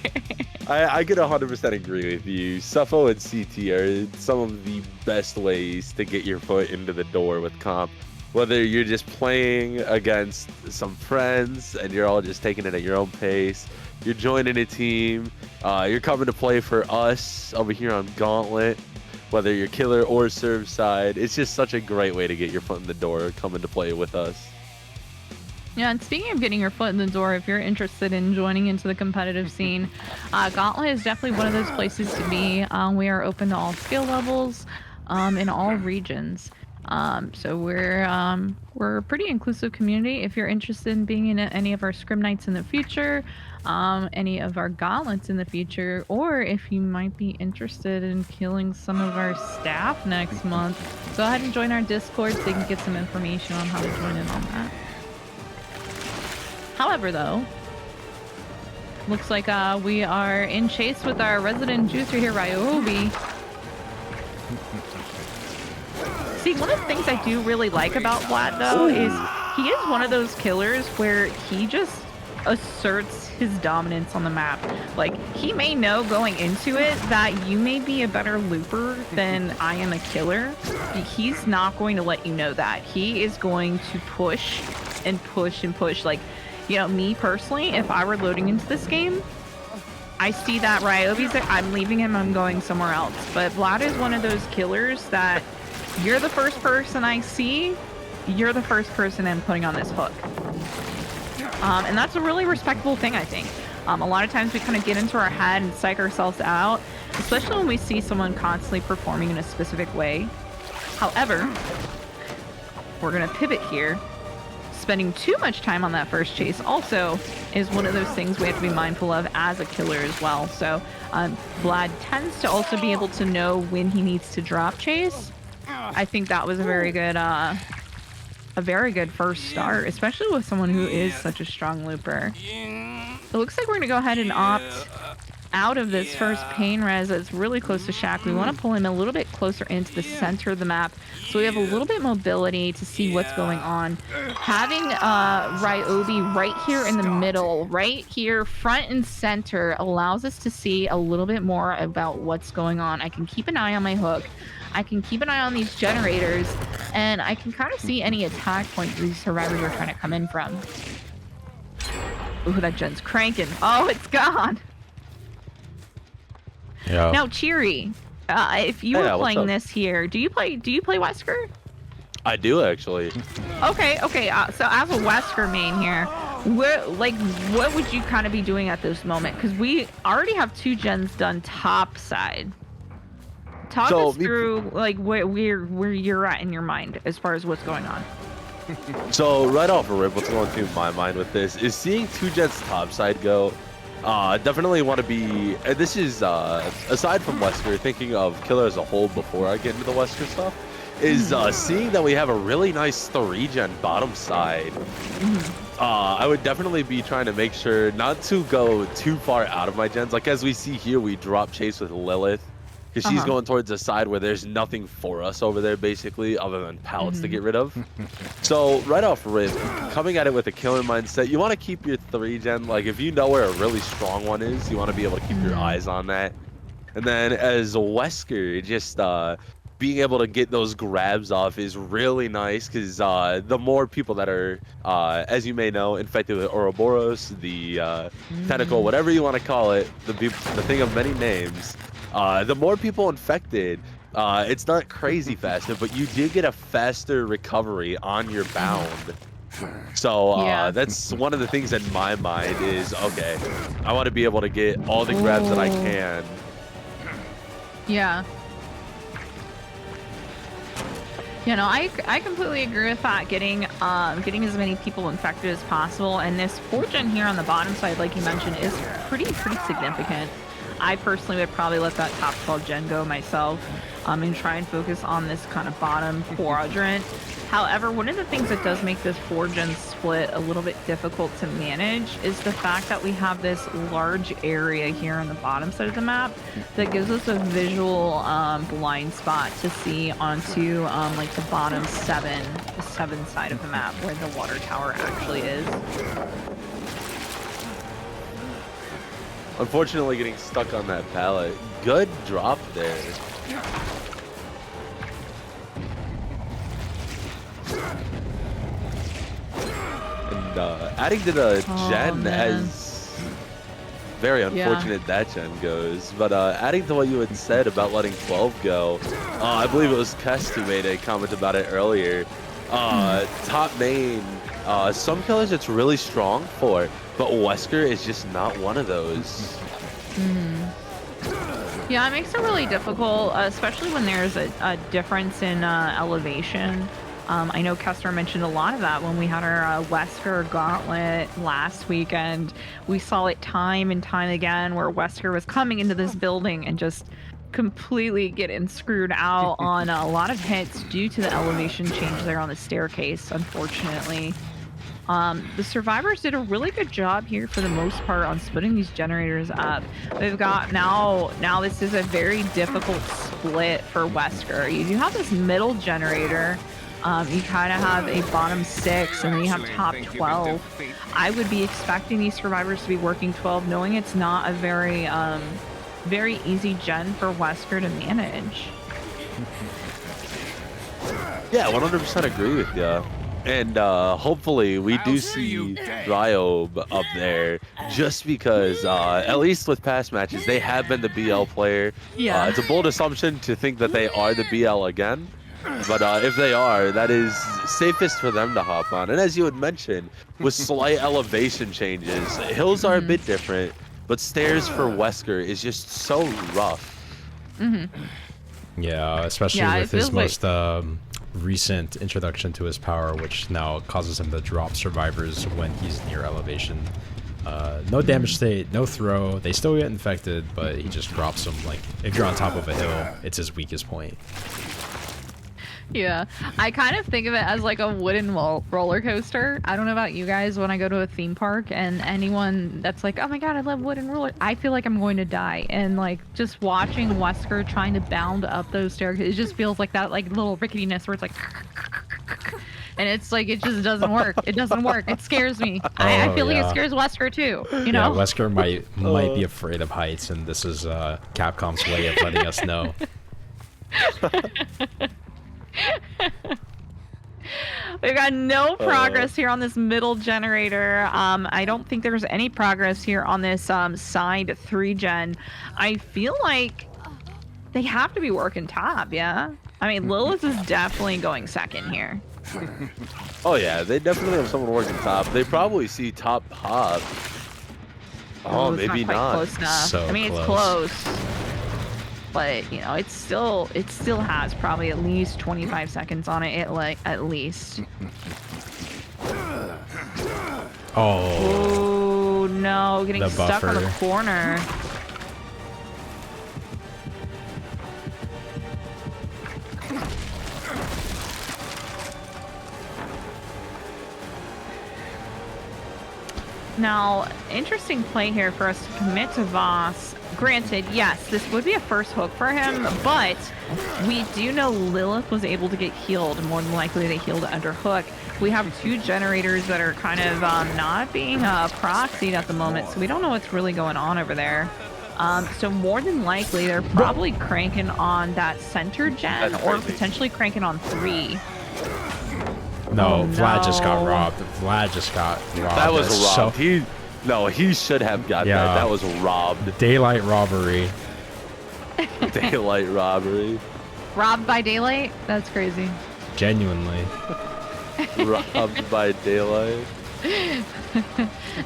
I could 100% agree with you. Suffo and CT are some of the best ways to get your foot into the door with comp. Whether you're just playing against some friends and you're all just taking it at your own pace, you're joining a team, you're coming to play for us over here on Gauntlet, whether you're killer or serve side, it's just such a great way to get your foot in the door coming to play with us. Yeah, and speaking of getting your foot in the door, if you're interested in joining into the competitive scene, Gauntlet is definitely one of those places to be. We are open to all skill levels in all regions. So we're a pretty inclusive community. If you're interested in being in any of our Scrim nights in the future, any of our gauntlets in the future, or if you might be interested in killing some of our staff next month, go ahead and join our Discord so you can get some information on how to join in on that. However, though, looks like we are in chase with our resident juicer here, Ryobi. See, one of the things I do really like about Vlad, though, is he is one of those killers where he just asserts his dominance on the map. Like, he may know going into it that you may be a better looper than I am a killer. He's not going to let you know that. He is going to push and push and push. Like, you know, me personally, if I were loading into this game, I see that Ryobi's there, I'm leaving him, I'm going somewhere else. But Vlad is one of those killers that you're the first person I see, you're the first person I'm putting on this hook. And that's a really respectable thing, I think. A lot of times we kind of get into our head and psych ourselves out, especially when we see someone constantly performing in a specific way. However, we're going to pivot here. Spending too much time on that first chase also is one of those things we have to be mindful of as a killer as well. So Vlad tends to also be able to know when he needs to drop chase. I think that was a very good first start, especially with someone who is such a strong looper. It looks like we're gonna go ahead and opt out of this first pain res that's really close to Shaq. We want to pull him a little bit closer into the center of the map so we have a little bit mobility to see what's going on. Having Ryobi right here in the middle, right here front and center, allows us to see a little bit more about what's going on. I can keep an eye on my hook, I can keep an eye on these generators, and I can kind of see any attack point these survivors are trying to come in from. Ooh, that gen's cranking. Oh, it's gone. Yeah. Now, Cheery, if you were playing this here, do you play Wesker? I do, actually. Okay. So as a Wesker main here, what would you kind of be doing at this moment? Because we already have 2 gens done top side. Talk us through like where you're at in your mind as far as what's going on. So right off the rip, what's going through my mind with this is seeing 2 gens topside go. Definitely want to be. This is aside from Wesker, thinking of killer as a whole before I get into the Wesker stuff. Is seeing that we have a really nice 3-gen bottom side. I would definitely be trying to make sure not to go too far out of my gens. Like as we see here, we drop chase with Lilith. Because she's going towards the side where there's nothing for us over there, basically, other than pallets to get rid of. So, right off rip, coming at it with a killer mindset, you want to keep your 3-gen. Like, if you know where a really strong one is, you want to be able to keep your eyes on that. And then, as a Wesker, just being able to get those grabs off is really nice, because the more people that are, as you may know, infected with Ouroboros, the tentacle, whatever you want to call it, the thing of many names, the more people infected, it's not crazy faster, but you do get a faster recovery on your bound. So that's one of the things in my mind is, okay, I want to be able to get all the grabs that I can. Yeah. You know, I completely agree with that. Getting as many people infected as possible, and this 4-gen here on the bottom side, like you mentioned, is pretty significant. I personally would probably let that top 12 gen go myself. and try and focus on this kind of bottom quadrant. However, one of the things that does make this 4-gen split a little bit difficult to manage is the fact that we have this large area here on the bottom side of the map that gives us a visual blind spot to see onto like the bottom the 7 side of the map where the water tower actually is. Unfortunately, getting stuck on that pallet. Good drop there. And adding to the gen man. as very unfortunate that gen goes. But adding to what you had said about letting 12 go, I believe it was Kest who made a comment about it earlier. Top main, some killers it's really strong for, but Wesker is just not one of those. Yeah, it makes it really difficult, especially when there's a difference in elevation. I know Kester mentioned a lot of that when we had our Wesker Gauntlet last weekend. We saw it time and time again where Wesker was coming into this building and just completely getting screwed out on a lot of hits due to the elevation change there on the staircase, unfortunately. The survivors did a really good job here for the most part on splitting these generators up. They've got now this is a very difficult split for Wesker. You do have this middle generator. You kind of have a bottom 6 and then you have top 12. I would be expecting these survivors to be working 12, knowing it's not a very very easy gen for Wesker to manage. Yeah, 100% agree with you. And hopefully we do see Ryob up there, just because at least with past matches they have been the BL player. Yeah. It's a bold assumption to think that they are the BL again, but if they are, that is safest for them to hop on. And as you had mentioned, with slight elevation changes, hills are a bit different, but stairs for Wesker is just so rough. Yeah, especially with his most recent introduction to his power, which now causes him to drop survivors when he's near elevation. No damage state, no throw. They still get infected, but he just drops them. Like, if you're on top of a hill, it's his weakest point. Yeah, I kind of think of it as like a wooden roller coaster. I don't know about you guys, when I go to a theme park and anyone that's like, oh my god, I love wooden roller, I feel like I'm going to die. And like just watching Wesker trying to bound up those stairs, it just feels like that like little ricketiness where it's like and it's like it just doesn't work. It doesn't work. It scares me. I feel like it scares Wesker too, you know? Yeah, Wesker might be afraid of heights, and this is Capcom's way of letting us know. We've got no progress here on this middle generator. I don't think there's any progress here on this side 3-gen. I feel like they have to be working top, yeah? I mean, Lilith is definitely going second here. Oh yeah, they definitely have someone working top. They probably see top pop. Oh, maybe not. Close enough. So I mean, it's close. But you know, it still has probably at least 25 seconds on it, at least. Oh no, getting stuck on the corner. Now, interesting play here for us to commit to Voss. Granted, yes, this would be a first hook for him, but we do know Lilith was able to get healed. More than likely they healed under hook. We have 2 generators that are kind of not being proxied at the moment, so we don't know what's really going on over there. So more than likely they're probably cranking on that center gen or potentially cranking on 3. No, Vlad just got robbed. Vlad just got robbed. That was robbed. He should have got that. That was robbed. Daylight robbery. Daylight robbery. Robbed by daylight? That's crazy. Genuinely. Robbed by daylight.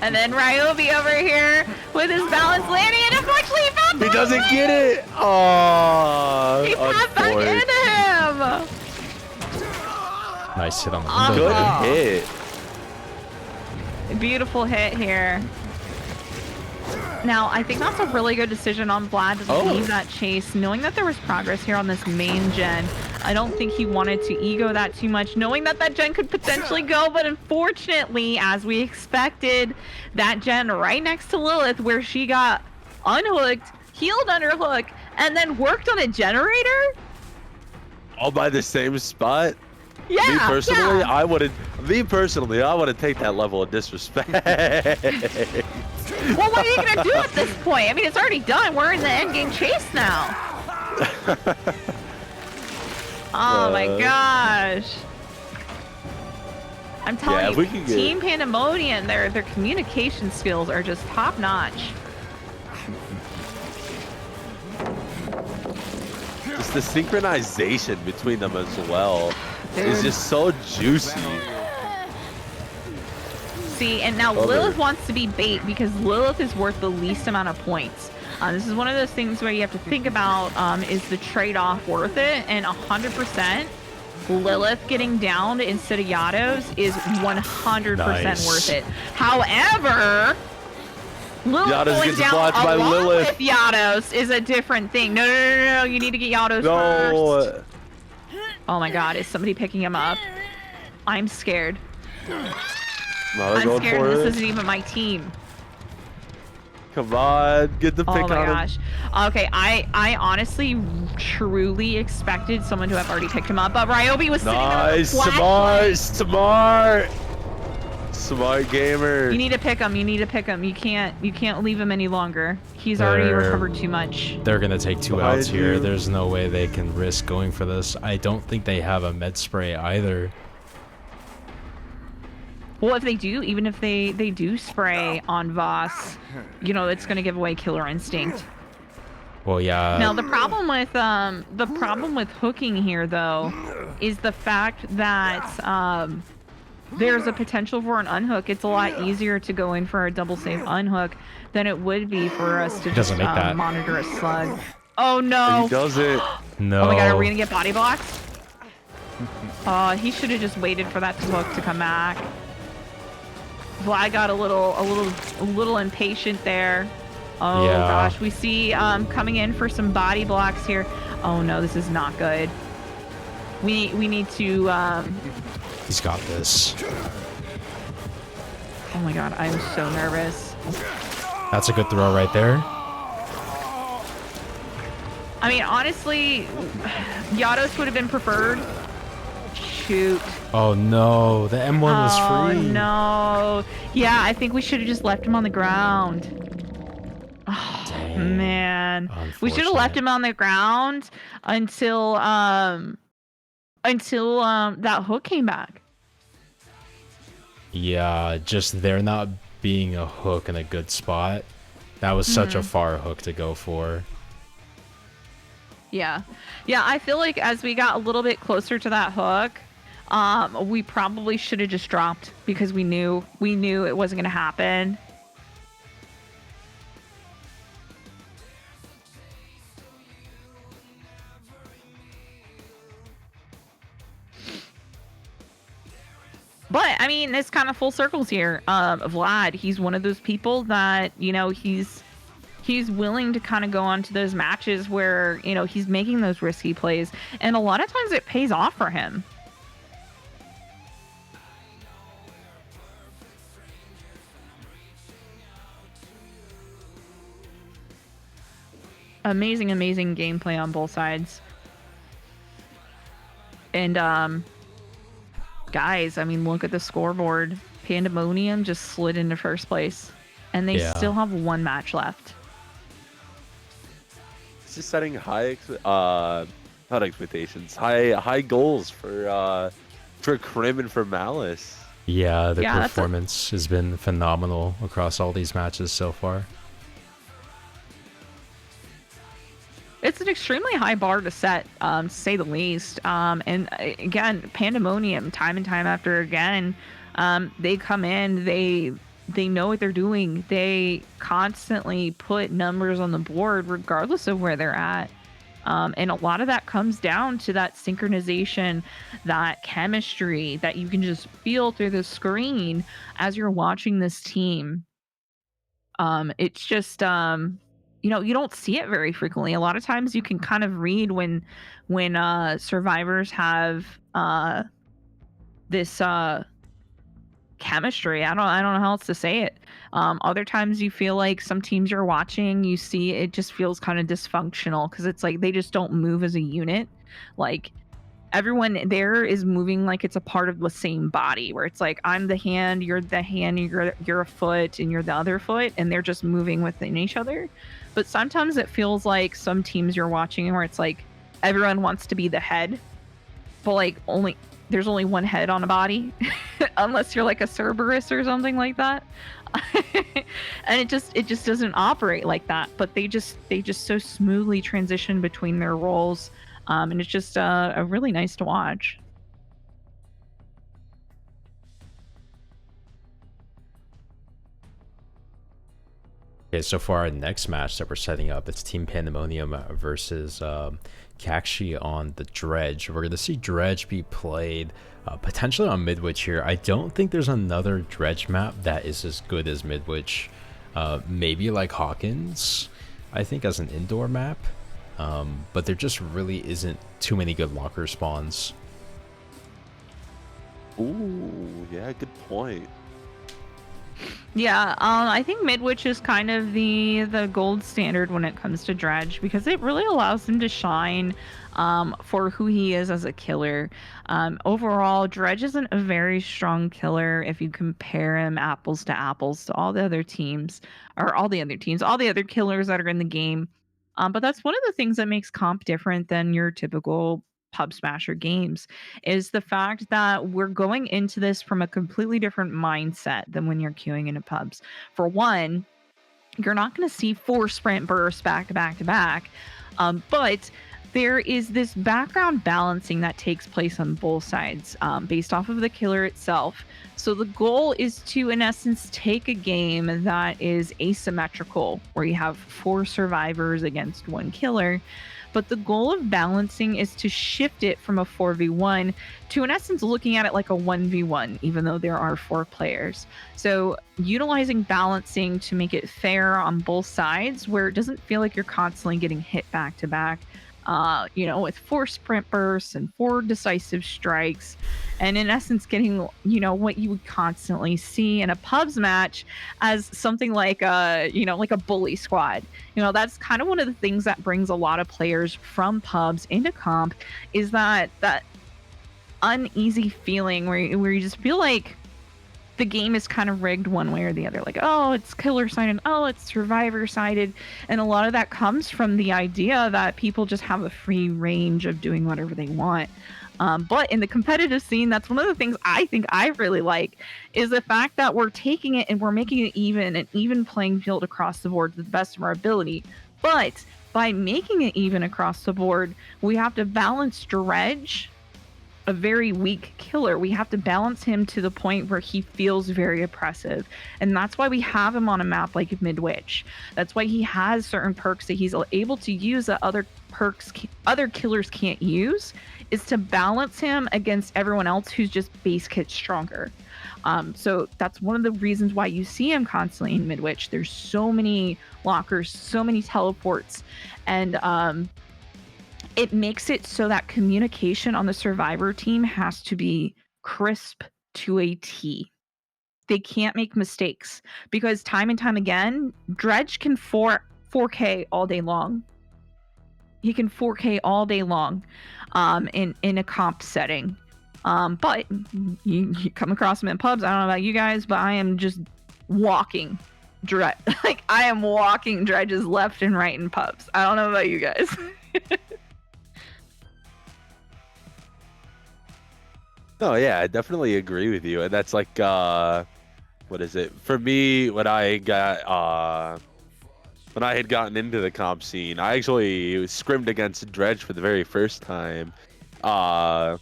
And then Ryobi over here with his balance landing, and unfortunately he fell back. He doesn't get it. Oh, he fell back into him. Nice hit on the window. Good hit. Beautiful hit here. Now, I think that's a really good decision on Vlad to leave that chase, knowing that there was progress here on this main gen. I don't think he wanted to ego that too much, knowing that that gen could potentially go, but unfortunately, as we expected, that gen right next to Lilith, where she got unhooked, healed under hook, and then worked on a generator? All by the same spot? Yeah, Me personally, yeah. I wouldn't take that level of disrespect. Well, what are you gonna do at this point? I mean, it's already done. We're in the end game chase now. Oh my gosh. I'm telling you, Team Pandemonium, their communication skills are just top notch. Just the synchronization between them as well is just so juicy. See, and now Lilith wants to be bait because Lilith is worth the least amount of points. This is one of those things where you have to think about, is the trade-off worth it? And 100%, Lilith getting downed instead of Yados is 100% worth it. However, Lilith going down along with Yados is a different thing. No, you need to get Yados first. Oh my god, is somebody picking him up? I'm scared. I'm scared this isn't even my team. Come on, get the pick on him. Oh my gosh. Okay, I honestly truly expected someone to have already picked him up, but Ryobi was sitting there with a flashlight. Smart gamer. You need to pick him. You can't leave him any longer. He's already recovered too much. They're gonna take 2 outs here. There's no way they can risk going for this. I don't think they have a med spray either. Well, if they do, even if they do spray on Voss, you know, it's gonna give away Killer Instinct. Well, yeah. Now the problem with hooking here though is the fact that there's a potential for an unhook. It's a lot easier to go in for a double save unhook than it would be for us to just monitor a slug. Oh no! He does it. No. Oh my god, are we gonna get body blocks? He should have just waited for that hook to come back. Vlad got a little impatient there. Oh gosh, we see coming in for some body blocks here. Oh no, this is not good. We need to He's got this. Oh my god, I'm so nervous. That's a good throw right there. I mean, honestly, Yados would have been preferred. Shoot. Oh no, the M1 was free. Oh no. Yeah, I think we should have just left him on the ground. Oh, dang. Man. We should have left him on the ground until that hook came back. Yeah, just there not being a hook in a good spot. That was such a far hook to go for. Yeah. Yeah, I feel like as we got a little bit closer to that hook, we probably should have just dropped because we knew it wasn't going to happen. But I mean, it's kind of full circles here. Vlad, he's one of those people that, you know, he's willing to kind of go on to those matches where, you know, he's making those risky plays, and a lot of times it pays off for him. Amazing gameplay on both sides. And guys, I mean, look at the scoreboard. Pandemonium just slid into first place, and they still have one match left. It's just setting high goals for Krym and for Malice. Yeah, the performance has been phenomenal across all these matches so far. It's an extremely high bar to set, to say the least. And again, Pandemonium, time and time after again, they come in, they know what they're doing. They constantly put numbers on the board regardless of where they're at. And a lot of that comes down to that synchronization, that chemistry that you can just feel through the screen as you're watching this team. It's just you don't see it very frequently. A lot of times you can kind of read when survivors have this chemistry. I don't know how else to say it. Other times you feel like some teams you're watching, you see it just feels kind of dysfunctional because it's like they just don't move as a unit. Like everyone there is moving like it's a part of the same body, where it's like I'm the hand, you're a foot, and you're the other foot, and they're just moving within each other. But sometimes it feels like some teams you're watching where it's like everyone wants to be the head, but like there's only one head on a body, unless you're like a Cerberus or something like that. And it just doesn't operate like that. But they just so smoothly transition between their roles, and it's just a really nice to watch. Okay, so for our next match that we're setting up, it's Team Pandemonium versus Kakshie on the Dredge. We're going to see Dredge be played potentially on Midwich here. I don't think there's another Dredge map that is as good as Midwich. Maybe like Hawkins, I think, as an indoor map. But there just really isn't too many good locker spawns. Ooh, yeah, good point. Yeah, I think Midwich is kind of the gold standard when it comes to Dredge, because it really allows him to shine for who he is as a killer. Overall, Dredge isn't a very strong killer if you compare him apples to apples to all the other teams, or all the other killers that are in the game. But that's one of the things that makes comp different than your typical pub smasher games, is the fact that we're going into this from a completely different mindset than when you're queuing into pubs. For one, you're not going to see 4 sprint bursts back to back to back, but there is this background balancing that takes place on both sides, based off of the killer itself. So the goal is to, in essence, take a game that is asymmetrical, where you have 4 survivors against 1 killer. But the goal of balancing is to shift it from a 4v1 to, in essence, looking at it like a 1v1, even though there are 4 players. So utilizing balancing to make it fair on both sides, where it doesn't feel like you're constantly getting hit back to back, with 4 sprint bursts and 4 decisive strikes, and in essence getting, what you would constantly see in a pubs match as something like like a bully squad. That's kind of one of the things that brings a lot of players from pubs into comp, is that uneasy feeling where you just feel like the game is kind of rigged one way or the other. Like, oh, it's killer sided, oh, it's survivor sided. And a lot of that comes from the idea that people just have a free range of doing whatever they want. But in the competitive scene, that's one of the things I think I really like, is the fact that we're taking it and we're making it an even playing field across the board to the best of our ability. But by making it even across the board, we have to balance Dredge, a very weak killer. We have to balance him to the point where he feels very oppressive. And that's why we have him on a map like Midwich. That's why he has certain perks that he's able to use that other killers can't use, is to balance him against everyone else who's just base kit stronger. So that's one of the reasons why you see him constantly in Midwich. There's so many lockers, so many teleports, and it makes it so that communication on the survivor team has to be crisp to a T. They can't make mistakes, because time and time again, Dredge can 4K all day long. He can 4K all day long in a comp setting. But you come across him in pubs. I don't know about you guys, but I am just walking Dredge. Like, I am walking Dredges left and right in pubs. I don't know about you guys. No, yeah, I definitely agree with you. And that's like, what is it? For me, when I had gotten into the comp scene, I actually scrimmed against Dredge for the very first time, as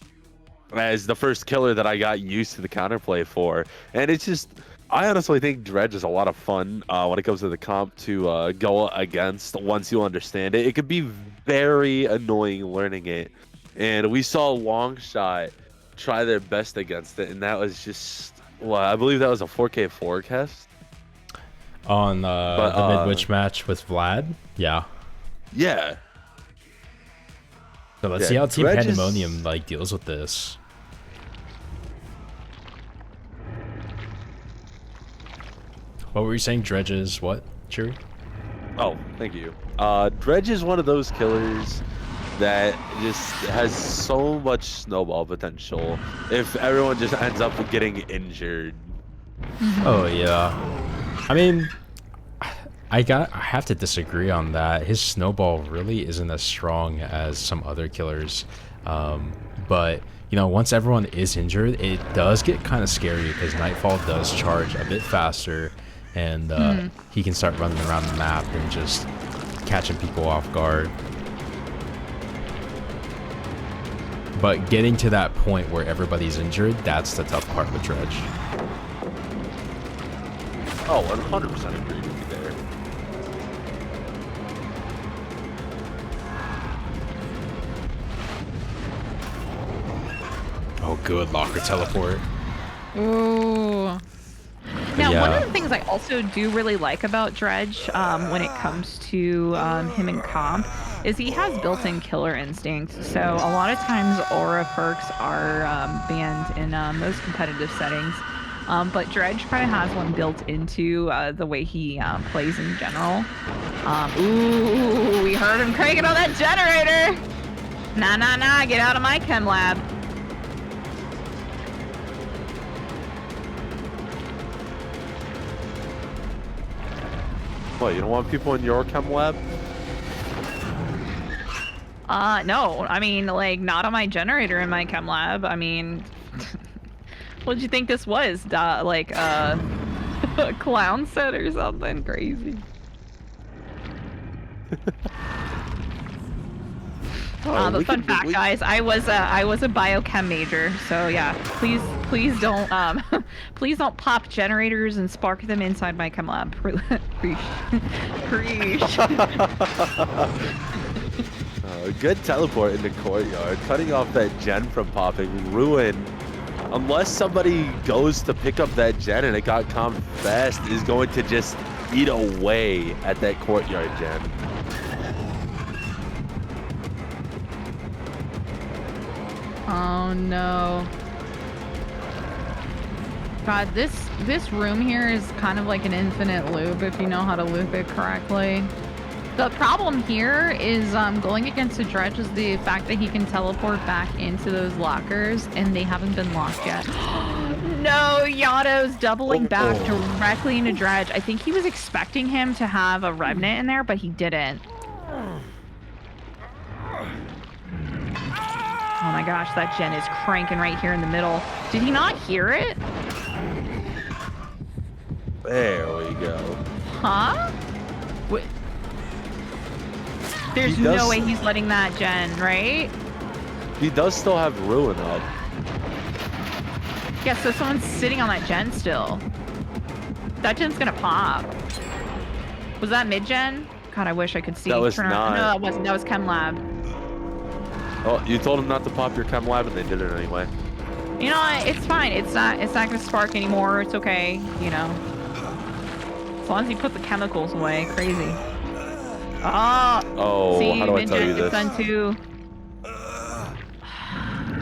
the first killer that I got used to the counterplay for. And it's just, I honestly think Dredge is a lot of fun when it comes to the comp to go against once you understand it. It could be very annoying learning it. And we saw Longshot try their best against it, and that was just, well, I believe that was a 4K forecast. On the mid-witch match with Vlad. Yeah. Yeah. So let's Yeah, see how Team Dredge is- Pandemonium like deals with this. What were you saying? Dredges what? Cheery? Oh, thank you. Dredge is one of those killers that just has so much snowball potential if everyone just ends up getting injured. Oh yeah. I mean, I have to disagree on that. His snowball really isn't as strong as some other killers. But you know, once everyone is injured, it does get kind of scary because Nightfall does charge a bit faster, and he can start running around the map and just catching people off guard. But getting to that point where everybody's injured, that's the tough part with Dredge. Oh, 100% agree with you there. Oh, good locker teleport. Ooh. Now, Yeah. one of the things I also do really like about Dredge when it comes to him in comp is he has built-in killer instincts. So a lot of times aura perks are banned in most competitive settings. But Dredge kind of has one built into the way he plays in general. Ooh, we heard him cranking on that generator. Nah, get out of my chem lab. What, you don't want people in your chem lab? No, I mean, like, not on my generator in my chem lab. I mean, what did you think this was? Like, a clown set or something crazy? But fun fact, guys, I was a biochem major, so yeah, please don't please don't pop generators and spark them inside my chem lab. Preach. Good teleport in the courtyard, cutting off that gen from popping. Ruin, unless somebody goes to pick up that gen and it got comped fast, is going to just eat away at that courtyard gen. Oh no. God, this room here is kind of like an infinite loop if you know how to loop it correctly. The problem here is going against a Dredge is the fact that he can teleport back into those lockers and they haven't been locked yet. No, Yato's doubling back directly into Dredge. I think he was expecting him to have a Revenant in there, but he didn't. Oh my gosh, that gen is cranking right here in the middle. Did he not hear it? There we go. Huh? What? There's no way he's letting that gen, right? He does still have Ruin up. Yeah, so someone's sitting on that gen still. That gen's gonna pop. Was that mid-gen? God, I wish I could see. That was Turn around. not. No, that wasn't. That was Chem Lab. Oh, you told him not to pop your chem lab and they did it anyway. You know what? It's fine. It's not gonna spark anymore. It's okay. You know. As long as you put the chemicals away. Crazy. Oh, see, how do I tell you this? Done too.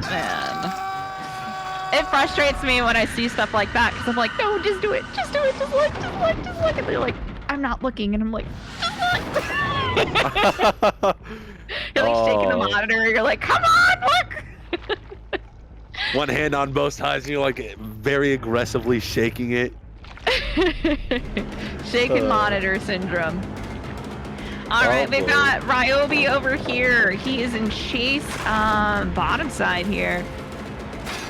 Man. It frustrates me when I see stuff like that because I'm like, no, just do it. Just do it. Just look. And they're like, I'm not looking. And I'm like, just look. You're like shaking the monitor. You're like, come on, look. One hand on both sides and you're like very aggressively shaking it. Shaking monitor syndrome. Alright, we've got Ryobi over here. He is in chase bottom side here.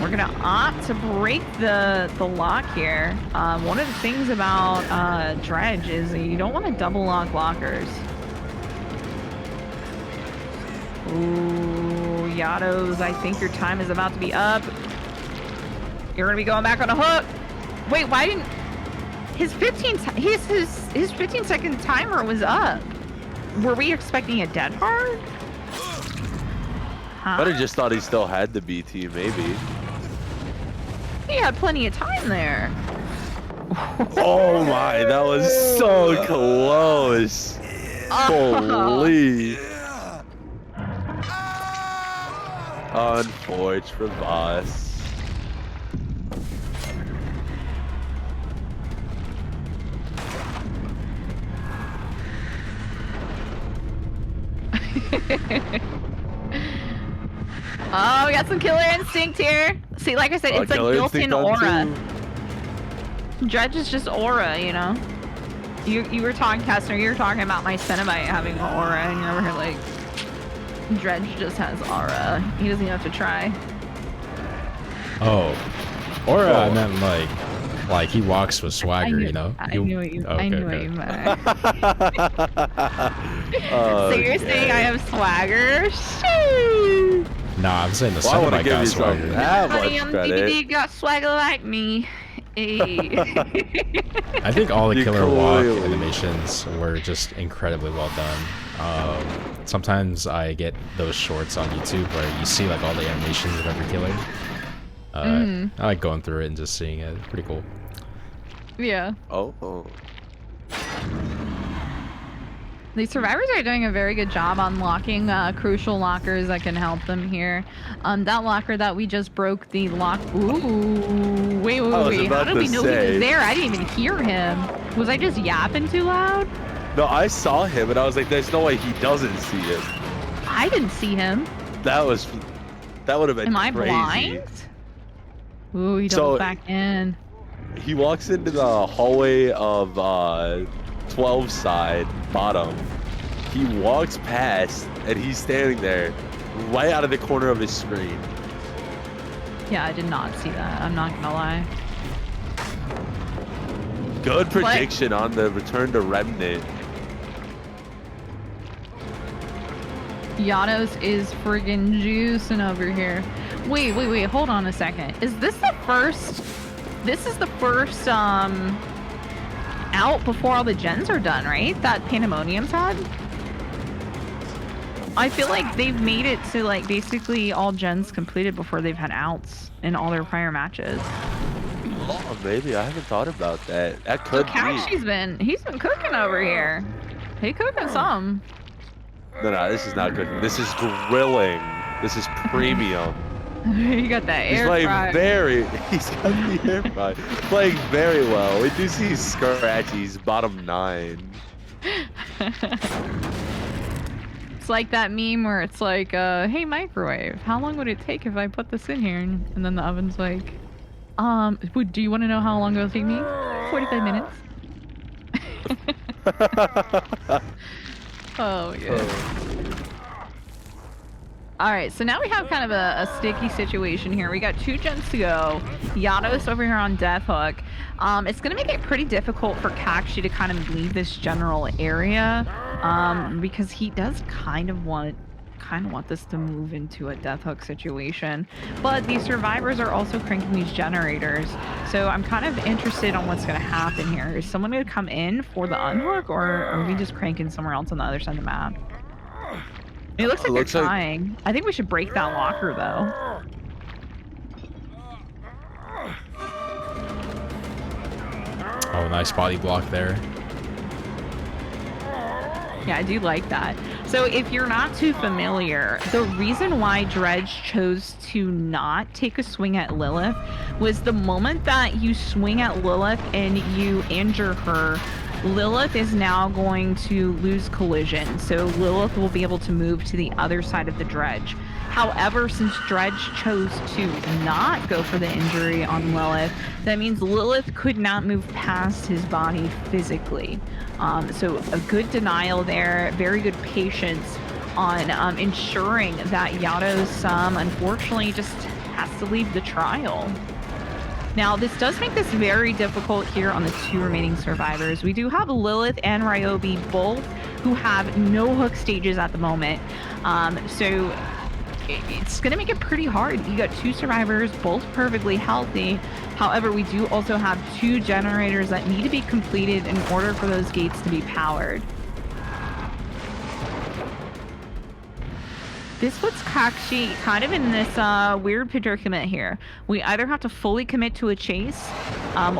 We're gonna opt to break the lock here. One of the things about Dredge is you don't want to double lock lockers. Ooh, Yatos, I think your time is about to be up. You're gonna be going back on a hook. Wait, why didn't his 15-second timer was up? Were we expecting a dead hard? Huh? But I just thought he still had the BT, maybe. He had plenty of time there. Oh my, that was so close. Holy. Unfortunate for boss. Oh, we got some killer instinct here. See, like I said, it's like built-in aura. Dredge is just aura, you know? You were talking, Kessner, you were talking about my Cenobite having aura, and you're over here like, Dredge just has aura. He doesn't even have to try. Oh. Aura, I meant like he walks with swagger, you know? I knew what you, I knew what you meant. Oh, so you're saying I have swagger? Shoo! Nah, I'm saying the Well, I want to Cenobite give got you swagger. that Honey, much I'm credit. DBD got swagger like me. Hey. I think all the You killer walk clearly- animations were just incredibly well done. Sometimes I get those shorts on YouTube where you see like all the animations of every killer. I like going through it and just seeing it. It's pretty cool. Yeah. Oh. The survivors are doing a very good job unlocking crucial lockers that can help them here. That locker that we just broke, the lock. Ooh, wait. How did we know he was there? I didn't even hear him. Was I just yapping too loud? No, I saw him and I was like, there's no way he doesn't see him. I didn't see him. That would have been Am I crazy. blind? Ooh, he doubled back in. He walks into the hallway of 12 side bottom. He walks past and he's standing there right out of the corner of his screen. Yeah, I did not see that. I'm not gonna lie. Good prediction on the return to Remnant. Yanos is friggin' juicing over here. Wait, hold on a second. Is this the first? This is the first out before all the gens are done, right? That Pandemonium's had? I feel like they've made it to like basically all gens completed before they've had outs in all their prior matches. Oh, maybe I haven't thought about that. That So could be. Kakshie's he's been cooking over here. He cooking some. No, this is not cooking. This is grilling. This is premium. You got that He's air playing fryer. he's got the air fry. Playing very well. We do see Scratchy's bottom 9. It's like that meme where it's like, hey microwave, how long would it take if I put this in here? And then the oven's like, do you want to know how long it'll take me? 45 minutes. Oh yeah. Alright, so now we have kind of a sticky situation here. We got 2 gens to go. Yados over here on Death Hook. It's going to make it pretty difficult for Kakshie to kind of leave this general area because he does kind of want this to move into a Death Hook situation. But these survivors are also cranking these generators. So I'm kind of interested on what's going to happen here. Is someone going to come in for the unhook, or are we just cranking somewhere else on the other side of the map? It looks like they're trying. I think we should break that locker, though. Oh, nice body block there. Yeah, I do like that. So if you're not too familiar, the reason why Dredge chose to not take a swing at Lilith was the moment that you swing at Lilith and you injure her, Lilith is now going to lose collision, so Lilith will be able to move to the other side of the Dredge. However, since Dredge chose to not go for the injury on Lilith, that means Lilith could not move past his body physically. So a good denial there, very good patience on ensuring that Yados unfortunately just has to leave the trial. Now, this does make this very difficult here on the 2 remaining survivors. We do have Lilith and Ryobi both who have no hook stages at the moment. So it's going to make it pretty hard. You got 2 survivors, both perfectly healthy. However, we do also have 2 generators that need to be completed in order for those gates to be powered. This puts Kakshie kind of in this weird predicament here. We either have to fully commit to a chase,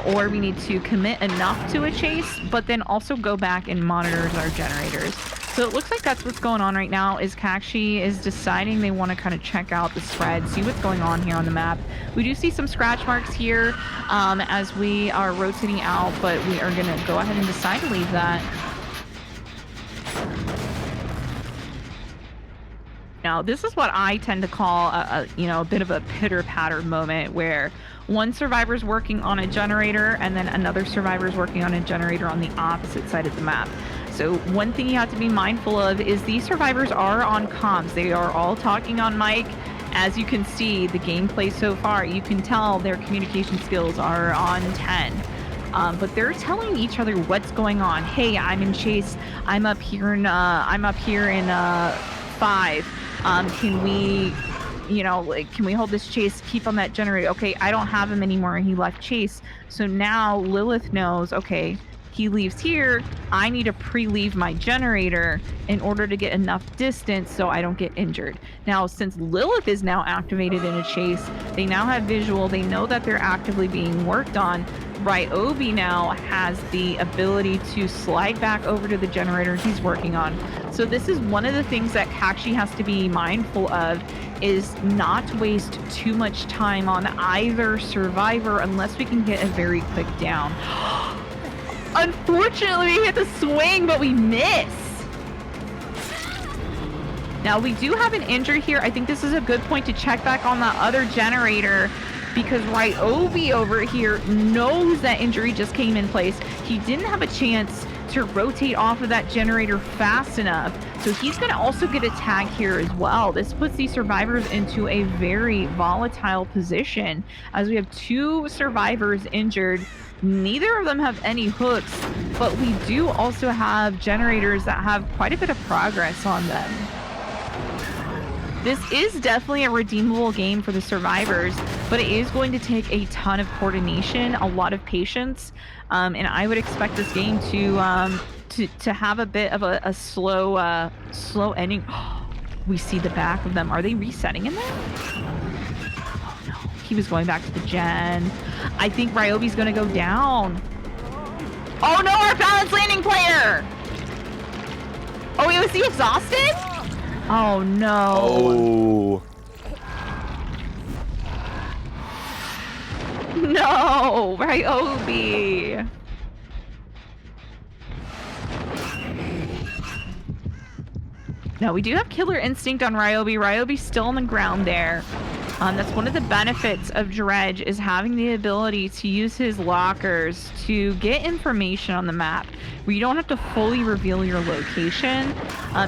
or we need to commit enough to a chase, but then also go back and monitor our generators. So it looks like that's what's going on right now, is Kakshie is deciding they want to kind of check out the spread, see what's going on here on the map. We do see some scratch marks here as we are rotating out, but we are going to go ahead and decide to leave that. Now, this is what I tend to call a bit of a pitter-patter moment where one survivor's working on a generator and then another survivor's working on a generator on the opposite side of the map. So one thing you have to be mindful of is these survivors are on comms. They are all talking on mic. As you can see, the gameplay so far, you can tell their communication skills are on 10. But they're telling each other what's going on. Hey, I'm in chase. I'm up here in 5. Can we hold this chase? Keep on that generator. Okay, I don't have him anymore. He left chase. So now Lilith knows, okay, he leaves here. I need to pre-leave my generator in order to get enough distance so I don't get injured. Now, since Lilith is now activated in a chase, they now have visual. They know that they're actively being worked on. Ryobi now has the ability to slide back over to the generator he's working on. So this is one of the things that Kakshie has to be mindful of, is not to waste too much time on either survivor unless we can get a very quick down. Unfortunately, we hit the swing, but we miss. Now, we do have an injury here. I think this is a good point to check back on the other generator, because Ryobi over here knows that injury just came in place. He didn't have a chance to rotate off of that generator fast enough. So he's going to also get a tag here as well. This puts these survivors into a very volatile position, as we have 2 survivors injured. Neither of them have any hooks, but we do also have generators that have quite a bit of progress on them. This is definitely a redeemable game for the survivors, but it is going to take a ton of coordination, a lot of patience, and I would expect this game to have a bit of a slow ending. We see the back of them. Are they resetting in there? Oh no, he was going back to the gen. I think Ryobi's gonna go down. Oh no, our balance landing player! Oh, was he exhausted? Oh no. Oh. No, Ryobi. No, we do have killer instinct on Ryobi. Ryobi's still on the ground there. That's one of the benefits of Dredge, is having the ability to use his lockers to get information on the map where you don't have to fully reveal your location,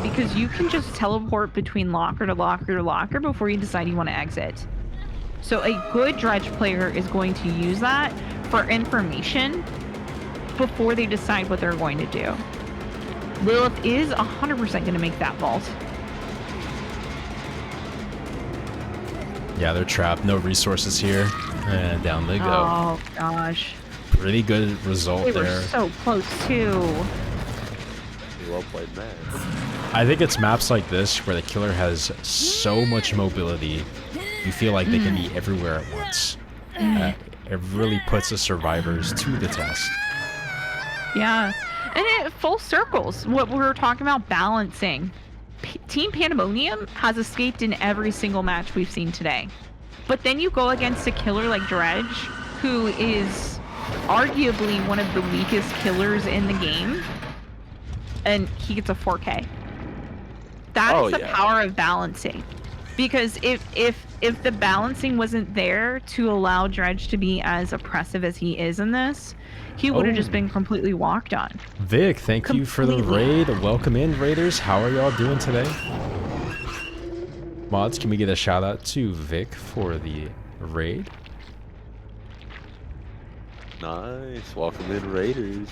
because you can just teleport between locker to locker to locker before you decide you want to exit. So a good Dredge player is going to use that for information before they decide what they're going to do. Lilith is 100% going to make that vault. Yeah, they're trapped. No resources here. And down they go. Oh, gosh. Pretty good result They there. were so close, too. Well played, man. I think it's maps like this where the killer has so much mobility. You feel like they can be everywhere at once. It really puts the survivors to the test. Yeah. And it full circles what we were talking about, balancing. Team Pandemonium has escaped in every single match we've seen today. But then you go against a killer like Dredge, who is arguably one of the weakest killers in the game, and he gets a 4K. That is the power of balancing. Because if the balancing wasn't there to allow Dredge to be as oppressive as he is in this, he would have just been completely walked on. Vic, thank you for the raid. Welcome in, Raiders. How are y'all doing today? Mods, can we get a shout out to Vic for the raid? Nice. Welcome in, Raiders.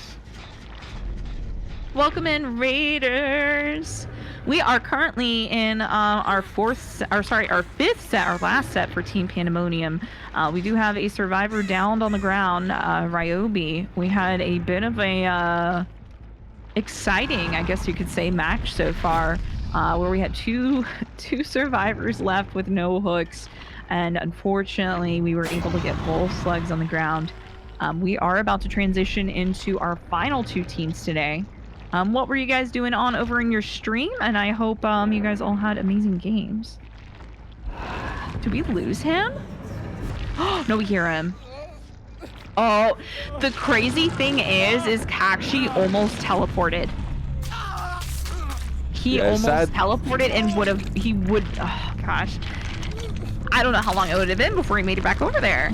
Welcome in, Raiders. We are currently in our fifth set, our last set for Team Pandemonium. We do have a survivor downed on the ground, Ryobi. We had a bit of a exciting, I guess you could say, match so far. where we had two survivors left with no hooks, and unfortunately we were able to get both slugs on the ground. We are about to transition into our final 2 teams today. What were you guys doing on over in your stream? And I hope you guys all had amazing games. Did we lose him? No, we hear him. Oh, the crazy thing is Kakshie almost teleported. He almost teleported and oh gosh. I don't know how long it would have been before he made it back over there.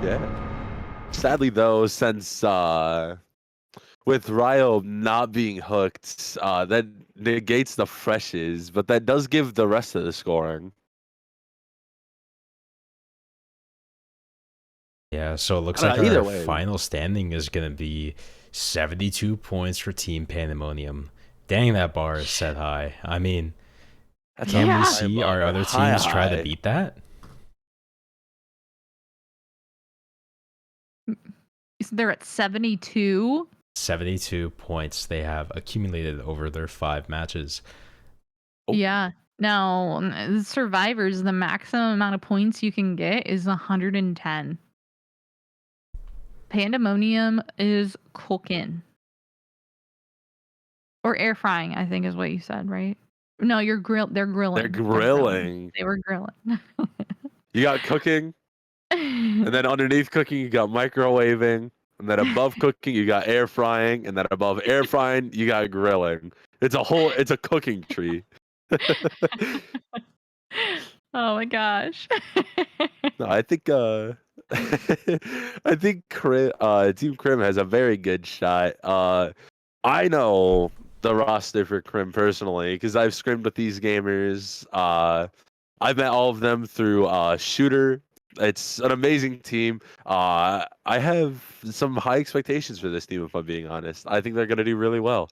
Yeah. Sadly though, since with Ryo not being hooked, that negates the freshes, but that does give the rest of the scoring. Yeah, so it looks like our final standing is going to be 72 points for Team Pandemonium. Dang, that bar is set high. I mean, can we see our other teams try to beat that? They're at 72? 72 points they have accumulated over their 5 matches. Oh. Yeah. Now, survivors, the maximum amount of points you can get is 110. Pandemonium is cooking. Or air frying, I think is what you said, right? No, they're grilling. They're grilling. They were grilling. You got cooking, and then underneath cooking, you got microwaving, and then above cooking, you got air frying, and then above air frying, you got grilling. It's a cooking tree. Oh my gosh. No, I think Team Krym has a very good shot. I know the roster for Krym personally because I've scrimmed with these gamers. I've met all of them through Shooter. It's an amazing team. I have some high expectations for this team, if I'm being honest. I think they're going to do really well.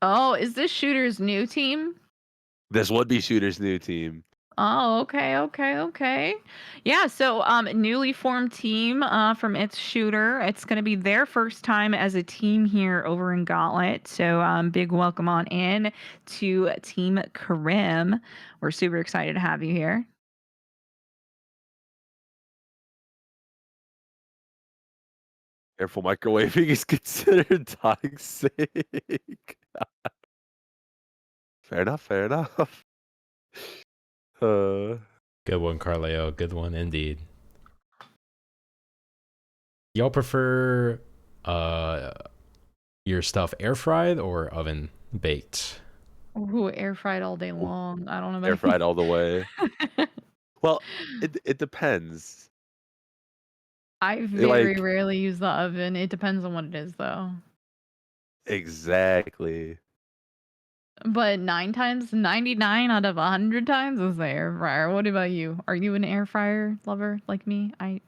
Oh, is this Shooter's new team? This would be Shooter's new team. Oh, okay. Yeah, so newly formed team from its Shooter. It's going to be their first time as a team here over in Gauntlet. So big welcome on in to Team Krym. We're super excited to have you here. Careful, microwaving is considered toxic. Fair enough. Good one, Carleo. Good one indeed. Y'all prefer your stuff air fried or oven baked? Ooh, air fried all day long. I don't know about air fried all the way. Well, it depends. I very rarely use the oven. It depends on what it is, though. Exactly. But 99 out of 100 times is the air fryer. What about you? Are you an air fryer lover like me? I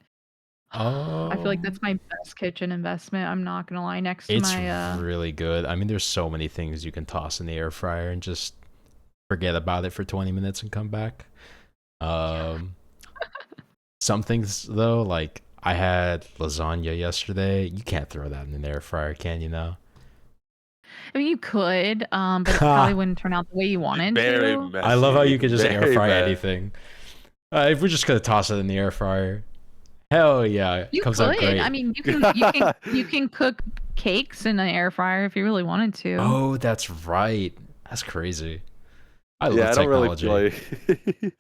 feel like that's my best kitchen investment. I'm not gonna lie. Next to my it's really good. I mean, there's so many things you can toss in the air fryer and just forget about it for 20 minutes and come back. Some things though, like I had lasagna yesterday. You can't throw that in an air fryer, can you? Now. I mean, you could, but it probably wouldn't turn out the way you wanted to. Messy. I love how you could just air fry anything. If we're just gonna toss it in the air fryer, hell yeah, you comes could. out great. I mean, you can cook cakes in an air fryer if you really wanted to. Oh, that's right. That's crazy. I love technology. Really feel like...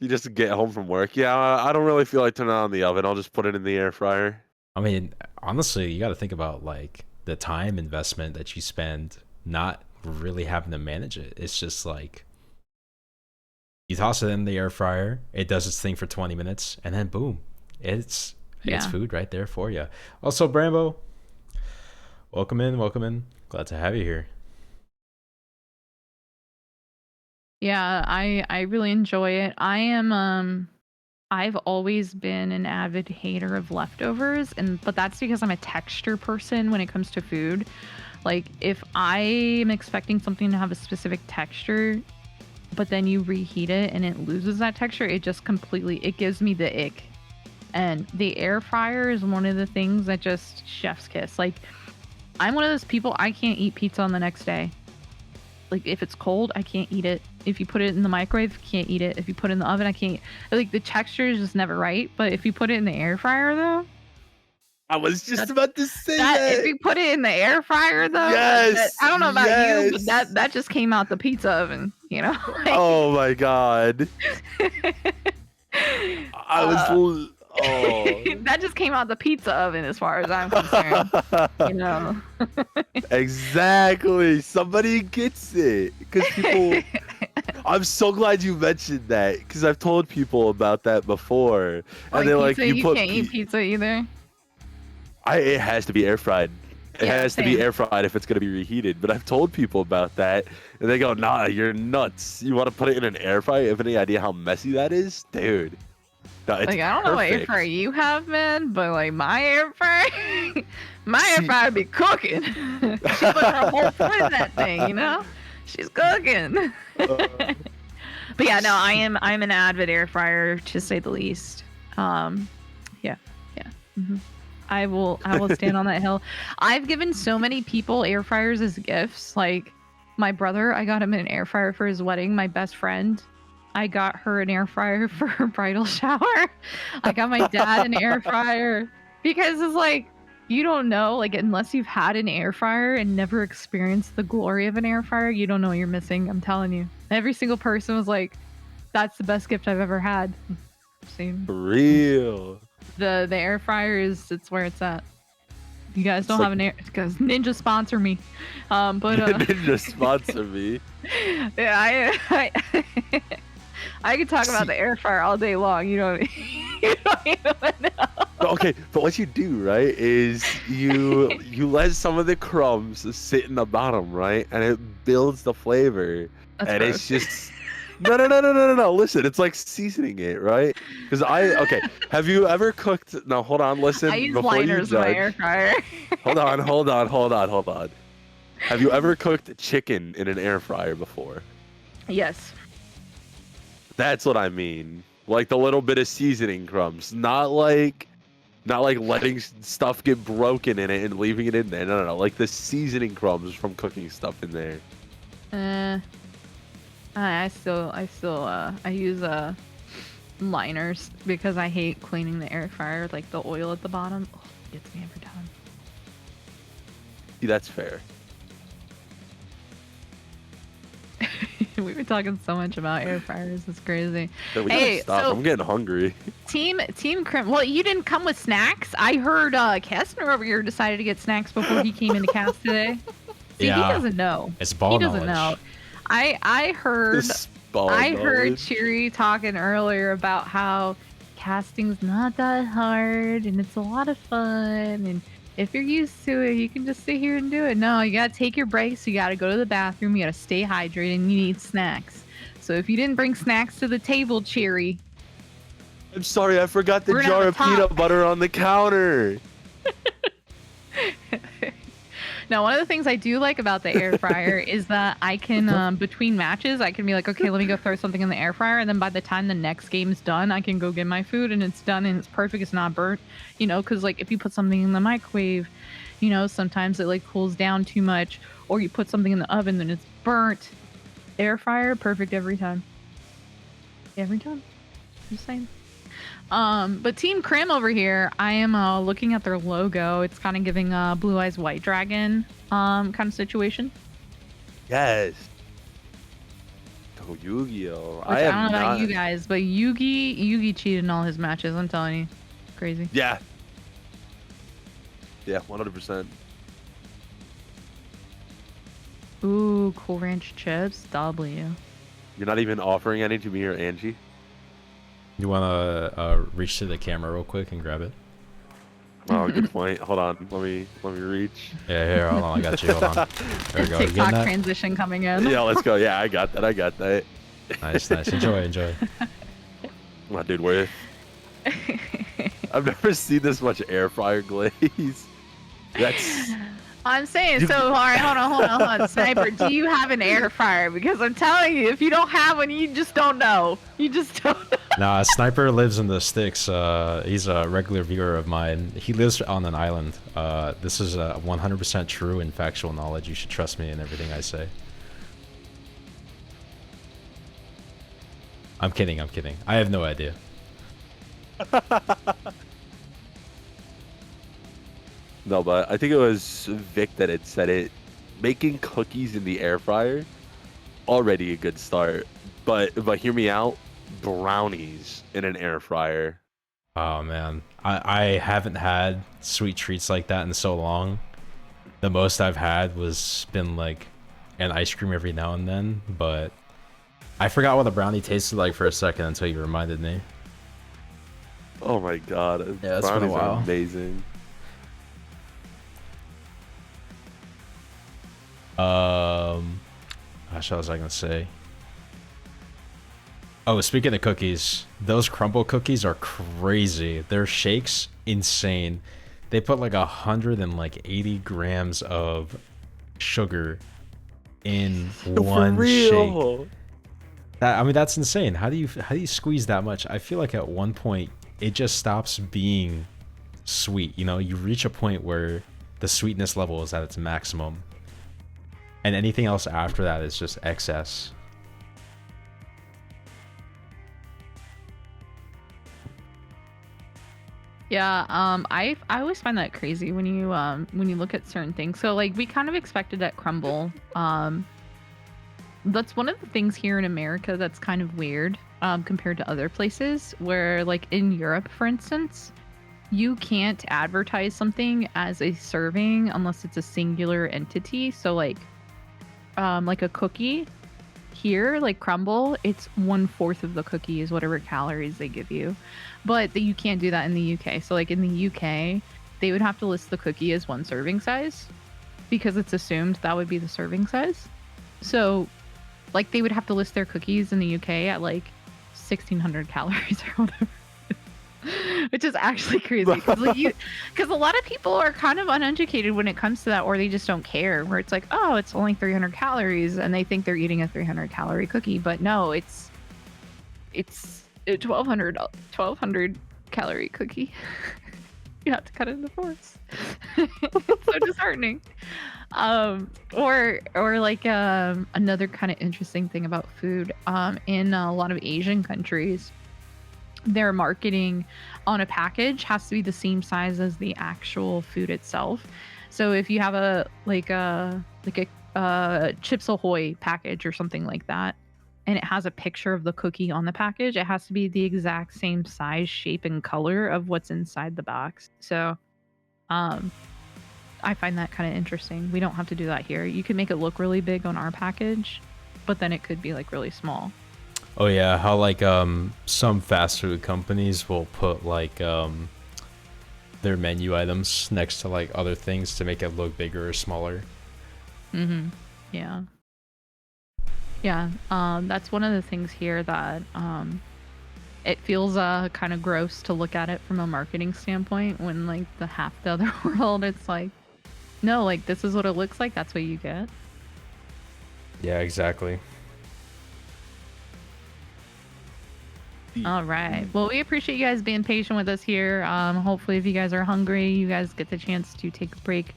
You just get home from work. Yeah, I don't really feel like turning on the oven. I'll just put it in the air fryer. I mean, honestly, you got to think about like the time investment that you spend not really having to manage it. It's just like you toss it in the air fryer, it does its thing for 20 minutes, and then boom, it's food right there for you. Also, Brambo, welcome in. Glad to have you here. Yeah, I really enjoy it. I've always been an avid hater of leftovers, but that's because I'm a texture person when it comes to food. Like if I'm expecting something to have a specific texture, but then you reheat it and it loses that texture, it gives me the ick. And the air fryer is one of the things that just chef's kiss. Like I'm one of those people, I can't eat pizza on the next day. Like, if it's cold, I can't eat it. If you put it in the microwave, can't eat it. If you put it in the oven, I can't. Like, the texture is just never right. But if you put it in the air fryer, though. I was just about to say that. If you put it in the air fryer, though. Yes. I don't know about you, but yes. that just came out the pizza oven, you know? Like, Oh my god. I was. Oh. that just came out the pizza oven as far as I'm concerned. You know. Exactly. Somebody gets it. Because people. I'm so glad you mentioned that. Because I've told people about that before. And they're like, you can't eat pizza either. It has to be air fried. It has to be air fried if it's going to be reheated. But I've told people about that. And they go, nah, you're nuts. You want to put it in an air fryer? You have any idea how messy that is? Dude. No, it's like, I don't know what air fryer you have, man, but like my air fryer, air fryer be cooking. She put her whole foot in that thing, you know? She's cooking. But yeah, no, I'm an avid air fryer, to say the least. Yeah. Mm-hmm. I will stand on that hill. I've given so many people air fryers as gifts. Like my brother, I got him an air fryer for his wedding. My best friend, I got her an air fryer for her bridal shower. I got my dad an air fryer because it's like, you don't know, like, unless you've had an air fryer and never experienced the glory of an air fryer, you don't know what you're missing. I'm telling you. Every single person was like, that's the best gift I've ever had. Same. For real. The air fryer it's where it's at. You guys don't have an air, because Ninja sponsor me. But Ninja sponsor me. Yeah, I could talk about the air fryer all day long. You don't even know. Okay, but what you do, right, is you let some of the crumbs sit in the bottom, right, and it builds the flavor. That's and gross. It's just no. Listen, it's like seasoning it, right? Because have you ever cooked? No, hold on. Listen, I use before liners you in judge. my air fryer. Hold on. Have you ever cooked chicken in an air fryer before? Yes. That's what I mean. Like the little bit of seasoning crumbs, not like letting stuff get broken in it and leaving it in there. No. Like the seasoning crumbs from cooking stuff in there. I use liners because I hate cleaning the air fryer. Like the oil at the bottom, gets me every time. See, that's fair. We've been talking so much about air fryers. It's crazy. We gotta stop. So I'm getting hungry. Team Krym. Well, you didn't come with snacks. I heard Kestner over here decided to get snacks before he came into cast today. See, Yeah. he doesn't know. It's ball He doesn't knowledge. know. I heard Knowledge. Cheery talking earlier about how casting's not that hard and it's a lot of fun, and if you're used to it, you can just sit here and do it. No, you gotta take your breaks, you gotta go to the bathroom, you gotta stay hydrated, and you need snacks. So if you didn't bring snacks to the table, Cheery, I'm sorry, I forgot the We're gonna jar have of a talk. peanut butter on the counter. Now, one of the things I do like about the air fryer is that I can, between matches, I can be like, okay, let me go throw something in the air fryer, and then by the time the next game's done, I can go get my food, and it's done, and it's perfect, it's not burnt, you know, because, like, if you put something in the microwave, you know, sometimes it, like, cools down too much, or you put something in the oven, then it's burnt. Air fryer, perfect every time. Every time. Just saying. But Team Krym over here, I am looking at their logo. It's kind of giving Blue Eyes White Dragon kind of situation. Yes. Oh, Yu-Gi-Oh! Which I don't know about you guys, but Yugi cheated in all his matches. I'm telling you, crazy. Yeah. Yeah, 100%. Ooh, Cool Ranch chips, W. You're not even offering any to me or Angie? You wanna reach to the camera real quick and grab it? Oh, good point. Hold on. Let me reach. Yeah, here, hold on, I got you. Hold on. There we go. You getting TikTok that? transition coming in. Yeah, let's go. Yeah, I got that. Nice. Enjoy. Come on, dude. Where? I've never seen this much air fryer glaze. I'm saying, so all right, hold on. Sniper, do you have an air fryer? Because I'm telling you, if you don't have one, you just don't know. You just don't know. Nah, Sniper lives in the sticks. He's a regular viewer of mine. He lives on an island. This is 100% true and factual knowledge. You should trust me in everything I say. I'm kidding. I have no idea. No, but I think it was Vic that had said it. Making cookies in the air fryer, already a good start. But hear me out. Brownies in an air fryer. Oh man, I haven't had sweet treats like that in so long. The most I've had was been like an ice cream every now and then, but I forgot what a brownie tasted like for a second until you reminded me. Oh my god, Yeah, it's been a brownies while. are amazing. Gosh, what was I gonna say? Oh, speaking of cookies, those crumble cookies are crazy. Their shakes, insane. They put like 180 grams of sugar in one shake. I mean, that's insane. How do you squeeze that much? I feel like at one point it just stops being sweet. You know, you reach a point where the sweetness level is at its maximum, and anything else after that is just excess. Yeah, I always find that crazy when you look at certain things. So like we kind of expected at Crumble. That's one of the things here in America that's kind of weird compared to other places where like in Europe, for instance, you can't advertise something as a serving unless it's a singular entity. So like a cookie here, like Crumble, it's 1/4 of the cookie is whatever calories they give you. But you can't do that in the UK. So like in the UK, they would have to list the cookie as 1 serving size because it's assumed that would be the serving size. So like they would have to list their cookies in the UK at like 1,600 calories or whatever. Which is actually crazy because a lot of people are kind of uneducated when it comes to that, or they just don't care, where it's like, oh, it's only 300 calories and they think they're eating a 300 calorie cookie, but no, it's a 1200 calorie cookie. You have to cut it into 4s. It's so disheartening. Or like another kind of interesting thing about food in a lot of Asian countries, their marketing on a package has to be the same size as the actual food itself. So if you have a Chips Ahoy package or something like that, and it has a picture of the cookie on the package, it has to be the exact same size, shape, and color of what's inside the box. So I find that kind of interesting. We don't have to do that here. You can make it look really big on our package, but then it could be like really small. Oh yeah, how like some fast food companies will put like their menu items next to like other things to make it look bigger or smaller. Yeah. That's one of the things here that it feels kind of gross to look at it from a marketing standpoint, when like half the other world, it's like, no, like this is what it looks like, that's what you get. Yeah, exactly. All right. Well, we appreciate you guys being patient with us here. Hopefully, if you guys are hungry, you guys get the chance to take a break,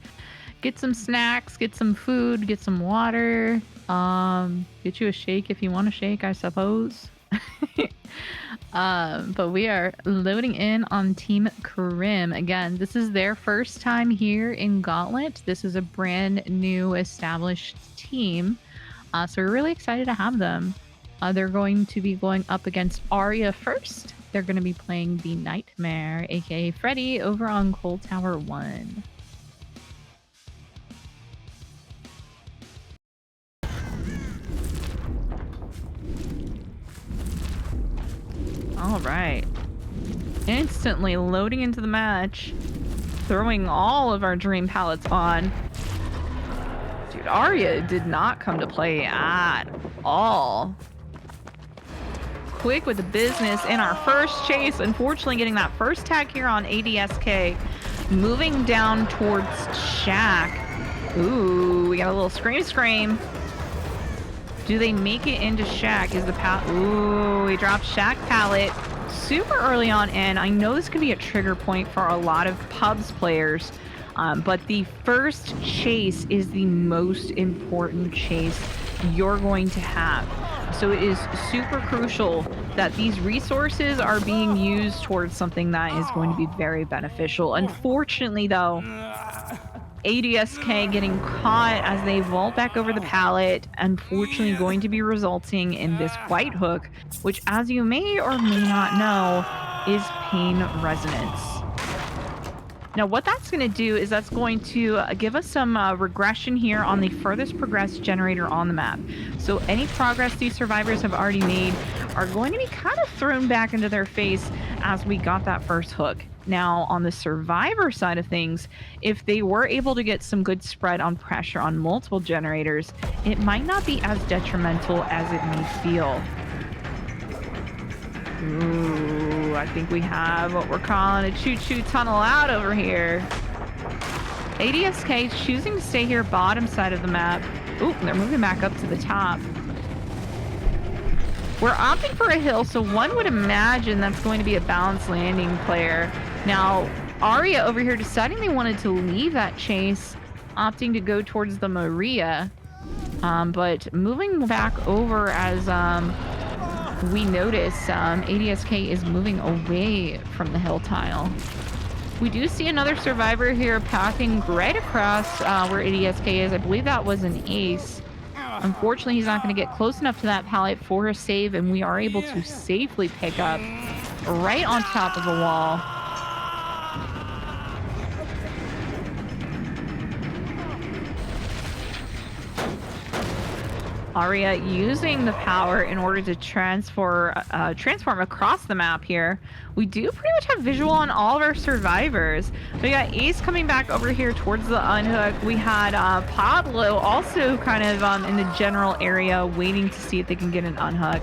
get some snacks, get some food, get some water, get you a shake if you want a shake, I suppose. But we are loading in on Team Krym. Again, this is their first time here in Gauntlet. This is a brand new established team. So we're really excited to have them. They're going to be going up against Aria first. They're going to be playing the Nightmare, aka Freddy, over on Cold Tower 1. All right. Instantly loading into the match, throwing all of our dream palettes on. Dude, Aria did not come to play at all. Quick with the business in our first chase. Unfortunately, getting that first tag here on ADSK. Moving down towards Shack. Ooh, we got a little scream. Do they make it into Shack? Is the pallet? Ooh, we dropped Shack pallet super early on in. I know this could be a trigger point for a lot of pubs players, but the first chase is the most important chase you're going to have. So it is super crucial that these resources are being used towards something that is going to be very beneficial. Unfortunately, though, ADSK getting caught as they vault back over the pallet, unfortunately going to be resulting in this white hook, which, as you may or may not know, is pain resonance. Now, what that's going to do is that's going to give us some regression here on the furthest progressed generator on the map. So any progress these survivors have already made are going to be kind of thrown back into their face as we got that first hook. Now, on the survivor side of things, if they were able to get some good spread on pressure on multiple generators, it might not be as detrimental as it may feel. Ooh, I think we have what we're calling a choo-choo tunnel out over here. ADSK is choosing to stay here bottom side of the map. Ooh, they're moving back up to the top. We're opting for a hill, so one would imagine that's going to be a balanced landing player. Now, Aria over here deciding they wanted to leave that chase, opting to go towards the Maria, but moving back over as we notice ADSK is moving away from the hill tile. We do see another survivor here pathing right across where ADSK is. I believe that was an ace. Unfortunately, he's not going to get close enough to that pallet for a save, and we are able to safely pick up right on top of the wall. Aria using the power in order to transform across the map here. We do pretty much have visual on all of our survivors. We got Ace coming back over here towards the unhook. We had Pablo also kind of in the general area waiting to see if they can get an unhook.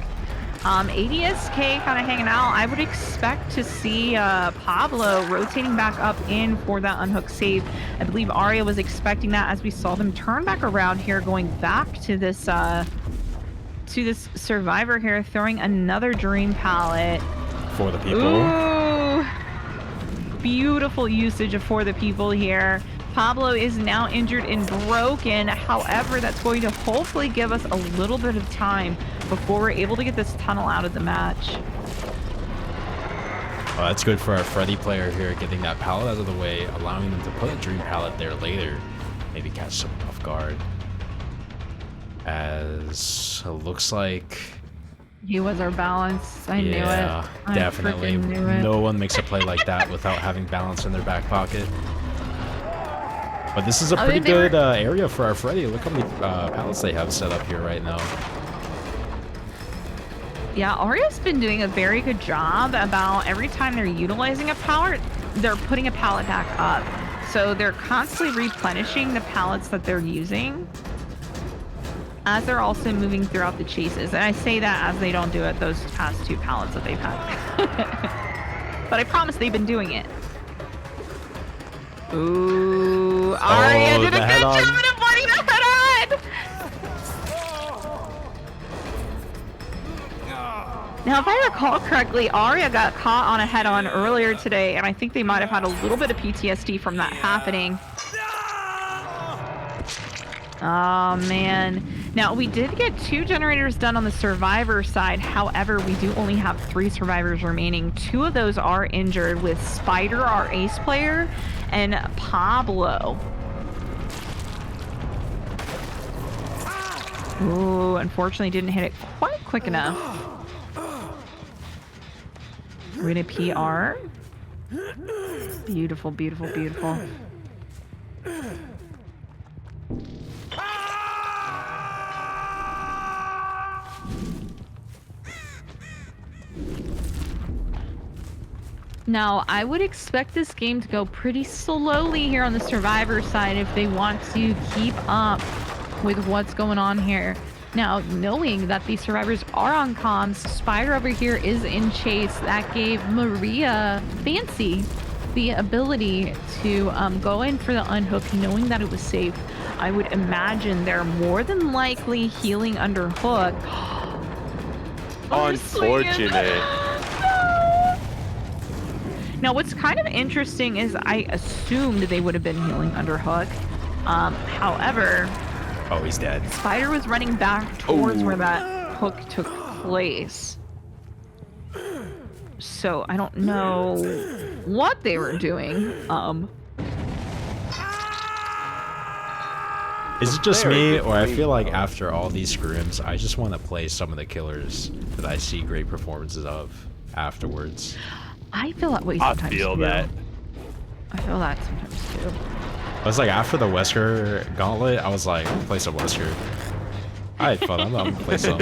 ADSK kind of hanging out. I would expect to see Pablo rotating back up in for that unhook save. I believe Aria was expecting that as we saw them turn back around here, going back to this survivor here, throwing another dream pallet. For the people. Ooh, beautiful usage of for the people here. Pablo is now injured and broken. However, that's going to hopefully give us a little bit of time before we're able to get this tunnel out of the match. Well, that's good for our Freddy player here, getting that pallet out of the way, allowing them to put a dream pallet there later. Maybe catch someone off guard. As it looks like... He was our balance. I knew it. Yeah, definitely. Knew it. No one makes a play like that without having balance in their back pocket. But this is a pretty good area for our Freddy. Look how many pallets they have set up here right now. Yeah, Aria's been doing a very good job about every time they're utilizing a pallet, they're putting a pallet back up. So they're constantly replenishing the pallets that they're using as they're also moving throughout the chases. And I say that as they don't do it those past two pallets that they've had. But I promise they've been doing it. Ooh, Aria did a good job at avoiding the head-on! Now, if I recall correctly, Aria got caught on a head-on earlier today, and I think they might have had a little bit of PTSD from that happening. Oh, man. Now, we did get 2 generators done on the survivor side. However, we do only have 3 survivors remaining. 2 of those are injured, with Spider, our ace player, and Pablo. Ooh, unfortunately didn't hit it quite quick enough. We're gonna PR. Beautiful, beautiful, beautiful. Now, I would expect this game to go pretty slowly here on the survivor side if they want to keep up with what's going on here. Now, knowing that these survivors are on comms, Spider over here is in chase. That gave Maria Fancy the ability to go in for the unhook, knowing that it was safe. I would imagine they're more than likely healing under hook. Unfortunate. Now, what's kind of interesting is I assumed they would have been healing under hook. However, Oh, he's dead. Spider was running back towards where that hook took place. So I don't know what they were doing. Is it just me, or I feel like after all these scrims, I just want to play some of the killers that I see great performances of afterwards? I feel that way I sometimes feel too. that. I feel that sometimes too. I was like, after the Wesker Gauntlet, I was like, play some Wesker. I had fun. I'm gonna play some.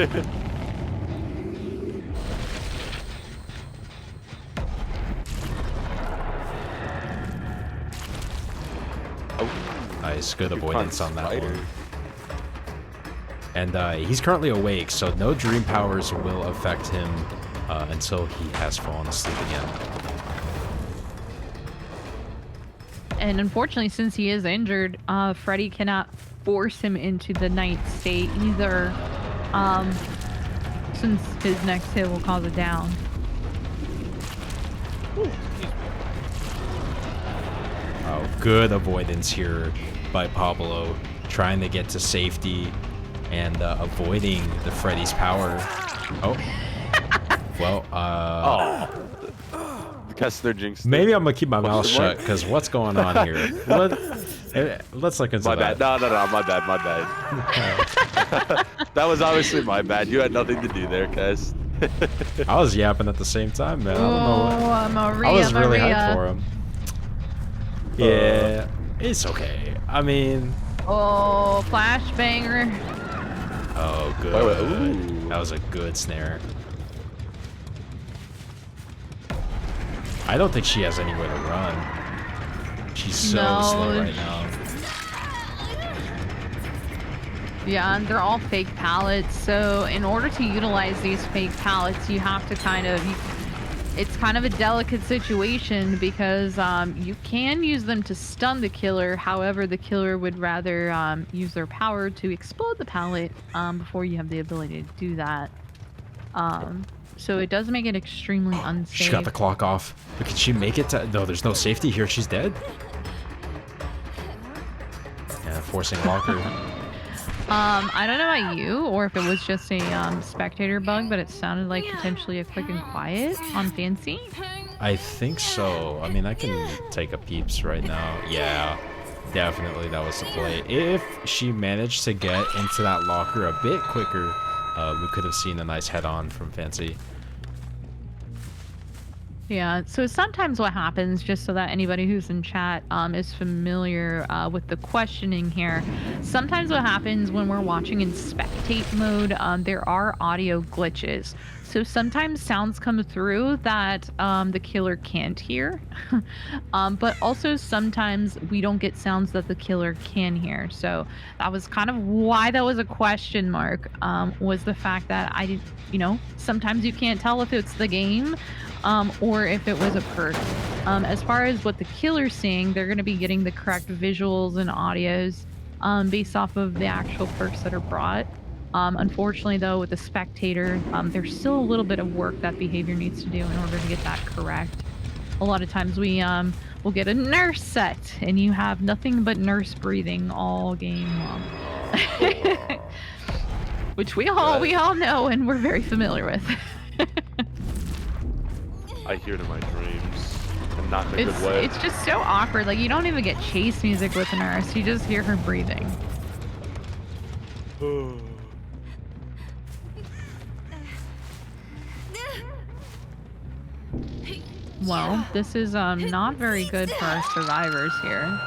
Nice, good avoidance on that one. And he's currently awake, so no dream powers will affect him until he has fallen asleep again. And unfortunately, since he is injured, Freddy cannot force him into the night state either, since his next hit will cause a down. Oh, good avoidance here by Pablo, trying to get to safety and avoiding the Freddy's power. Oh. Well, Kessler jinxed. maybe I'm gonna keep my mouth shut, because what's going on here? Let's look into My that. bad. No, my bad. That was obviously my bad. You had nothing to do there, Kess. I was yapping at the same time, man. I don't know. Maria, I was really Maria. hyped for him. Yeah, it's okay. I mean, Oh, flashbanger. oh, good. Ooh. That was a good snare. I don't think she has anywhere to run. She's so slow right now. Yeah, and they're all fake pallets. So in order to utilize these fake pallets, you have to it's kind of a delicate situation because you can use them to stun the killer. However, the killer would rather use their power to explode the pallet before you have the ability to do that. So it does make it extremely unsafe. She got the clock off. But can she make it to... No, there's no safety here. She's dead. Yeah, forcing locker. I don't know about you or if it was just a spectator bug, but it sounded like potentially a quick and quiet on Fancy. I think so. I mean, I can take a peeps right now. Yeah, definitely that was the play. If she managed to get into that locker a bit quicker, we could have seen a nice head-on from Fancy. Yeah, so sometimes what happens, just so that anybody who's in chat is familiar with the questioning here, sometimes what happens when we're watching in spectate mode, there are audio glitches. So sometimes sounds come through that the killer can't hear, but also sometimes we don't get sounds that the killer can hear. So that was kind of why that was a question mark, was the fact that I didn't, sometimes you can't tell if it's the game or if it was a perk. As far as what the killer's seeing, they're going to be getting the correct visuals and audios based off of the actual perks that are brought. Unfortunately, though, with the spectator, there's still a little bit of work that behavior needs to do in order to get that correct. A lot of times we will get a nurse set, and you have nothing but nurse breathing all game long. Which we all know and we're very familiar with. I hear it in my dreams, and not in a good way. It's just so awkward. Like, you don't even get chase music with a nurse. You just hear her breathing. Well, this is not very good for our survivors here.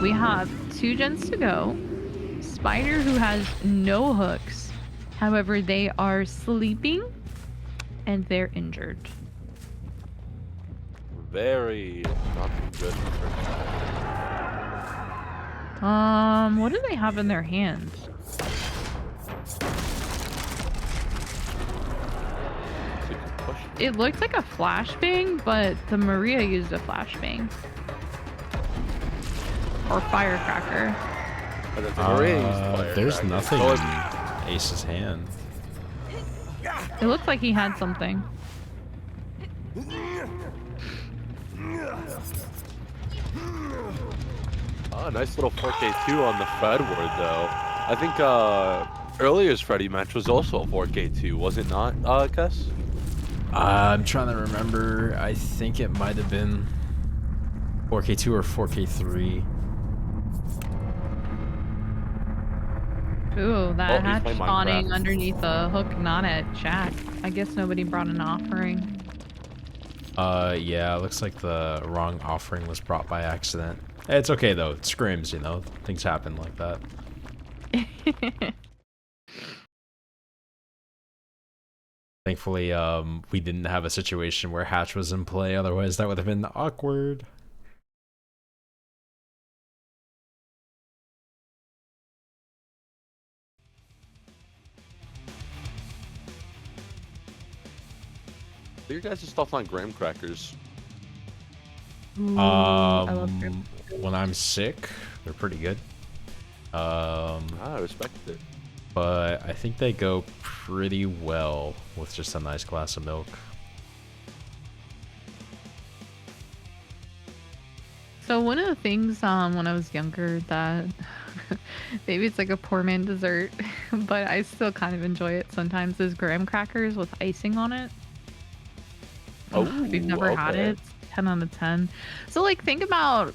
We have 2 gens to go. Spider, who has no hooks. However, they are sleeping and they're injured. Very not good. What do they have in their hands? It looked like a flashbang, but the Maria used a flashbang. or firecracker? But it's a raised There's firecracker. nothing So in Ace's hand. It looked like he had something. Nice little 4K2 on the Fred ward, though. I think earlier's Freddy match was also a 4K2, was it not, Kess? I'm trying to remember. I think it might have been 4K2 or 4K3. Ooh, that Oh, he's hatch playing spawning Minecraft. underneath a hook, not at Jack. I guess nobody brought an offering. Yeah, looks like the wrong offering was brought by accident. It's okay though. It's Scrims, you know. Things happen like that. Thankfully, we didn't have a situation where Hatch was in play. Otherwise, that would have been awkward. What are your guys' thoughts on graham crackers? Ooh, I love graham. When I'm sick, they're pretty good. I respect it. But I think they go pretty well with just a nice glass of milk. So one of the things when I was younger that maybe it's like a poor man dessert, but I still kind of enjoy it sometimes is graham crackers with icing on it. If you've never had okay. it, it's 10 out of 10. So like think about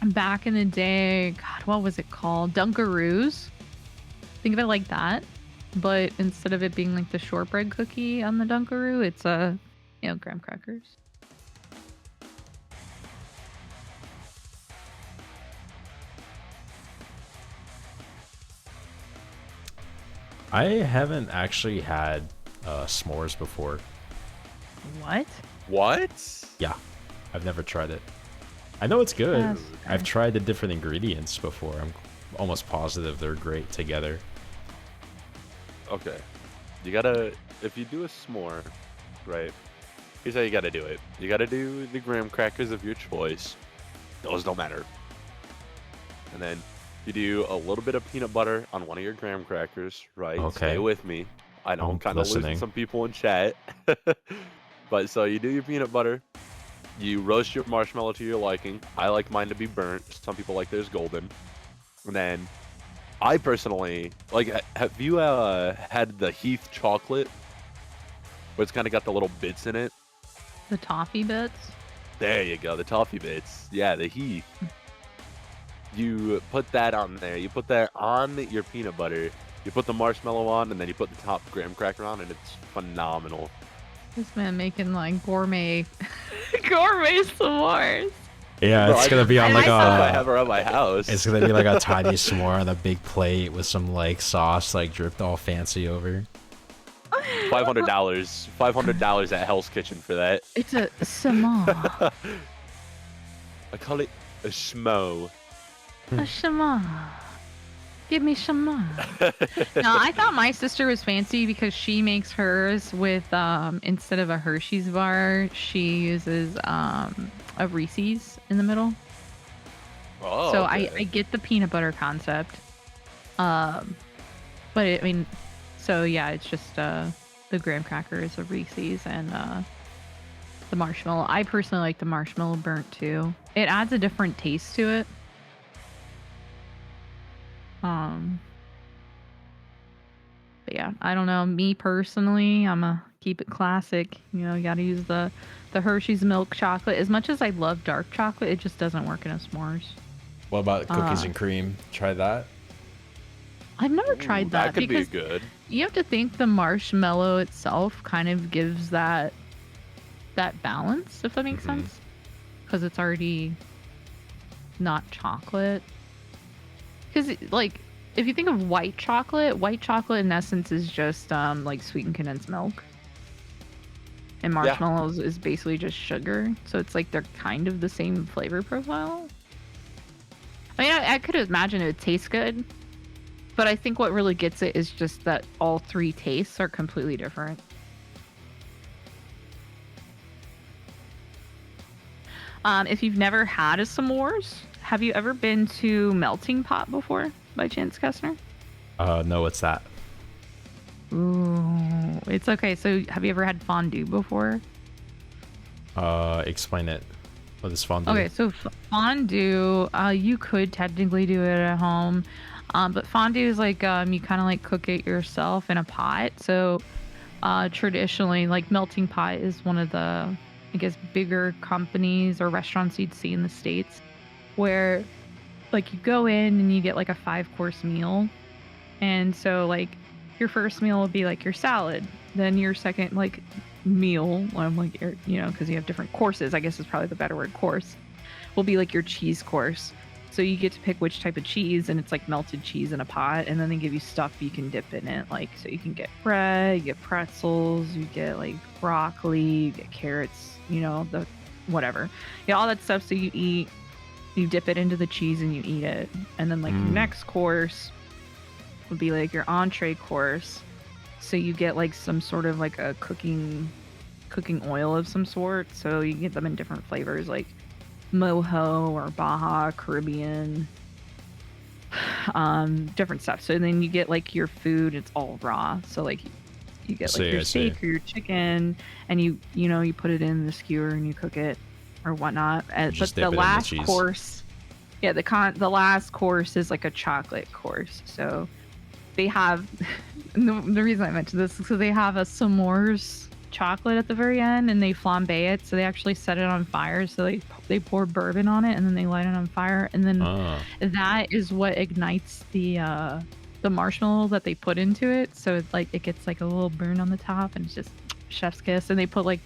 back in the day, God, what was it called? Dunkaroos. Think of it like that, but instead of it being like the shortbread cookie on the Dunkaroo, it's graham crackers. I haven't actually had s'mores before. What? What? Yeah, I've never tried it. I know it's good. That's I've tried the different ingredients before. I'm almost positive they're great together. Okay. You gotta, if you do a s'more, right, here's how you gotta do it. You gotta do the graham crackers of your choice. Those don't matter. And then you do a little bit of peanut butter on one of your graham crackers, right? Okay. Stay with me. I know I'm I'm kind of losing listening. some people in chat. But so you do your peanut butter. You roast your marshmallow to your liking. I like mine to be burnt. Some people like theirs golden. And then I personally, like, have you had the Heath chocolate? Where it's kind of got the little bits in it? The toffee bits? There you go, the toffee bits. Yeah, the Heath. You put that on there. You put that on your peanut butter. You put the marshmallow on, and then you put the top graham cracker on, and it's phenomenal. This man making like gourmet s'mores. Yeah, Bro, it's gonna be on like I a. have around my house. It's gonna be like a tiny s'more on a big plate with some like sauce like dripped all fancy over. $500. $500 at Hell's Kitchen for that. It's a s'more. I call it a schmo. A s'more. Give me s'more. No, I thought my sister was fancy because she makes hers with instead of a Hershey's bar, she uses a Reese's in the middle. Oh, So okay. I get the peanut butter concept. But I mean, so yeah, it's just the graham crackers, a Reese's, and the marshmallow. I personally like the marshmallow burnt too. It adds a different taste to it. But yeah, I don't know. Me personally, I'm a keep it classic. You know, you gotta use the Hershey's milk chocolate. As much as I love dark chocolate, it just doesn't work in a s'mores. What about cookies and cream? Try that. I've never Ooh, tried that could because be good. you have to think the marshmallow itself kind of gives that balance, if that makes sense, because it's already not chocolate. Because like if you think of white chocolate in essence is just like sweetened condensed milk, and marshmallows is basically just sugar, so it's like they're kind of the same flavor profile. I mean, I could imagine it would taste good, but I think what really gets it is just that all three tastes are completely different. If you've never had a s'mores, have you ever been to Melting Pot before, by chance, Kessner? No, what's that? Ooh, it's okay. So, have you ever had fondue before? Explain it. What is fondue? Okay, so fondue, you could technically do it at home, but fondue is like you kind of like cook it yourself in a pot. So, traditionally, like Melting Pot is one of the, I guess, bigger companies or restaurants you'd see in the States, where like you go in and you get like a 5-course meal, and so like your first meal will be like your salad, then your second like meal, like because you have different courses, I guess is probably the better word, course, will be like your cheese course. So you get to pick which type of cheese, and it's like melted cheese in a pot, and then they give you stuff you can dip in it, like so you can get bread, you get pretzels, you get like broccoli, you get carrots, the whatever, all that stuff. So you dip it into the cheese and you eat it, and then like your next course would be like your entree course. So you get like some sort of like a cooking oil of some sort. So you get them in different flavors, like Mojo or Baja Caribbean, different stuff. So then you get like your food, it's all raw. So like you get like your steak or your chicken, and you put it in the skewer and you cook it or whatnot. But the last course, the last course is like a chocolate course. So they have the reason I mentioned this is because they have a s'mores chocolate at the very end, and they flambe it. So they actually set it on fire. So they pour bourbon on it, and then they light it on fire, and then that is what ignites the marshmallow that they put into it. So it's like it gets like a little burn on the top, and it's just chef's kiss. And they put like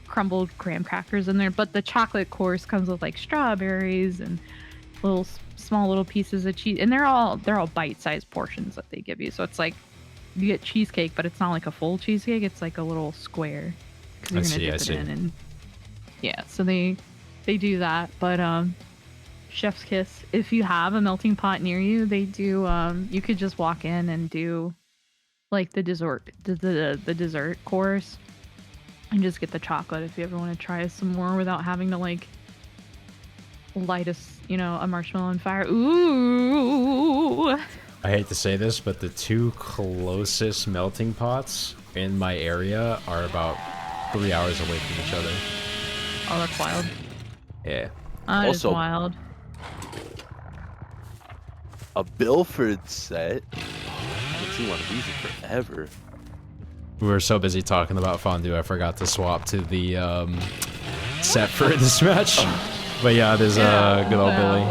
crumbled graham crackers in there. But the chocolate course comes with like strawberries and small little pieces of cheese, and they're all bite-sized portions that they give you. So it's like you get cheesecake, but it's not like a full cheesecake, it's like a little square, because you're gonna dip it in. And so they do that. But chef's kiss, if you have a melting pot near you, they do you could just walk in and do like the dessert course and just get the chocolate if you ever want to try some more without having to like light a marshmallow on fire. Ooh. I hate to say this, but the two closest melting pots in my area are about 3 hours away from each other. Oh, that's wild. Yeah. That is wild. A Bilford set. I haven't seen one of these in forever. We were so busy talking about fondue, I forgot to swap to the set for this match. But yeah, there's good old Billy.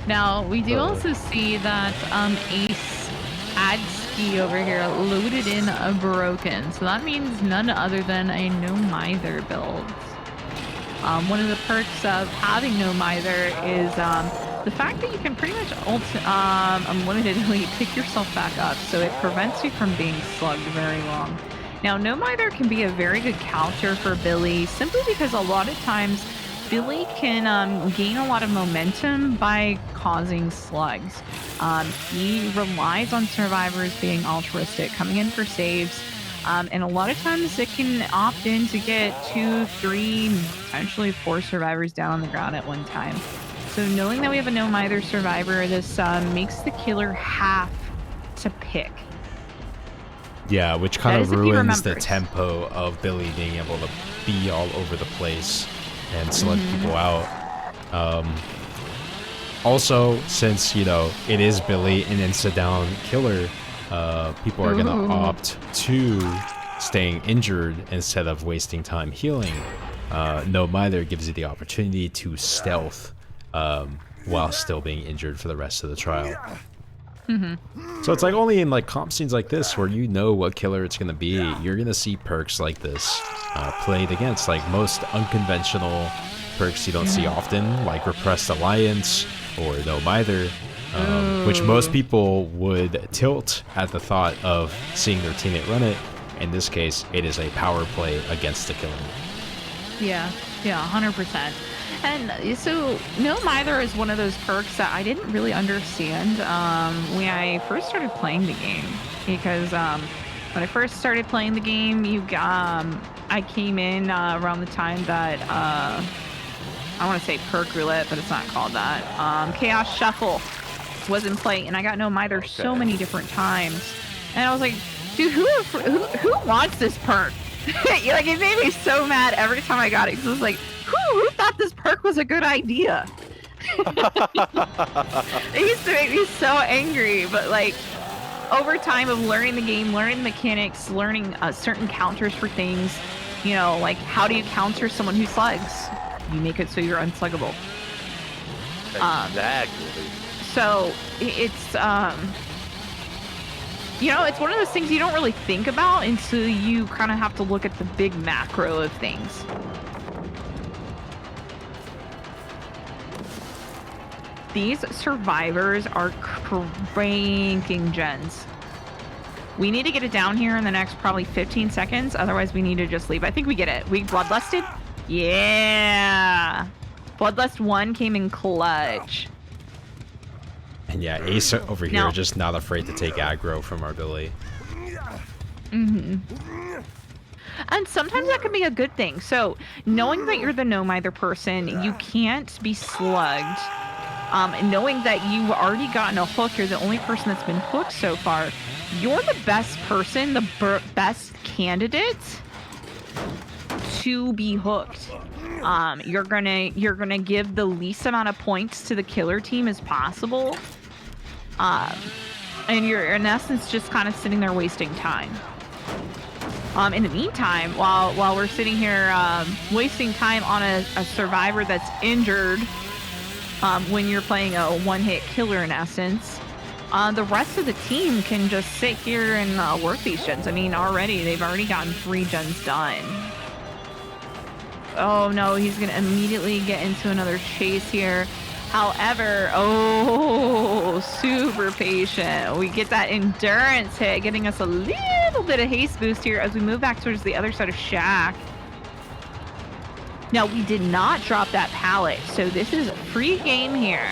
Now, we do also see that Ace Adski over here loaded in a broken. So that means none other than a no mither build. One of the perks of having no mither is the fact that you can pretty much unlimitedly pick yourself back up. So it prevents you from being slugged very long. Now, no mither can be a very good counter for Billy, simply because a lot of times Billy can gain a lot of momentum by causing slugs. He relies on survivors being altruistic, coming in for saves, and a lot of times it can opt in to get 2, 3, potentially 4 survivors down on the ground at one time. So knowing that we have a no mither survivor, this makes the killer have to pick. Yeah, which kind of ruins the tempo of Billy being able to be all over the place and select people out. Also, since it is Billy, an insta-down killer, people are gonna opt to staying injured instead of wasting time healing. No mither gives you the opportunity to stealth while still being injured for the rest of the trial. So it's like only in like comp scenes like this where what killer it's gonna be, you're gonna see perks like this played against. Like most unconventional perks you don't see often, like Repressed Alliance or No Mither, which most people would tilt at the thought of seeing their teammate run it. In this case, it is a power play against the killer. Yeah, 100%. And so No Mither is one of those perks that I didn't really understand when I first started playing the game, because when I first started playing the game, I came in around the time that I want to say perk roulette, but it's not called that. Chaos Shuffle was in play, and I got no mither so many different times. And I was like, dude, who wants this perk? Like, it made me so mad every time I got it. Because I was like, who thought this perk was a good idea? It used to make me so angry, but like, over time of learning the game, learning the mechanics, learning certain counters for things, you know, like how do you counter someone who slugs? You make it so you're unsluggable. Exactly. So it's you know, it's one of those things you don't really think about until you kind of have to look at the big macro of things. These survivors are cranking gens. We need to get it down here in the next probably 15 seconds. Otherwise, we need to just leave. I think we get it. We bloodlusted? Yeah. Bloodlust 1 came in clutch. And yeah, Ace over here just not afraid to take aggro from our Billy. And sometimes that can be a good thing. So knowing that you're the no-mither person, you can't be slugged. Knowing that you've already gotten a hook, you're the only person that's been hooked so far. You're the best person, the best candidate to be hooked. You're gonna give the least amount of points to the killer team as possible. And you're in essence just kind of sitting there wasting time. In the meantime, while we're sitting here wasting time on a survivor that's injured, when you're playing a one-hit killer in essence, the rest of the team can just sit here and work these gens. I mean, they've already gotten 3 gens done. Oh no, he's gonna immediately get into another chase here. However, oh, super patient. We get that endurance hit, getting us a little bit of haste boost here as we move back towards the other side of Shack. Now, we did not drop that pallet, so this is a free game here.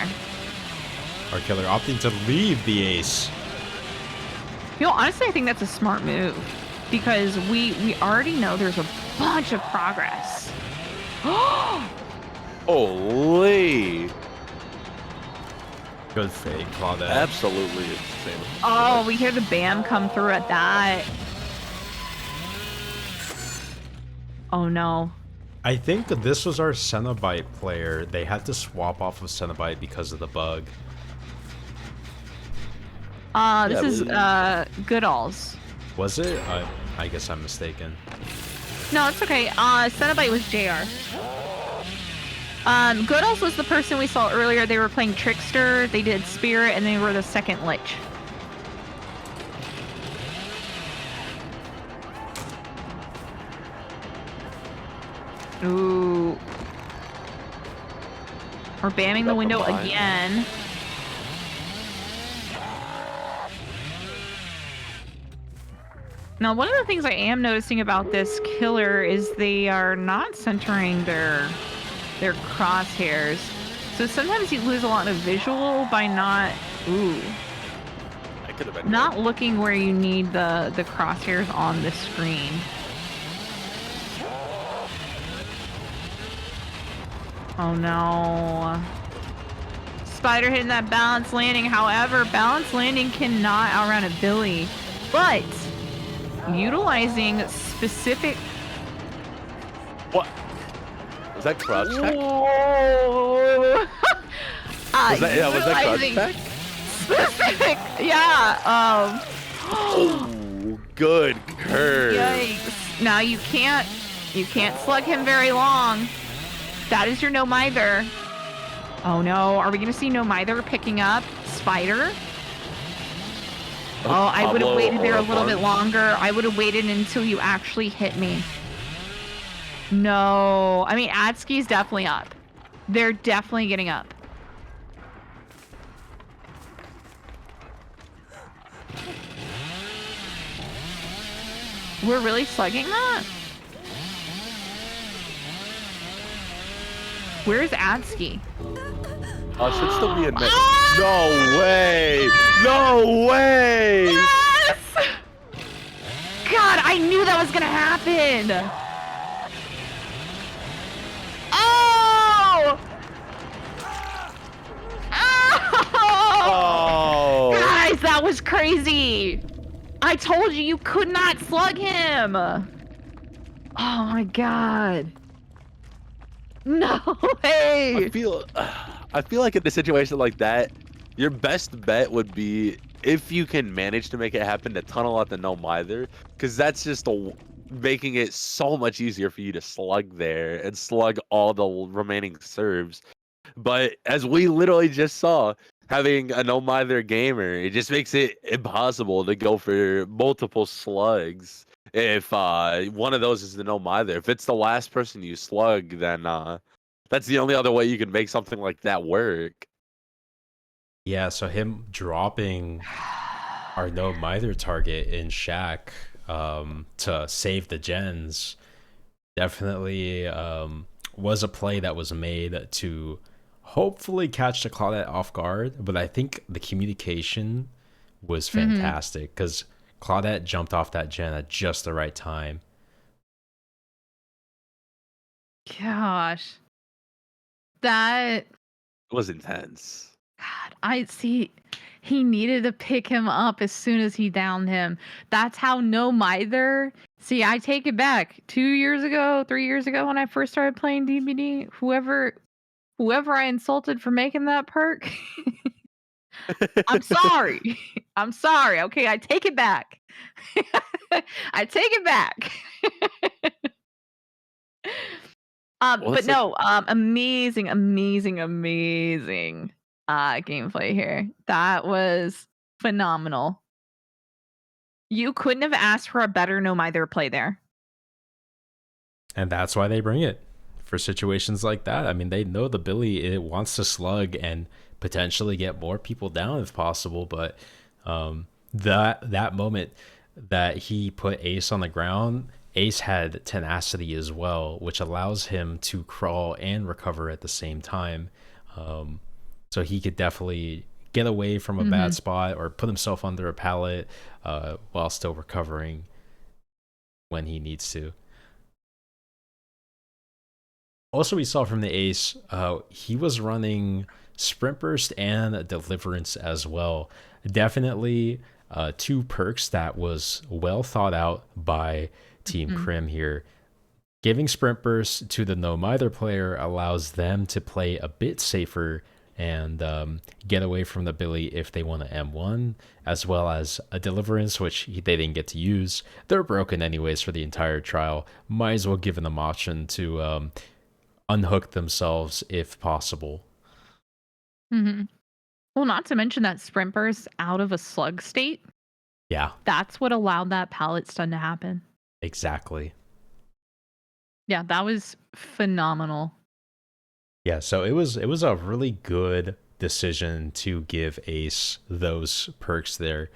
Our killer opting to leave the Ace. You know, honestly, I think that's a smart move because we already know there's a bunch of progress. Holy! Good fake, Claudette. Absolutely insane. Oh, we hear the BAM come through at that. Oh no. I think that this was our Cenobite player. They had to swap off of Cenobite because of the bug. This is Gudalz. Was it? I guess I'm mistaken. No, it's okay. Cenobite was JR. Gudalz was the person we saw earlier. They were playing Trickster, they did Spirit, and they were the second Lich. Ooh. We're bamming the window again. Now, one of the things I am noticing about this killer is they are not centering their crosshairs. So sometimes you lose a lot of visual by not That could have been not looking where you need the crosshairs on the screen. Oh no. Spider hitting that balance landing. However, balance landing cannot outrun a Billy. But utilizing specific... What? Was that crouch tech? Whoa. Was that crouch tech? Specific, yeah. Oh, good curve. Yikes. Now you can't slug him very long. That is your no-mither. Oh no, are we gonna see no-mither picking up Spider? Oh, I would have waited there a little bit longer. I would have waited until you actually hit me. No, I mean, Adski's definitely up. They're definitely getting up. We're really slugging that? Where's Adski? Should still be in mid. No way! No way! Yes! God, I knew that was gonna happen. Oh! was crazy. I told you could not slug him. Oh my god. No way. I feel like in a situation like that, your best bet would be, if you can manage to make it happen, to tunnel out the no mither, because that's just making it so much easier for you to slug there and slug all the remaining serves. But as we literally just saw, having a no mither gamer, it just makes it impossible to go for multiple slugs. If one of those is the no mither, if it's the last person you slug, then that's the only other way you can make something like that work. Yeah, so him dropping our no mither target in Shack to save the gens definitely was a play that was made to hopefully catch the Claudette off guard. But I think the communication was fantastic because Claudette jumped off that gen at just the right time. Gosh. That was intense. God, I see. He needed to pick him up as soon as he downed him. That's how no mither. See, I take it back. 2 years ago, 3 years ago, when I first started playing DBD, whoever I insulted for making that perk, I'm sorry. I'm sorry. Okay, I take it back. I take it back. But no, amazing gameplay here. That was phenomenal. You couldn't have asked for a better no mither play there. And that's why they bring it for situations like that. I mean, they know the Billy, it wants to slug and potentially get more people down if possible, but that moment that he put Ace on the ground, Ace had tenacity as well, which allows him to crawl and recover at the same time. So he could definitely get away from a bad spot or put himself under a pallet while still recovering when he needs to. Also, we saw from the Ace, he was running Sprint Burst and Deliverance as well. Definitely two perks that was well thought out by Team Krym here. Giving Sprint Burst to the no mither player allows them to play a bit safer and get away from the Billy if they want to M1, as well as a Deliverance, which they didn't get to use. They're broken anyways for the entire trial. Might as well give them the option to unhook themselves if possible. Well, not to mention that Sprint Burst out of a slug state. Yeah. That's what allowed that pallet stun to happen. Exactly. Yeah, that was phenomenal. Yeah, so it was a really good decision to give Ace those perks there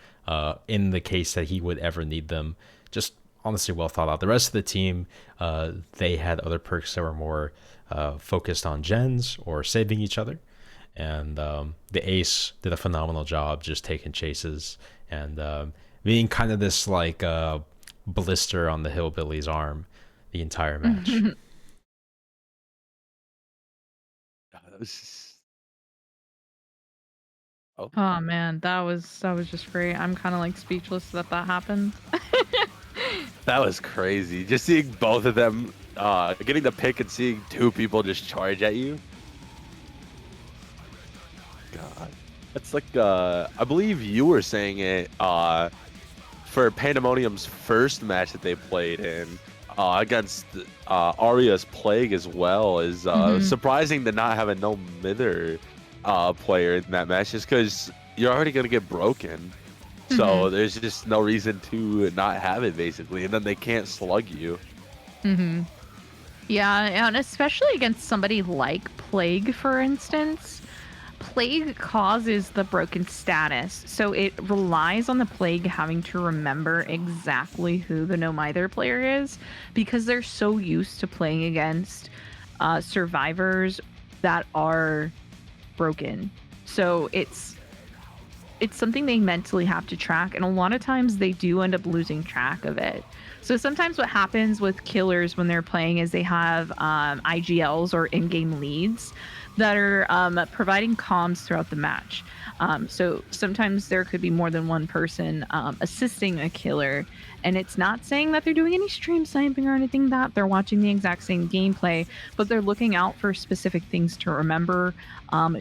in the case that he would ever need them. Just honestly well thought out. The rest of the team, they had other perks that were more focused on gens or saving each other. And the Ace did a phenomenal job just taking chases and being kind of this like blister on the Hillbilly's arm the entire match. Oh man, that was just great. I'm kind of like speechless that happened. That was crazy. Just seeing both of them getting the pick and seeing two people just charge at you. God, that's like I believe you were saying it for Pandemonium's first match that they played in against Aria's Plague as well. Is surprising to not have a no mither player in that match, just because you're already gonna get broken. So there's just no reason to not have it, basically, and then they can't slug you. Yeah, and especially against somebody like Plague, for instance. Plague causes the broken status, so it relies on the Plague having to remember exactly who the no mither player is, because they're so used to playing against survivors that are broken. So it's something they mentally have to track, and a lot of times they do end up losing track of it. So sometimes what happens with killers when they're playing is they have IGLs or in-game leads, that are providing comms throughout the match. So sometimes there could be more than one person assisting a killer, and it's not saying that they're doing any stream sniping or anything that they're watching the exact same gameplay, but they're looking out for specific things to remember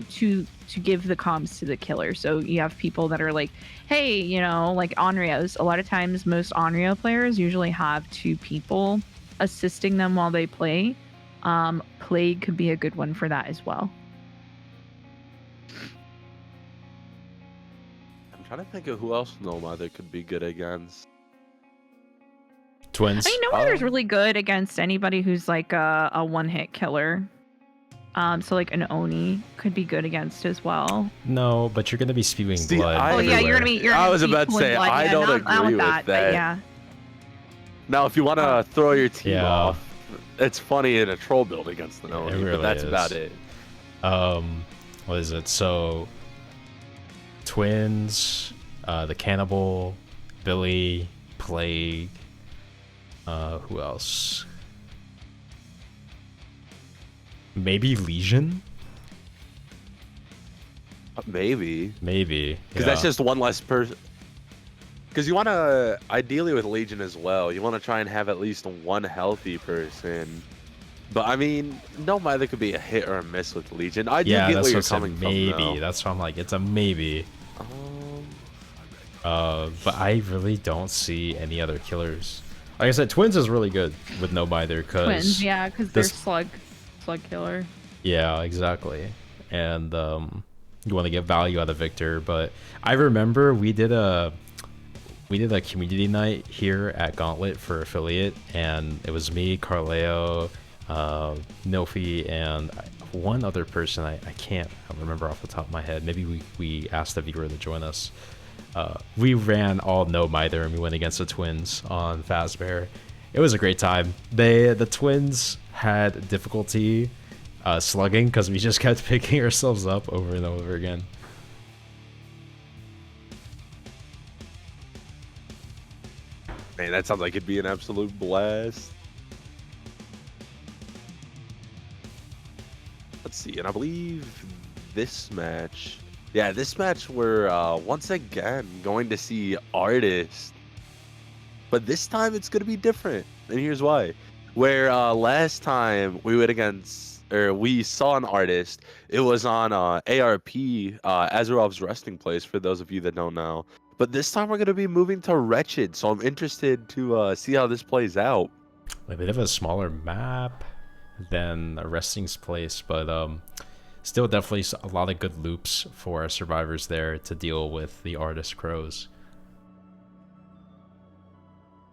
to give the comms to the killer. So you have people that are like, hey, you know, like Onryos. A lot of times most Onryo players usually have 2 people assisting them while they play. Plague could be a good one for that as well. I'm trying to think of who else No Mother could be good against. Twins. I mean, No Mother's really good against anybody who's like a one-hit killer. So like an Oni could be good against as well. No, but you're gonna be spewing See, blood. Oh, yeah, you're gonna be. I was about to pulling say, blood. I Yeah, don't not agree with that. But that. yeah. Now, if you want to throw your team Yeah. off, it's funny in a troll build against the Oni, It really but that's is. about it. What is it? So, Twins, the Cannibal, Billy, Plague. Who else? Maybe Legion. Maybe. Maybe. Because that's just one less person. Because you want to, ideally with Legion as well, you want to try and have at least one healthy person. But I mean, No Mother could be a hit or a miss with Legion. I do yeah, get that's where you're what I said, coming maybe. from, though. That's why I'm like, it's a maybe. But I really don't see any other killers. Like I said, Twins is really good with No Mother because Twins, yeah, because they're slug killer. Yeah, exactly. And you want to get value out of Victor, but I remember we did a community night here at Gauntlet for affiliate, and it was me, Carleo, Nofi, and one other person I can't remember off the top of my head. Maybe we asked the viewer to join us. We ran all No Mither and we went against the Twins on Fazbear. It was a great time. The Twins had difficulty slugging because we just kept picking ourselves up over and over again. Man, that sounds like it'd be an absolute blast. Let's see, and I believe this match... Yeah, this match we're once again going to see Artist. But this time it's going to be different, and here's why. Where last time we went against, or we saw an Artist, it was on ARP, Azerov's resting place, for those of you that don't know. But this time we're going to be moving to Wretched, so I'm interested to see how this plays out. A bit of a smaller map than a resting place, but still definitely a lot of good loops for our survivors there to deal with the Artist crows.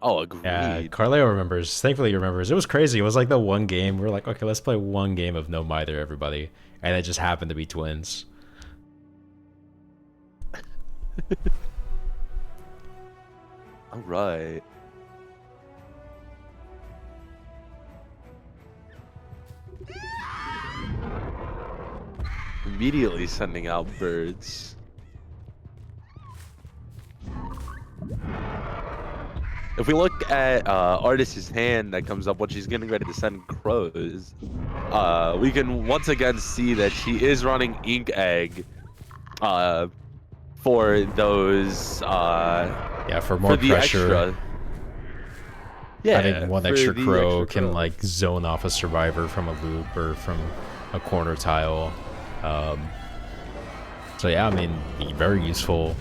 Oh, agreed. Yeah, Carleo remembers. Thankfully, he remembers. It was crazy. It was like the one game. We were like, okay, let's play one game of No Mither, everybody. And it just happened to be Twins. All right. Immediately sending out birds. If we look at Artist's hand that comes up when she's getting ready to send crows, we can once again see that she is running Ink Egg for those... yeah, for more pressure. Extra. Yeah, having one for extra the crow extra can crow. like zone off a survivor from a loop or from a corner tile. So yeah, I mean, very useful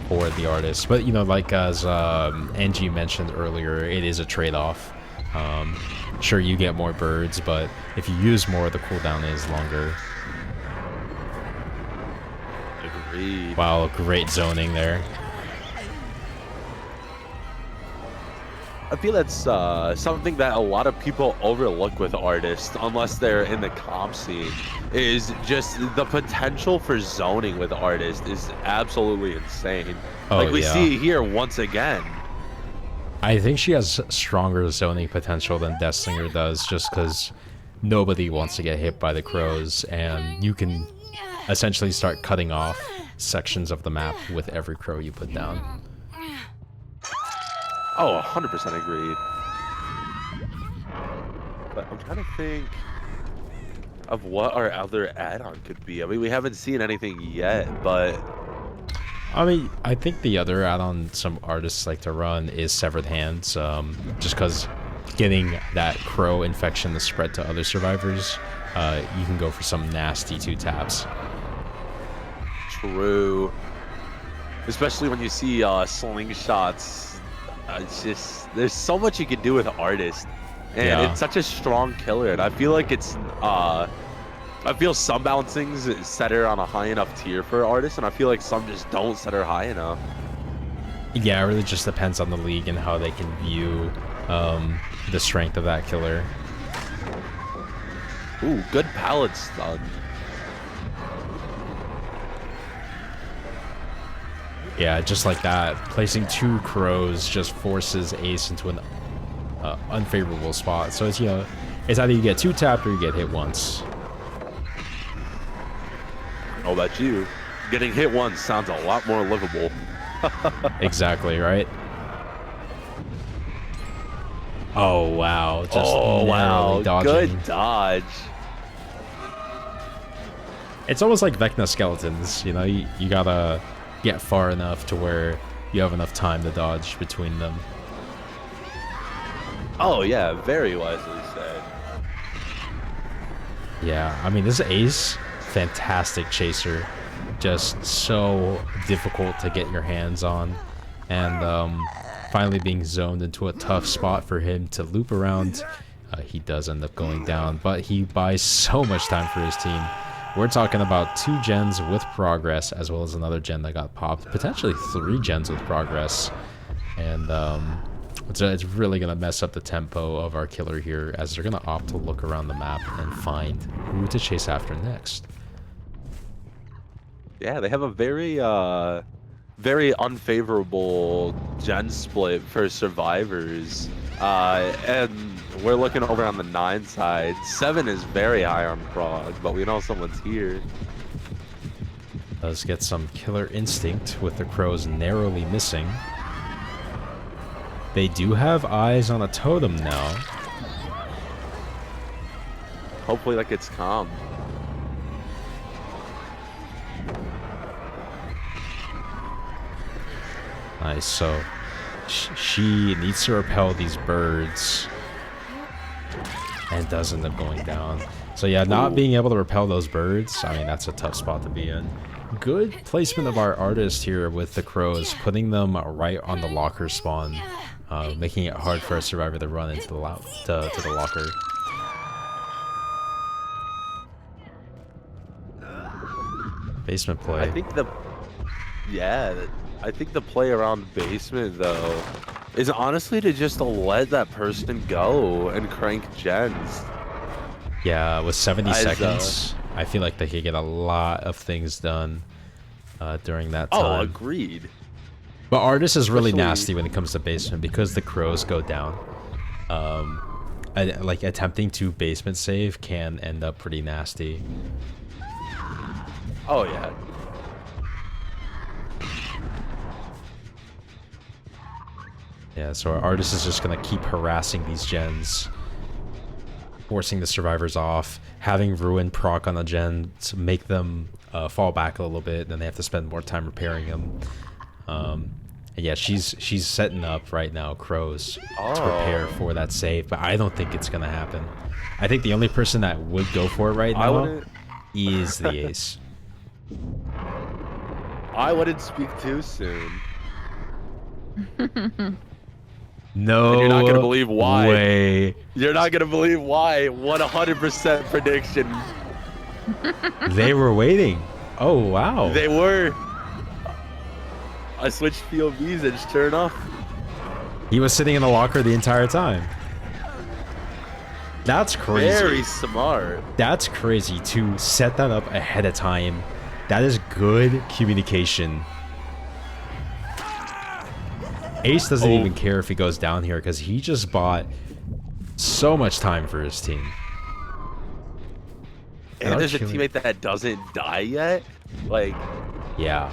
for the Artist. But you know, like as Angie mentioned earlier, it is a trade-off. Sure, you get more birds, but if you use more, the cooldown is longer. Agreed. Wow, great zoning there. I feel that's something that a lot of people overlook with Artists, unless they're in the comp scene, is just the potential for zoning with Artists is absolutely insane. Oh, like we yeah. see here once again. I think she has stronger zoning potential than Deathslinger does, just because nobody wants to get hit by the crows, and you can essentially start cutting off sections of the map with every crow you put down. Oh, 100% agreed. But I'm trying to think. of what our other add-on could be. I mean, we haven't seen anything yet, but I mean, I think the other add-on some artists like to run is Severed Hands, just because getting that crow infection to spread to other survivors, you can go for some nasty 2-taps. true. Especially when you see slingshots. It's just, there's so much you can do with Artist. And Yeah. it's such a strong killer. And I feel like it's, I feel some balancings set her on a high enough tier for Artist, and I feel like some just don't set her high enough. Yeah, it really just depends on the league and how they can view the strength of that killer. Ooh, good pallet stun. Yeah, just like that, placing 2 crows just forces Ace into an unfavorable spot. So it's, you know, it's either you get 2-tapped or you get hit once. How about you? Getting hit once sounds a lot more livable. Exactly, right? Oh, wow. Just narrowly dodging. Good dodge. It's almost like Vecna skeletons, you know, you gotta get far enough to where you have enough time to dodge between them. Oh yeah, very wisely said. Yeah, I mean, this Ace, fantastic chaser. Just so difficult to get your hands on. And finally being zoned into a tough spot for him to loop around. He does end up going down, but he buys so much time for his team. We're talking about 2 gens with progress, as well as another gen that got popped. Potentially 3 gens with progress. And it's really going to mess up the tempo of our killer here, as they're going to opt to look around the map and find who to chase after next. Yeah, they have a very very unfavorable gen split for survivors. And we're looking over on the 9 side. 7 is very high on prog, but we know someone's here. Does get some killer instinct with the crows narrowly missing. They do have eyes on a totem now. Hopefully that gets calm. Nice, so she needs to repel these birds and does end up going down. So yeah, not being able to repel those birds, I mean, that's a tough spot to be in. Good placement of our artist here with the crows, putting them right on the locker spawn, making it hard for a survivor to run into the to the locker. Basement play. I think I think the play around basement though is honestly to just let that person go and crank gens. Yeah, with 70 As, seconds, I feel like they could get a lot of things done during that Oh, time. agreed. But Artist is really Especially- nasty when it comes to basement because the crows go down. Like attempting to basement save can end up pretty nasty. Oh yeah. Yeah, so our Artist is just gonna keep harassing these gens, forcing the survivors off, having Ruin proc on the gen to make them fall back a little bit, then they have to spend more time repairing them. And yeah, she's setting up right now crows to prepare for that save, but I don't think it's gonna happen. I think the only person that would go for it right now is the Ace. I wouldn't speak too soon. No, And you're not gonna believe why. way. You're not gonna believe why. 100% prediction. They were waiting. Oh wow. They were. I switched POVs and sure enough. He was sitting in the locker the entire time. That's crazy. Very smart. That's crazy to set that up ahead of time. That is good communication. Ace doesn't even care if he goes down here because he just bought so much time for his team. And there's a teammate that doesn't die yet. Like, yeah.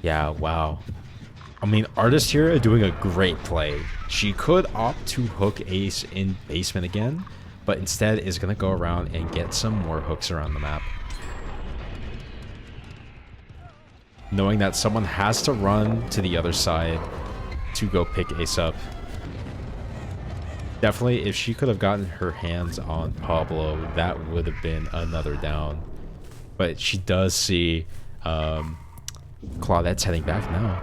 Yeah, wow. I mean, Artist here are doing a great play. She could opt to hook Ace in basement again, but instead is going to go around and get some more hooks around the map. Knowing that someone has to run to the other side to go pick Ace up. Definitely, if she could have gotten her hands on Pablo, that would have been another down. But she does see Claudette's heading back now.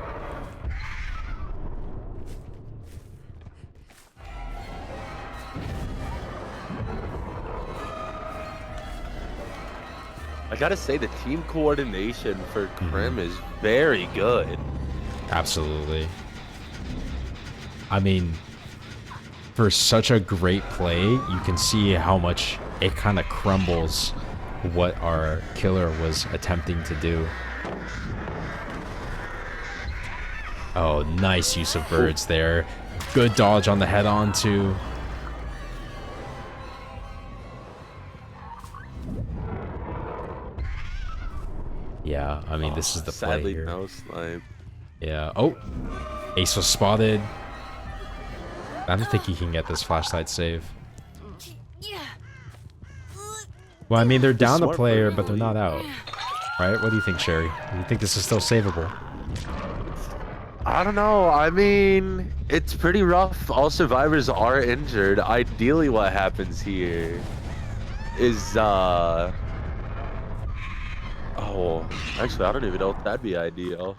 I gotta say, the team coordination for Krym is very good. Absolutely. I mean, for such a great play, you can see how much it kind of crumbles what our killer was attempting to do. Oh, nice use of birds there. Good dodge on the head-on, too. Yeah, I mean, this is the play Sadly, here. no snipe. Yeah. Oh, Ace was spotted. I don't think he can get this flashlight save. Well, I mean, they're down a player, but they're not out. Right? What do you think, Sherry? Do you think this is still savable? I don't know. I mean, it's pretty rough. All survivors are injured. Ideally, what happens here is, oh, actually, I don't even know if that'd be ideal.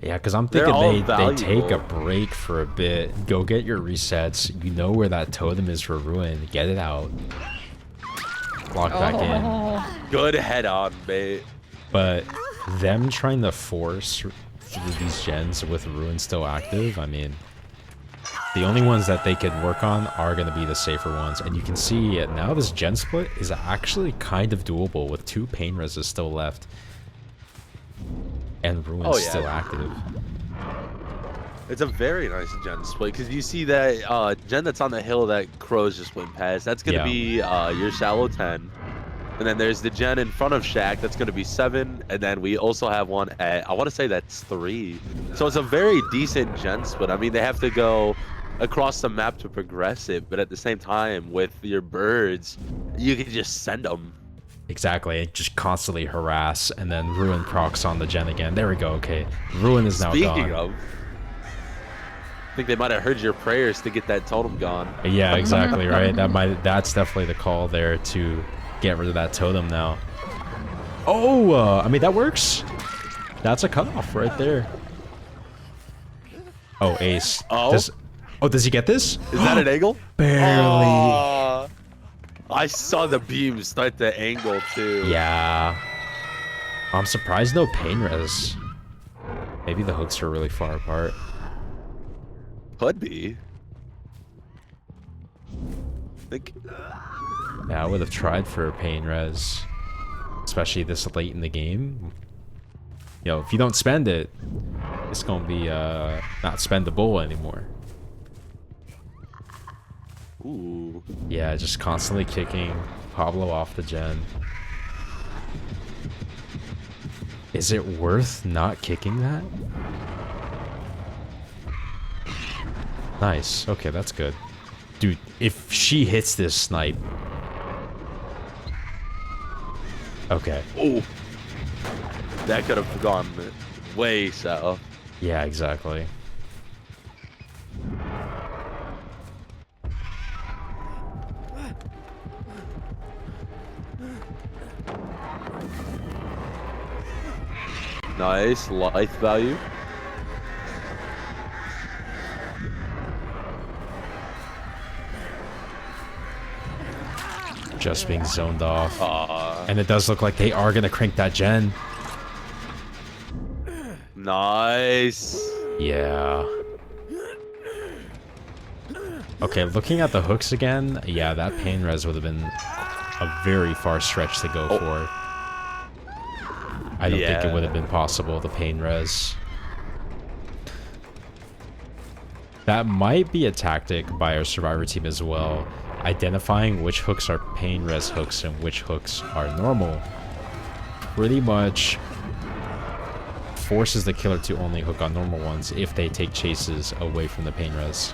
Yeah, because I'm They're thinking all they take a valuable. break for a bit. Go get your resets. You know where that totem is for Ruin. Get it out. Lock back in. Good head-on bait. But them trying to force through these gens with Ruin still active, I mean, the only ones that they could work on are going to be the safer ones. And you can see it now, this gen split is actually kind of doable with 2 pain reses still left. And Ruin's still active. It's a very nice gen split because you see that gen that's on the hill that Crows just went past. That's going to be your shallow 10. And then there's the gen in front of Shaq that's going to be 7. And then we also have one at, I want to say that's 3. So it's a very decent gen split. I mean, they have to go across the map to progress it. But at the same time, with your birds, you can just send them. Exactly, just constantly harass, and then Ruin procs on the gen again. There we go, okay. Ruin is now Speaking gone. of, I think they might have heard your prayers to get that totem gone. Yeah, exactly, right? That's definitely the call there to get rid of that totem now. Oh, I mean, that works. That's a cutoff right there. Oh, Ace. Oh? Does he get this? Is that an angle? Barely. I saw the beam start to angle too. Yeah. I'm surprised no pain res. Maybe the hooks are really far apart. Could be. Yeah, I would have tried for a pain res. Especially this late in the game. You know, if you don't spend it, it's gonna be not spendable anymore. Ooh. Yeah, just constantly kicking Pablo off the gen. Is it worth not kicking that? Nice. Okay, that's good. Dude, if she hits this snipe... Okay. Ooh. That could have gone way south. Yeah, exactly. Nice life value. Just being zoned off. And it does look like they are going to crank that gen. Nice. Yeah. Okay, looking at the hooks again, yeah, that pain res would have been a very far stretch to go for. I don't think it would have been possible, the pain res. That might be a tactic by our survivor team as well. Identifying which hooks are pain res hooks and which hooks are normal. Pretty much forces the killer to only hook on normal ones if they take chases away from the pain res.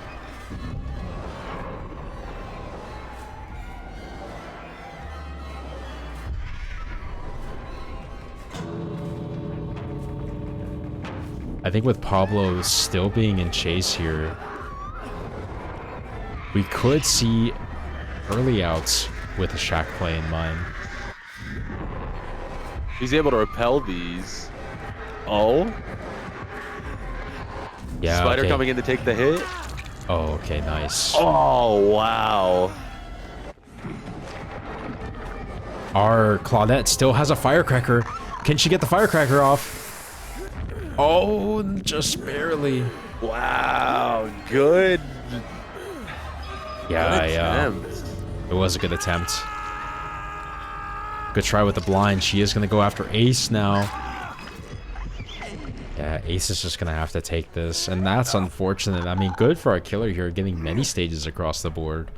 I think with Pablo still being in chase here, we could see early outs with a Shack play in mind. He's able to repel these. Oh. Yeah. Spider Okay. coming in to take the hit. Oh, okay, nice. Oh, wow. Our Claudette still has a firecracker. Can she get the firecracker off? Oh, just barely. Wow. Good. Yeah, Good yeah. attempt. It was a good attempt. Good try with the blind. She is going to go after Ace now. Yeah, Ace is just going to have to take this. And that's unfortunate. I mean, good for our killer here, getting many stages across the board.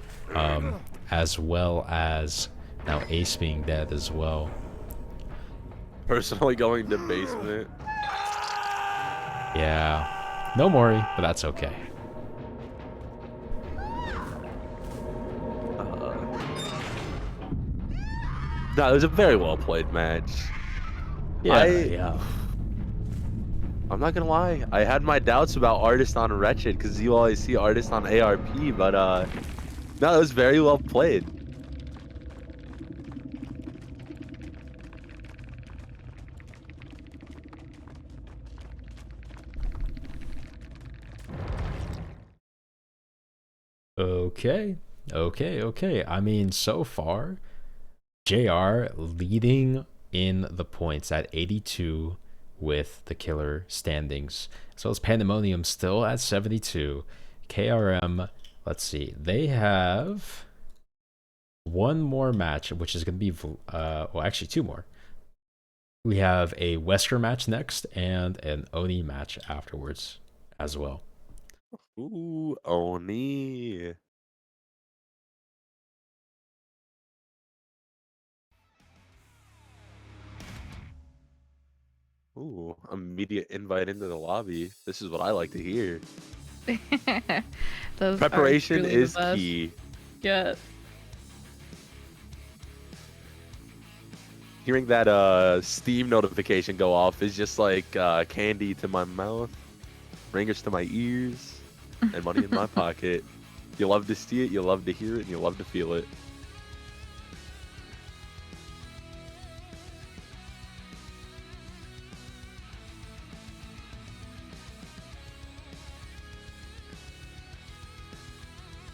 As well as now Ace being dead as well. Personally going to basement. Yeah. No Mori, but that's okay. No, it was a very well played match. Yeah, yeah. I'm not gonna lie, I had my doubts about Artist on Wretched because you always see Artist on ARP, but no, it was very well played. Okay. Okay. I mean, so far, JR leading in the points at 82 with the killer standings. So it's Pandemonium still at 72. KRM, let's see, they have one more match, which is going to be, well, actually two more. We have a Wesker match next and an Oni match afterwards as well. Ooh, Oni. Ooh, immediate invite into the lobby. This is what I like to hear. Those Preparation are truly is the best. key. Yeah. Hearing that Steam notification go off is just like candy to my mouth, ringers to my ears, and money in my pocket. You love to see it, you love to hear it, and you love to feel it.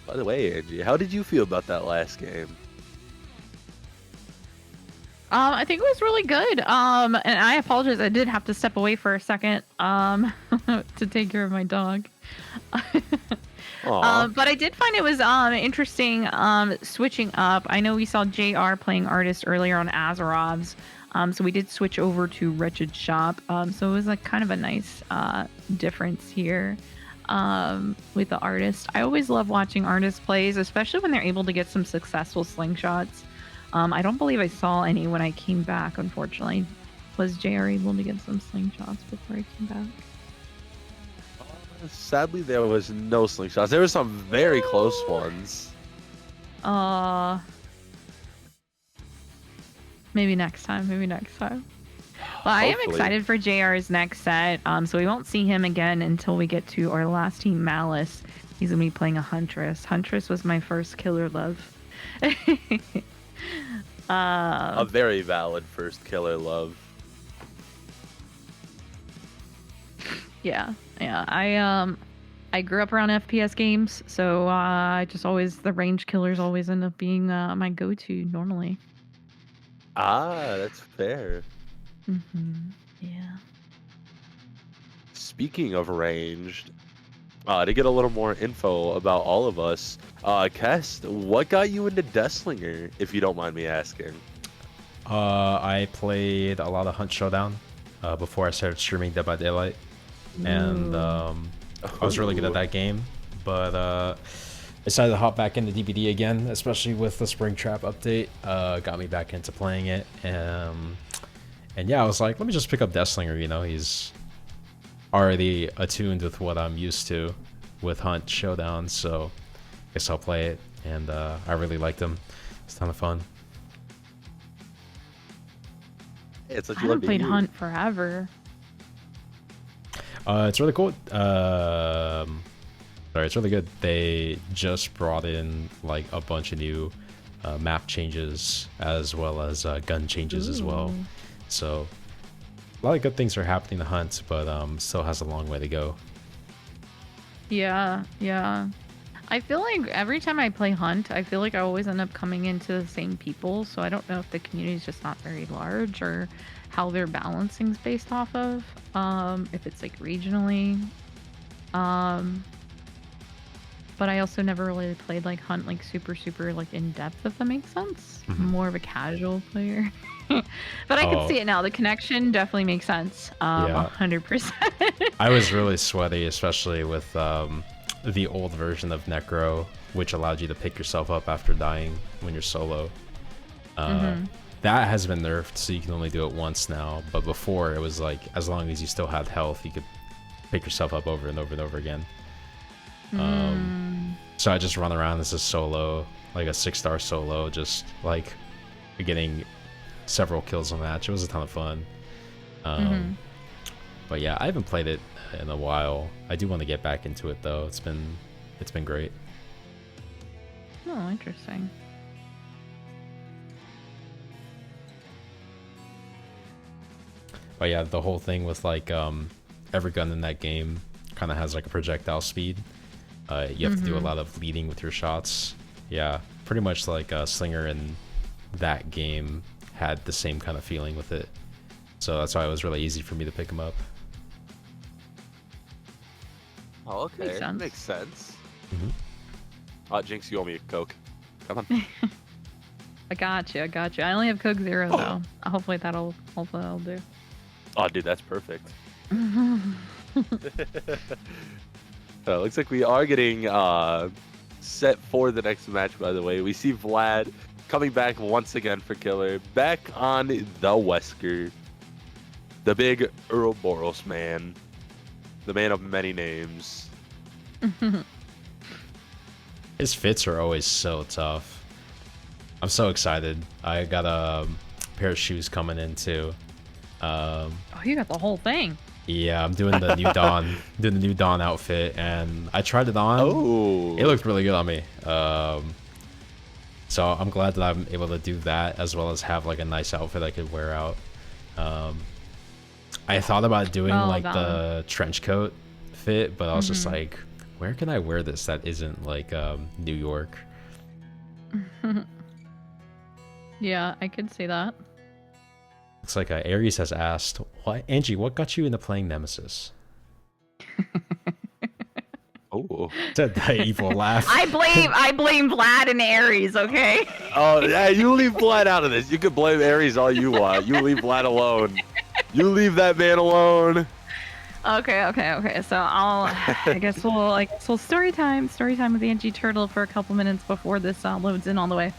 By the way, Angie, how did you feel about that last game? I think it was really good. And I apologize. I did have to step away for a second to take care of my dog. But I did find it was interesting switching up. I know we saw JR playing artist earlier on Azerov's. So we did switch over to Wretched Shop. So it was like kind of a nice difference here with the artist. I always love watching artist plays, especially when they're able to get some successful slingshots. I don't believe I saw any when I came back, unfortunately. Was JR able to get some slingshots before I came back? Sadly, there was no slingshots. There were some very close ones. Maybe next time. Well, I am excited for JR's next set. So we won't see him again until we get to our last team, Malice. He's gonna be playing a Huntress. Huntress was my first killer love. A very valid first killer love. Yeah. I grew up around FPS games, so I just always the range killers always end up being my go-to normally. Ah, that's fair. Yeah. Speaking of ranged, to get a little more info about all of us, Kest, what got you into Deathslinger, if you don't mind me asking? I played a lot of Hunt Showdown before I started streaming Dead by Daylight. And I was really good at that game. But I decided to hop back into DBD again, especially with the Springtrap update. Got me back into playing it. And yeah, I was like, let me just pick up Deathslinger, you know, he's already attuned with what I'm used to with Hunt Showdown, so I guess I'll play it. And I really liked him. It's a ton of fun. It's what I you love haven't to played hear. Hunt forever. It's really cool. Sorry, it's really good. They just brought in like a bunch of new map changes as well as gun changes as well. So a lot of good things are happening in the hunt, but still has a long way to go. Yeah, yeah. I feel like every time I play Hunt, I feel like I always end up coming into the same people. So I don't know if the community is just not very large or how their balancing's based off of. If it's like regionally. But I also never really played like Hunt like super like in depth, if that makes sense. Mhm. More of a casual player. But I can see it now. The connection definitely makes sense. Yeah. 100%. I was really sweaty, especially with the old version of Necro, which allowed you to pick yourself up after dying when you're solo. That has been nerfed, so you can only do it once now. But before, it was like, as long as you still had health, you could pick yourself up over and over and over again. So I just run around as a solo, like a 6-star solo, just like getting several kills on match. It was a ton of fun. But yeah, I haven't played it in a while. I do want to get back into it though. It's been great. Oh, interesting. But yeah, the whole thing with like every gun in that game kind of has like a projectile speed. You have to do a lot of leading with your shots. Yeah, pretty much like Slinger in that game had the same kind of feeling with it. So that's why it was really easy for me to pick him up. Oh, okay. Makes sense. Jinx, you owe me a Coke. Come on. I got you. I only have Coke Zero though. Hopefully that'll do. Oh, dude, that's perfect. Looks like we are getting set for the next match, by the way. We see Vlad coming back once again for Killer. Back on the Wesker. The big Ouroboros man. The man of many names. His fits are always so tough. I'm so excited. I got a pair of shoes coming in too. Oh, you got the whole thing. Yeah, I'm doing the new Dawn, doing the new Dawn outfit, and I tried it on. Oh, it looked really good on me. So I'm glad that I'm able to do that as well as have like a nice outfit I could wear out. I thought about doing like the trench coat fit, but I was just like, where can I wear this that isn't like New York? Yeah, I could see that. Looks like Aries has asked, "What, Angie? What got you into playing Nemesis?" Oh, that evil laugh. I blame Vlad and Aries. Okay. Oh yeah, you leave Vlad out of this. You can blame Aries all you want. You leave Vlad alone. You leave that man alone. Okay. So I guess we'll story time with Angie Turtle for a couple minutes before this loads in all the way.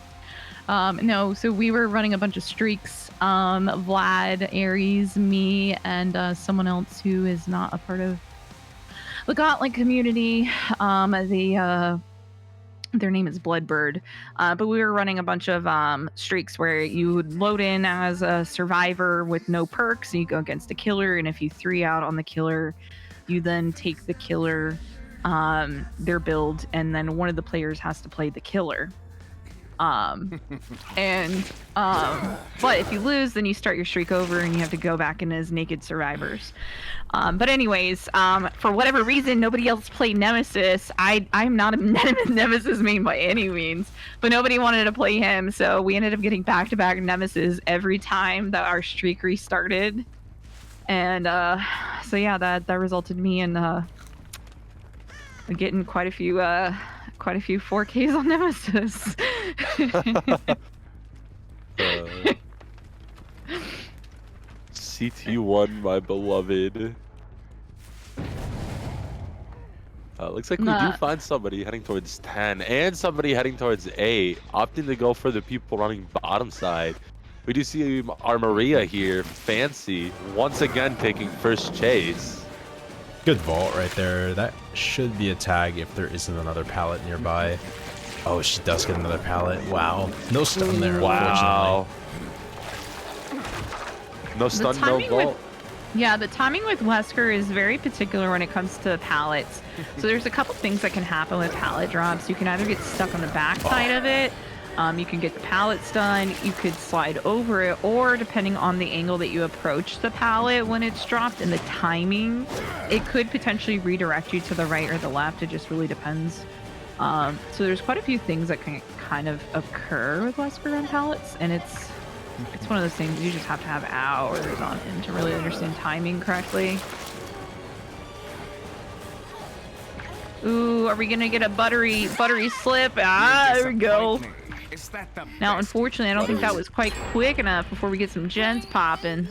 No, so we were running a bunch of streaks. Vlad, Aries, me, and someone else who is not a part of the Gauntlet community. Their name is Bloodbird. But we were running a bunch of streaks where you would load in as a survivor with no perks, and you go against a killer, and if you 3 out on the killer, you then take the killer, their build, and then one of the players has to play the killer. But if you lose, then you start your streak over and you have to go back in as naked survivors. But anyways, for whatever reason, nobody else played Nemesis. I'm not a Nemesis main by any means, but nobody wanted to play him, so we ended up getting back-to-back Nemesis every time that our streak restarted. And so yeah, that resulted me in getting quite a few 4Ks on Nemesis. CT1, my beloved. Looks like we do find somebody heading towards 10 and somebody heading towards 8, opting to go for the people running bottom side. We do see our Maria here, Fancy, once again taking first chase. Good vault right there. That should be a tag if there isn't another pallet nearby. Oh, she does get another pallet. Wow. No stun there, wow. No stun, no vault. Yeah, the timing with Wesker is very particular when it comes to pallets. So there's a couple things that can happen with pallet drops. You can either get stuck on the back side of it, you can get the pallet stunned, you could slide over it, or depending on the angle that you approach the pallet when it's dropped and the timing, it could potentially redirect you to the right or the left. It just really depends. So there's quite a few things that can kind of occur with Wesker on pallets, and it's one of those things you just have to have hours on end to really understand timing correctly. Ooh, are we gonna get a buttery slip? Ah, there we go. Now, unfortunately, I don't think that was quite quick enough before we get some gens popping.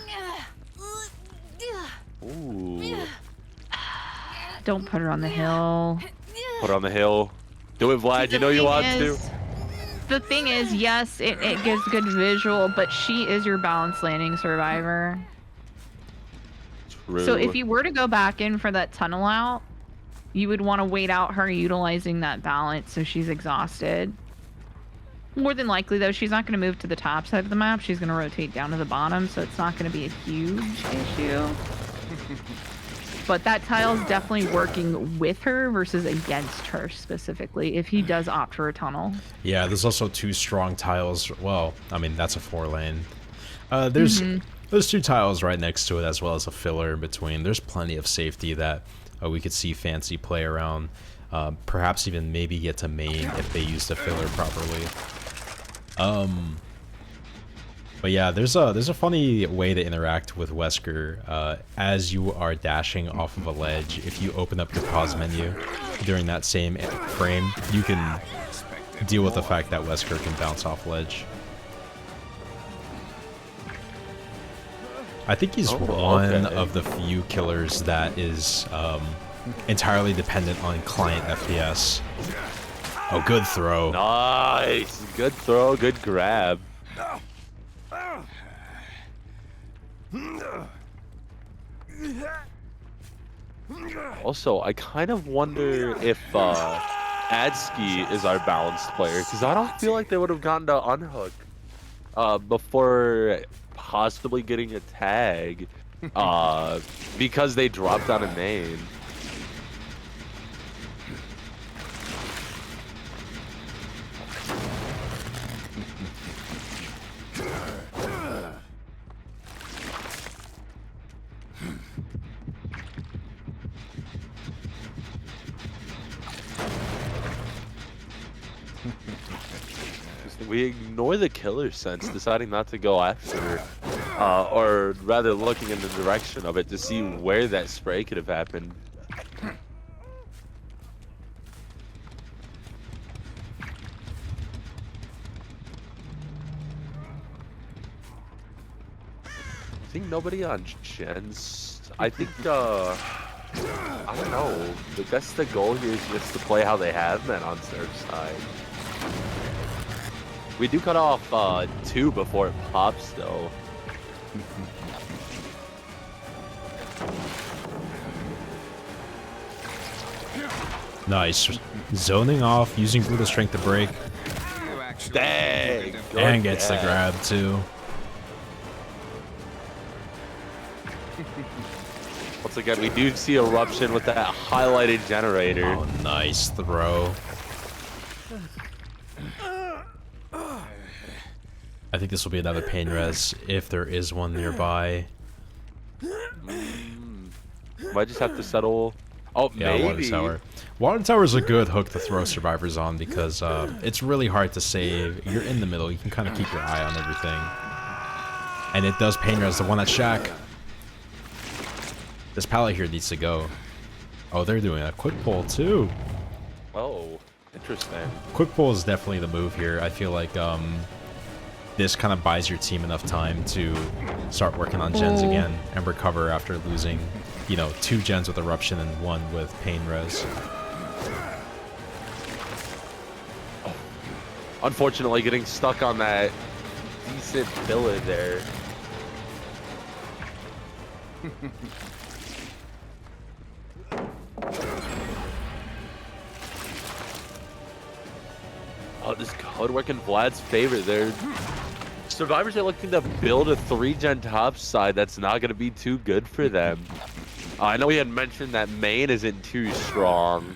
Ooh. Don't put her on the hill. Put her on the hill. Do it, Vlad. You know you want to. The thing is, yes, it gives good visual, but she is your balanced landing survivor. True. So if you were to go back in for that tunnel out, you would want to wait out her utilizing that balance so she's exhausted. More than likely, though, she's not going to move to the top side of the map. She's going to rotate down to the bottom, so it's not going to be a huge issue. But that tile's definitely working with her versus against her specifically, if he does opt for a tunnel. Yeah, there's also 2 strong tiles. Well, I mean, that's a 4-lane. There's 2 tiles right next to it, as well as a filler in between. There's plenty of safety that we could see Fancy play around. Perhaps even maybe get to main if they use the filler properly. But yeah, there's a funny way to interact with Wesker. As you are dashing off of a ledge, if you open up your pause menu during that same frame, you can deal with the fact that Wesker can bounce off ledge. I think he's one of the few killers that is entirely dependent on client FPS. Oh, good throw. Nice. Good throw. Good grab. Also, I kind of wonder if Adski is our balanced player, because I don't feel like they would have gotten to unhook before possibly getting a tag because they dropped on a main. We ignore the killer sense, deciding not to go after, or rather looking in the direction of it to see where that spray could have happened. I think nobody on gens. I think, I don't know. I guess the goal here is just to play how they have been on Surf's side. We do cut off 2 before it pops, though. Nice. Zoning off, using brutal strength to break. Dang! And gets the grab, too. Once again, we do see Eruption with that highlighted generator. Oh, nice throw. I think this will be another pain res if there is one nearby. Might just have to settle. Oh, Yeah, maybe. Water Tower. Water Tower is a good hook to throw survivors on because it's really hard to save. You're in the middle. You can kind of keep your eye on everything. And it does pain res the one at Shack. This pallet here needs to go. Oh, they're doing a quick pull too. Oh, interesting. Quick pull is definitely the move here. I feel like this kind of buys your team enough time to start working on gens again and recover after losing, you know, 2 gens with Eruption and 1 with Pain Res. Oh. Unfortunately, getting stuck on that decent billet there. Oh, this code working Vlad's favor there. Survivors are looking to build a 3-gen top side that's not going to be too good for them. I know we had mentioned that main isn't too strong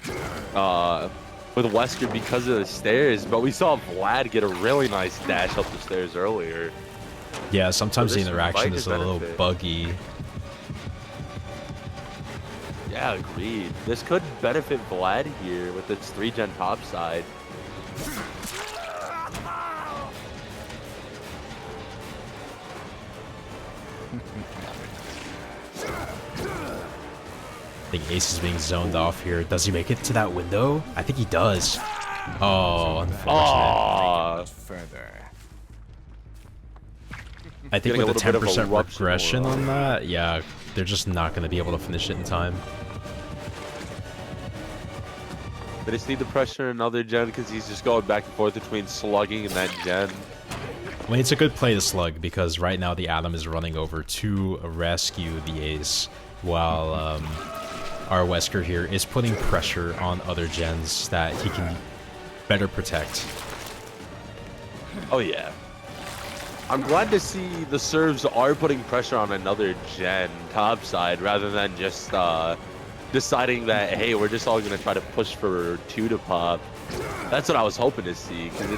with Wesker because of the stairs, but we saw Vlad get a really nice dash up the stairs earlier. Yeah, sometimes So the this interaction might is a little benefit. buggy. Yeah, agreed. This could benefit Vlad here with its 3-gen top side. I think Ace is being zoned off here. Does he make it to that window? I think he does. Oh, unfortunate. Aww. Further. I think Getting a with the little bit of 10% eruption regression aura. on that, yeah, they're just not going to be able to finish it in time. They just need the pressure in another gen because he's just going back and forth between slugging and that gen. I mean, it's a good play to slug because right now the Atom is running over to rescue the Ace while our Wesker here is putting pressure on other gens that he can better protect. Oh yeah. I'm glad to see the serves are putting pressure on another gen top side rather than just deciding that, hey, we're just all going to try to push for 2 to pop. That's what I was hoping to see because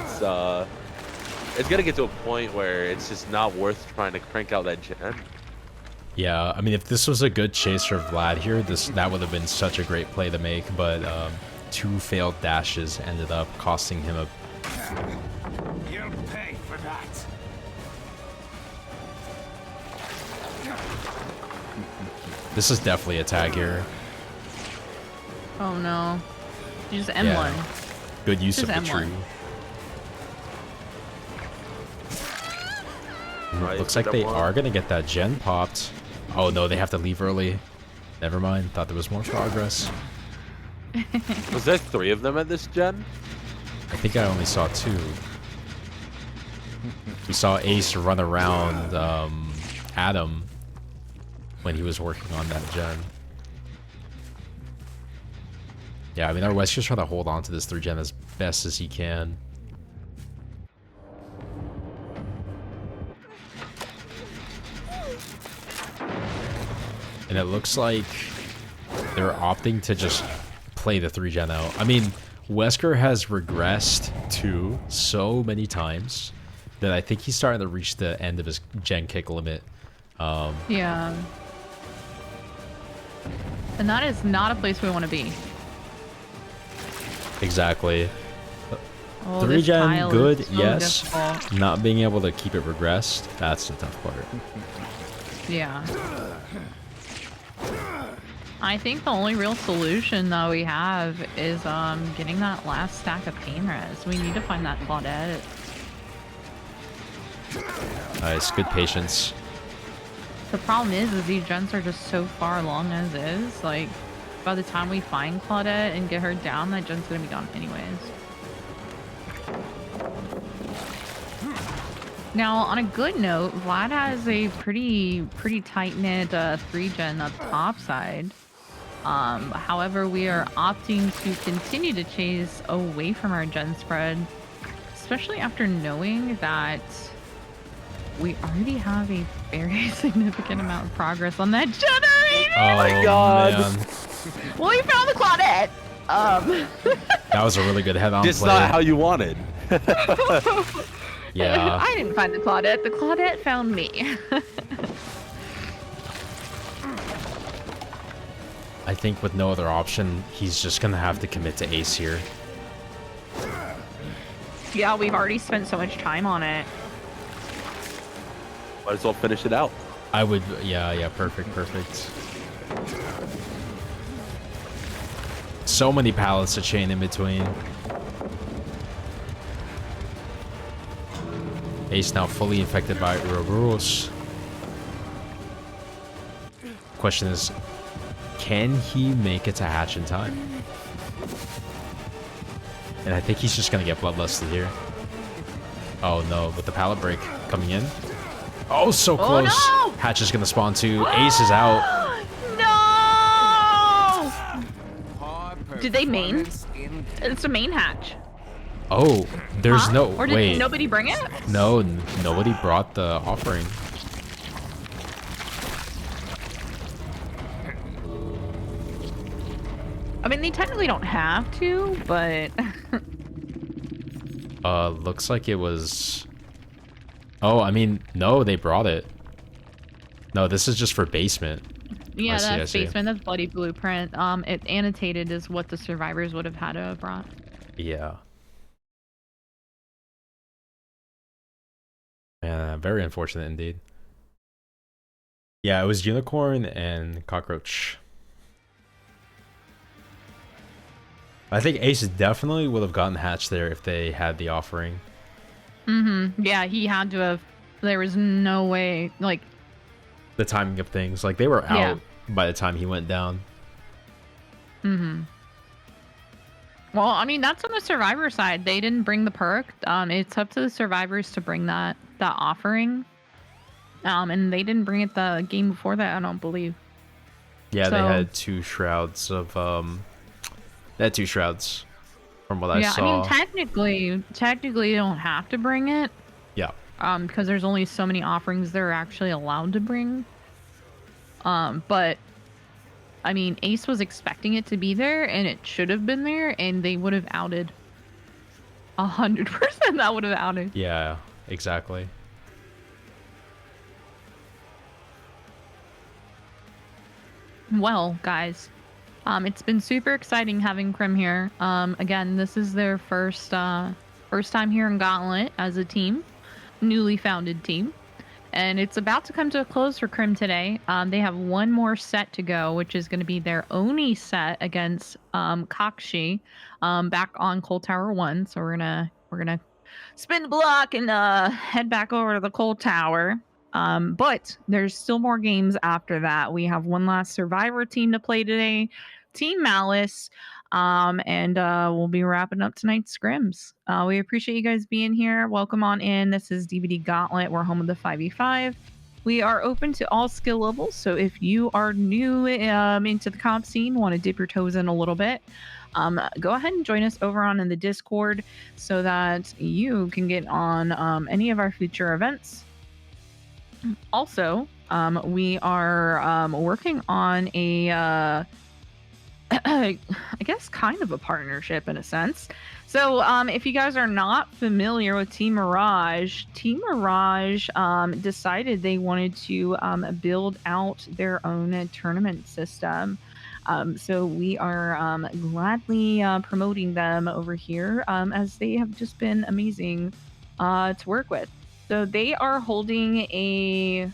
it's going to get to a point where it's just not worth trying to crank out that gen. Yeah, I mean, if this was a good chase for Vlad here, that would have been such a great play to make, but 2 failed dashes ended up costing him a... You'll pay for that. This is definitely a tag here. Oh no. You just M1. Yeah. Good use Just of the M1. tree. Right, Looks like they M1. are going to get that gen popped. Oh no, they have to leave early. Never mind, thought there was more progress. Was there 3 of them at this gen? I think I only saw 2. We saw Ace run around Adam when he was working on that gen. Yeah, I mean, our Wesker's trying to hold on to this 3-gen as best as he can. And it looks like they're opting to just play the 3-gen out. I mean, Wesker has regressed too so many times that I think he's starting to reach the end of his gen kick limit. Yeah. And that is not a place we want to be. Exactly. Oh, this 3-gen, tile is good, so yes. difficult. Not being able to keep it regressed, that's the tough part. Yeah. I think the only real solution that we have is getting that last stack of pain res. We need to find that Claudette. Nice, good patience. The problem is these gens are just so far along as is. Like, by the time we find Claudette and get her down, that gen's gonna be gone anyways. Now, on a good note, Vlad has a pretty tight-knit 3-gen up top side. However, we are opting to continue to chase away from our gen spread, especially after knowing that we already have a very significant amount of progress on that generator. Oh my God. Man. Well, we found the Claudette. That was a really good head-on Just play. not how you wanted. Yeah. I didn't find the Claudette. The Claudette found me. I think with no other option, he's just gonna have to commit to Ace here. Yeah, we've already spent so much time on it. Might as well finish it out. I would, yeah, perfect. So many pallets to chain in between. Ace now fully infected by Ouroboros. Question is, can he make it to hatch in time? And I think he's just gonna get bloodlusted here. Oh no, with the pallet break coming in. Oh, so close. no! Hatch is gonna spawn too. Ace is out. No! Poor Did they main? performance in It's a main hatch. Oh, there's Huh? no Or did wait. nobody bring it? No, nobody brought the offering. I mean, they technically don't have to, but Looks like it was. Oh, I mean, no, they brought it. No, this is just for basement. yeah, I see, that's basement. That's bloody blueprint. It annotated is what the survivors would have had to have brought. Yeah. Yeah, very unfortunate indeed. Yeah, it was unicorn and cockroach. I think Ace definitely would have gotten hatched there if they had the offering. Mm-hmm. Yeah, he had to have. There was no way. Like, The timing of things, like they were out Yeah. by the time he went down. mm-hmm. Well, I mean, that's on the survivor side. They didn't bring the perk. It's up to the survivors to bring that offering. And they didn't bring it the game before that, I don't believe. Yeah, they So- had two shrouds of They had two shrouds, from what I Yeah, saw. I mean, technically, you don't have to bring it. Yeah. Because there's only so many offerings they're actually allowed to bring. But I mean, Ace was expecting it to be there, and it should have been there, and they would have outed. 100% that would have outed. Yeah, exactly. Well, guys, it's been super exciting having Krym here. Again, this is their first time here in Gauntlet as a team, newly founded team, and it's about to come to a close for Krym today. They have one more set to go, which is going to be their Oni set against Kakshie, back on Cold Tower 1. So we're gonna spin the block and head back over to the Cold Tower. But there's still more games after that. We have one last Survivor team to play today, Team Malice, and we'll be wrapping up tonight's scrims. We appreciate you guys being here. Welcome on in. This is DBD Gauntlet. We're home of the 5v5. We are open to all skill levels, so if you are new into the comp scene, want to dip your toes in a little bit, go ahead and join us over on in the Discord so that you can get on any of our future events. Also, we are working on a I guess kind of a partnership in a sense. So if you guys are not familiar with Team Mirage decided they wanted to build out their own tournament system. So we are gladly promoting them over here, as they have just been amazing to work with. So they are holding a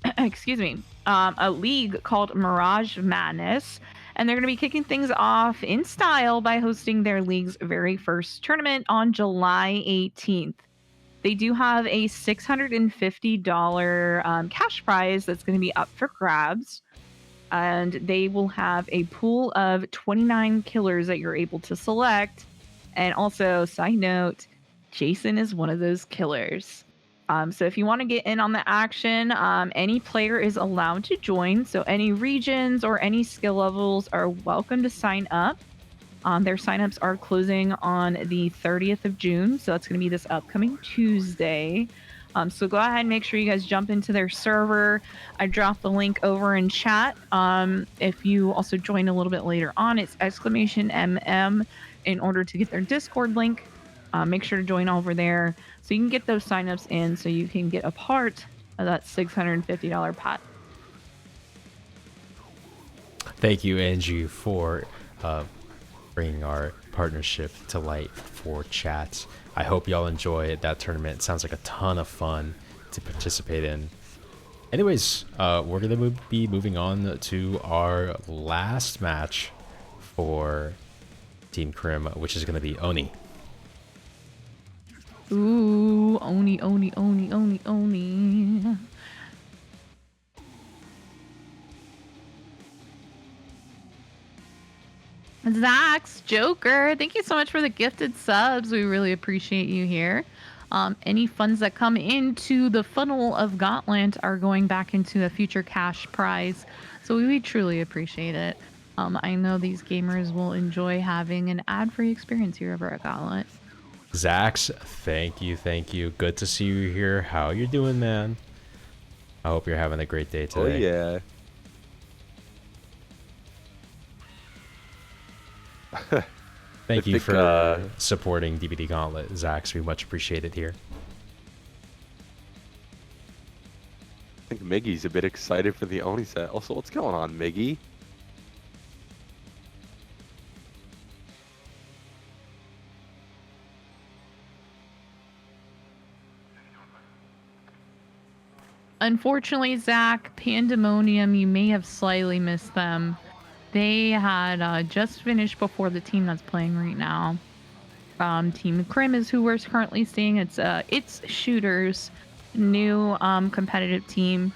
a league called Mirage Madness, and they're going to be kicking things off in style by hosting their league's very first tournament on July 18th. They do have a $650 cash prize that's going to be up for grabs, and they will have a pool of 29 killers that you're able to select. And also, side note, Jason is one of those killers. So if you want to get in on the action, any player is allowed to join. So any regions or any skill levels are welcome to sign up. Their signups are closing on the 30th of June. So that's going to be this upcoming Tuesday. So go ahead and make sure you guys jump into their server. I dropped the link over in chat. If you also join a little bit later on, it's !MM in order to get their Discord link. Make sure to join over there so you can get those signups in so you can get a part of that $650 pot. Thank you, Angie, for bringing our partnership to light for chat. I hope y'all enjoy that tournament. It sounds like a ton of fun to participate in. Anyways, we're going to be moving on to our last match for Team Krym, which is going to be Oni. Ooh, Oni, Oni, Oni, Oni, Oni. Zax, Joker, thank you so much for the gifted subs. We really appreciate you here. Any funds that come into the funnel of Gauntlet are going back into a future cash prize. So we truly appreciate it. I know these gamers will enjoy having an ad-free experience here over at Gauntlet. Zax, thank you, thank you. Good to see you here. How you doing, man? I hope you're having a great day Oh today. yeah. Thank you think, for supporting DBD Gauntlet, Zax. We much appreciate it here. I think Miggy's a bit excited for the Oni set. Also, what's going on, Miggy? Unfortunately, Zach, Pandemonium, you may have slightly missed them. They had just finished before the team that's playing right now. Team Krym is who we're currently seeing. It's Shooters, new competitive team.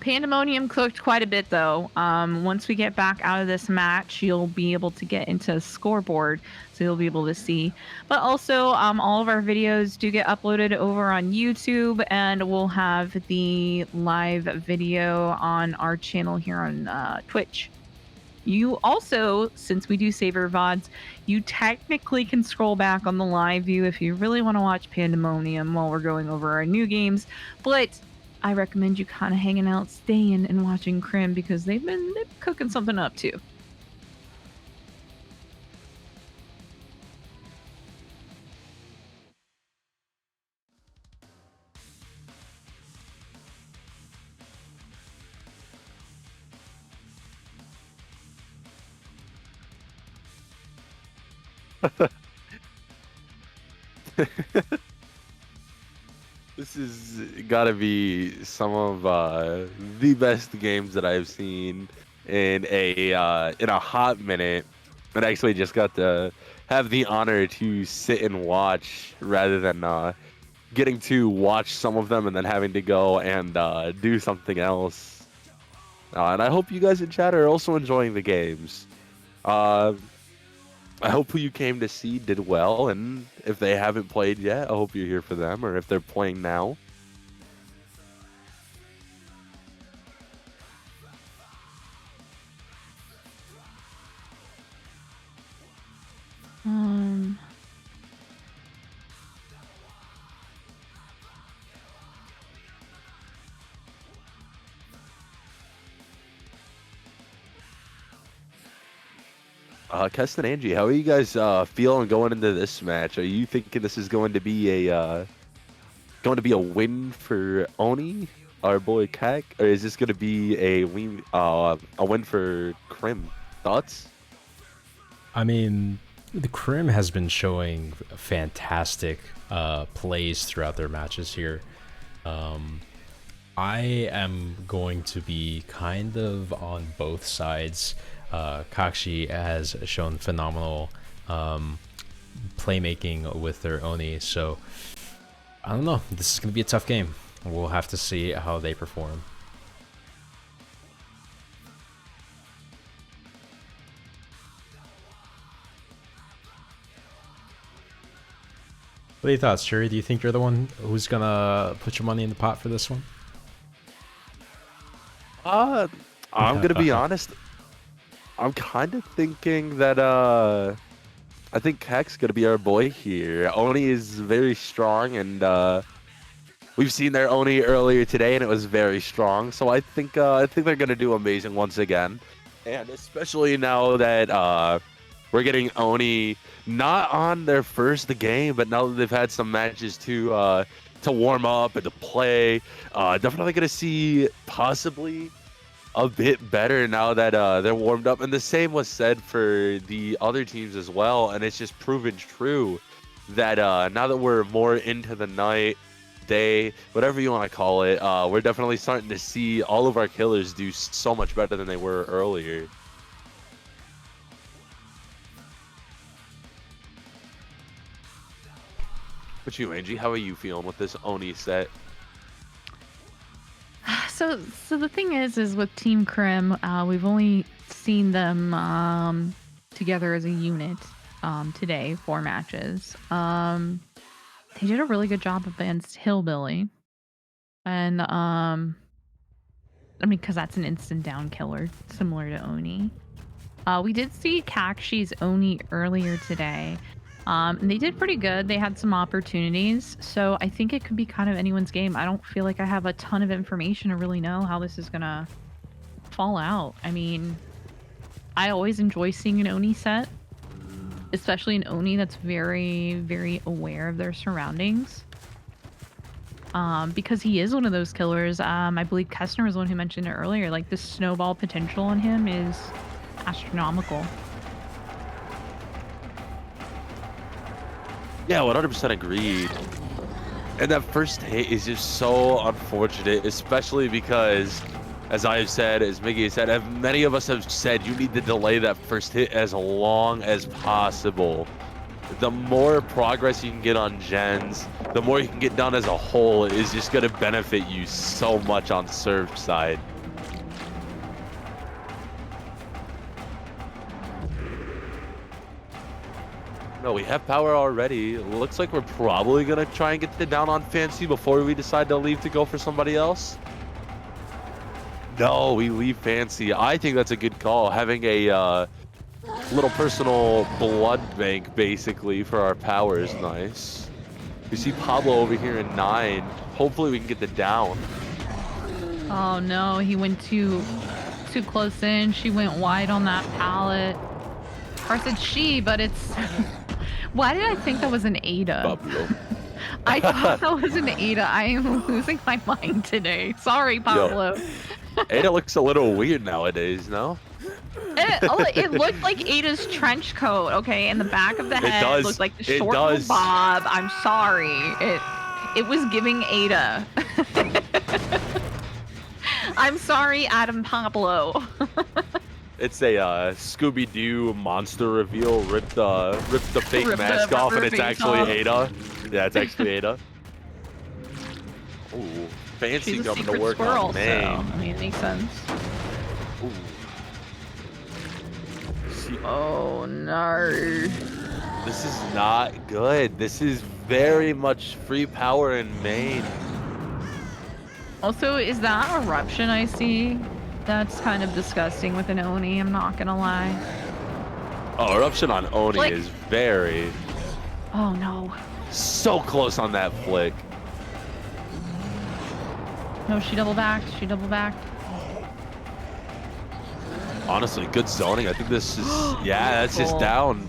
Pandemonium cooked quite a bit though. Once we get back out of this match, you'll be able to get into scoreboard, so you'll be able to see. But also, all of our videos do get uploaded over on YouTube, and we'll have the live video on our channel here on Twitch. You also, since we do save our VODs, you technically can scroll back on the live view if you really want to watch Pandemonium while we're going over our new games. But I recommend you kind of hanging out, staying, and watching Krym because they've been cooking something up too. This is gotta be some of the best games that I've seen in a hot minute. And actually just got to have the honor to sit and watch rather than getting to watch some of them and then having to go and do something else. And I hope you guys in chat are also enjoying the games. I hope who you came to see did well, and if they haven't played yet, I hope you're here for them, or if they're playing now. Keston and Angie, how are you guys feeling going into this match? Are you thinking this is going to be a win for Oni, our boy Kak, or is this going to be a win for Krym? Thoughts? I mean, the Krym has been showing fantastic plays throughout their matches here. I am going to be kind of on both sides. Kakshie has shown phenomenal playmaking with their Oni, so I don't know. This is going to be a tough game. We'll have to see how they perform. What are your thoughts, Cherry? Do you think you're the one who's going to put your money in the pot for this one? I'm going to be honest. I'm kind of thinking that I think Kak's gonna be our boy here. Oni is very strong, and we've seen their Oni earlier today, and it was very strong. So I think they're gonna do amazing once again, and especially now that we're getting Oni not on their first game, but now that they've had some matches to warm up and to play, definitely gonna see possibly a bit better now that they're warmed up. And the same was said for the other teams as well, and it's just proven true that now that we're more into the night, day, whatever you want to call it, we're definitely starting to see all of our killers do so much better than they were earlier. What you, Angie? How are you feeling with this Oni set? So the thing is with Team Krym, we've only seen them together as a unit today, 4 matches. They did a really good job against Hillbilly, and I mean, because that's an instant down killer, similar to Oni. We did see Kakshie's Oni earlier today. And they did pretty good. They had some opportunities. So I think it could be kind of anyone's game. I don't feel like I have a ton of information to really know how this is going to fall out. I mean, I always enjoy seeing an Oni set, especially an Oni that's very, very aware of their surroundings. Because he is one of those killers. I believe Kestner was the one who mentioned it earlier. Like, the snowball potential on him is astronomical. Yeah, 100% agreed. And that first hit is just so unfortunate, especially because, as I have said, as Miggy has said, as many of us have said, you need to delay that first hit as long as possible. The more progress you can get on gens, the more you can get done as a whole is just going to benefit you so much on serve side. No, we have power already. Looks like we're probably going to try and get the down on Fancy before we decide to leave to go for somebody else. No, we leave Fancy. I think that's a good call. Having a little personal blood bank, basically, for our power is nice. We see Pablo over here in 9. Hopefully we can get the down. Oh no, he went too close in. She went wide on that pallet. Or I said she, but it's... Why did I think that was an Ada? Pablo. I thought that was an Ada. I am losing my mind today. Sorry, Pablo. Ada looks a little weird nowadays, no? It looked like Ada's trench coat, okay, and the back of the head looked like the short little bob. I'm sorry. It was giving Ada. I'm sorry, Adam Pablo. It's a Scooby-Doo monster reveal. Rip the fake mask off, and it's actually Ada. Yeah, it's actually Ada. Ooh, Fancy She's a coming to secret work squirrel, on main. so, I mean, it makes sense. Ooh. Oh no. This is not good. This is very much free power in main. Also, is that eruption I see? That's kind of disgusting with an Oni, I'm not gonna lie. Oh, eruption on Oni Flick. is very... Oh no. So close on that flick. No, she double backed. She double backed. Honestly, good zoning. I think this is... Yeah, that's just down.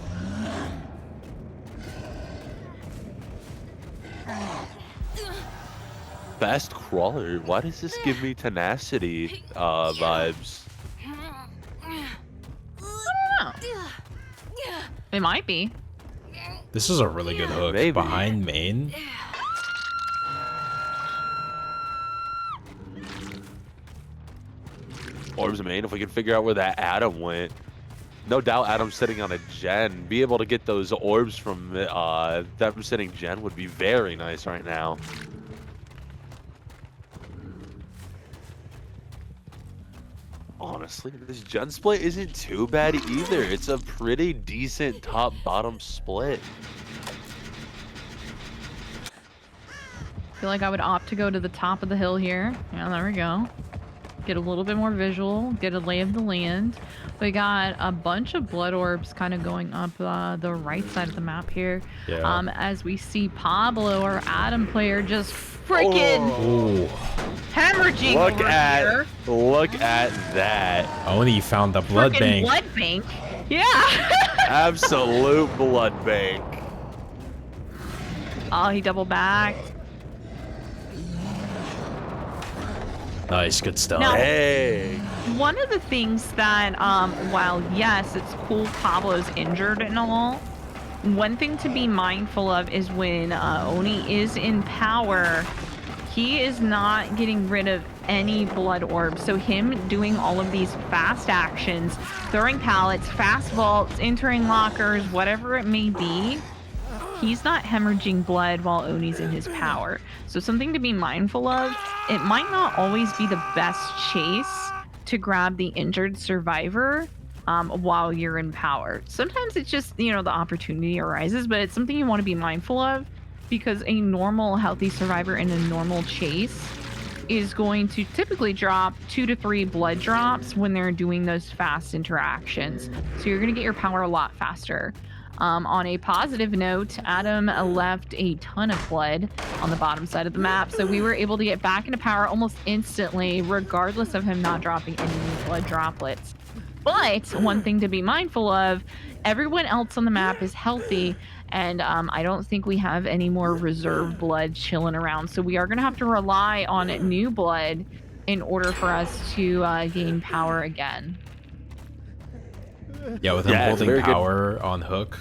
Fast crawler. Why does this give me tenacity vibes? I don't know. It might be. This is a really good hook. Maybe. Behind main. Orbs main, if we can figure out where that Adam went. No doubt Adam's sitting on a gen. Be able to get those orbs from them sitting gen would be very nice right now. Honestly, this gen split isn't too bad either. It's a pretty decent top-bottom split. I feel like I would opt to go to the top of the hill here. Yeah, there we go. Get a little bit more visual, get a lay of the land. We got a bunch of blood orbs kind of going up the right side of the map here. Yeah. As we see Pablo, our Adam player, just freaking hemorrhaging over here. Look at that. Oni found the blood Frickin' bank. blood bank. Yeah. Absolute blood bank. Oh, he double backed. Nice, good stuff. Now- Hey. One of the things that, while yes, it's cool Pablo's injured and all, one thing to be mindful of is when Oni is in power, he is not getting rid of any blood orbs. So him doing all of these fast actions, throwing pallets, fast vaults, entering lockers, whatever it may be, he's not hemorrhaging blood while Oni's in his power. So something to be mindful of, it might not always be the best chase to grab the injured survivor while you're in power. Sometimes it's just, you know, the opportunity arises, but it's something you want to be mindful of because a normal healthy survivor in a normal chase is going to typically drop 2 to 3 blood drops when they're doing those fast interactions. So you're going to get your power a lot faster. On a positive note, Adam left a ton of blood on the bottom side of the map, so we were able to get back into power almost instantly, regardless of him not dropping any blood droplets. But one thing to be mindful of, everyone else on the map is healthy, and I don't think we have any more reserve blood chilling around, so we are going to have to rely on new blood in order for us to gain power again. Yeah, with him holding power on hook.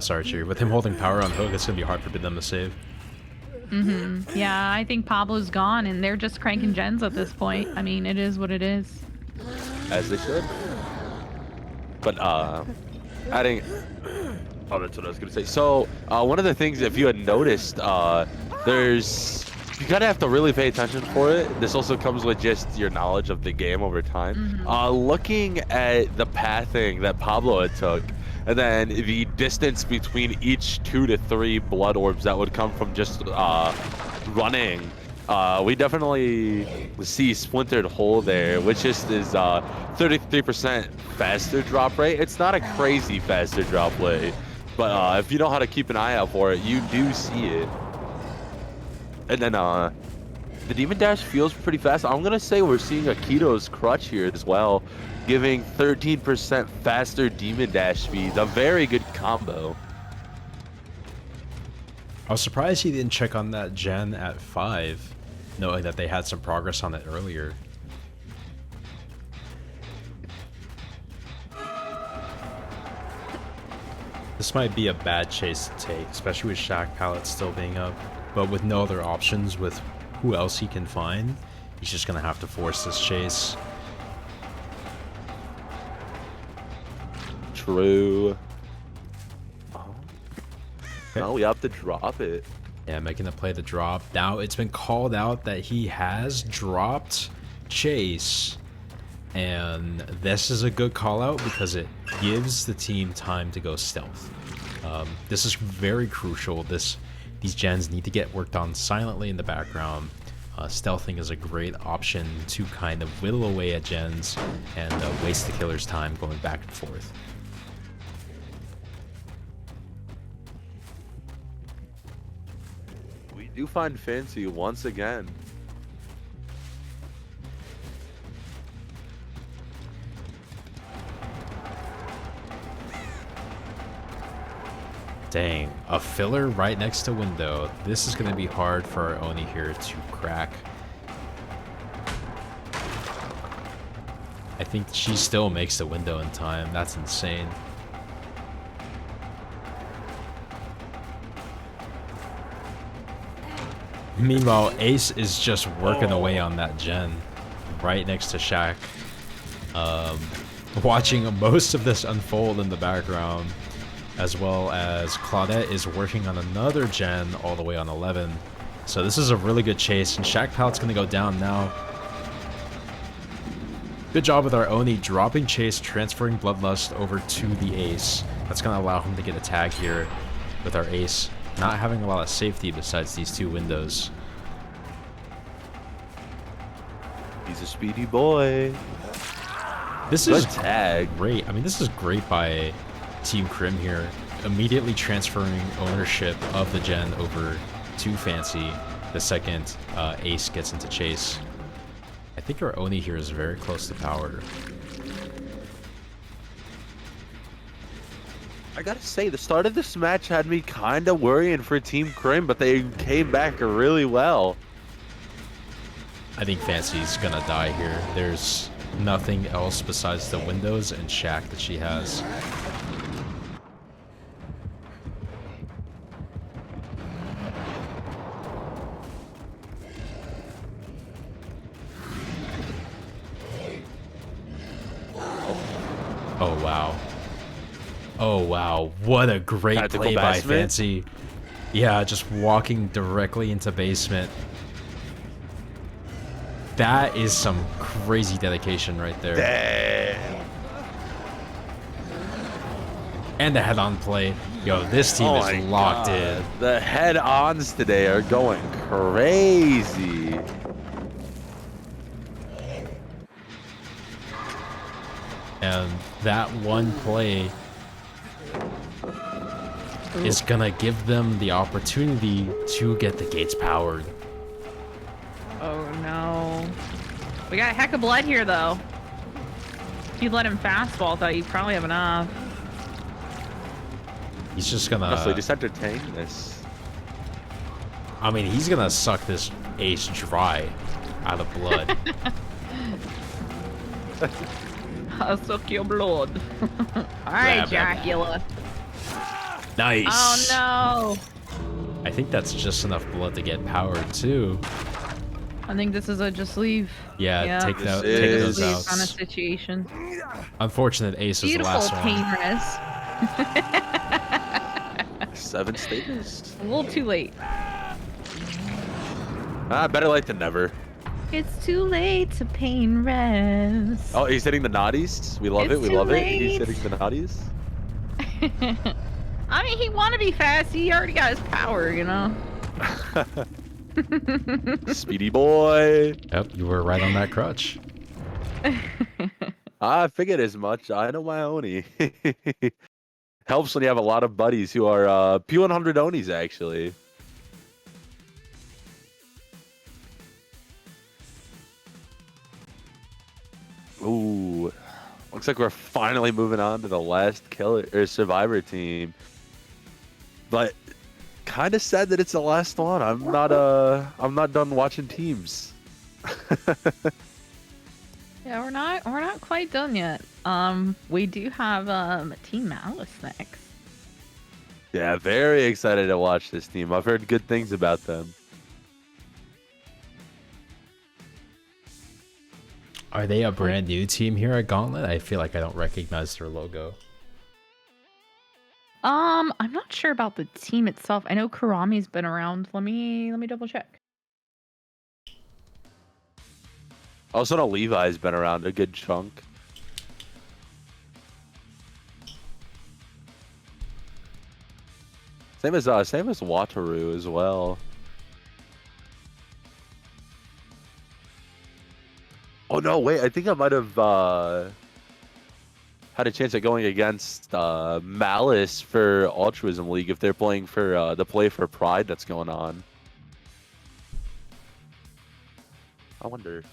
Sorry, Cheery. With him holding power on hook, it's going to be hard for them to save. Yeah, I think Pablo's gone, and they're just cranking gens at this point. I mean, it is what it is. As they should. But, adding... Oh, that's what I was going to say. So, one of the things, if you had noticed, there's... You gotta have to really pay attention for it. This also comes with just your knowledge of the game over time. Looking at the pathing that Pablo had took, and then the distance between each 2 to 3 blood orbs that would come from just running, we definitely see Splintered Hole there, which just is 33% faster drop rate. It's not a crazy faster drop rate, but if you know how to keep an eye out for it, you do see it. And then the Demon Dash feels pretty fast. I'm going to say we're seeing Akito's Crutch here as well, giving 13% faster Demon Dash speed. A very good combo. I was surprised he didn't check on that gen at 5, knowing that they had some progress on it earlier. This might be a bad chase to take, especially with Shaq Pallet still being up. But with no other options, with who else he can find, he's just going to have to force this chase. True. Oh. Okay. Now we have to drop it. Yeah, making the play the drop. Now it's been called out that he has dropped Chase. And this is a good call out because it gives the team time to go stealth. This is very crucial. These gens need to get worked on silently in the background. Stealthing is a great option to kind of whittle away at gens and waste the killer's time going back and forth. We do find Fancy once again. Dang, a filler right next to window. This is going to be hard for our Oni here to crack. I think she still makes the window in time. That's insane. Meanwhile, Ace is just working away on that gen right next to Shaq. Watching most of this unfold in the background, as well as Claudette is working on another gen all the way on 11. So this is a really good chase, and Shaq Pallet's going to go down now. Good job with our Oni dropping Chase, transferring Bloodlust over to the Ace. That's going to allow him to get a tag here with our Ace, not having a lot of safety besides these 2 windows. He's a speedy boy. This is tag. Great. I mean, this is great by Team Krym here, immediately transferring ownership of the gen over to Fancy the second Ace gets into Chase. I think our Oni here is very close to power. I gotta say, the start of this match had me kind of worrying for Team Krym, but they came back really well. I think Fancy's gonna die here. There's nothing else besides the windows and Shaq that she has. Oh, wow. Oh, wow. What a great play by Fancy. Yeah, just walking directly into basement. That is some crazy dedication right there. Damn. And the head-on play. Yo, this team is locked in. The head-ons today are going crazy. And that one play is gonna give them the opportunity to get the gates powered. Oh no. We got a heck of blood here though. If you let him fastball, I thought you'd probably have enough. He's just gonna... Honestly, just entertain this. I mean, he's gonna suck this ace dry out of blood. I'll suck your blood. Alright, Dracula. Nice. Oh no. I think that's just enough blood to get powered too. I think this is a just leave. Yeah, take This those is- out. Kind of situation. Unfortunate ace is the Beautiful last pain one. res. 7 stages. A little too late. Better late than never. It's too late to pain res. Oh, he's hitting the naughties. We love It's it. We too love it. late. He's hitting the naughties. I mean, he want to be fast. He already got his power, you know. Speedy boy. Yep, you were right on that crutch. I figured as much. I know my Oni. Helps when you have a lot of buddies who are P100 Onis, actually. Ooh. Looks like we're finally moving on to the last killer or survivor team. But kind of sad that it's the last one. I'm not done watching teams. Yeah, we're not quite done yet. We do have Team Malice next. Yeah, very excited to watch this team. I've heard good things about them. Are they a brand new team here at Gauntlet? I feel like I don't recognize their logo. I'm not sure about the team itself. I know Karami's been around. Let me double check. Also, know Levi's been around a good chunk. Same as Wataru as well. Oh no, wait! I think I might have had a chance at going against Malice for Altruism League if they're playing for the Play for Pride that's going on. I wonder.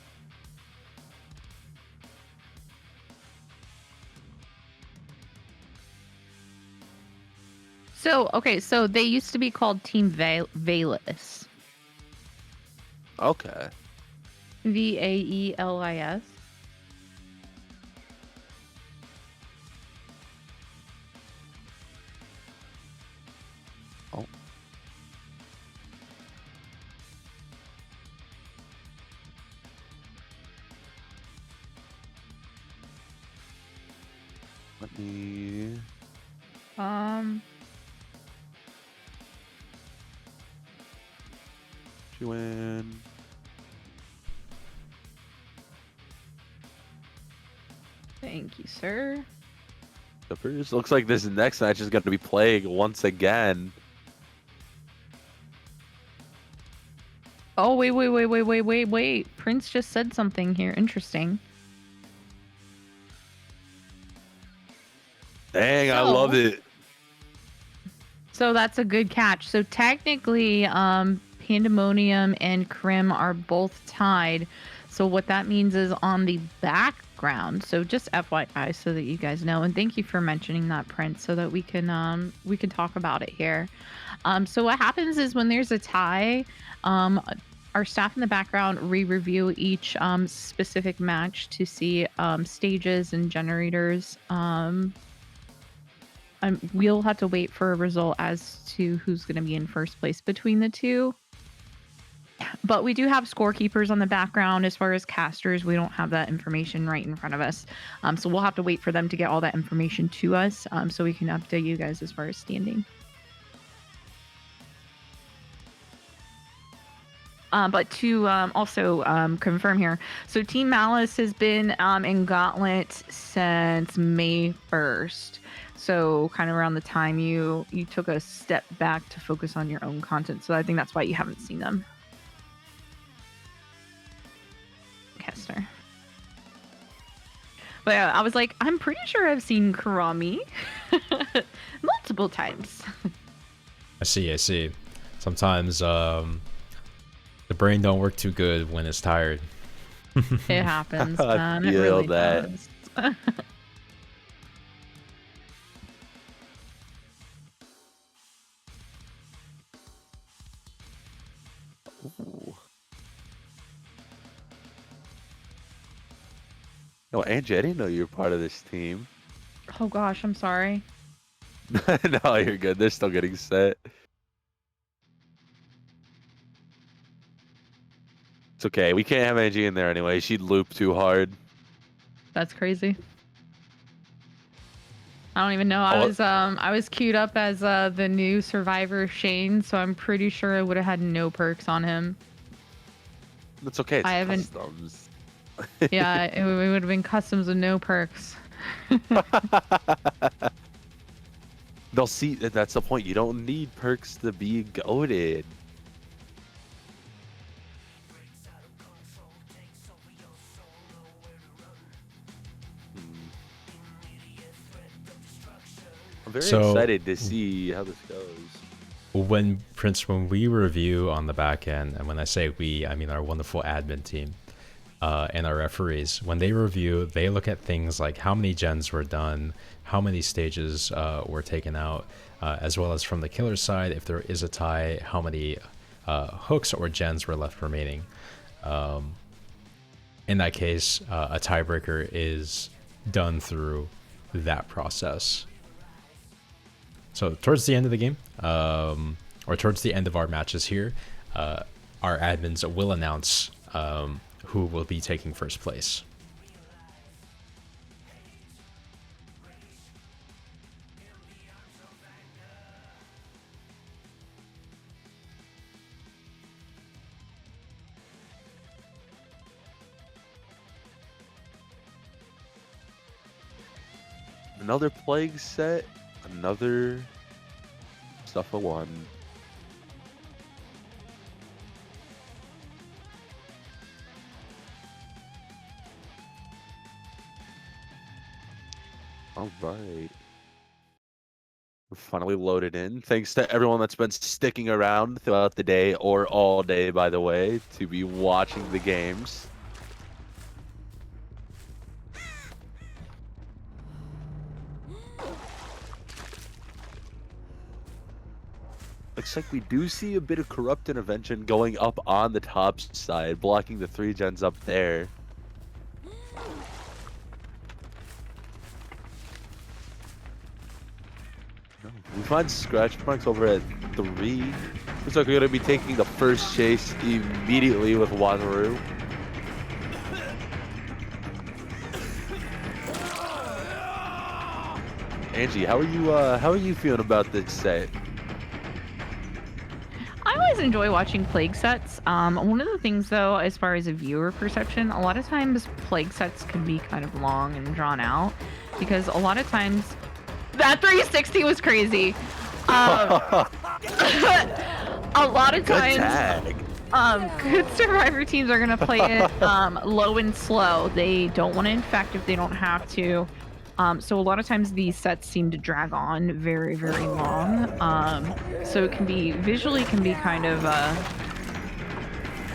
So, okay, so they used to be called Team Vaelis. Okay. Vaelis. Oh. Let me... Win. Thank you, sir. Clippers. Looks like this next match is going to be Plague once again. Oh, wait. Prince just said something here. Interesting. Dang, I love it. So that's a good catch. So technically, Pandemonium and Krym are both tied. So what that means is on the background. So just FYI, so that you guys know, and thank you for mentioning that, Prince, so that we can talk about it here. So what happens is when there's a tie, our staff in the background re-review each specific match to see stages and generators. We'll have to wait for a result as to who's going to be in first place between the two. But we do have scorekeepers on the background. As far as casters, we don't have that information right in front of us. So we'll have to wait for them to get all that information to us so we can update you guys as far as standing. But to also confirm here, so Team Malice has been in Gauntlet since May 1st. So kind of around the time you took a step back to focus on your own content. So I think that's why you haven't seen them. Kester. But yeah, I was like, I'm pretty sure I've seen Karami multiple times. I see. Sometimes the brain don't work too good when it's tired. It happens, I man. It feel really that. does. Ooh. No, Angie, I didn't know you were part of this team. Oh gosh, I'm sorry. No, you're good. They're still getting set. It's okay. We can't have Angie in there anyway. She'd loop too hard. That's crazy. I don't even know. Oh. I was queued up as the new survivor Shane, so I'm pretty sure I would have had no perks on him. It's okay. It's I haven't- customs. Yeah, it would have been customs with no perks. They'll see that that's the point. You don't need perks to be goated. I'm very So- excited to see how this goes. When we review on the back end, and when I say we, I mean our wonderful admin team and our referees, when they review, they look at things like how many gens were done, how many stages were taken out, as well as from the killer side, if there is a tie, how many hooks or gens were left remaining. In that case, a tiebreaker is done through that process. So towards the end of the game, or towards the end of our matches here, our admins will announce who will be taking first place. Another plague set, another Suffa 1. All right. We're finally loaded in. Thanks to everyone that's been sticking around throughout the day, or all day, by the way, to be watching the games. Looks like we do see a bit of corrupt intervention going up on the top side, blocking the 3 gens up there. We find scratch marks over at 3. Looks like we're going to be taking the first chase immediately with Wataru. Angie, how are you feeling about this set? I always enjoy watching plague sets. One of the things though, as far as a viewer perception, a lot of times plague sets can be kind of long and drawn out because a lot of times that 360 was crazy. A lot of Good times, tag. good survivor teams are gonna play it low and slow. They don't want to infect if they don't have to. So a lot of times these sets seem to drag on very, very long. So it can be visually kind of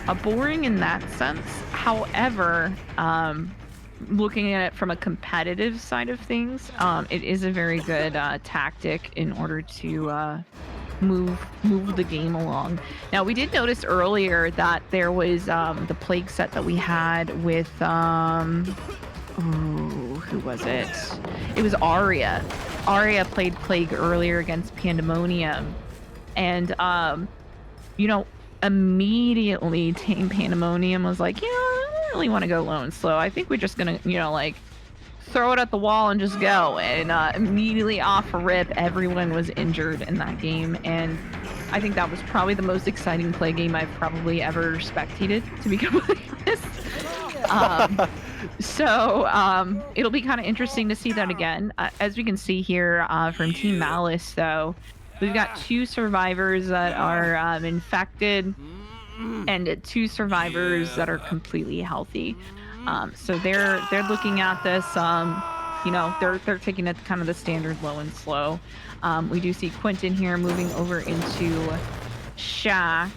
a boring in that sense. However, looking at it from a competitive side of things, it is a very good tactic in order to move the game along. Now we did notice earlier that there was the plague set that we had with who was it? It was Aria. Aria played Plague earlier against Pandemonium. And, you know, immediately Team Pandemonium was like, yeah, I don't really want to go low and slow. I think we're just going to, you know, like, throw it at the wall and just go. And immediately off a rip, everyone was injured in that game. And I think that was probably the most exciting play game I've probably ever spectated, to be completely honest. So it'll be kind of interesting to see that again. As we can see here from Team Malice, though, we've got 2 survivors that are infected and 2 survivors that are completely healthy. So they're looking at this you know, they're taking it kind of the standard low and slow. We do see Quentin here moving over into Shack.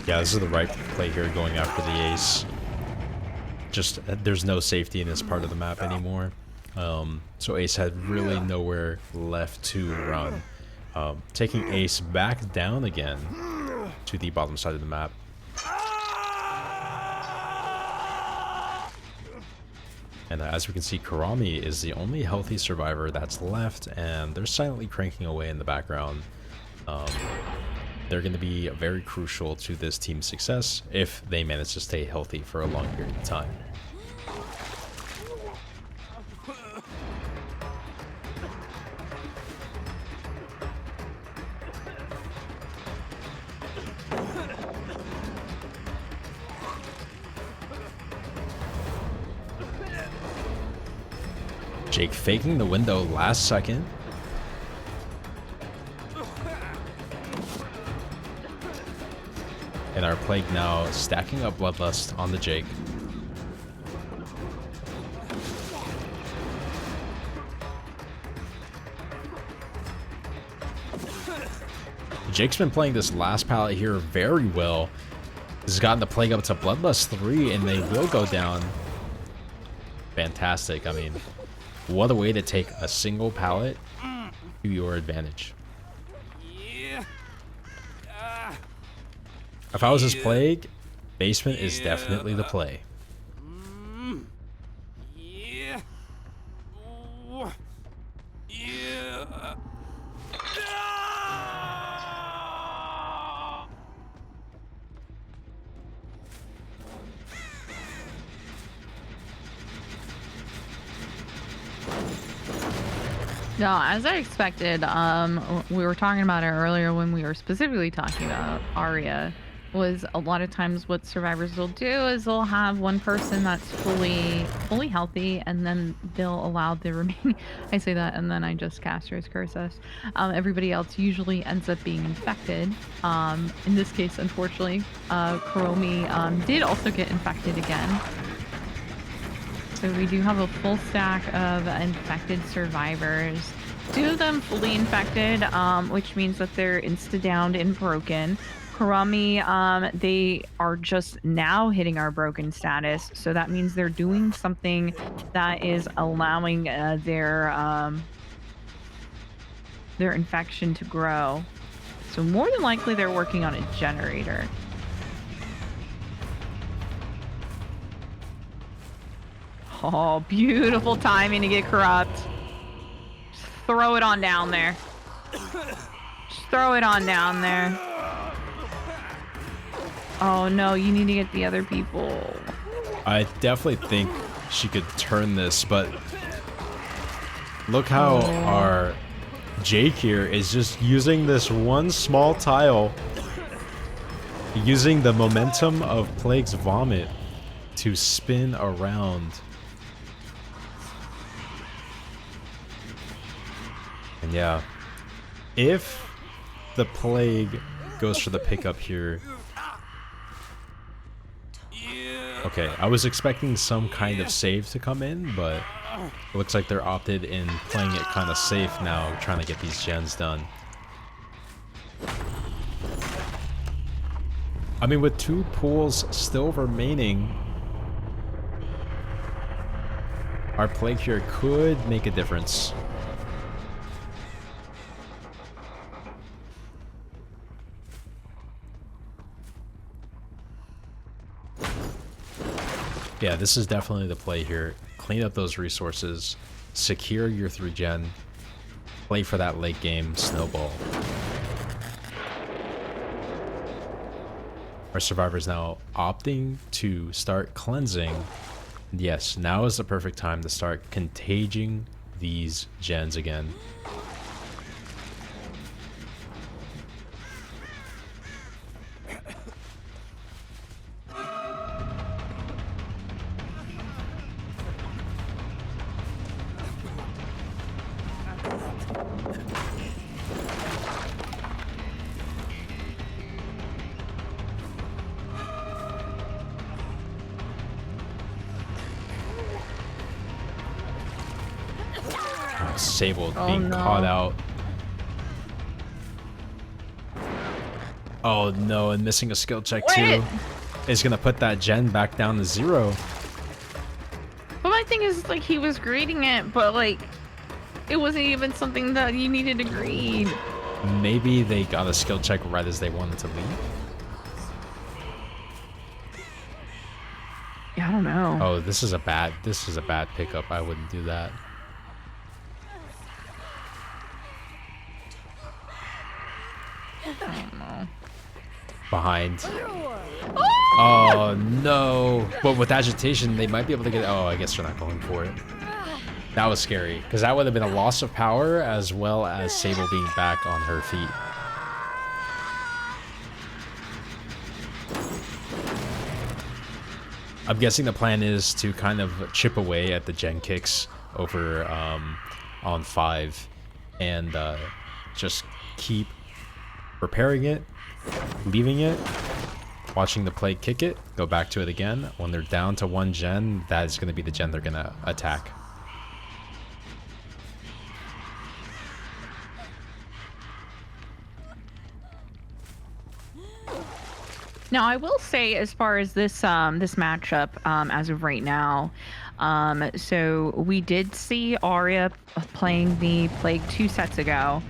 Yeah, this is the right play here, going after the ace. Just, there's no safety in this part of the map anymore. So ace had really nowhere left to run. Taking ace back down again to the bottom side of the map. And as we can see, Karami is the only healthy survivor that's left, and they're silently cranking away in the background. They're going to be very crucial to this team's success if they manage to stay healthy for a long period of time. Jake faking the window last second. And our Plague now stacking up Bloodlust on the Jake. Jake's been playing this last pallet here very well. He's gotten the Plague up to Bloodlust 3, and they will go down. Fantastic. I mean, what a way to take a single pallet to your advantage. If I was his Plague, basement is definitely the play. No, as I expected, we were talking about it earlier when we were specifically talking about Aria, was a lot of times what survivors will do is they'll have one person that's fully healthy, and then they'll allow the remaining, I say that and then I just casters curse us. Everybody else usually ends up being infected. In this case, unfortunately, Kuromi did also get infected again. So we do have a full stack of infected survivors. 2 of them fully infected, which means that they're insta-downed and broken. Kurami, they are just now hitting our broken status, so that means they're doing something that is allowing their infection to grow. So more than likely they're working on a generator. Oh, beautiful timing to get corrupt. Just throw it on down there. Just throw it on down there. Oh no, you need to get the other people. I definitely think she could turn this, but look how our Jake here is just using this one small tile, using the momentum of Plague's vomit to spin around. And yeah, if the Plague goes for the pickup here. Okay, I was expecting some kind of save to come in, but it looks like they're opted in playing it kind of safe now, trying to get these gens done. I mean, with 2 pools still remaining, our Plague here could make a difference. Yeah, this is definitely the play here. Clean up those resources, secure your 3 gen, play for that late game snowball. Our survivors now opting to start cleansing. Yes, now is the perfect time to start contaging these gens again. Sable being caught out. Oh no, and missing a skill check too is gonna put that gen back down to 0. But my thing is, like, he was greeting it, but like, it wasn't even something that you needed to greet. Maybe they got a skill check right as they wanted to leave. Yeah, I don't know. Oh, this is a bad pickup. I wouldn't do that. I don't know. Behind. Oh no! But with agitation, they might be able to get. Oh, I guess they're not going for it. That was scary because that would have been a loss of power as well as Sable being back on her feet. I'm guessing the plan is to kind of chip away at the gen kicks over on 5 and just keep repairing it, leaving it, watching the play kick it, go back to it again. When they're down to 1 gen, that is going to be the gen they're going to attack. Now, I will say, as far as this this matchup, as of right now, so we did see Aria playing the Plague 2 sets ago,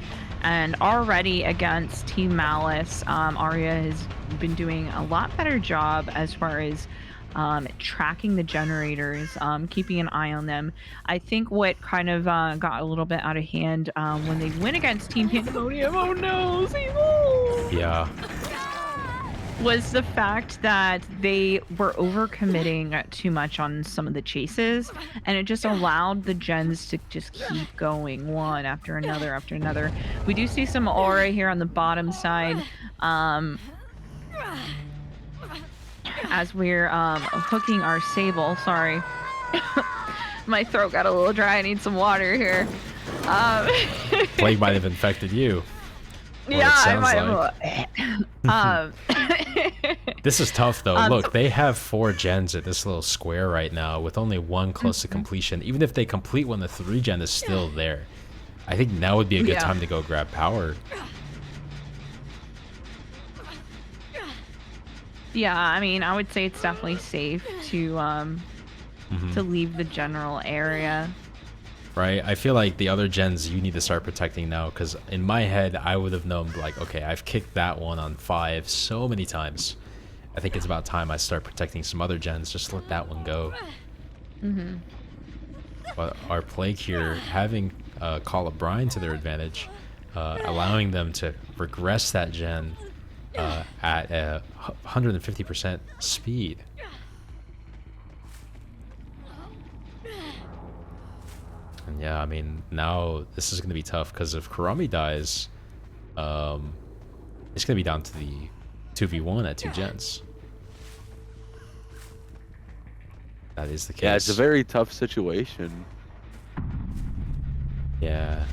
and already against Team Malice, Aria has been doing a lot better job as far as tracking the generators, keeping an eye on them. I think what kind of got a little bit out of hand when they went against Team Pandemonium, oh no, Sable! Yeah. Was the fact that they were overcommitting too much on some of the chases, and it just allowed the gens to just keep going one after another after another. We do see some aura here on the bottom side as we're hooking our Sable. Sorry. My throat got a little dry. I need some water here. Plague might have infected you. Yeah, I might have. This is tough though. Look, they have 4 gens at this little square right now with only 1 close to completion. Even if they complete one, the 3 gen is still there. I think now would be a good time to go grab power. Yeah, I mean, I would say it's definitely safe to leave the general area. Right? I feel like the other gens you need to start protecting now, because in my head, I would have known, like, okay, I've kicked that one on 5 so many times. I think it's about time I start protecting some other gens. Just let that one go. But our Plague here, having Call of Brine to their advantage, allowing them to regress that gen at 150% speed. And yeah, I mean, now this is going to be tough because if Karami dies, it's going to be down to the 2v1 at 2 gens. That is the case. Yeah, it's a very tough situation. Yeah.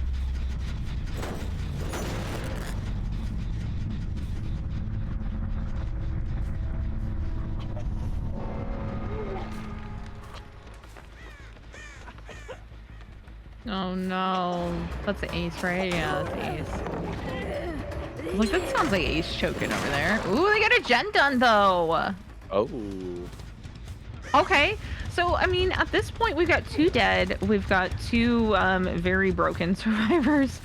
Oh no, that's the ace, right? Yeah, that's the ace. Like, that sounds like ace choking over there. Ooh, they got a gen done though. Oh. Okay, so I mean, at this point, we've got 2 dead. We've got 2 very broken survivors,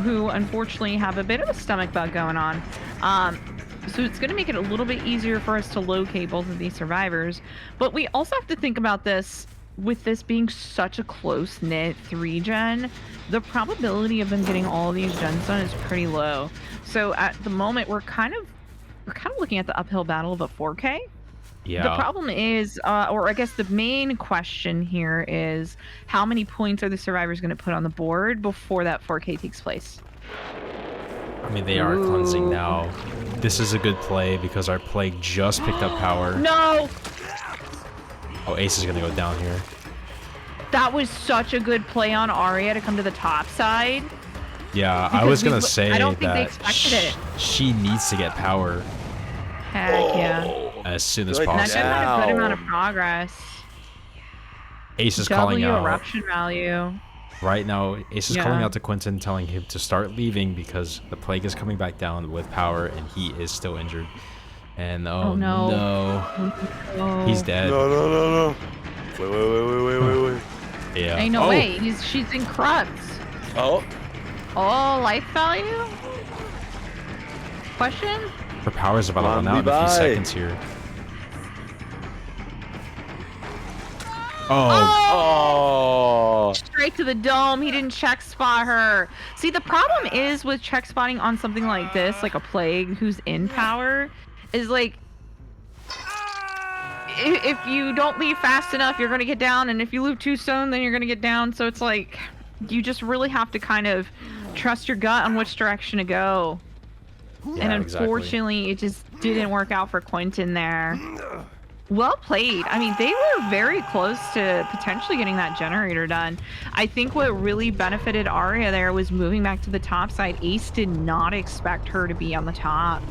who unfortunately have a bit of a stomach bug going on. So it's going to make it a little bit easier for us to locate both of these survivors. But we also have to think about this. With this being such a close-knit 3 gen, the probability of them getting all of these gens done is pretty low. So at the moment, we're kind of we're kind of looking at the uphill battle of a 4K. Yeah. The problem is, or I guess the main question here is, how many points are the survivors going to put on the board before that 4K takes place? I mean, they are cleansing now. This is a good play because our plague just picked up power. No! Oh, Ace is gonna go down here. That was such a good play on Aria to come to the top side. Yeah, Because I was gonna say I don't think they that expected it. she needs to get power Heck yeah. as soon as Good And that possible. should have had a good amount of Down. progress. Ace is calling W out. eruption value. Right now, Ace is calling Yeah. out to Quentin, telling him to start leaving because the plague is coming back down with power and he is still injured. And Oh, no. Oh. He's dead. No. Wait. Yeah. Ain't no Oh, way. She's in corrupts. Oh, Oh, life value? Question? Her power's about to Come run on, out in a few Levi. seconds here. Oh, oh. Straight to the dome. He didn't check spot her. See, the problem is with check spotting on something like this, like a plague who's in power, is like, if you don't leave fast enough, you're going to get down. And if you leave too soon, then you're going to get down. So it's like, you just really have to kind of trust your gut on which direction to go. yeah, And exactly. unfortunately, it just didn't work out for Quentin there. Well played. I mean, they were very close to potentially getting that generator done. I think what really benefited Aria there was moving back to the top side. Ace did not expect her to be on the top.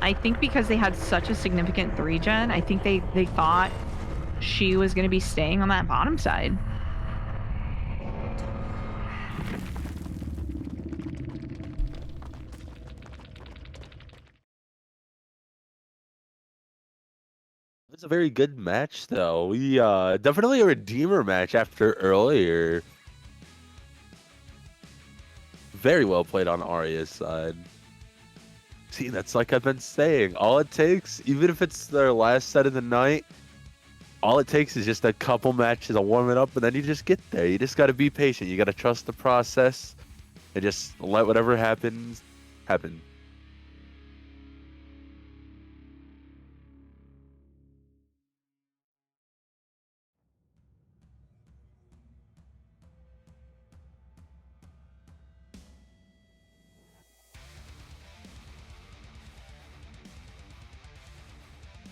I think because they had such a significant 3-gen, I think they thought she was going to be staying on that bottom side. It's a very good match, though. We definitely a redeemer match after earlier. Very well played on Aria's side. See, that's like I've been saying. All it takes, even if it's their last set of the night, all it takes is just a couple matches of warming up, and then you just get there. You just got to be patient. You got to trust the process, and just let whatever happens happen.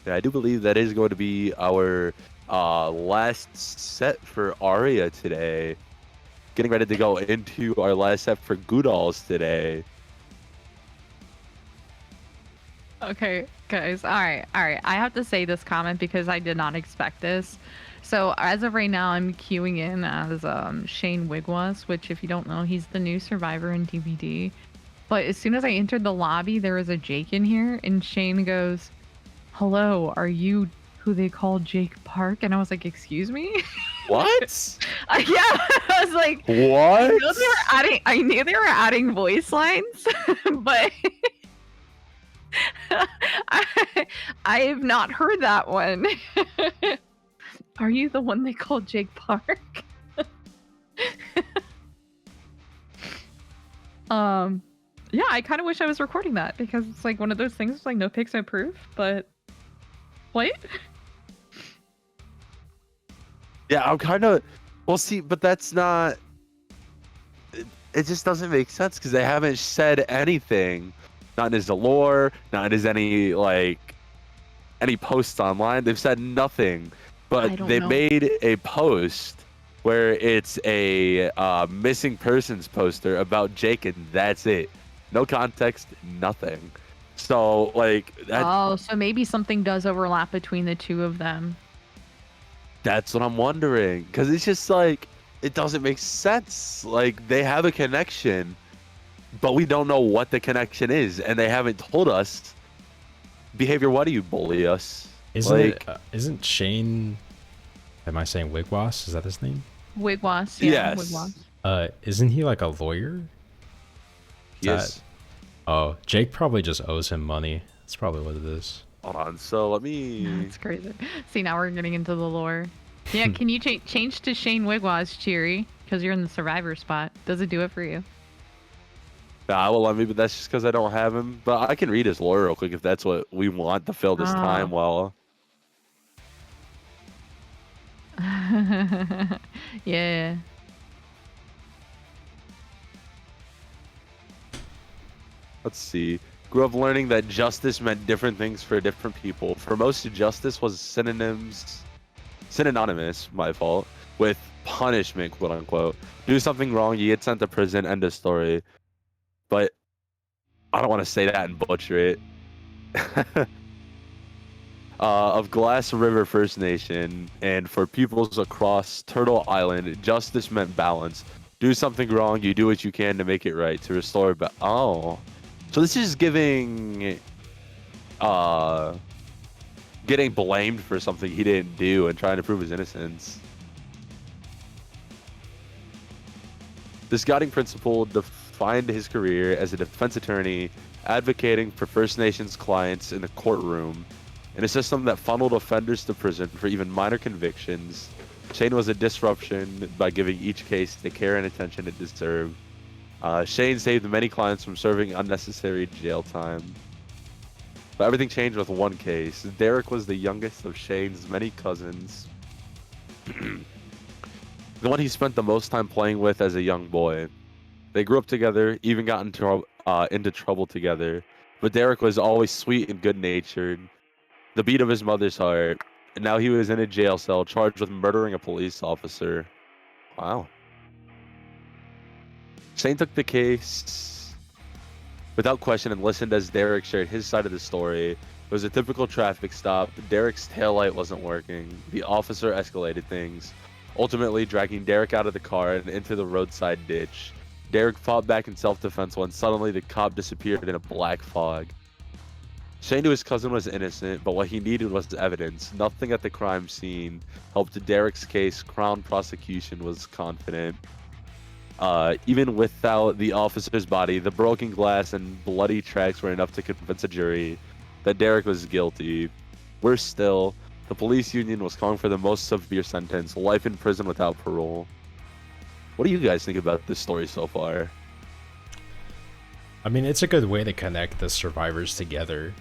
Yeah, I do believe that is going to be our last set for Aria today. Getting ready to go into our last set for Gudalz today. Okay, guys. All right. I have to say this comment because I did not expect this. So as of right now, I'm queuing in as Shane Wigwas, which if you don't know, he's the new survivor in DBD. But as soon as I entered the lobby, there was a Jake in here, and Shane goes, "Hello, are you who they call Jake Park?" And I was like, "Excuse me?" What? Yeah, I was like, What? I knew they were adding voice lines, but I have not heard that one. Are you the one they call Jake Park? Yeah, I kind of wish I was recording that because it's like one of those things with like no pics, no proof, but what? Yeah, I'm kind of. Well, see, but that's not. It just doesn't make sense because they haven't said anything. Not in his lore, not in his any posts online. They've said nothing, I but don't they know. made a post where it's a missing persons poster about Jake, and that's it. No context, nothing. So Oh, so maybe something does overlap between the two of them. that's what I'm wondering, because it's just like it doesn't make sense. Like they have a connection, but we don't know what the connection is, and they haven't told us. Behavior, why do you bully us? Isn't Shane? Am I saying Wigwas? Is that his name? Wigwas, yeah, Yes. Wigwas. Isn't he like a lawyer? Yes. Oh, Jake probably just owes him money. That's probably what it is. Hold on. So let me. That's crazy. See, now we're getting into the lore. Yeah, can you change to Shane Wigwas, Cheery? Because you're in the survivor spot. Does it do it for you? Nah, well, I mean, but that's just because I don't have him. But I can read his lore real quick if that's what we want to fill this time while. Yeah. Let's see. Grew up learning that justice meant different things for different people. For most, justice was synonymous, my fault, with punishment, quote unquote. Do something wrong, you get sent to prison, end of story. But I don't want to say that and butcher it. Of Glass River First Nation, and for peoples across Turtle Island, justice meant balance. Do something wrong, you do what you can to make it right, to restore oh. So this is giving getting blamed for something he didn't do and trying to prove his innocence. This guiding principle defined his career as a defense attorney, advocating for First Nations clients in the courtroom. In a system that funneled offenders to prison for even minor convictions, Shane was a disruption by giving each case the care and attention it deserved. Shane saved many clients from serving unnecessary jail time. But everything changed with one case. Derek was the youngest of Shane's many cousins. The one he spent the most time playing with as a young boy. They grew up together, even got into trouble together. But Derek was always sweet and good-natured. The beat of his mother's heart, and now he was in a jail cell charged with murdering a police officer. Wow. Shane took the case without question and listened as Derek shared his side of the story. It was a typical traffic stop. Derek's taillight wasn't working. The officer escalated things, ultimately dragging Derek out of the car and into the roadside ditch. Derek fought back in self-defense when suddenly the cop disappeared in a black fog. Shane knew his cousin was innocent, but what he needed was evidence. Nothing at the crime scene helped Derek's case. Crown prosecution was confident. Even without the officer's body, the broken glass and bloody tracks were enough to convince a jury that Derek was guilty. Worse still, the police union was calling for the most severe sentence, life in prison without parole. What do you guys think about this story so far? I mean, it's a good way to connect the survivors together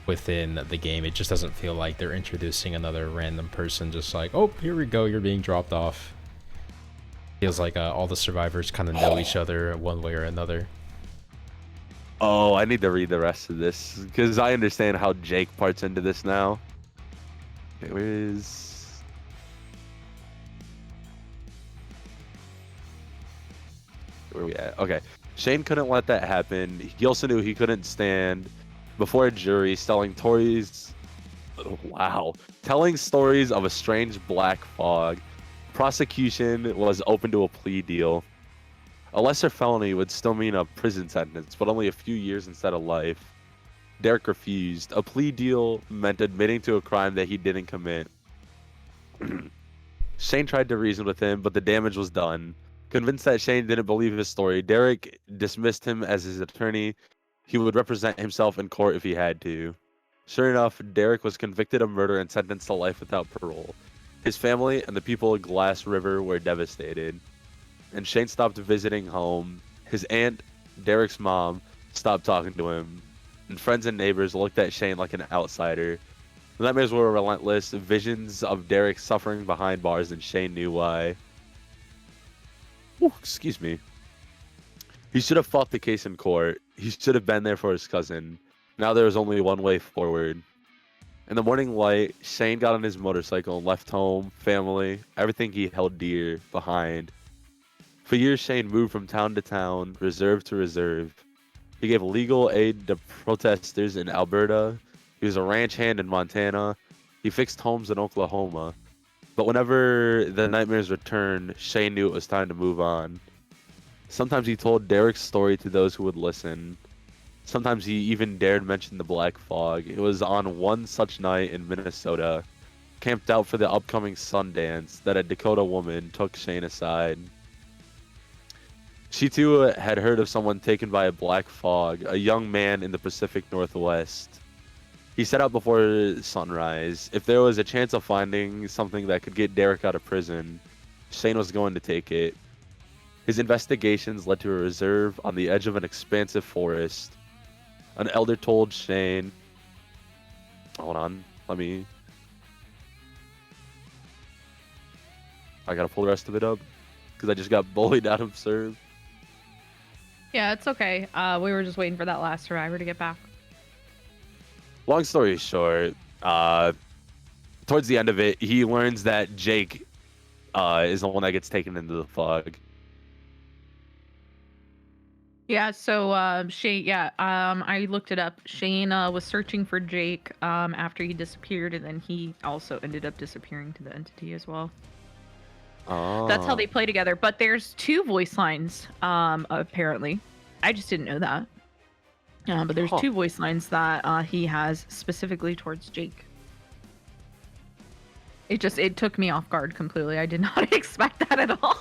within the game. It just doesn't feel like they're introducing another random person, just like, oh, here we go, you're being dropped off. Feels like all the survivors kind of know each other one way or another. Oh, I need to read the rest of this because I understand how Jake parts into this now. Okay, where are we at? Okay. Shane couldn't let that happen. He also knew he couldn't stand before a jury telling stories of a strange black fog. Prosecution was open to a plea deal. A lesser felony would still mean a prison sentence, but only a few years instead of life. Derek refused. A plea deal meant admitting to a crime that he didn't commit. Shane tried to reason with him, but the damage was done. Convinced that Shane didn't believe his story, Derek dismissed him as his attorney. He would represent himself in court if he had to. Sure enough, Derek was convicted of murder and sentenced to life without parole. His family and the people of Glass River were devastated, and Shane stopped visiting home. His aunt, Derek's mom, stopped talking to him, and friends and neighbors looked at Shane like an outsider. The nightmares were relentless, visions of Derek suffering behind bars, and Shane knew why. Ooh, excuse me. He should have fought the case in court. He should have been there for his cousin. Now there was only one way forward. In the morning light, Shane got on his motorcycle and left home, family, everything he held dear behind. For years, Shane moved from town to town, reserve to reserve. He gave legal aid to protesters in Alberta. He was a ranch hand in Montana. He fixed homes in Oklahoma. But whenever the nightmares returned, Shane knew it was time to move on. Sometimes he told Derek's story to those who would listen. Sometimes he even dared mention the Black Fog. It was on one such night in Minnesota, camped out for the upcoming Sundance, that a Dakota woman took Shane aside. She too had heard of someone taken by a black fog, a young man in the Pacific Northwest. He set out before sunrise. If there was a chance of finding something that could get Derek out of prison, Shane was going to take it. His investigations led to a reserve on the edge of an expansive forest. An elder told Shane... Hold on, let me... I gotta pull the rest of it up, because I just got bullied out of serve. Yeah, it's okay. We were just waiting for that last survivor to get back. Long story short, towards the end of it, he learns that Jake is the one that gets taken into the fog. Yeah, so Shane, I looked it up. Shane was searching for Jake after he disappeared, and then he also ended up disappearing to the entity as well. Oh. That's how they play together. But there's 2 voice lines, apparently. I just didn't know that. But there's 2 voice lines that he has specifically towards Jake. It took me off guard completely. I did not expect that at all.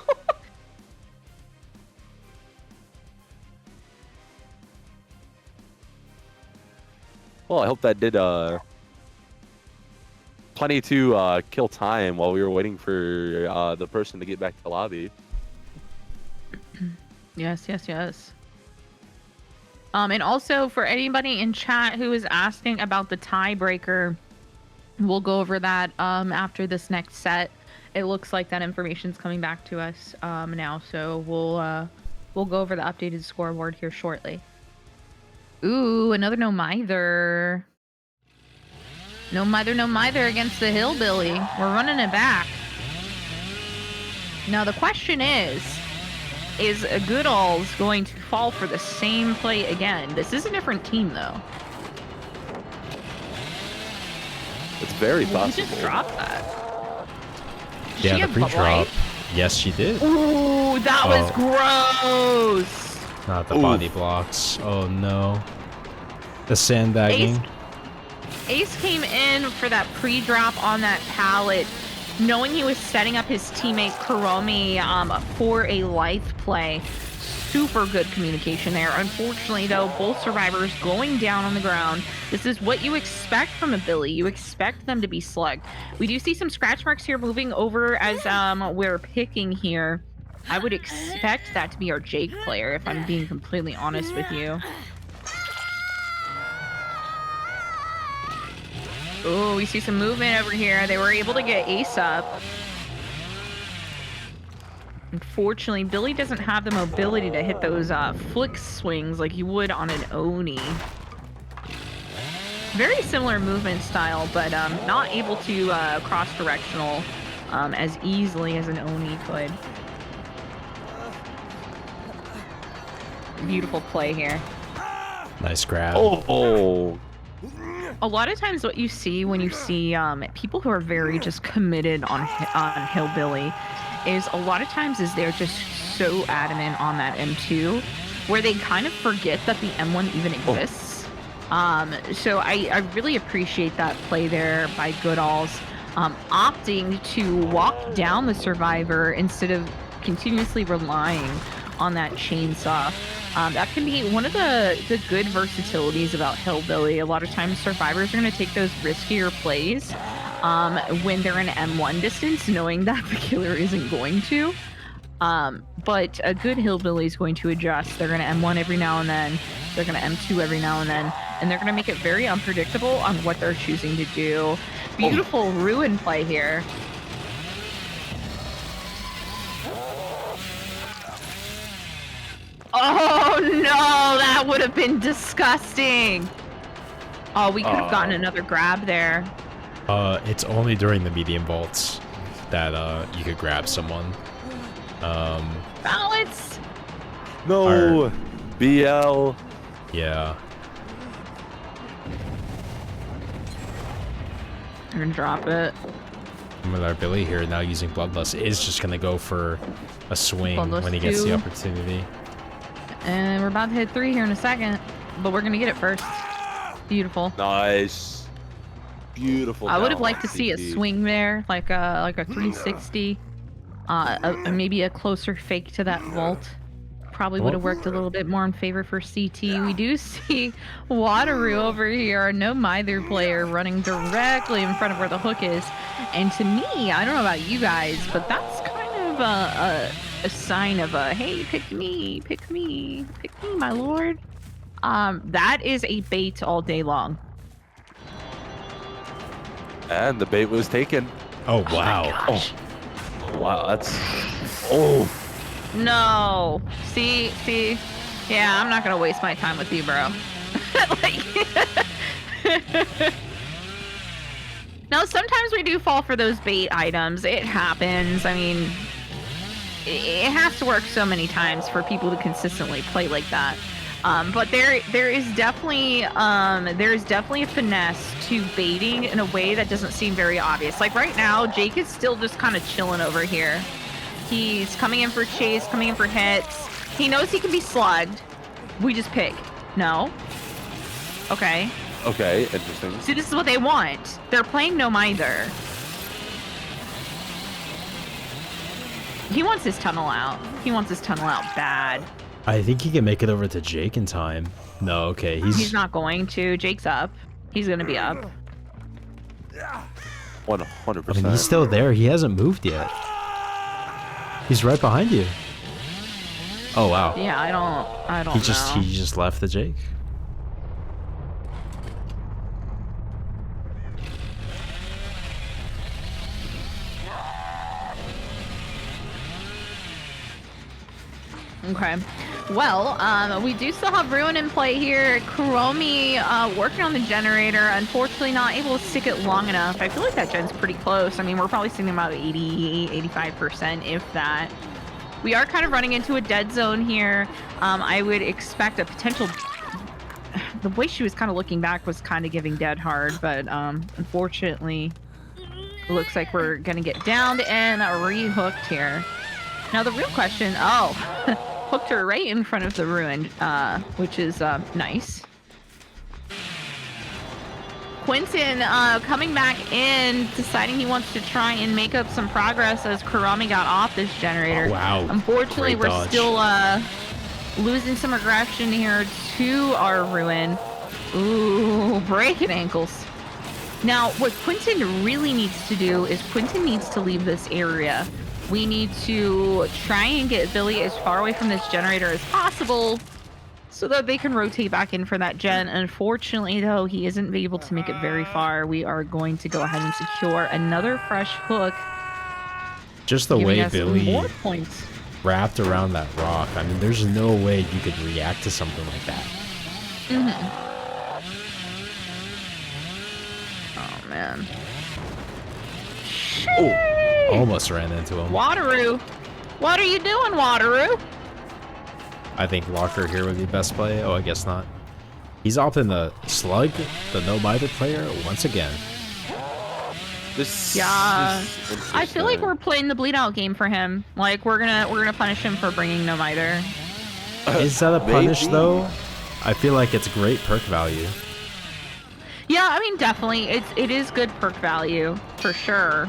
Well, I hope that did plenty to kill time while we were waiting for the person to get back to the lobby. Yes. And also for anybody in chat who is asking about the tiebreaker, we'll go over that after this next set. It looks like that information's coming back to us now, so we'll go over the updated scoreboard here shortly. Ooh, another no mither. No mither against the hillbilly. We're running it back. Now the question is Gudalz going to fall for the same play again? This is a different team, though. It's very Did possible. you just drop that? Did Yeah, she the have pre-drop. blight? Yes, she did. Ooh, that was gross. Not the body blocks. Oh no. The sandbagging. Ace came in for that pre-drop on that pallet, knowing he was setting up his teammate Kuromi for a life play. Super good communication there. Unfortunately, though, both survivors going down on the ground. This is what you expect from a Billy. You expect them to be slugged. We do see some scratch marks here moving over as we're picking here. I would expect that to be our Jake player, if I'm being completely honest with you. Oh, we see some movement over here. They were able to get Ace up. Unfortunately, Billy doesn't have the mobility to hit those flick swings like you would on an Oni. Very similar movement style, but not able to cross-directional as easily as an Oni could. Beautiful play here. Nice grab. Oh. A lot of times what you see when you see people who are very just committed on Hillbilly is a lot of times is they're just so adamant on that M2 where they kind of forget that the M1 even exists. So I really appreciate that play there by Gudalz, opting to walk down the survivor instead of continuously relying on that chainsaw. That can be one of the good versatilities about Hillbilly. A lot of times survivors are going to take those riskier plays when they're in M1 distance, knowing that the killer isn't going to. But a good Hillbilly is going to adjust. They're going to M1 every now and then. They're going to M2 every now and then. And they're going to make it very unpredictable on what they're choosing to do. Beautiful ruin play here. Oh no, that would have been disgusting. Oh, we could have gotten another grab there. It's only during the medium vaults that you could grab someone. Balance. No. BL. Yeah. I'm gonna drop it. And with our Billy here now using Bloodlust is just gonna go for a swing Bloodlust when he gets the 2. opportunity. And we're about to hit 3 here in a second, but we're gonna get it first. Beautiful. Nice. Beautiful. I would have down liked to see a CT. swing there, like a 360. Maybe a closer fake to that vault. Probably would have worked a little bit more in favor for CT. We do see Wateroo over here, no mither player running directly in front of where the hook is. And to me, I don't know about you guys, but that's kind of a sign of a, hey, pick me, my lord. That is a bait all day long. And the bait was taken. Oh, wow. Gosh. Oh, wow, that's... Oh. No. See? Yeah, I'm not gonna waste my time with you, bro. No, sometimes we do fall for those bait items. It happens. I mean, it has to work so many times for people to consistently play like that. But there is definitely a finesse to baiting in a way that doesn't seem very obvious. Like right now, Jake is still just kind of chilling over here. He's coming in for chase, coming in for hits. He knows he can be slugged. We just pick. No. Okay. Okay, interesting. See, this is what they want. They're playing no mither. He wants his tunnel out. He wants his tunnel out bad. I think he can make it over to Jake in time. No, okay. He's not going to. Jake's up. He's going to be up. 100%. I mean, he's still there. He hasn't moved yet. He's right behind you. Oh, wow. Yeah, I don't know. He just left the Jake. Okay. Well, we do still have Ruin in play here. Kuromi working on the generator. Unfortunately, not able to stick it long enough. I feel like that gen's pretty close. I mean, we're probably sitting about 80, 85%, if that. We are kind of running into a dead zone here. I would expect a potential... The way she was kind of looking back was kind of giving dead hard, but unfortunately, it looks like we're going to get downed and re-hooked here. Now, the real question... Oh... hooked her right in front of the ruin, which is nice. Quentin coming back in, deciding he wants to try and make up some progress as Kurami got off this generator. Oh, wow. Unfortunately, Great we're dodge. still losing some aggression here to our ruin. Ooh, breaking ankles. Now, what Quentin really needs to do is Quentin needs to leave this area. We need to try and get Billy as far away from this generator as possible so that they can rotate back in for that gen. Unfortunately, though, he isn't able to make it very far. We are going to go ahead and secure another fresh hook. Just the giving way us Billy more points. wrapped around that rock. I mean, there's no way you could react to something like that. Oh, man. Oh, almost ran into him. Wateroo. What are you doing, Wateroo? I think Locker here would be best play. Oh, I guess not. He's opting the Slug, the no mither player, once again. Yeah, I feel like we're playing the bleed out game for him. Like we're gonna punish him for bringing no mither. Is that a punish Maybe. though? I feel like it's great perk value. Yeah, I mean definitely, it is good perk value for sure.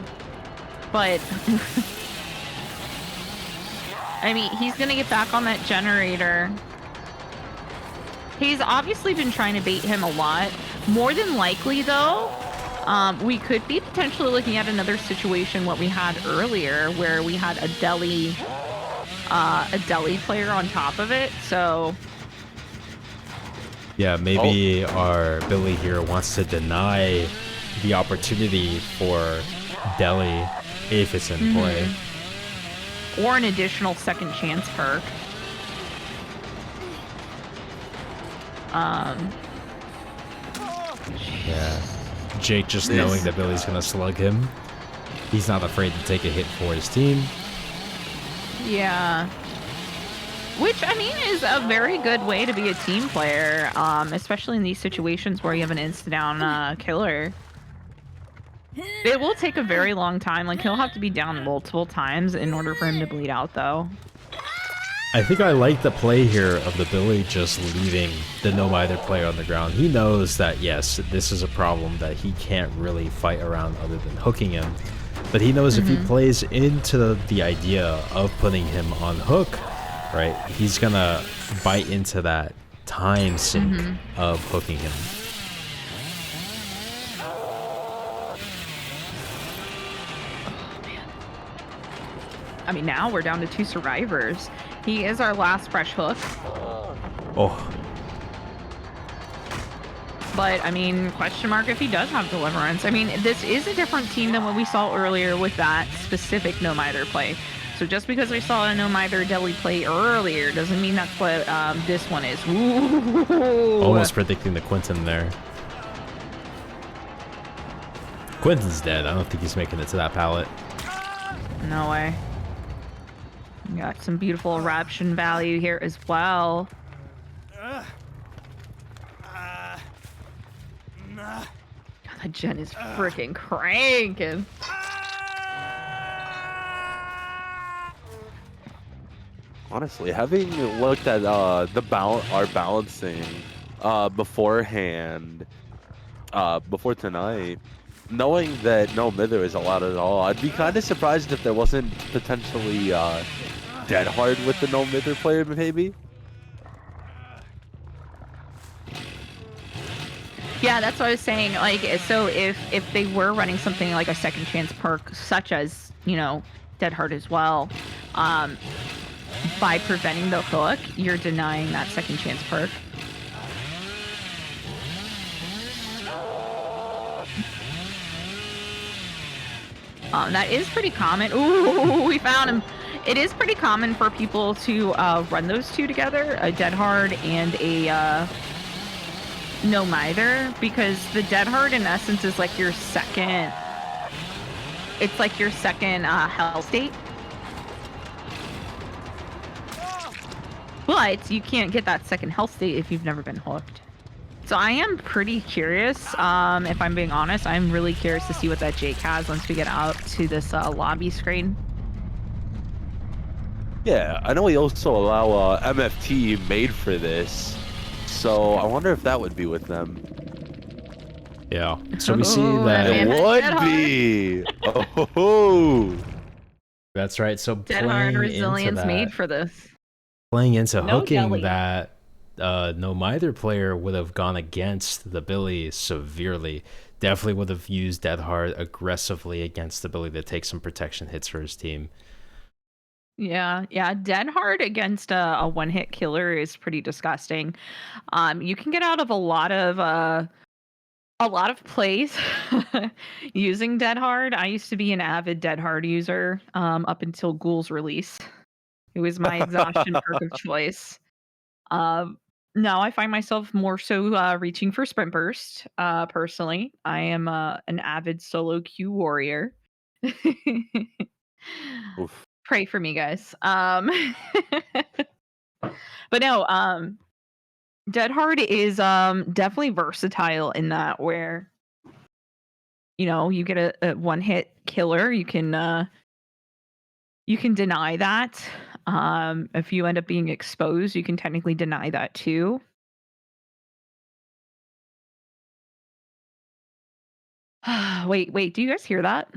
But I mean, he's gonna get back on that generator. He's obviously been trying to bait him a lot. More than likely, though, we could be potentially looking at another situation what we had earlier, where we had a deli player on top of it. So Yeah, maybe our Billy here wants to deny the opportunity for Deli if it's in play. or an additional second chance perk. Yeah. Jake just knowing that Billy's gonna slug him. He's not afraid to take a hit for his team. Yeah. Which, I mean, is a very good way to be a team player, especially in these situations where you have an insta-down killer. It will take a very long time. Like, he'll have to be down multiple times in order for him to bleed out, though. I think I like the play here of the Billy just leaving the no mither player on the ground. He knows that, yes, this is a problem that he can't really fight around other than hooking him. But he knows if he plays into the idea of putting him on hook, right, he's gonna bite into that time sink of hooking him. I mean, now we're down to 2 survivors. He is our last fresh hook. Oh, But, I mean, question mark if he does have Deliverance. I mean, this is a different team than what we saw earlier with that specific No Mither play. So just because we saw a No Mither Deli play earlier doesn't mean that's what this one is. Ooh. almost predicting the Quentin there. Quentin's dead. I don't think he's making it to that pallet. No way. We got some beautiful eruption value here as well. God, that gen is freaking cranking. Honestly, having looked at our balancing beforehand, before tonight, knowing that no Mither is allowed at all, I'd be kind of surprised if there wasn't potentially dead hard with the no Mither player, maybe. Yeah, that's what I was saying. Like, so if they were running something like a second chance perk, such as, you know, Dead Hard as well, by preventing the hook, you're denying that second chance perk. That is pretty common. Ooh, we found him. It is pretty common for people to run those two together, a Dead Hard and a No Mither, because the Dead Hard in essence is like your second. It's like your second hell state. But you can't get that second health state if you've never been hooked. So I am pretty curious, if I'm being honest. I'm really curious to see what that Jake has once we get out to this lobby screen. Yeah, I know we also allow MFT made for this, so I wonder if that would be with them. Yeah. So we see Oh, that man. It would be. Oh, that's right. So Dead Hard playing resilience into that, made for this. playing into No hooking deli. that no Mither player would have gone against the Billy severely. Definitely would have used Dead Hard aggressively against the Billy to take some protection hits for his team. Yeah, Dead Hard against a one-hit killer is pretty disgusting. You can get out of a lot of plays using Dead Hard. I used to be an avid Dead Hard user up until Ghoul's release. It was my exhaustion perk of choice. Now I find myself more so reaching for Sprint Burst. Personally, I am an avid solo Q warrior. oof. Pray for me, guys. But no, Dead Hard is definitely versatile in that where, you know, you get a one hit killer, you can deny that. If you end up being exposed, you can technically deny that too. Wait, do you guys hear that?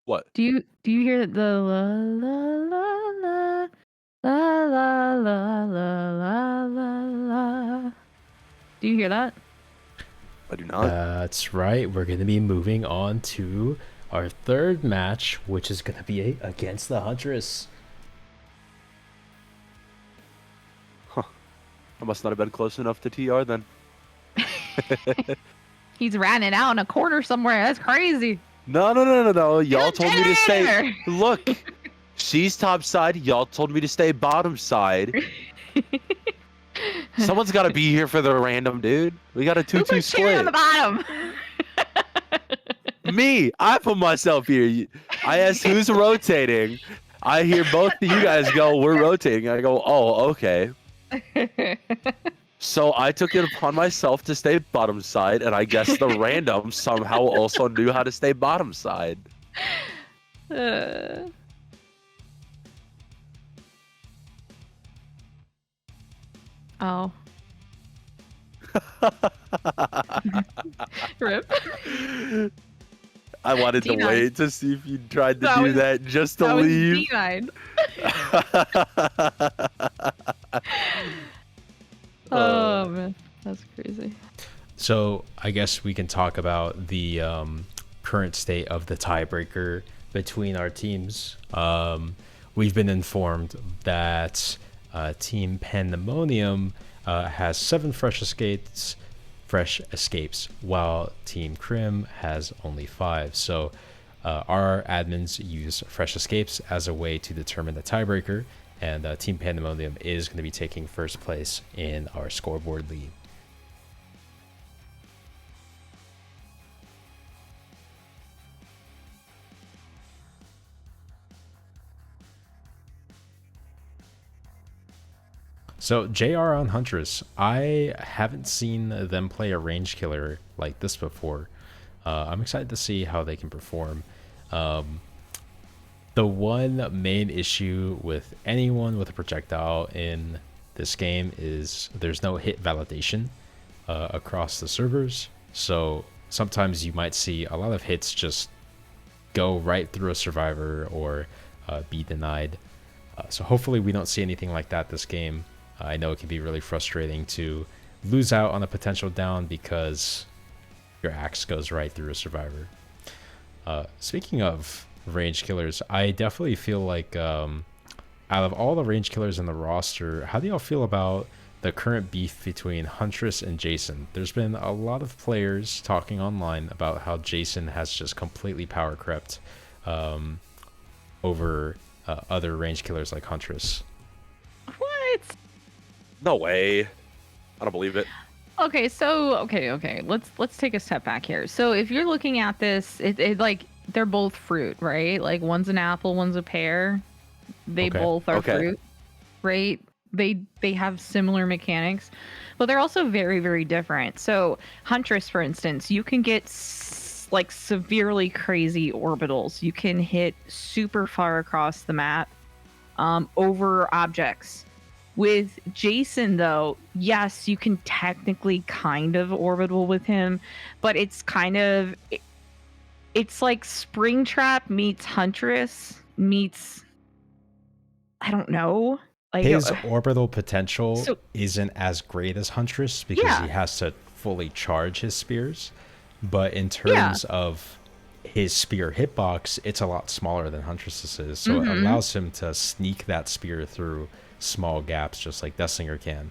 What? Do you hear the la la la la la la la la la la? Do you hear that? I do not. That's right. We're going to be moving on to our third match, which is going to be against the Huntress. I must not have been close enough to TR then. He's running out in a corner somewhere. That's crazy. No. Y'all told me to stay. there. Look, she's top side. Y'all told me to stay bottom side. Someone's got to be here for the random dude. We got a 2-2 Who put Cherry on split. the bottom? Me, I put myself here. I asked who's rotating. I hear both of you guys go, we're rotating. I go, oh, okay. So I took it upon myself to stay bottom side, and I guess the random somehow also knew how to stay bottom side. Oh. Rip. I wanted to D9. wait to see if you tried to That do was- that just to That was leave. D9. Oh man, that's crazy. So I guess we can talk about the current state of the tiebreaker between our teams. We've been informed that Team Pandemonium has 7 fresh escapes, while Team Krym has only 5. So our admins use fresh escapes as a way to determine the tiebreaker, and Team Pandemonium is going to be taking first place in our scoreboard lead. So JR on Huntress, I haven't seen them play a range killer like this before. I'm excited to see how they can perform. The one main issue with anyone with a projectile in this game is there's no hit validation across the servers. So sometimes you might see a lot of hits just go right through a survivor or be denied. So hopefully we don't see anything like that this game. I know it can be really frustrating to lose out on a potential down because your axe goes right through a survivor. Speaking of range killers, I definitely feel like out of all the range killers in the roster, how do y'all feel about the current beef between Huntress and Jason? There's been a lot of players talking online about how Jason has just completely power crept over other range killers like Huntress. What? No way. I don't believe it. Okay, so okay. Let's take a step back here. So if you're looking at this, it like they're both fruit, right? Like one's an apple, one's a pear. They both are fruit, right? They have similar mechanics, but they're also very, very different. So Huntress, for instance, you can get like severely crazy orbitals. You can hit super far across the map over objects. With Jason, though, yes, you can technically kind of orbital with him, but it's kind of, it's like Springtrap meets Huntress meets, I don't know. Like his orbital potential isn't as great as Huntress because he has to fully charge his spears. But in terms of his spear hitbox, it's a lot smaller than Huntress's is. So it allows him to sneak that spear through small gaps just like Dessinger can.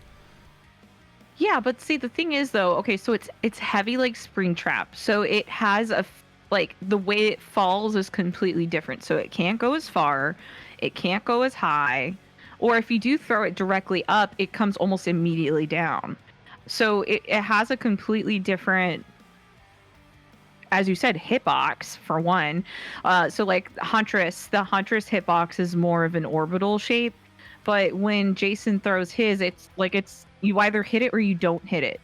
Yeah, but see, the thing is though, okay, so it's heavy like Springtrap. So it has like the way it falls is completely different. So it can't go as far, it can't go as high, or if you do throw it directly up, it comes almost immediately down. So it has a completely different, as you said, hitbox for one. So like the Huntress hitbox is more of an orbital shape. But when Jason throws his, it's you either hit it or you don't hit it.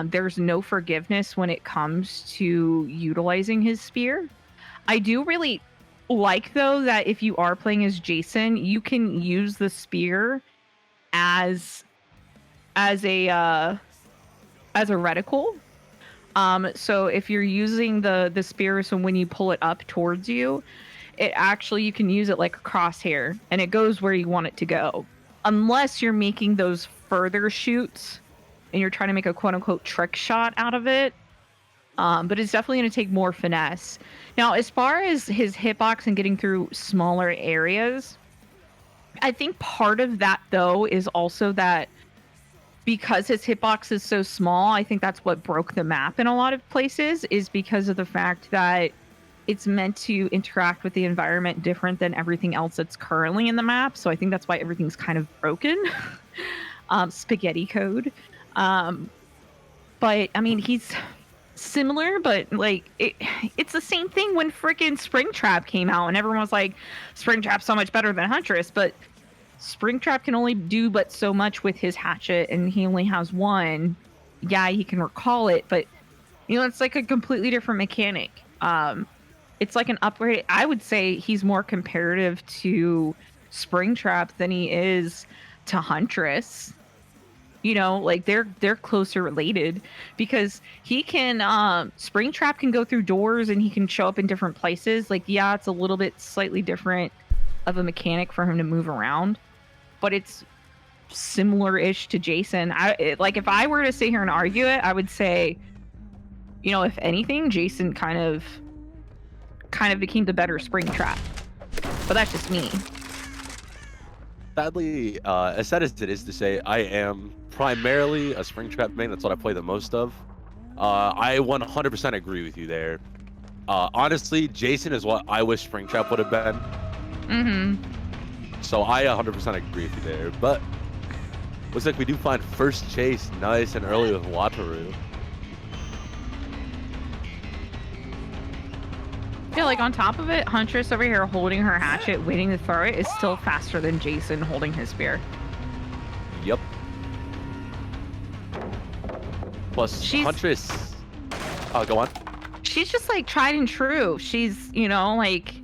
There's no forgiveness when it comes to utilizing his spear. I do really like, though, that if you are playing as Jason, you can use the spear as a reticle. So if you're using the spear, so when you pull it up towards you, it actually, you can use it like a crosshair and it goes where you want it to go. Unless you're making those further shoots and you're trying to make a quote unquote trick shot out of it. But it's definitely going to take more finesse. Now, as far as his hitbox and getting through smaller areas, I think part of that though is also that because his hitbox is so small, I think that's what broke the map in a lot of places, is because of the fact that it's meant to interact with the environment different than everything else that's currently in the map. So I think that's why everything's kind of broken. Spaghetti code. But I mean, he's similar, but like it's the same thing when freaking Springtrap came out and everyone was like, Springtrap's so much better than Huntress, but Springtrap can only do but so much with his hatchet and he only has one. Yeah, he can recall it, but you know, it's like a completely different mechanic. It's like an upgrade. I would say he's more comparative to Springtrap than he is to Huntress. You know, like they're closer related because he can Springtrap can go through doors and he can show up in different places. Like, yeah, it's a little bit slightly different of a mechanic for him to move around, but it's similar-ish to Jason. Like if I were to sit here and argue it, I would say, you know, if anything, Jason kind of kind of became the better spring trap. But that's just me. Sadly, as sad as it is to say, I am primarily a Springtrap main. That's what I play the most of. I 100% agree with you there. Honestly, Jason is what I wish Springtrap would have been. So I 100% agree with you there. But looks like we do find first chase nice and early with Wataru. Yeah, like on top of it, Huntress over here holding her hatchet, waiting to throw it, is still faster than Jason holding his spear. Yep. Plus, Huntress... Oh, go on. She's just like tried and true. She's, you know, like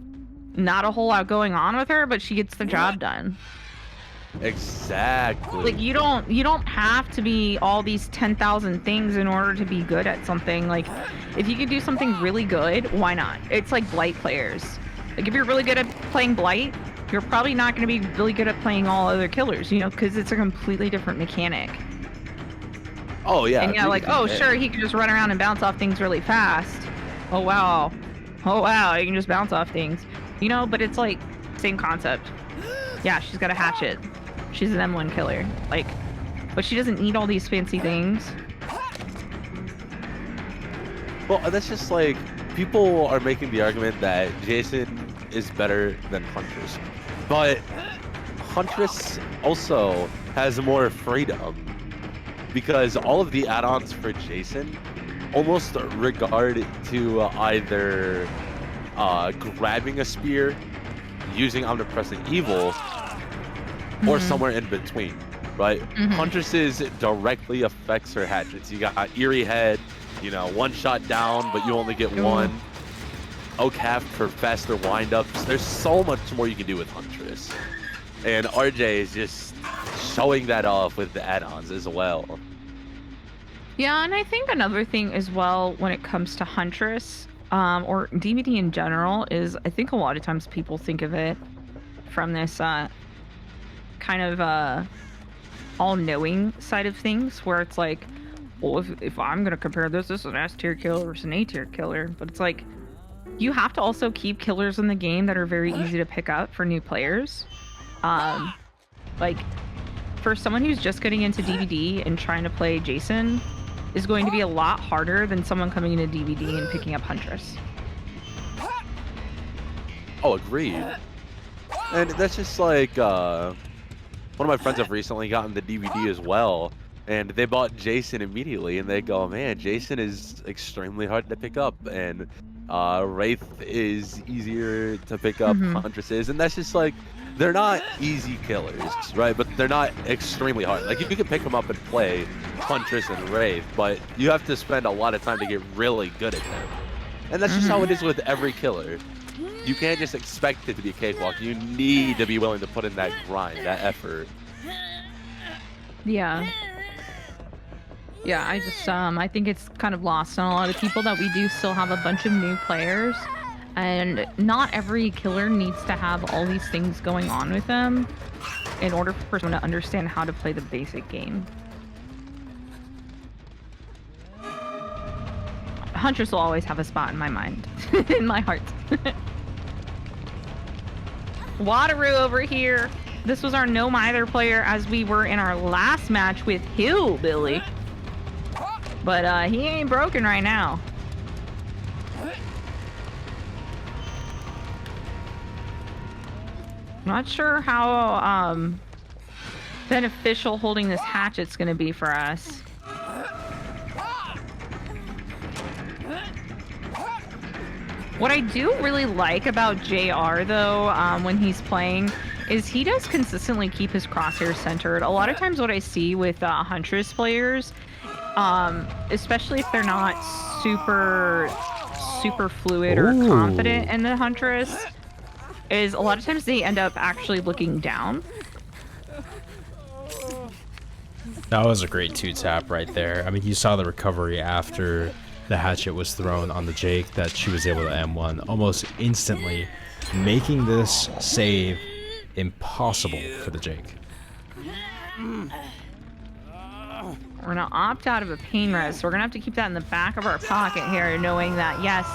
not a whole lot going on with her, but she gets the job done. Exactly. Like you don't have to be all these 10,000 things in order to be good at something. Like if you could do something really good, why not? It's like Blight players. Like if you're really good at playing Blight, you're probably not going to be really good at playing all other killers, you know, because it's a completely different mechanic. Oh yeah. And yeah, like, oh sure, he can just run around and bounce off things really fast. Oh wow. Oh wow, he can just bounce off things. You know, but it's like same concept. Yeah, she's got a hatchet. She's an M1 killer. Like, but she doesn't need all these fancy things. Well, that's just like, people are making the argument that Jason is better than Huntress. But Huntress also has more freedom. Because all of the add-ons for Jason almost regard to either grabbing a spear, using Omnipresent Evil, or somewhere in between, right? Huntress's directly affects her hatchets. You got Eerie Head, you know, one shot down, but you only get one. Oak Half for faster windups. There's so much more you can do with Huntress. And RJ is just showing that off with the add-ons as well. Yeah, and I think another thing as well when it comes to Huntress, or DBD in general, is I think a lot of times people think of it from this kind of all-knowing side of things, where it's like, well, if I'm going to compare this is an S-tier killer versus an A-tier killer, but it's like, you have to also keep killers in the game that are very easy to pick up for new players. Like, for someone who's just getting into DBD and trying to play Jason, is going to be a lot harder than someone coming into DBD and picking up Huntress. Oh, agreed. And that's just like, one of my friends have recently gotten the DVD as well, and they bought Jason immediately, and they go, man, Jason is extremely hard to pick up, and Wraith is easier to pick up, Huntress is, and that's just like, they're not easy killers, right? But they're not extremely hard. Like, you can pick them up and play Huntress and Wraith, but you have to spend a lot of time to get really good at them. And that's just how it is with every killer. You can't just expect it to be a cakewalk. You need to be willing to put in that grind, that effort. Yeah. Yeah, I just, I think it's kind of lost on a lot of people that we do still have a bunch of new players. And not every killer needs to have all these things going on with them in order for someone to understand how to play the basic game. Huntress will always have a spot in my mind, in my heart. Wataru over here. This was our no mither player as we were in our last match with Hillbilly. But he ain't broken right now. Not sure how beneficial holding this hatchet's gonna be for us. What I do really like about JR though, when he's playing, is he does consistently keep his crosshairs centered. A lot of times what I see with Huntress players, especially if they're not super fluid or confident in the Huntress, is a lot of times they end up actually looking down. That was a great 2-tap right there. I mean, you saw the recovery after the hatchet was thrown on the Jake, that she was able to M1 almost instantly, making this save impossible for the Jake. We're gonna opt out of a pain res, so we're gonna have to keep that in the back of our pocket here, knowing that yes,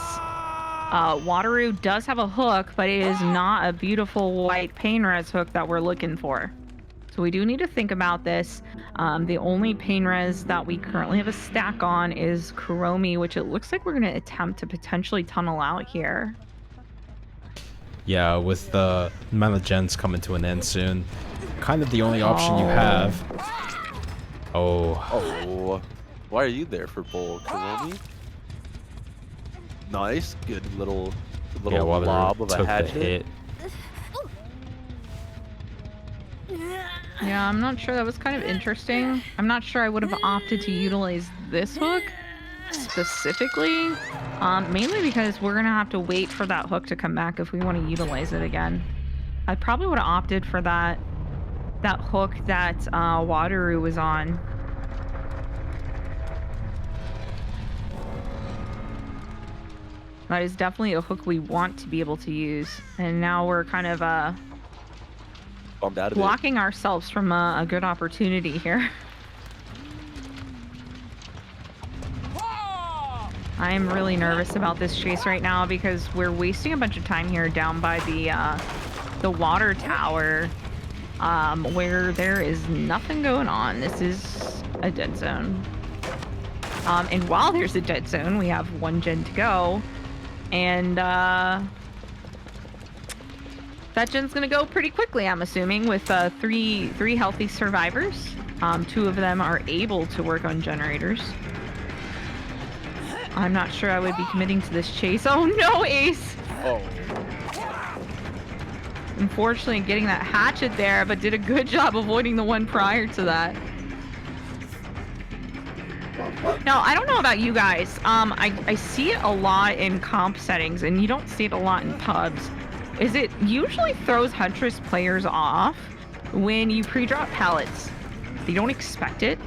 Wateroo does have a hook, but it is not a beautiful white pain res hook that we're looking for. So we do need to think about this. The only pain res that we currently have a stack on is Kuromi, which it looks like we're going to attempt to potentially tunnel out here. Yeah, with the amount of gens coming to an end soon, kind of the only option you have. Oh, why are you there for bull, Kuromi? Nice, good little lob of a hatchet. Yeah, I'm not sure. That was kind of interesting. I'm not sure I would have opted to utilize this hook specifically, mainly because we're gonna have to wait for that hook to come back if we want to utilize it again. I probably would have opted for that hook that Wateroo was on. That is definitely a hook we want to be able to use, and now we're kind of blocking ourselves from a good opportunity here. I'm really nervous about this chase right now because we're wasting a bunch of time here down by the water tower, where there is nothing going on. This is a dead zone. And while there's a dead zone, we have 1 gen to go, and that gen's gonna go pretty quickly, I'm assuming, with three healthy survivors. 2 of them are able to work on generators. I'm not sure I would be committing to this chase. Oh no, Ace! Oh. Unfortunately, getting that hatchet there, but did a good job avoiding the one prior to that. Now, I don't know about you guys. I see it a lot in comp settings, and you don't see it a lot in pubs. Is it usually throws Huntress players off when you pre-drop pallets? They don't expect it.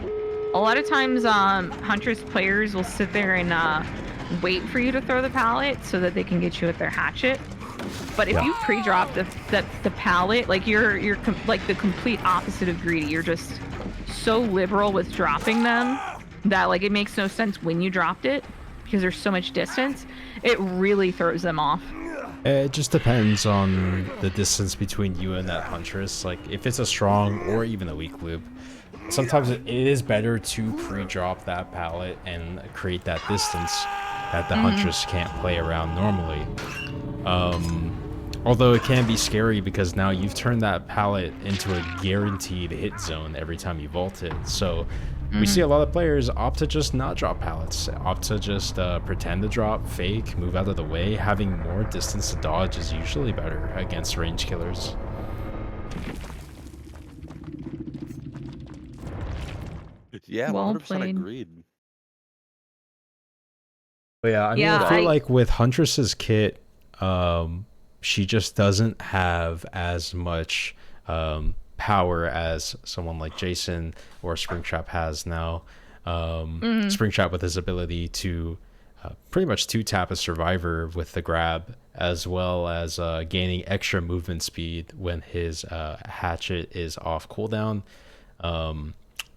A lot of times, Huntress players will sit there and wait for you to throw the pallet so that they can get you with their hatchet. But if you pre-drop the pallet, like you're like the complete opposite of greedy. You're just so liberal with dropping them that like it makes no sense when you dropped it because there's so much distance. It really throws them off. It just depends on the distance between you and that Huntress. Like if it's a strong or even a weak loop, sometimes it is better to pre-drop that pallet and create that distance that the Huntress can't play around normally. Although it can be scary because now you've turned that pallet into a guaranteed hit zone every time you vault it. So we see a lot of players opt to just not drop pallets, opt to just pretend to drop, fake, move out of the way. Having more distance to dodge is usually better against range killers. Yeah, well 100% played. agreed. But yeah, I mean, I feel like with Huntress's kit, she just doesn't have as much power as someone like Jason or Springtrap has now. Springtrap with his ability to pretty much 2-tap a survivor with the grab, as well as gaining extra movement speed when his hatchet is off cooldown.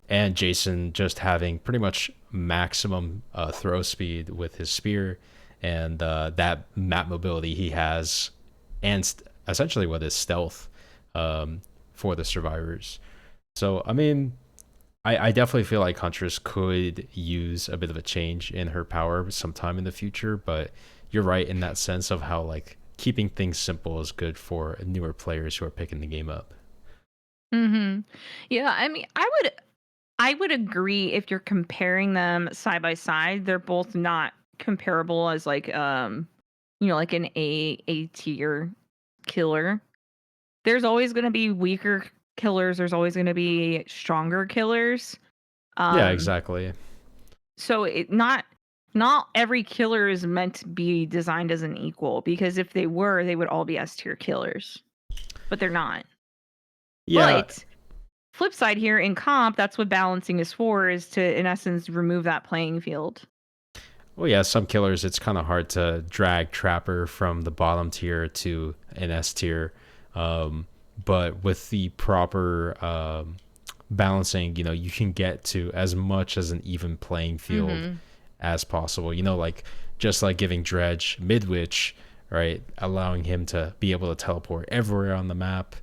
And Jason just having pretty much maximum throw speed with his spear and that map mobility he has, and essentially what is stealth for the survivors. So, I mean, I definitely feel like Huntress could use a bit of a change in her power sometime in the future, but you're right in that sense of how like keeping things simple is good for newer players who are picking the game up. Yeah, I mean, I would agree if you're comparing them side by side. They're both not comparable as like like an A tier killer. There's always going to be weaker killers. There's always going to be stronger killers. Yeah, exactly. So not every killer is meant to be designed as an equal, because if they were, they would all be S tier killers, but they're not. Yeah. But flip side here in comp, that's what balancing is for, is to in essence remove that playing field. Well, yeah, some killers, it's kind of hard to drag Trapper from the bottom tier to an S tier. But with the proper balancing, you can get to as much as an even playing field as possible. You know, like just like giving Dredge Midwich, right, allowing him to be able to teleport everywhere on the map,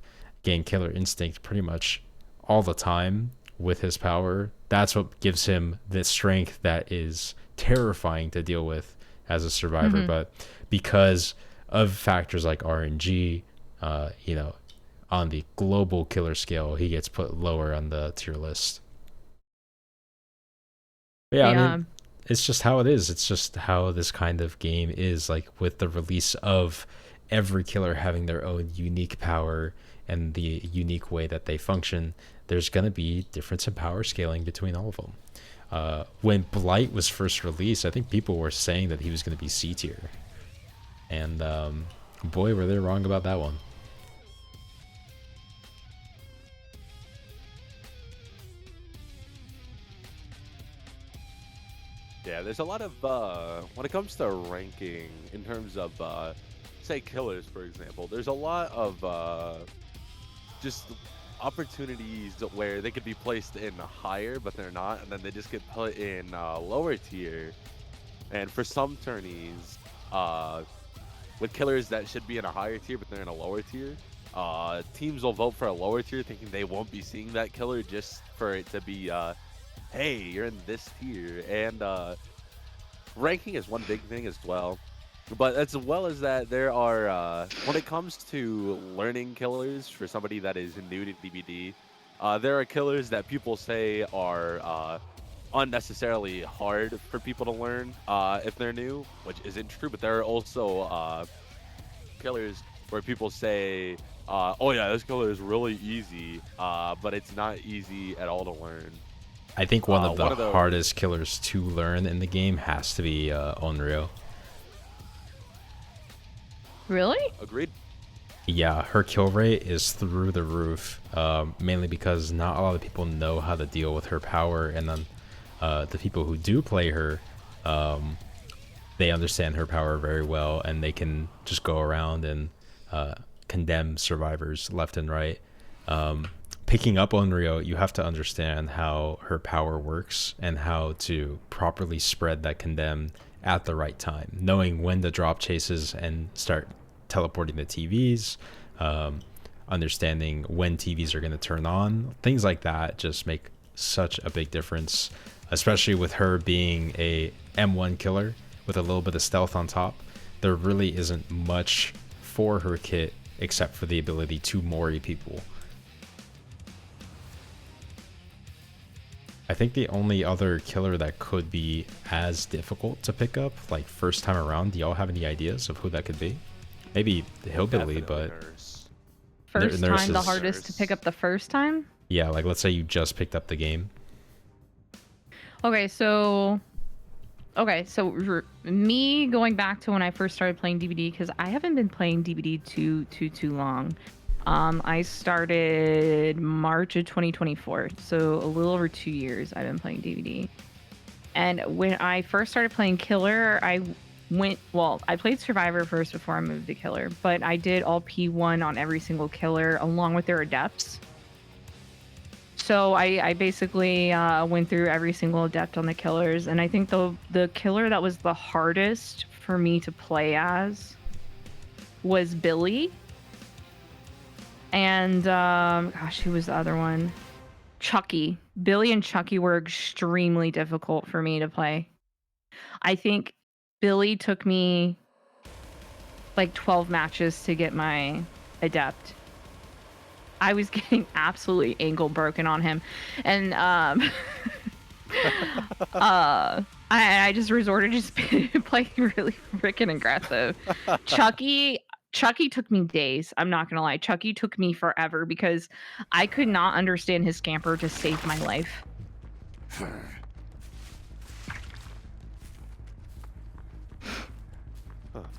gain Killer Instinct pretty much all the time with his power. That's what gives him the strength that is terrifying to deal with as a survivor. But because of factors like RNG, you know, on the global killer scale, he gets put lower on the tier list. Yeah, I mean, it's just how it is. It's just how this kind of game is, like with the release of every killer having their own unique power and the unique way that they function. There's going to be difference in power scaling between all of them. When Blight was first released, I think people were saying that he was going to be C tier. And boy, were they wrong about that one. Yeah, there's a lot of, when it comes to ranking, in terms of, say, killers, for example, there's a lot of just opportunities where they could be placed in higher, but they're not, and then they just get put in lower tier. And for some tourneys, with killers that should be in a higher tier, but they're in a lower tier, teams will vote for a lower tier thinking they won't be seeing that killer just for it to be, hey, you're in this tier. And ranking is one big thing as well. But as well as that, there are, when it comes to learning killers for somebody that is new to DBD, there are killers that people say are unnecessarily hard for people to learn if they're new, which isn't true. But there are also killers where people say, oh yeah, this killer is really easy, but it's not easy at all to learn. I think one of the hardest killers to learn in the game has to be Onryo. Really? Agreed. Yeah, her kill rate is through the roof, mainly because not a lot of people know how to deal with her power, and then the people who do play her, they understand her power very well, and they can just go around and condemn survivors left and right. Picking up Onryo, you have to understand how her power works and how to properly spread that condemn at the right time, knowing when to drop chases and start teleporting the TVs, understanding when TVs are going to turn on. Things like that just make such a big difference, especially with her being a M1 killer with a little bit of stealth on top. There really isn't much for her kit except for the ability to Mori people. I think the only other killer that could be as difficult to pick up, like first time around, do y'all have any ideas of who that could be? Maybe the Hillbilly, but... First time, the hardest to pick up the first time? Yeah, like let's say you just picked up the game. Okay, so me going back to when I first started playing DBD, because I haven't been playing DBD too long. I started March of 2024, so a little over 2 years I've been playing DBD. And when I first started playing Killer, I played Survivor first before I moved to Killer, but I did all P1 on every single Killer along with their Adepts. So I basically went through every single Adept on the Killers, and I think the Killer that was the hardest for me to play as was Billy. And gosh, who was the other one? Chucky. Billy and Chucky were extremely difficult for me to play. I think Billy took me like 12 matches to get my Adept. I was getting absolutely ankle broken on him, and I just resorted to just playing really freaking aggressive. Chucky took me days. I'm not gonna lie. Chucky took me forever because I could not understand his scamper to save my life.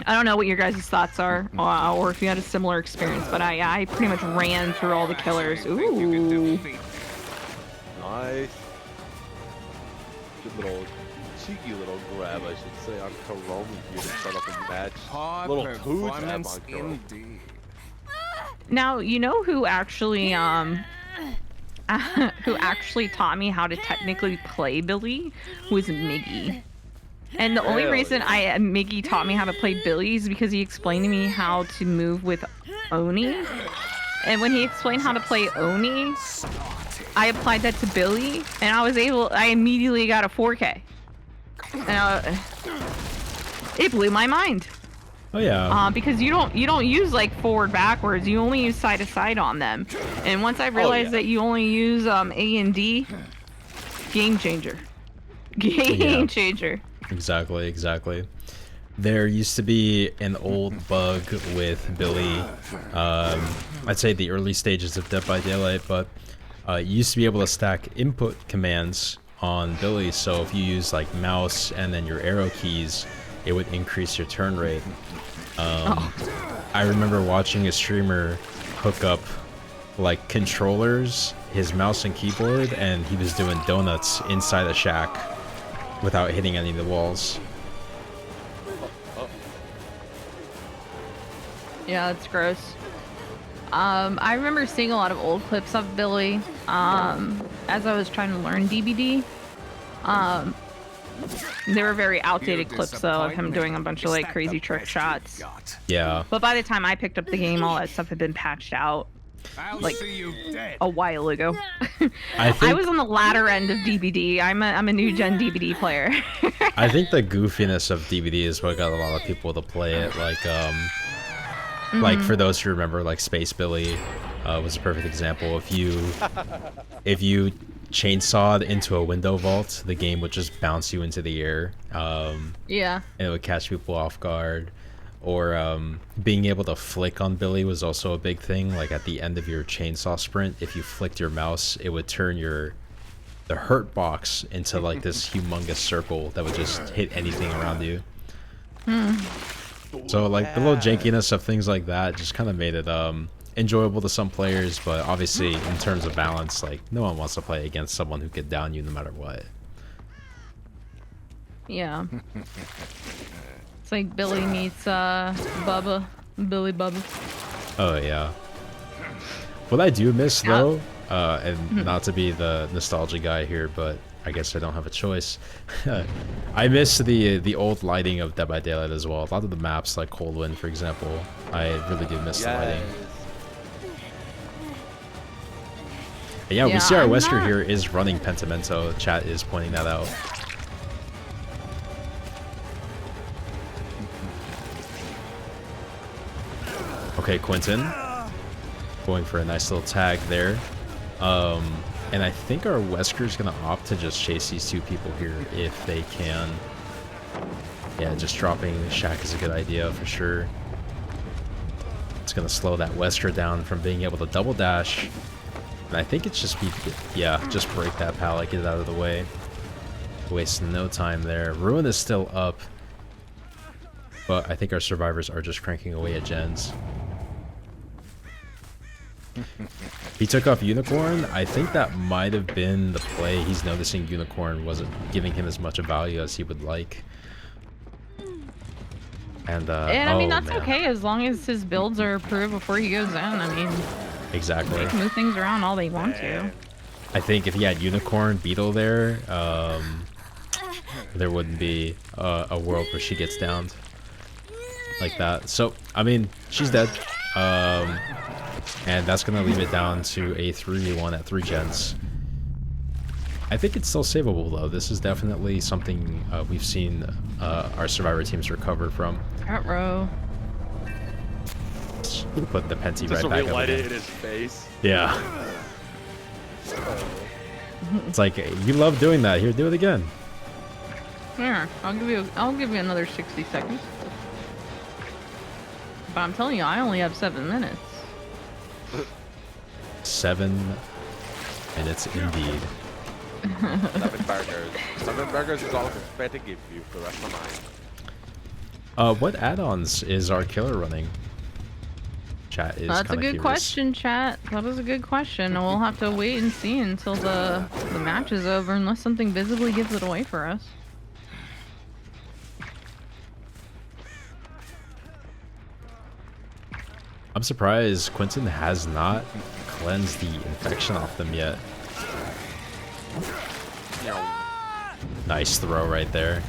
I don't know what your guys' thoughts are, or if you had a similar experience, but I pretty much ran through all the killers. Ooh. Nice. Good little, cheeky little grab, I should say, on Karomi here to start off the match. Little poo jab on Karomi. Now, you know who actually taught me how to technically play Billy was Miggy. And the only Really? reason Miggy taught me how to play Billy is because he explained to me how to move with Oni. And when he explained how to play Oni, I applied that to Billy, and I immediately got a 4K. And it blew my mind. Oh yeah. Because you don't use like forward backwards. You only use side to side on them. And once I realized that you only use A and D, game changer. Game changer. Exactly. There used to be an old bug with Billy. I'd say the early stages of Dead by Daylight, but you used to be able to stack input commands on Billy. So if you use like mouse and then your arrow keys, it would increase your turn rate. I remember watching a streamer hook up like controllers, his mouse and keyboard, and he was doing donuts inside a shack without hitting any of the walls. Yeah, that's gross. I remember seeing a lot of old clips of Billy as I was trying to learn DBD. They were very outdated clips though of him doing a bunch of like crazy trick shots. Yeah. But by the time I picked up the game, all that stuff had been patched out like a while ago. I was on the latter end of DBD. I'm a new gen DBD player. I think the goofiness of DBD is what got a lot of people to play it. Like for those who remember, like Space Billy was a perfect example. If you chainsawed into a window vault, the game would just bounce you into the air. Yeah. And it would catch people off guard. Or being able to flick on Billy was also a big thing. Like at the end of your chainsaw sprint, if you flicked your mouse, it would turn the hurt box into like this humongous circle that would just hit anything around you. So like the little jankiness of things like that just kind of made it enjoyable to some players, but obviously in terms of balance, like no one wants to play against someone who could down you no matter what. Yeah. It's like Billy meets Bubba. Billy Bubba. Oh yeah. What I do miss though, and not to be the nostalgia guy here, but I guess I don't have a choice. I miss the old lighting of Dead by Daylight as well. A lot of the maps, like Coldwind, for example, I really do miss the lighting. And yeah, we see our Wesker here is running Pentimento. Chat is pointing that out. Okay, Quentin going for a nice little tag there. And I think our Wesker's gonna opt to just chase these two people here if they can. Yeah, just dropping the shack is a good idea for sure. It's gonna slow that Wesker down from being able to double dash. And I think it's just just break that pallet, get it out of the way. Waste no time there. Ruin is still up, but I think our survivors are just cranking away at gens. He took off Unicorn. I think that might have been the play. He's noticing Unicorn wasn't giving him as much of value as he would like. And I mean, that's okay as long as his builds are approved before he goes in. I mean, exactly. They can move things around all they want to. I think if he had Unicorn Beetle there, there wouldn't be a world where she gets downed like that. So, I mean, she's dead. And that's going to leave it down to a 3v1 at 3 gens. I think it's still savable, though. This is definitely something we've seen our Survivor teams recover from. Front row. Put the Penty just right back up light again. it in his face. Yeah. It's like, you love doing that. Here, do it again. Here, I'll give you another 60 seconds. But I'm telling you, I only have 7 minutes. 7 minutes indeed. 7 burgers. 7 burgers is all I'm prepared to give you for the rest of mine. What add-ons is our killer running? Chat is That's a good curious. question, chat. That is a good question. And we'll have to wait and see until the match is over, unless something visibly gives it away for us. I'm surprised Quentin has not cleansed the infection off them yet. Nice throw right there.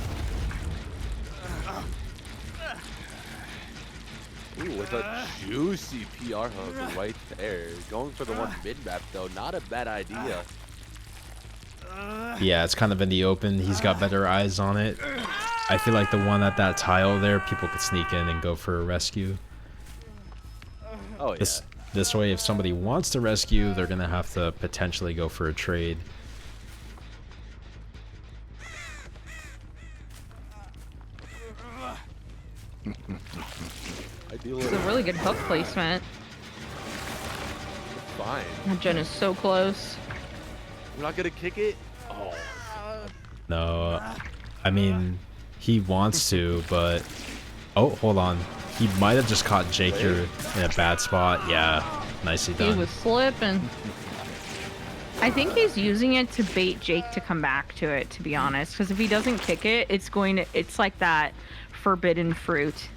Ooh, with a juicy PR hook right there. Going for the one mid-map, though. Not a bad idea. Yeah, it's kind of in the open. He's got better eyes on it. I feel like the one at that tile there, people could sneak in and go for a rescue. Oh, yeah. This way, if somebody wants to rescue, they're going to have to potentially go for a trade. It's a really good hook placement. Fine. That gen is so close. We're not going to kick it? Oh. No, I mean, he wants to, but... Oh, hold on. He might have just caught Jake here in a bad spot. Yeah, nicely done. He was slipping. I think he's using it to bait Jake to come back to it, to be honest. Because if he doesn't kick it, it's like that forbidden fruit.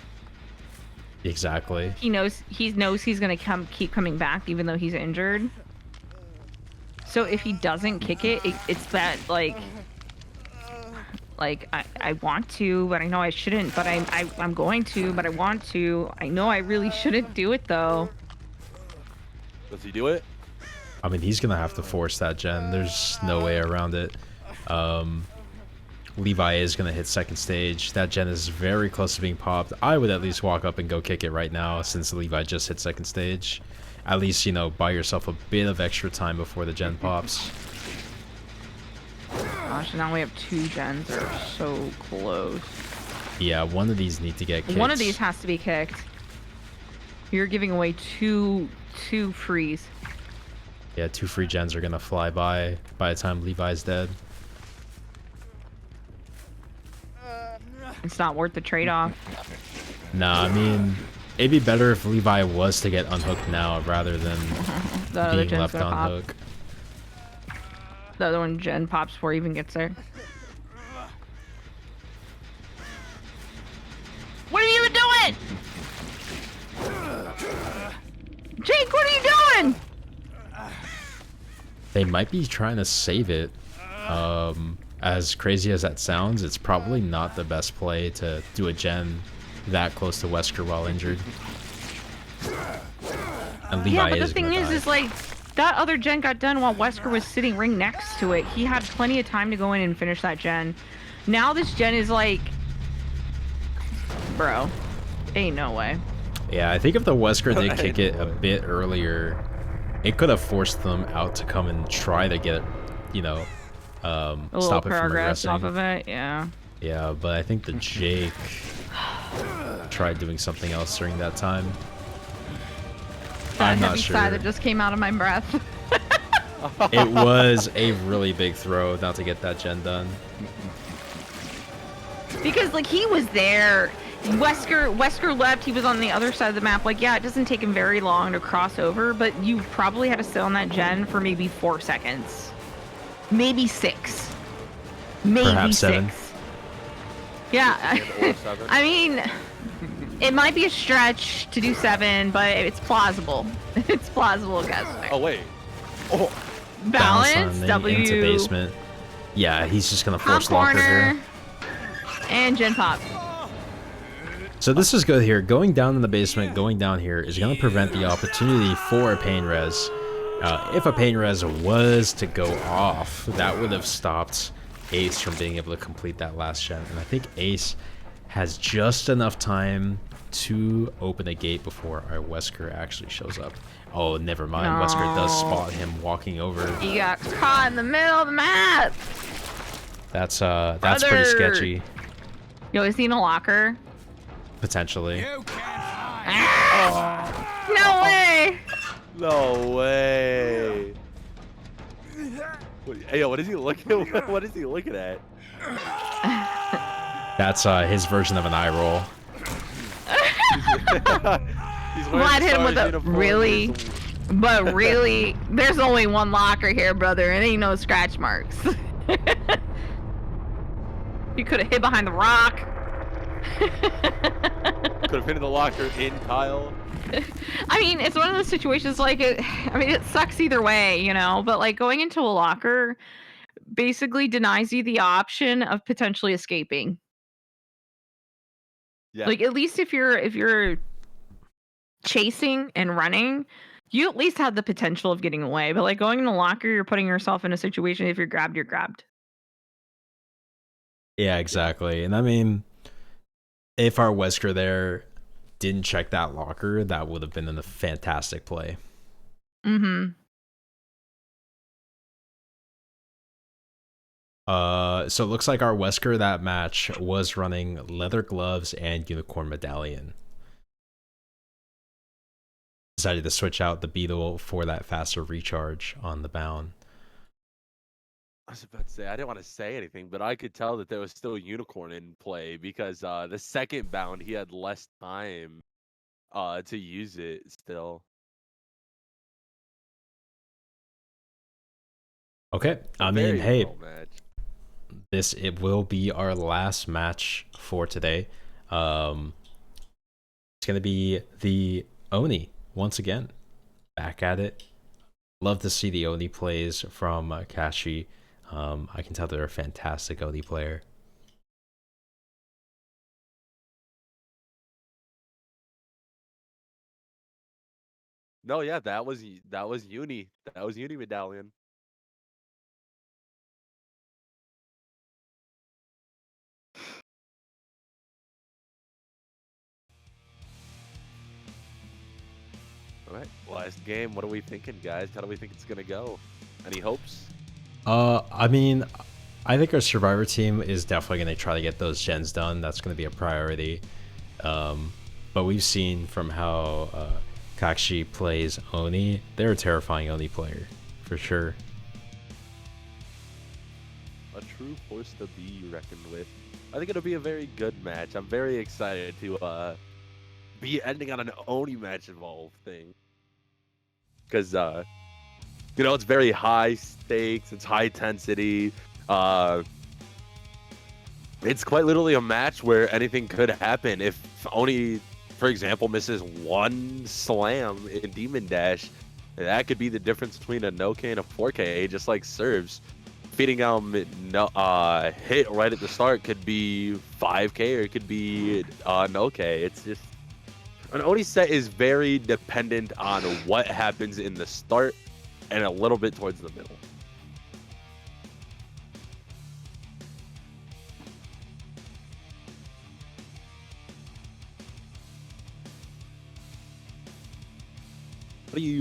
Exactly. He knows he's gonna keep coming back even though he's injured. So if he doesn't kick it, it's that like I want to, but I know I shouldn't, but I'm going to, but I want to. I know I really shouldn't do it though. Does he do it? I mean, he's gonna have to force that gen. There's no way around it. Levi is gonna hit second stage. That gen is very close to being popped. I would at least walk up and go kick it right now since Levi just hit second stage. At least, you know, buy yourself a bit of extra time before the gen pops. Gosh, now we have 2 gens that are so close. Yeah, one of these need to get kicked. One of these has to be kicked. You're giving away two frees. Yeah, 2 free gens are gonna fly by the time Levi's dead. It's not worth the trade-off. Nah, I mean, it'd be better if Levi was to get unhooked now rather than The other being gen's left gonna on pop. hook. The other one gen pops before he even gets there. What are you doing? Jake, what are you doing? They might be trying to save it. As crazy as that sounds, it's probably not the best play to do a gen that close to Wesker while injured. And Levi Yeah, but the is thing gonna die. is like, that other gen got done while Wesker was sitting ring next to it. He had plenty of time to go in and finish that gen. Now this gen is like, bro, ain't no way. Yeah, I think if the Wesker did kick it a bit earlier, it could have forced them out to come and try to get, you know, A little stop it from progress regressing. off of it, yeah. Yeah, but I think the Jake tried doing something else during that time. That I'm not heavy sure. sigh that just came out of my breath. It was a really big throw not to get that gen done. Because like he was there. Wesker left, he was on the other side of the map. Like, yeah, it doesn't take him very long to cross over, but you probably had to sit on that gen for maybe 4 seconds. Maybe 6. Maybe Perhaps 7. 6. Yeah. Or 7. I mean, it might be a stretch to do 7, but it's plausible. It's plausible, guys. Oh, wait. Oh, Balance, on W, into basement. Yeah, he's just gonna top force locker corner, here. and gen pop. So this is good here. Going down in the basement, going down here is gonna prevent the opportunity for a pain res. If a pain res was to go off, that would have stopped Ace from being able to complete that last gen. And I think Ace has just enough time to open a gate before our Wesker actually shows up. Oh, never mind. No. Wesker does spot him walking over. He got caught in the middle of the map. That's pretty Brother. sketchy, Yo, is he in a locker? potentially. You can't hide. No way! no way. Hey, yo, what is he looking? What is he looking at? That's his version of an eye roll. He's wearing Vlad hit him Stars with a uniform. really, but really, there's only one locker here, brother. It ain't no scratch marks. You could have hid behind the rock. Could have hit in the locker in tile. I mean, it's one of those situations like it sucks either way, you know, but like going into a locker basically denies you the option of potentially escaping. Yeah. Like at least if you're chasing and running, you at least have the potential of getting away. But like going in the locker, you're putting yourself in a situation, if you're grabbed, you're grabbed. Yeah, exactly. And I mean, if our Wesker there didn't check that locker, that would have been a fantastic play. Mm-hmm. So it looks like our Wesker that match was running leather gloves and unicorn medallion. Decided to switch out the beetle for that faster recharge on the bound. I was about to say, I didn't want to say anything, but I could tell that there was still unicorn in play because the second bound he had less time to use it still. Okay, I mean, hey, match. it will be our last match for today. It's gonna be the Oni once again, back at it. Love to see the Oni plays from Kakshie. I can tell they're a fantastic Oni player. No, yeah, that was Uni. That was Uni medallion. All right, last game. What are we thinking, guys? How do we think it's gonna go? Any hopes? I mean, I think our Survivor team is definitely going to try to get those gens done. That's going to be a priority. But we've seen from how Kakshie plays Oni, they're a terrifying Oni player, for sure. A true force to be reckoned with. I think it'll be a very good match. I'm very excited to be ending on an Oni match involved thing. Because, it's very high stakes, it's high intensity. It's quite literally a match where anything could happen. If Oni, for example, misses one slam in Demon Dash, that could be the difference between a no-K and a 4K, just like serves. Feeding hit right at the start could be 5K or it could be no-K. It's just... An Oni set is very dependent on what happens in the start and a little bit towards the middle.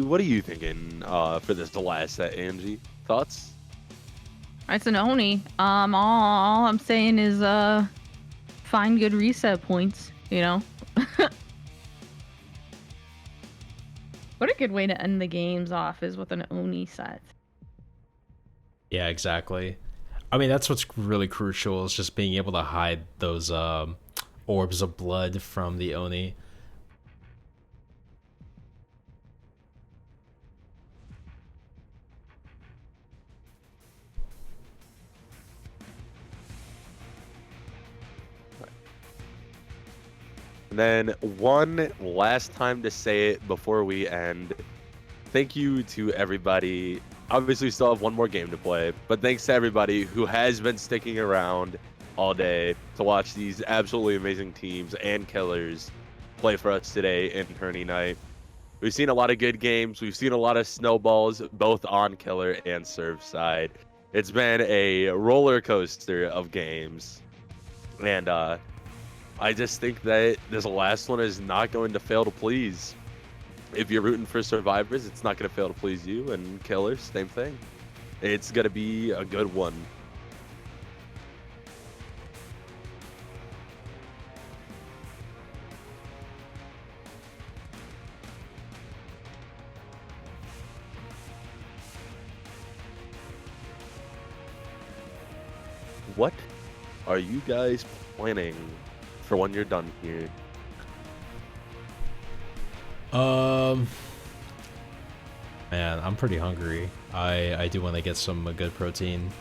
What are you thinking for this last set, Angie? Thoughts? It's an Oni. All I'm saying is find good reset points, you know. What a good way to end the games off is with an Oni set. Yeah, exactly. I mean, that's what's really crucial, is just being able to hide those orbs of blood from the Oni. And then one last time to say it before we end. Thank you to everybody. Obviously, we still have one more game to play, but thanks to everybody who has been sticking around all day to watch these absolutely amazing teams and killers play for us today in tourney night. We've seen a lot of good games. We've seen a lot of snowballs, both on killer and serve side. It's been a roller coaster of games. And I just think that this last one is not going to fail to please. If you're rooting for survivors, it's not going to fail to please you, and killers, same thing. It's going to be a good one. What are you guys planning for when you're done here? Man, I'm pretty hungry. I do want to get some good protein,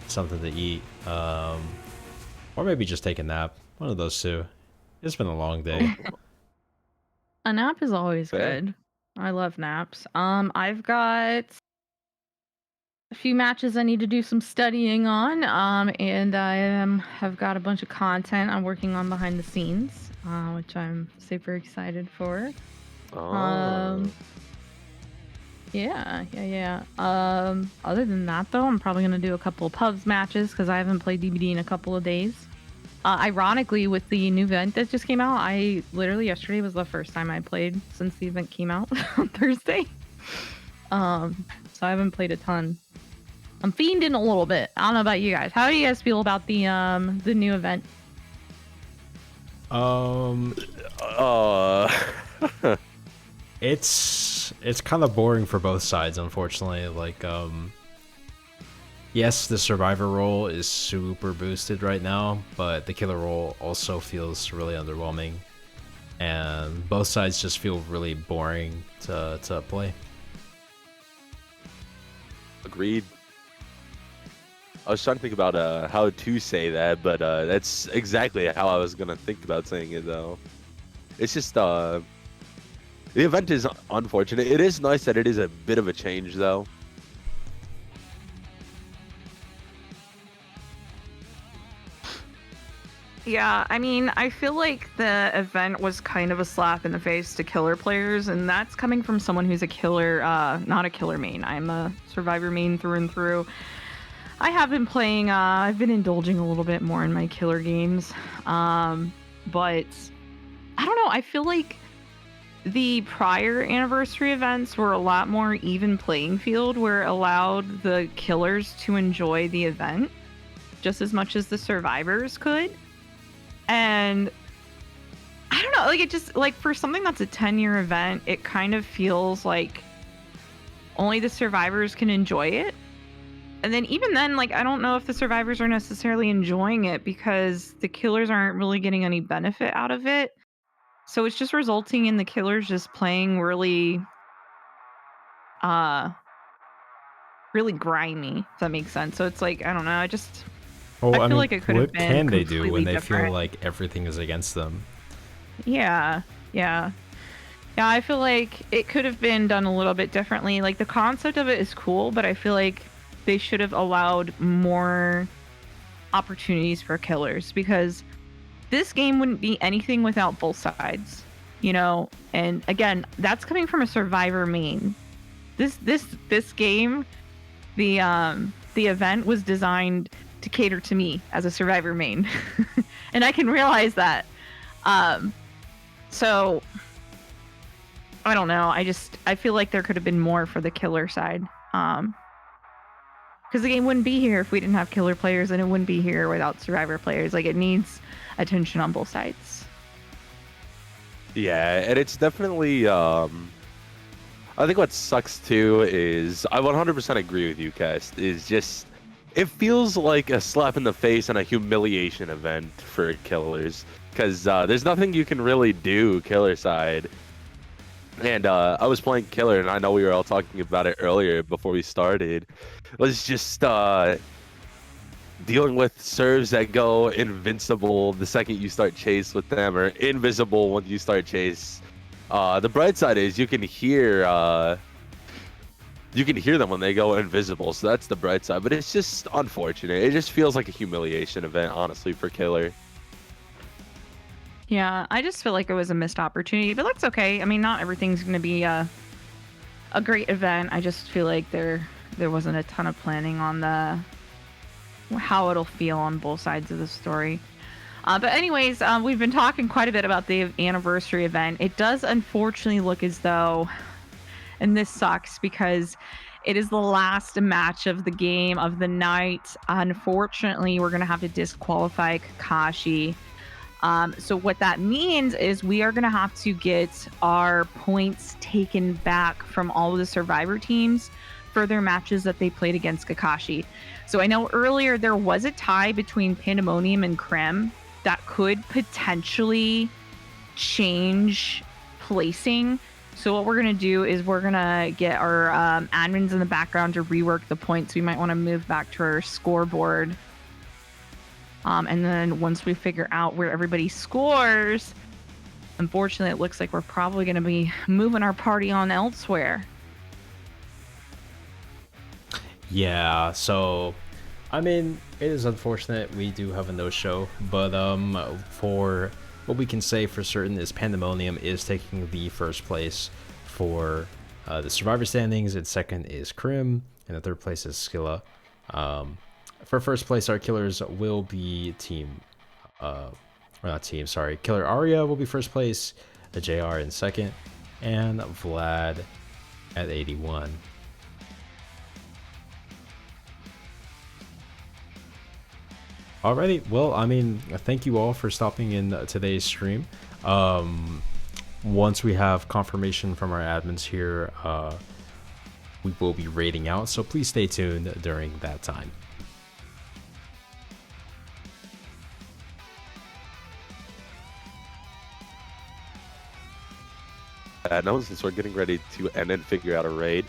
something to eat, or maybe just take a nap. One of those two. It's been a long day. A nap is always Fair. good. I love naps. I've got a few matches I need to do some studying on, and I have got a bunch of content I'm working on behind the scenes, which I'm super excited for. Oh. Yeah. Other than that, though, I'm probably gonna do a couple of pubs matches because I haven't played DBD in a couple of days. Ironically, with the new event that just came out, I literally yesterday was the first time I played since the event came out on Thursday. So I haven't played a ton. I'm fiending a little bit. I don't know about you guys. How do you guys feel about the new event? It's kind of boring for both sides, unfortunately. Like, yes, the survivor role is super boosted right now, but the killer role also feels really underwhelming, and both sides just feel really boring to play. Agreed. I was trying to think about how to say that, but that's exactly how I was gonna think about saying it, though. It's just the event is unfortunate. It is nice that it is a bit of a change, though. Yeah, I mean, I feel like the event was kind of a slap in the face to killer players, and that's coming from someone who's a killer, not a killer main. I'm a survivor main through and through. I have been playing, I've been indulging a little bit more in my killer games, but I don't know, I feel like the prior anniversary events were a lot more even playing field, where it allowed the killers to enjoy the event just as much as the survivors could. And I don't know, like, it just, like, for something that's a 10-year event, it kind of feels like only the survivors can enjoy it. And then even then, like, I don't know if the survivors are necessarily enjoying it because the killers aren't really getting any benefit out of it. So it's just resulting in the killers just playing really really grimy, if that makes sense. So it's like, I don't know, I feel like it could have what been can they do when they different. feel like everything is against them? Yeah, I feel like it could have been done a little bit differently. Like, the concept of it is cool, but I feel like they should have allowed more opportunities for killers, because this game wouldn't be anything without both sides, you know? And again, that's coming from a survivor main. This game, the event was designed to cater to me as a survivor main. And I can realize that. So I don't know. I feel like there could have been more for the killer side. Because the game wouldn't be here if we didn't have killer players, and it wouldn't be here without survivor players. Like, it needs attention on both sides. Yeah, and it's definitely, I think what sucks too is, I 100% agree with you, Kest, is just, it feels like a slap in the face and a humiliation event for killers, because there's nothing you can really do killer side. And I was playing killer, and I know we were all talking about it earlier before we started. It was just dealing with serves that go invincible the second you start chase with them, or invisible when you start chase. The bright side is you can hear them when they go invisible, so that's the bright side. But it's just unfortunate. It just feels like a humiliation event, honestly, for killer. Yeah, I just feel like it was a missed opportunity, but that's okay. I mean, not everything's going to be a great event. I just feel like there wasn't a ton of planning on how it'll feel on both sides of the story. But anyways, we've been talking quite a bit about the anniversary event. It does unfortunately look as though, and this sucks because it is the last match of the game of the night. Unfortunately, we're going to have to disqualify Kakshie. So what that means is we are going to have to get our points taken back from all of the survivor teams for their matches that they played against Kakshie. So I know earlier there was a tie between Pandemonium and Krym that could potentially change placing. So what we're going to do is we're going to get our admins in the background to rework the points. We might want to move back to our scoreboard. And then once we figure out where everybody scores, unfortunately, it looks like we're probably going to be moving our party on elsewhere. Yeah, so, I mean, it is unfortunate we do have a no-show, but for what we can say for certain is Pandemonium is taking the first place for the survivor standings, and second is Krym, and the third place is Scylla. For first place, our killers will be Killer Aria will be first place, the JR in second, and Vlad at 81. Alrighty, well, I mean, thank you all for stopping in today's stream. Once we have confirmation from our admins here, we will be raiding out, so please stay tuned during that time. No, since we're getting ready to end and figure out a raid,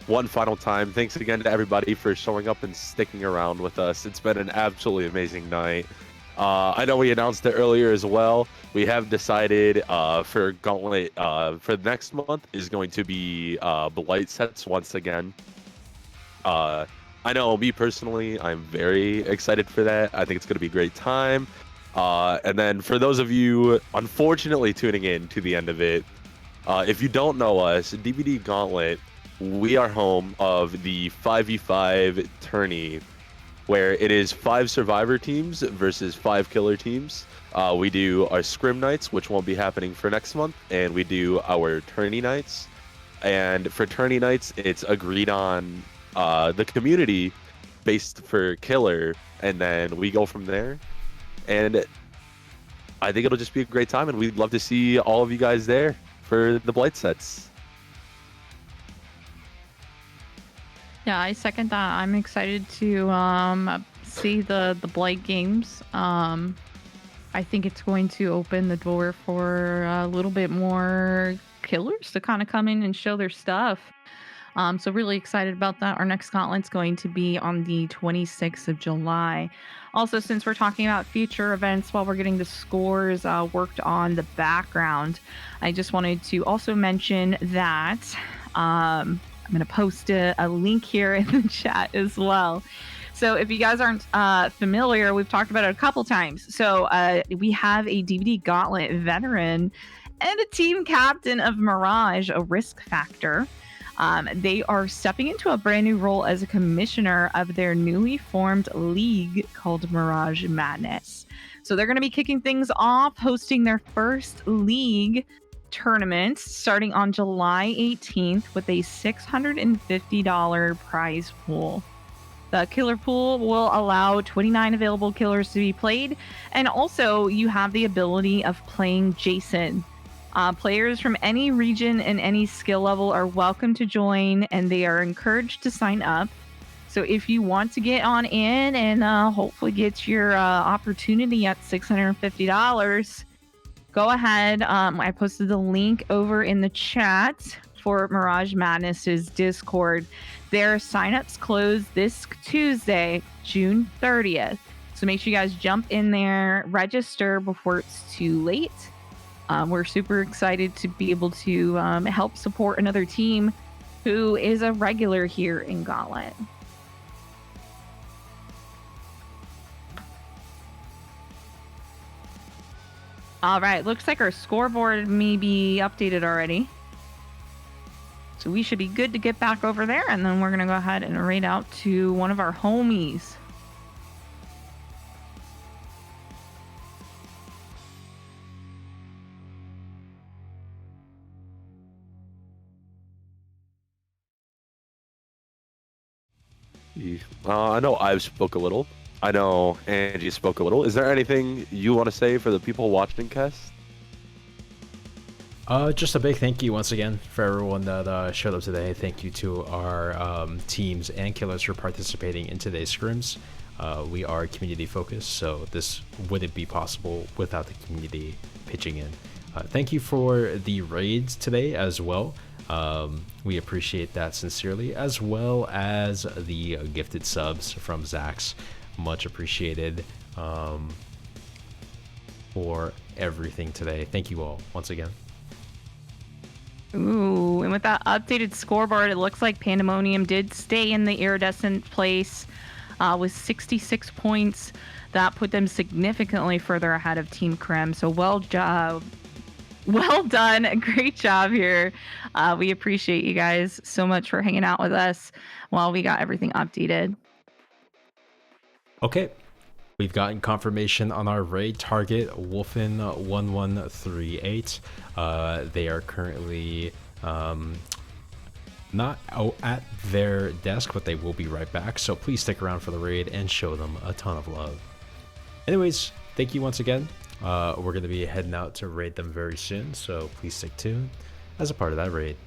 one final time, thanks again to everybody for showing up and sticking around with us. It's been an absolutely amazing night. I know we announced it earlier as well. We have decided for Gauntlet for the next month is going to be Blight sets once again. I know me personally, I'm very excited for that. I think it's going to be a great time. And then for those of you unfortunately tuning in to the end of it, if you don't know us, DBD Gauntlet, we are home of the 5v5 tourney, where it is 5 survivor teams versus 5 killer teams. We do our scrim nights, which won't be happening for next month, and we do our tourney nights. And for tourney nights, it's agreed on the community based for killer, and then we go from there. And I think it'll just be a great time, and we'd love to see all of you guys there for the Blight sets. Yeah, I second that. I'm excited to see the Blight games. I think it's going to open the door for a little bit more killers to kind of come in and show their stuff. So really excited about that. Our next Gauntlet's going to be on the 26th of July. Also, since we're talking about future events while we're getting the scores worked on the background, I just wanted to also mention that I'm going to post a link here in the chat as well. So if you guys aren't familiar, we've talked about it a couple times. So we have a DBD Gauntlet veteran and a team captain of Mirage, a risk factor. They are stepping into a brand new role as a commissioner of their newly formed league called Mirage Madness. So they're going to be kicking things off, hosting their first league tournament starting on July 18th with a $650 prize pool. The killer pool will allow 29 available killers to be played, and also you have the ability of playing Jason. Players from any region and any skill level are welcome to join, and they are encouraged to sign up. So if you want to get on in and hopefully get your opportunity at $650, go ahead. I posted the link over in the chat for Mirage Madness's Discord. Their signups close this Tuesday, June 30th. So make sure you guys jump in there, register before it's too late. We're super excited to be able to help support another team who is a regular here in Gauntlet. All right, looks like our scoreboard may be updated already. So we should be good to get back over there, and then we're going to go ahead and raid out to one of our homies. I know I've spoke a little. I know Angie spoke a little. Is there anything you want to say for the people watching, Kess? Just a big thank you once again for everyone that showed up today. Thank you to our teams and killers for participating in today's scrims. We are community focused, so this wouldn't be possible without the community pitching in. Thank you for the raids today as well. We appreciate that sincerely, as well as the gifted subs from Zax. Much appreciated for everything today. Thank you all once again. Ooh, and with that updated scoreboard, it looks like Pandemonium did stay in the iridescent place with 66 points. The that put them significantly further ahead of Team Krym. So well done. Great job here. We appreciate you guys so much for hanging out with us while we got everything updated. Okay, we've gotten confirmation on our raid target, Wolfen1138. They are currently not at their desk, but they will be right back. So please stick around for the raid and show them a ton of love. Anyways, thank you once again. We're going to be heading out to raid them very soon, so please stick tuned as a part of that raid.